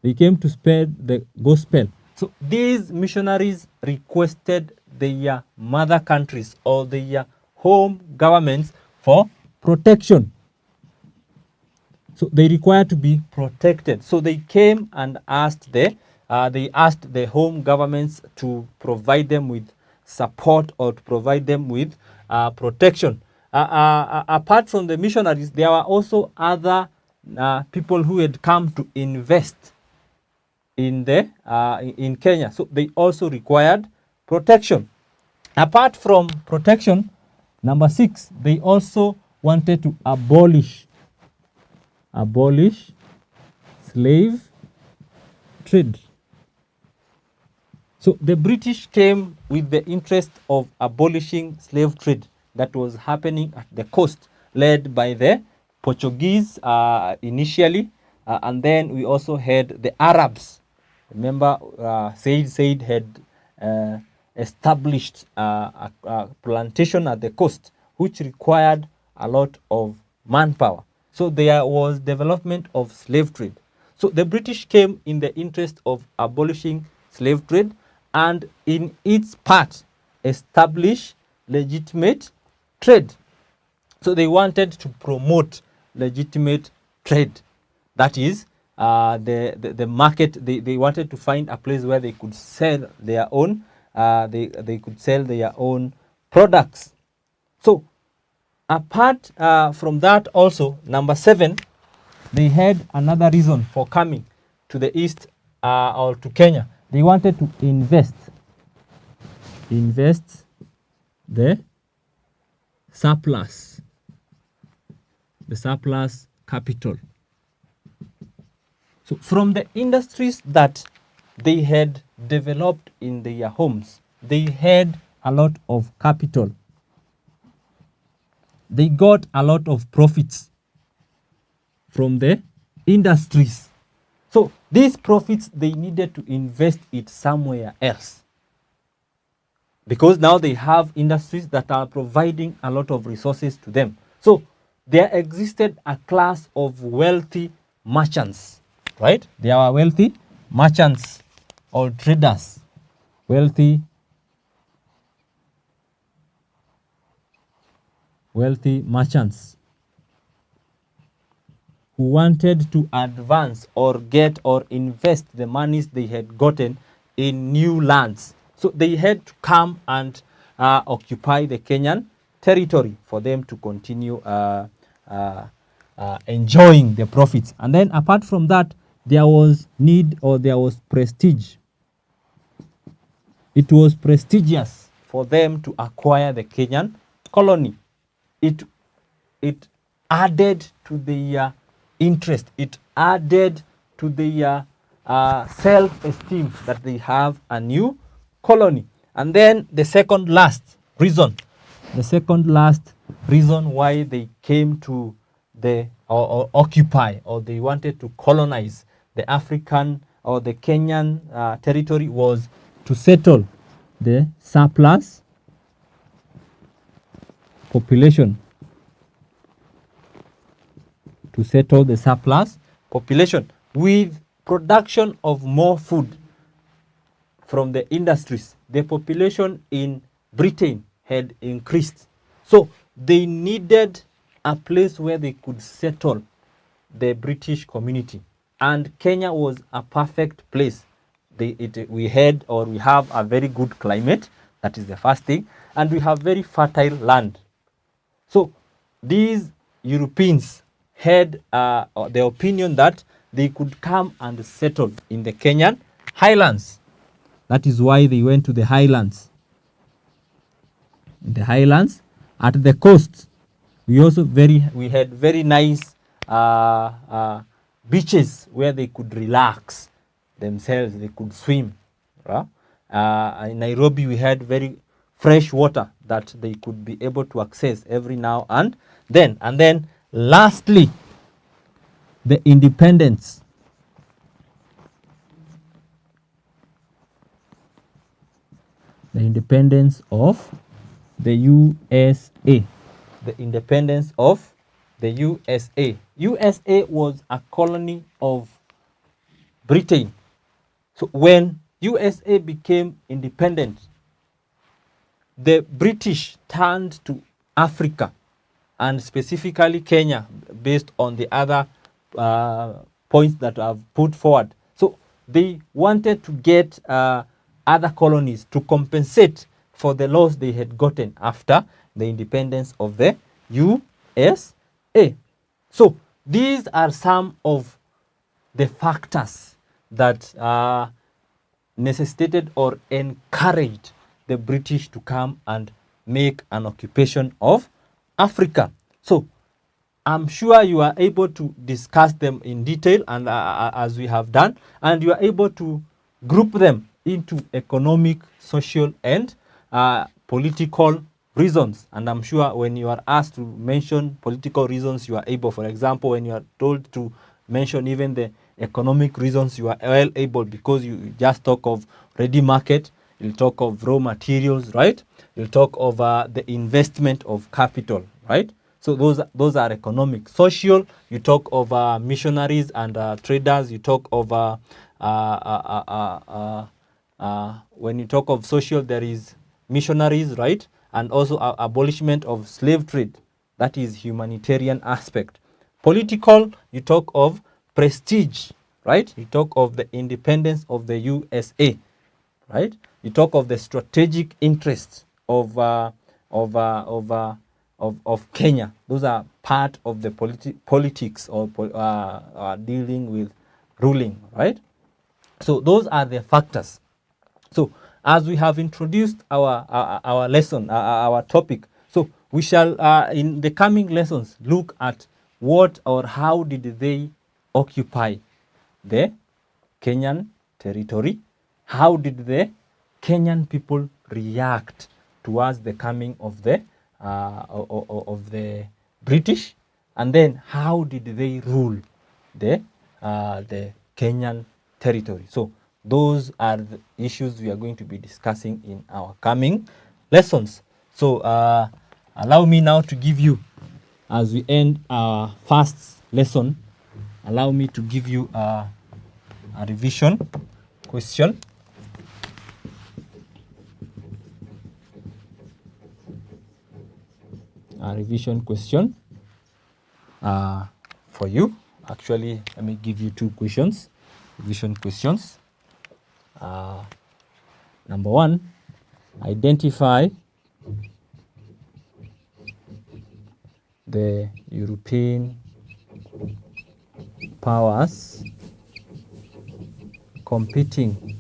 They came to spread the gospel. So these missionaries requested their mother countries or their home governments for protection. So they required to be protected. So they came and asked the home governments to provide them with support or to provide them with protection. Apart from the missionaries, there were also other people who had come to invest in Kenya. So they also required protection. Apart from protection, number 6, they also wanted to abolish slave trade. So the British came with the interest of abolishing slave trade that was happening at the coast, led by the Portuguese initially, and then we also had the Arabs. Remember, Said had established a plantation at the coast, which required a lot of manpower. So there was development of slave trade. So the British came in the interest of abolishing slave trade, and in its part establish legitimate trade. So they wanted to promote legitimate trade. That is the market. They wanted to find a place where they could sell their own they could sell their own products. So apart from that, also number 7, they had another reason for coming to the east or to Kenya. They wanted to invest the surplus capital. So from the industries that they had developed in their homes, they had a lot of capital. they got a lot of profits from the industries. So these profits, they needed to invest it somewhere else, because now they have industries that are providing a lot of resources to them. So there existed a class of wealthy merchants, right? There are wealthy merchants or traders, wealthy merchants who wanted to advance or get or invest the monies they had gotten in new lands. So they had to come and occupy the Kenyan territory for them to continue enjoying the profits. And then apart from that, there was need, or there was prestige. It was prestigious for them to acquire the Kenyan colony. It added to the interest. It added to the self-esteem that they have a new colony. And then the second last reason why they came to the or occupy, or they wanted to colonize the African or the Kenyan territory, was to settle the surplus population. To settle the surplus population with production of more food from the industries. The population in Britain had increased, so they needed a place where they could settle the British community, and Kenya was a perfect place. We have a very good climate. That is the first thing, and we have very fertile land. So these Europeans had the opinion that they could come and settle in the Kenyan highlands. That is why they went to the highlands. The highlands at the coast. We had very nice beaches where they could relax themselves. They could swim. In Nairobi, we had very fresh water that they could be able to access every now and then. And then lastly, the independence. The independence of the USA. The independence of the USA. USA was a colony of Britain. So when USA became independent, the British turned to Africa, and specifically Kenya, based on the other points that I've put forward. So they wanted to get other colonies to compensate for the loss they had gotten after the independence of the USA. So these are some of the factors that necessitated or encouraged the British to come and make an occupation of Africa. So I'm sure you are able to discuss them in detail, and as we have done, and you are able to group them into economic, social, and political reasons. And I'm sure when you are asked to mention political reasons, you are able. For example, when you are told to mention even the economic reasons, you are well able, because you just talk of ready market, you'll talk of raw materials, right? You'll talk of the investment of capital, right? So those are economic. Social, you talk of missionaries and traders. You talk of when you talk of social, there is missionaries, right? And also abolishment of slave trade. That is humanitarian aspect. Political, you talk of prestige, right? You talk of the independence of the USA, right? You talk of the strategic interests of Kenya. Those are part of the politics or dealing with ruling, right? So those are the factors. So as we have introduced our lesson, our topic, so we shall in the coming lessons look at what or how did they occupy the Kenyan territory. How did the Kenyan people react towards the coming of the of the British, and then how did they rule the Kenyan territory. So those are the issues we are going to be discussing in our coming lessons. So allow me now to give you, as we end our first lesson, allow me to give you a revision question. A revision question for you. Actually, let me give you two questions, revision questions. Number one, identify the European powers competing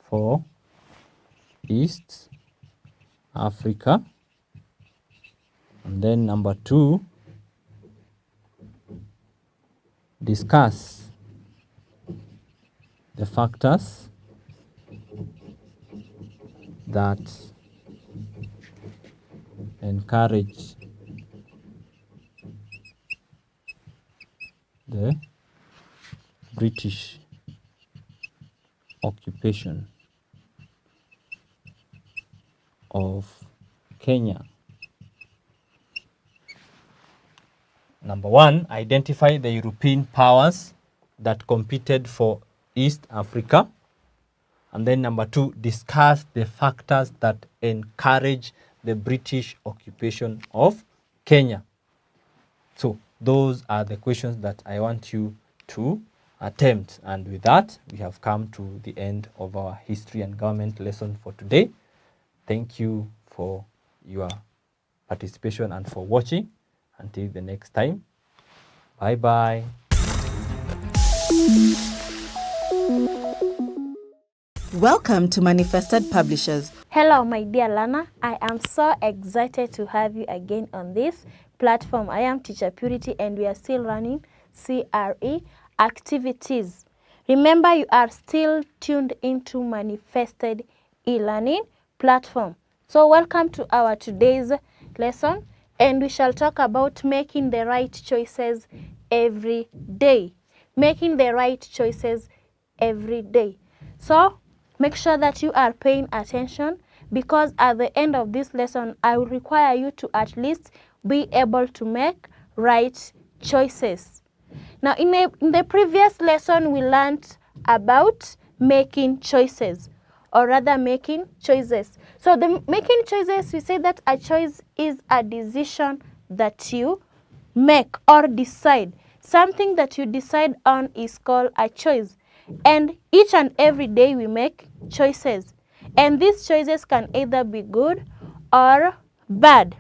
for East Africa. And then number two, discuss the factors that encourage the British occupation of Kenya. Number one, identify the European powers that competed for East Africa. And then number two, discuss the factors that encourage the British occupation of Kenya. So those are the questions that I want you to attempt. And with that, we have come to the end of our history and government lesson for today. Thank you for your participation and for watching. Until the next time, bye-bye. Welcome to Manifested Publishers. Hello, my dear learner. I am so excited to have you again on this platform. I am Teacher Purity and we are still running CRE activities. Remember, you are still tuned into Manifested e-learning platform. So welcome to our today's lesson, and we shall talk about making the right choices every day. Making the right choices every day. So make sure that you are paying attention, because at the end of this lesson, I will require you to at least be able to make right choices. Now, in the previous lesson, we learned about making choices, or rather making choices. So the making choices, we say that a choice is a decision that you make or decide. Something that you decide on is called a choice. And each and every day we make choices. And these choices can either be good or bad.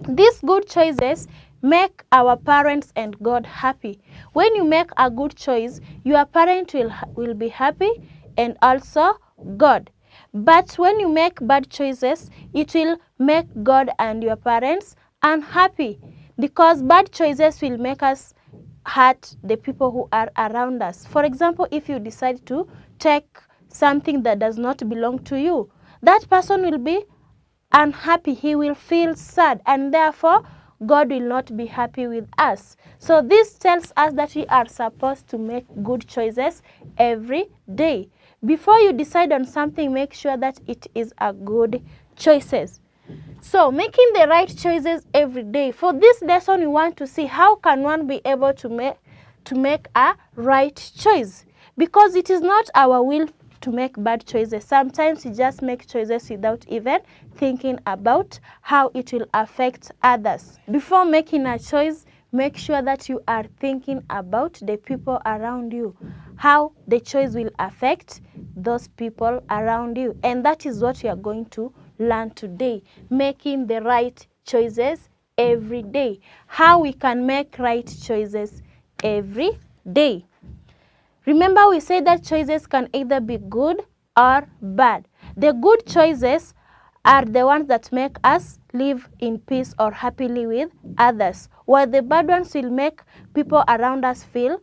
These good choices make our parents and God happy. When you make a good choice, your parent will be happy, and also God. But when you make bad choices, it will make God and your parents unhappy, because bad choices will make us hurt the people who are around us. For example, if you decide to take something that does not belong to you, that person will be unhappy, he will feel sad, and therefore God will not be happy with us. So this tells us that we are supposed to make good choices every day. Before you decide on something, make sure that it is a good choices. So making the right choices every day. For this lesson, we want to see how can one be able to make a right choice, because it is not our will to make bad choices. Sometimes we just make choices without even thinking about how it will affect others. Before making a choice, make sure that you are thinking about the people around you, how the choice will affect those people around you. And that is what we are going to learn today, making the right choices every day. How we can make right choices every day. Remember, we said that choices can either be good or bad. The good choices are the ones that make us live in peace or happily with others, while the bad ones will make people around us feel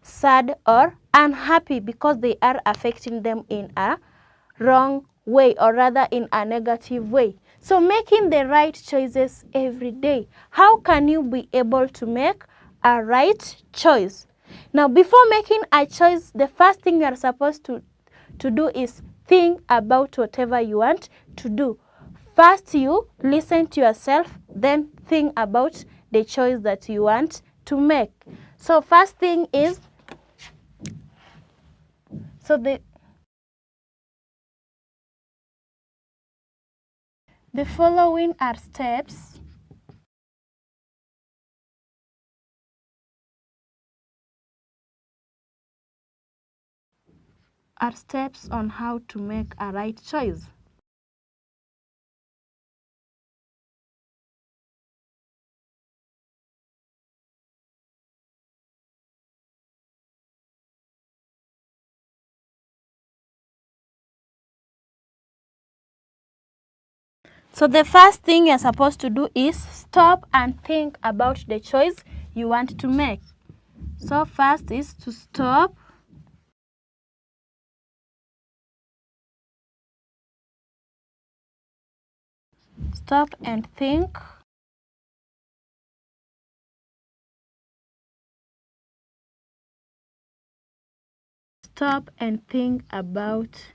sad or unhappy because they are affecting them in a wrong way, or rather in a negative way. So making the right choices every day. How can you be able to make a right choice? Now, before making a choice, the first thing you are supposed to do is think about whatever you want to do. First, you listen to yourself, then think about the choice that you want to make. So first thing is, the following are steps on how to make a right choice. So the first thing you're supposed to do is stop and think about the choice you want to make. So first is to stop and think. Stop and think about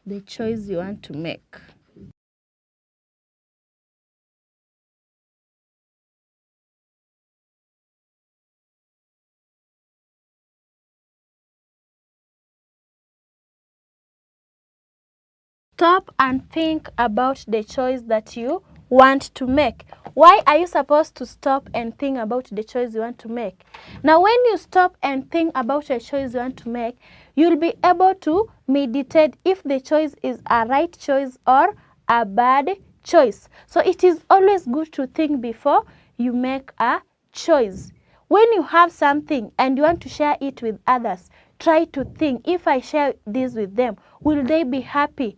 the choice you want to make. Stop and think about the choice that you want to make. Why are you supposed to stop and think about the choice you want to make? Now, when you stop and think about a choice you want to make, you'll be able to meditate if the choice is a right choice or a bad choice. So it is always good to think before you make a choice. When you have something and you want to share it with others, try to think, if I share this with them, will they be happy?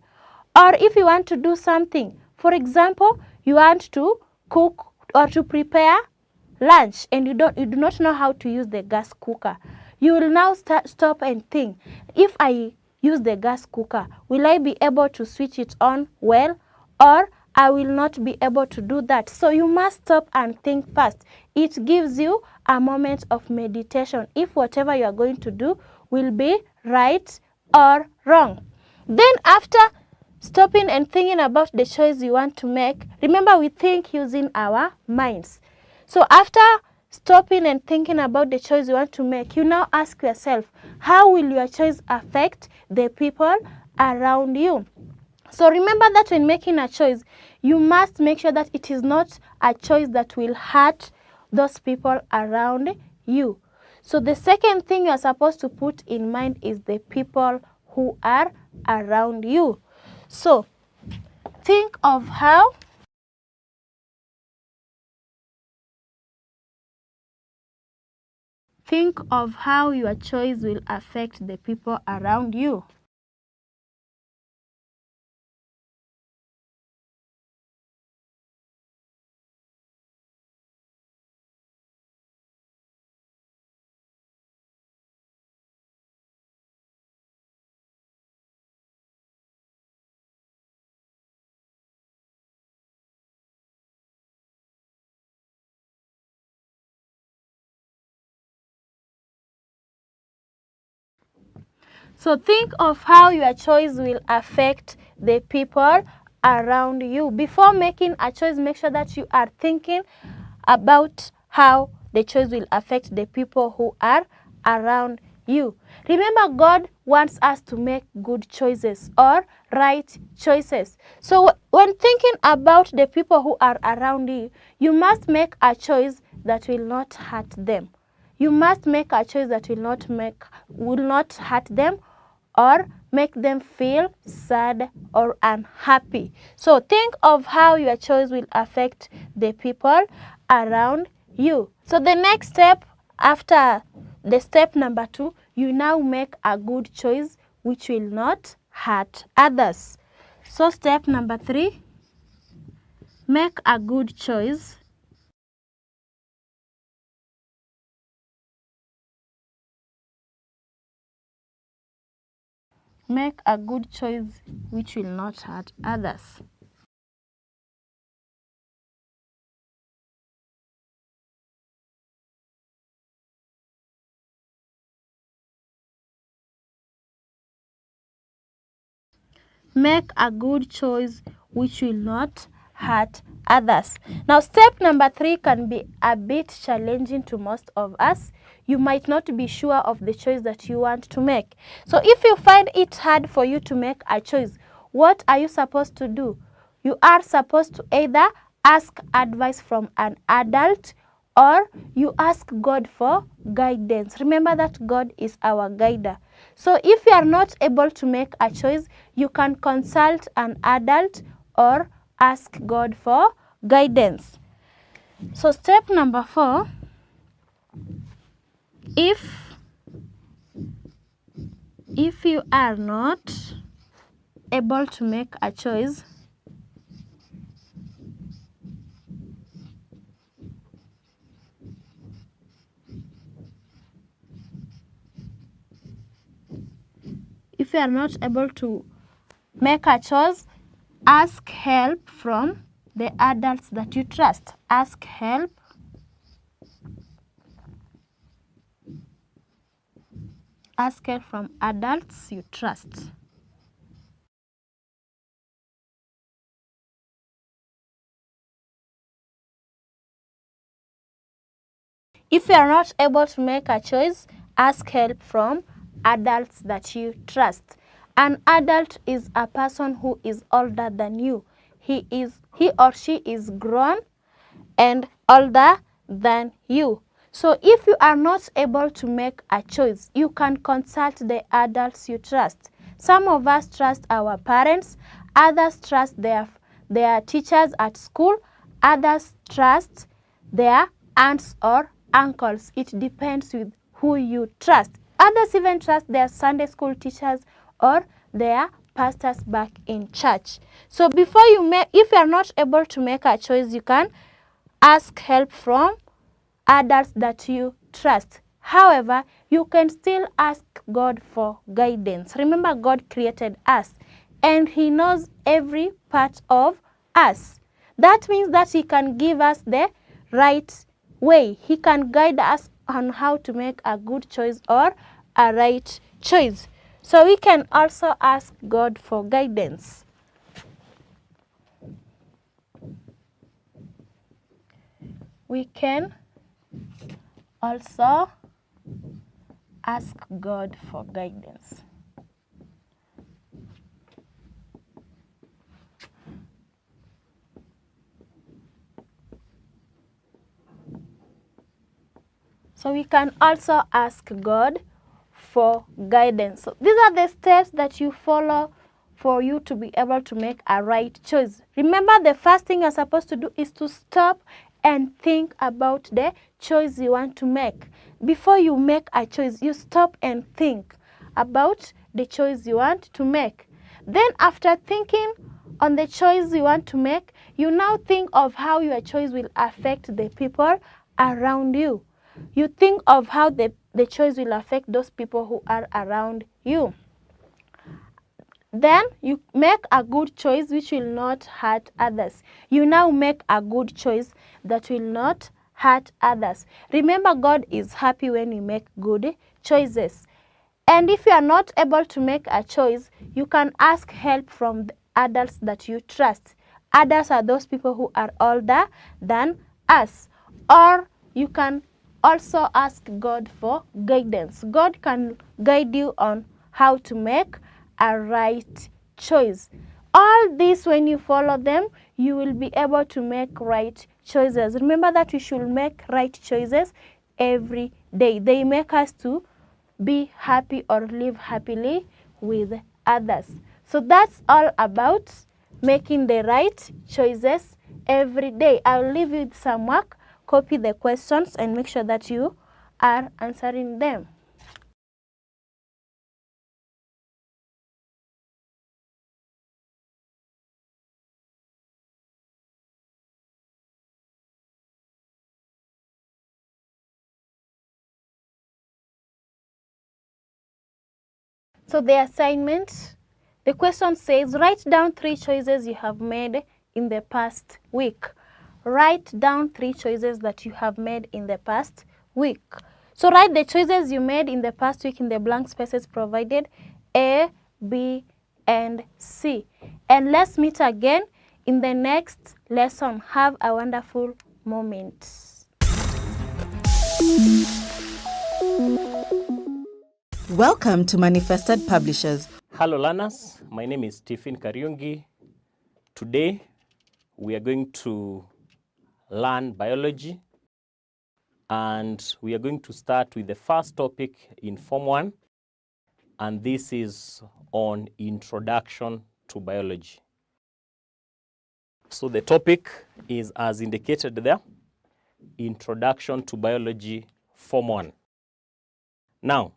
Or if you want to do something, for example, you want to cook or to prepare lunch and you do not know how to use the gas cooker. You will now stop and think, if I use the gas cooker, will I be able to switch it on well, or I will not be able to do that? So you must stop and think first. It gives you a moment of meditation if whatever you are going to do will be right or wrong. Then after stopping and thinking about the choice you want to make, remember we think using our minds. So after stopping and thinking about the choice you want to make, you now ask yourself, how will your choice affect the people around you? So remember that when making a choice, you must make sure that it is not a choice that will hurt those people around you. So the second thing you are supposed to put in mind is the people who are around you. So think of how your choice will affect the people around you. So think of how your choice will affect the people around you. Before making a choice, make sure that you are thinking about how the choice will affect the people who are around you. Remember, God wants us to make good choices or right choices. So when thinking about the people who are around you, you must make a choice that will not hurt them. You must make a choice that will not hurt them or make them feel sad or unhappy. So think of how your choice will affect the people around you. So the next step after the step number 2, you now make a good choice which will not hurt others. So step number 3, make a good choice Make a good choice which will not hurt others. Make a good choice which will not hurt others. Now, step number 3 can be a bit challenging to most of us. You might not be sure of the choice that you want to make. So if you find it hard for you to make a choice, what are you supposed to do? You are supposed to either ask advice from an adult or you ask God for guidance. Remember that God is our guider. So if you are not able to make a choice, you can consult an adult or ask God for guidance. So step number 4, if you are not able to make a choice, if you are not able to make a choice, ask help from the adults that you trust. Ask help from adults you trust. If you are not able to make a choice, ask help from adults that you trust. An adult is a person who is older than you. He or she is grown and older than you. So if you are not able to make a choice, you can consult the adults you trust. Some of us trust our parents, others trust their teachers at school, others trust their aunts or uncles. It depends with who you trust. Others even trust their Sunday school teachers or their pastors back in church. So before if you are not able to make a choice, you can ask help from adults that you trust. However, you can still ask God for guidance. Remember, God created us and He knows every part of us. That means that He can give us the right way. He can guide us on how to make a good choice or a right choice. So we can also ask God for guidance. We can also ask God for guidance. So we can also ask God for guidance. So these are the steps that you follow for you to be able to make a right choice. Remember, the first thing you're supposed to do is to stop and think about the choice you want to make. Before you make a choice, you stop and think about the choice you want to make. Then after thinking on the choice you want to make, you now think of how your choice will affect the people around you. You think of how the choice will affect those people who are around you. Then you make a good choice which will not hurt others. You now make a good choice that will not hurt others. Remember, God is happy when you make good choices. And if you are not able to make a choice, you can ask help from the adults that you trust. Adults are those people who are older than us. Or you can also ask God for guidance. God can guide you on how to make a right choice. All this, when you follow them, you will be able to make right choices. Remember that we should make right choices every day. They make us to be happy or live happily with others. So that's all about making the right choices every day. I'll leave you with some work. Copy the questions and make sure that you are answering them. So the assignment, the question says, write down 3 choices you have made in the past week. Write down 3 choices that you have made in the past week. So write the choices you made in the past week in the blank spaces provided, A, B, and C. And let's meet again in the next lesson. Have a wonderful moment. Welcome to Manifested Publishers. Hello learners, my name is Stephen Kariungi. Today we are going to learn biology, and we are going to start with the first topic in Form 1, and this is on Introduction to Biology. So the topic is as indicated there, Introduction to Biology, Form 1. Now,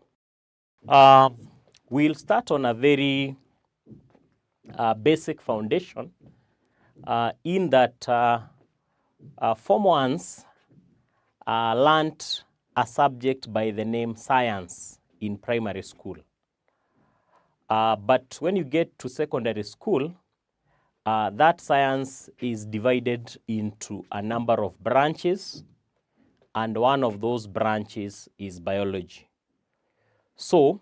we'll start on a very basic foundation in that Form 1s learnt a subject by the name science in primary school. But when you get to secondary school, that science is divided into a number of branches, and one of those branches is biology. So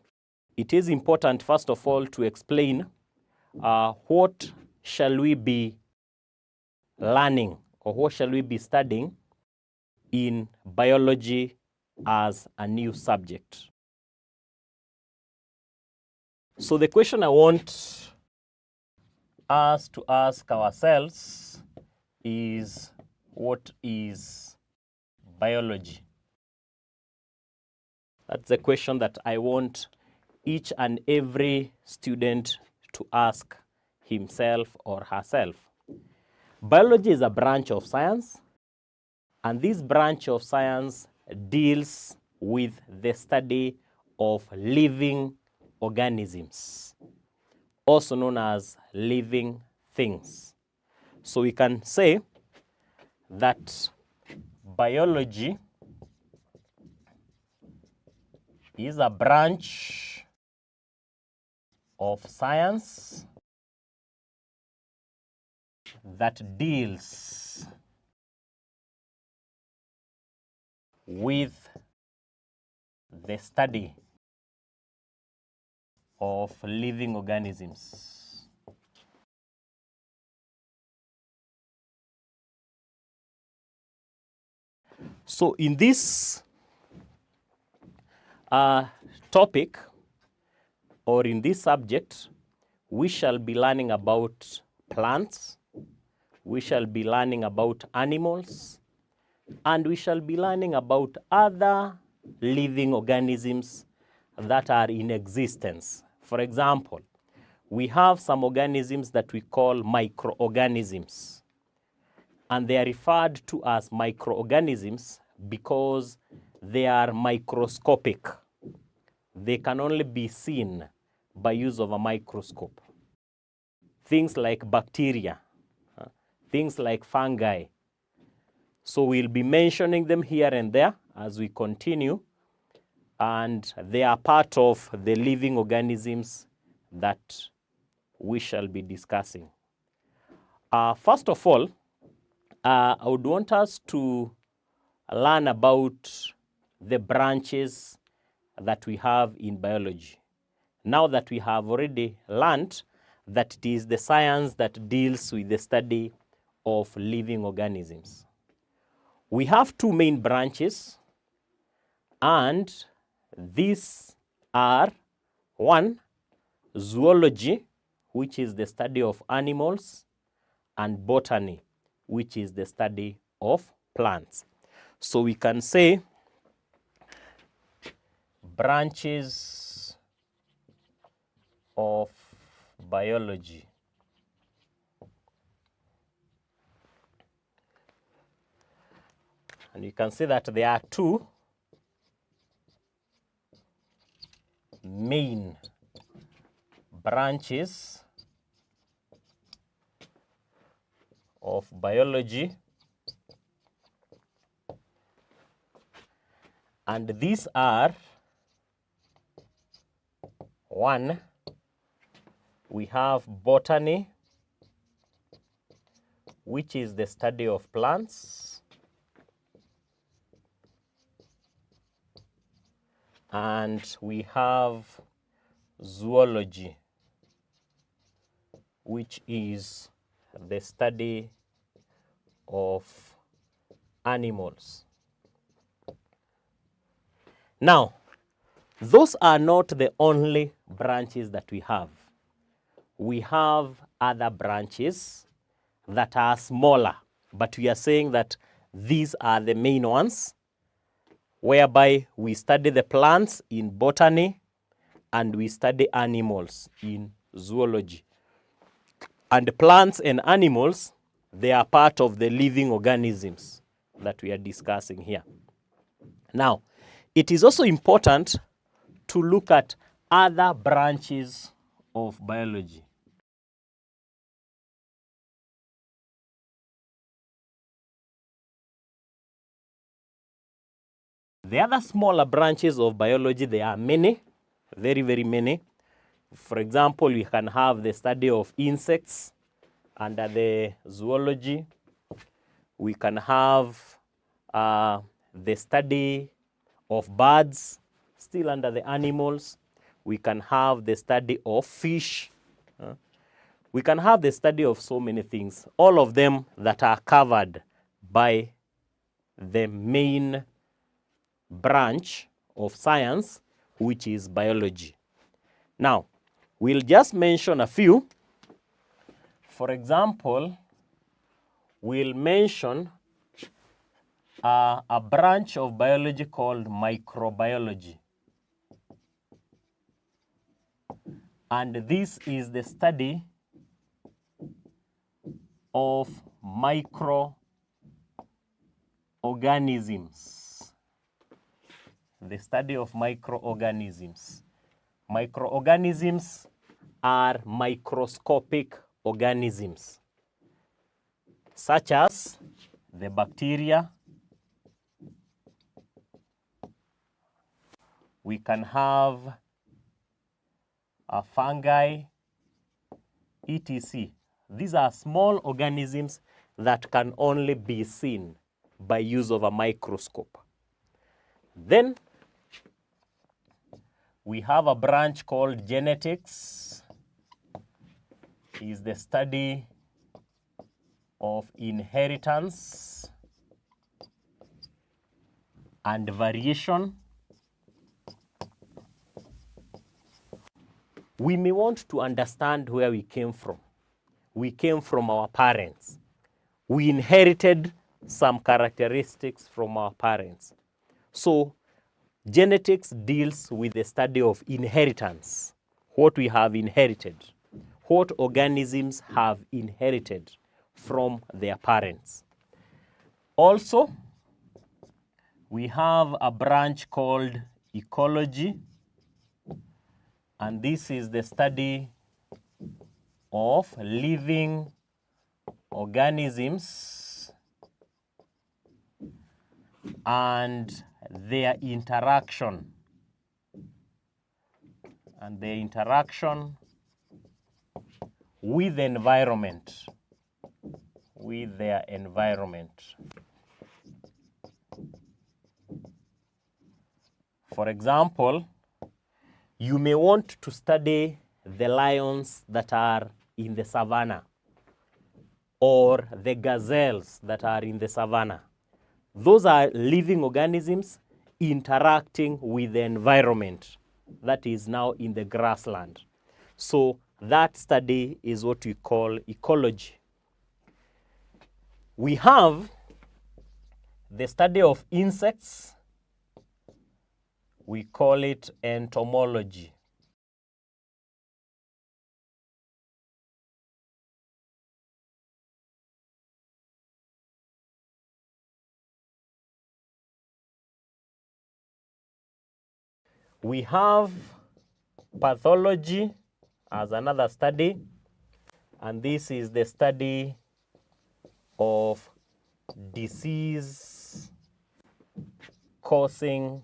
it is important, first of all, to explain what shall we be learning or what shall we be studying in biology as a new subject. So the question I want us to ask ourselves is, what is biology? That's the question that I want each and every student to ask himself or herself. Biology is a branch of science, and this branch of science deals with the study of living organisms, also known as living things. So we can say that biology is a branch of science that deals with the study of living organisms. So in this topic, or in this subject, we shall be learning about plants, we shall be learning about animals, and we shall be learning about other living organisms that are in existence. For example, we have some organisms that we call microorganisms, and they are referred to as microorganisms because they are microscopic. They can only be seen by use of a microscope. Things like bacteria, things like fungi. So we'll be mentioning them here and there as we continue, and they are part of the living organisms that we shall be discussing. First of all, I would want us to learn about the branches that we have in biology. Now that we have already learned that it is the science that deals with the study of living organisms. We have 2 main branches, and these are 1, zoology, which is the study of animals, and botany, which is the study of plants. So we can say branches of biology. And you can see that there are 2 main branches of biology, and these are One, we have botany, which is the study of plants. And we have zoology, which is the study of animals. Now, those are not the only branches that we have. We have other branches that are smaller, but we are saying that these are the main ones, whereby we study the plants in botany and we study animals in zoology. And plants and animals, they are part of the living organisms that we are discussing here. Now, it is also important to look at other branches of biology. The other smaller branches of biology, there are many, very, very many. For example, we can have the study of insects under the zoology. We can have the study of birds, still under the animals. We can have the study of fish. We can have the study of so many things, all of them that are covered by the main branch of science, which is biology. Now, we'll just mention a few. For example, we'll mention a branch of biology called microbiology. And this is the study of microorganisms. The study of microorganisms. Microorganisms are microscopic organisms, such as the bacteria. We can have a fungi, etc. These are small organisms that can only be seen by use of a microscope. Then we have a branch called genetics. It is the study of inheritance and variation. We may want to understand where we came from. We came from our parents. We inherited some characteristics from our parents. So, genetics deals with the study of inheritance, what we have inherited, what organisms have inherited from their parents. Also, we have a branch called ecology, and this is the study of living organisms and their interaction with the environment, with their environment. For example, you may want to study the lions that are in the savannah or the gazelles that are in the savannah. Those are living organisms interacting with the environment that is now in the grassland. So that study is what we call ecology. We have the study of insects. We call it entomology. We have pathology as another study, and this is the study of disease causing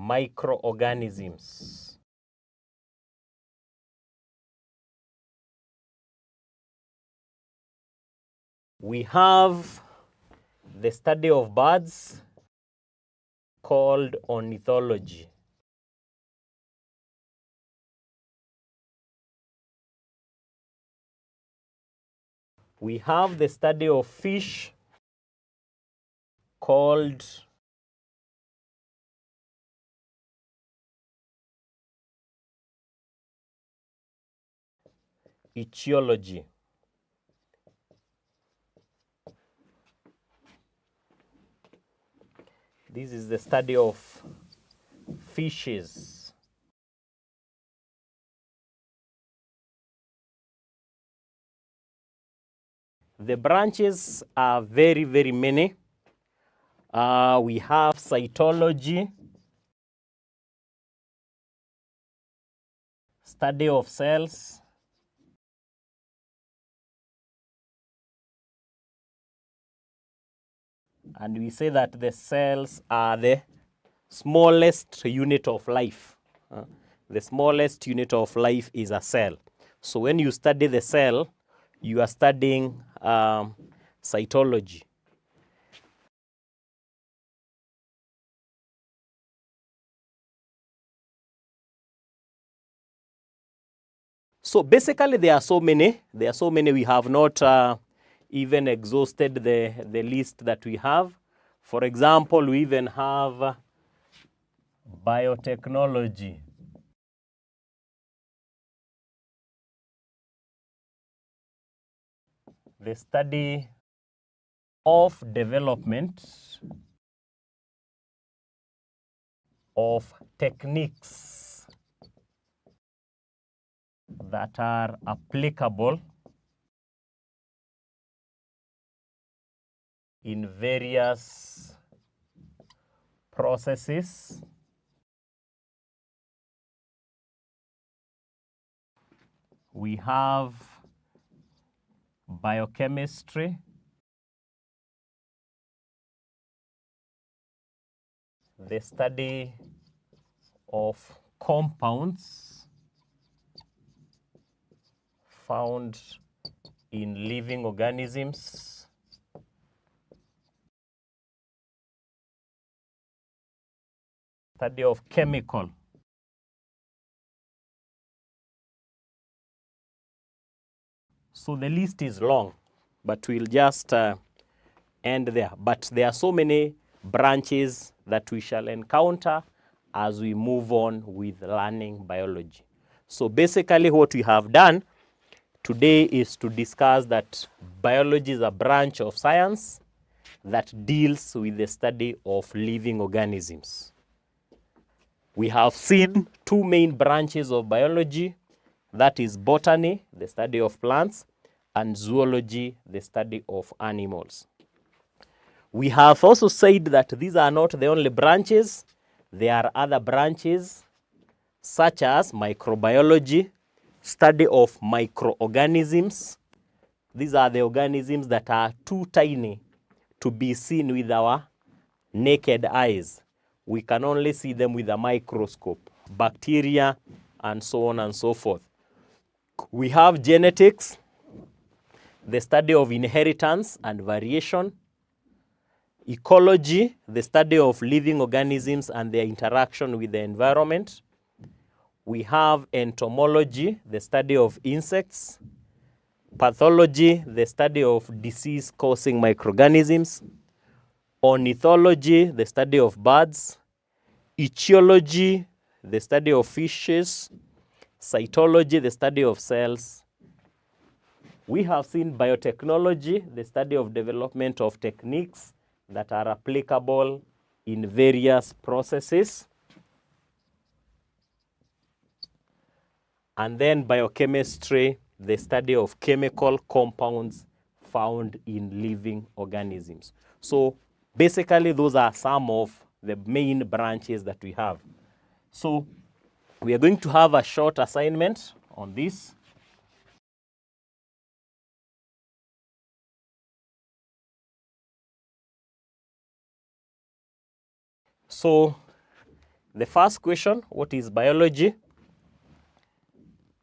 microorganisms. We have the study of birds called ornithology. We have the study of fish called ichthyology. This is the study of fishes. The branches are very, very many. We have cytology, study of cells, and we say that the cells are the smallest unit of life. The smallest unit of life is a cell. So when you study the cell, you are studying cytology. So basically there are so many. We have not even exhausted the list that we have. For example, we even have biotechnology. The study of development of techniques that are applicable in various processes we have biochemistry, the study of compounds found in living organisms, study of chemical. So the list is long, but we'll just end there. But there are so many branches that we shall encounter as we move on with learning biology. So basically what we have done today is to discuss that biology is a branch of science that deals with the study of living organisms. We have seen two main branches of biology, that is botany, the study of plants, and zoology, the study of animals. We have also said that these are not the only branches. There are other branches such as microbiology, study of microorganisms. These are the organisms that are too tiny to be seen with our naked eyes. We can only see them with a microscope, bacteria, and so on and so forth. We have genetics, the study of inheritance and variation. Ecology, the study of living organisms and their interaction with the environment. We have entomology, the study of insects. Pathology, the study of disease-causing microorganisms. Ornithology, the study of birds. Ichthyology, the study of fishes. Cytology, the study of cells. We have seen biotechnology, the study of development of techniques that are applicable in various processes. And then biochemistry, the study of chemical compounds found in living organisms. So basically those are some of the main branches that we have. So we are going to have a short assignment on this. So The first question, what is biology?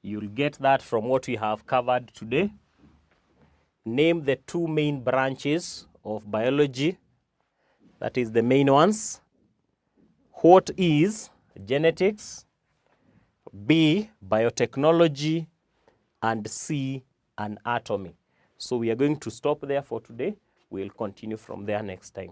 You'll get that from what we have covered today. Name the two main branches of biology, that is the main ones. What is genetics? B, biotechnology, and C, anatomy. So we are going to stop there for today. We'll continue from there next time.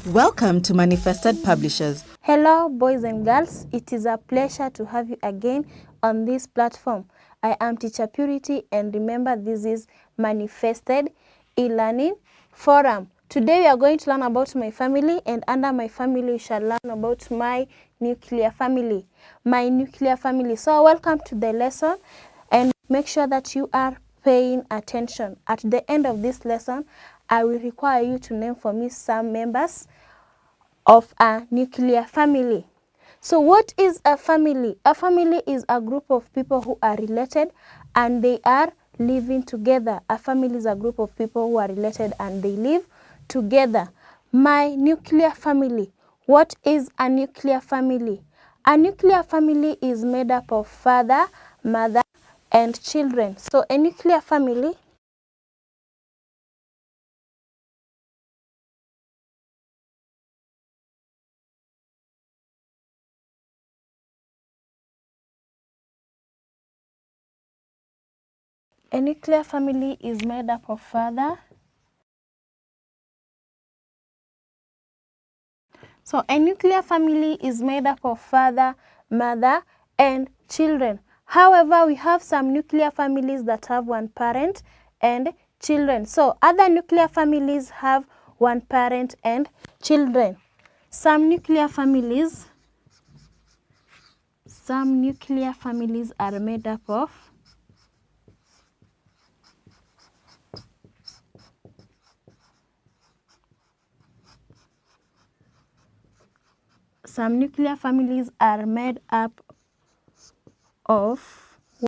Welcome to Manifested Publishers. Hello, boys and girls. It is a pleasure to have you again on this platform. I am Teacher Purity, and remember, this is Manifested e-learning forum. Today we are going to learn about my family, and under my family we shall learn about my nuclear family. My nuclear family. So welcome to the lesson, and make sure that you are paying attention. At the end of this lesson, I will require you to name for me some members of a nuclear family. So what is a family? A family is a group of people who are related and they are living together. A family is a group of people who are related and they live together. My nuclear family. What is a nuclear family? A nuclear family is made up of father, mother, and children. So a nuclear family is made up of father. So a nuclear family is made up of father, mother, and children. However, we have some nuclear families that have one parent and children. So other nuclear families have one parent and children. Some nuclear families are made up of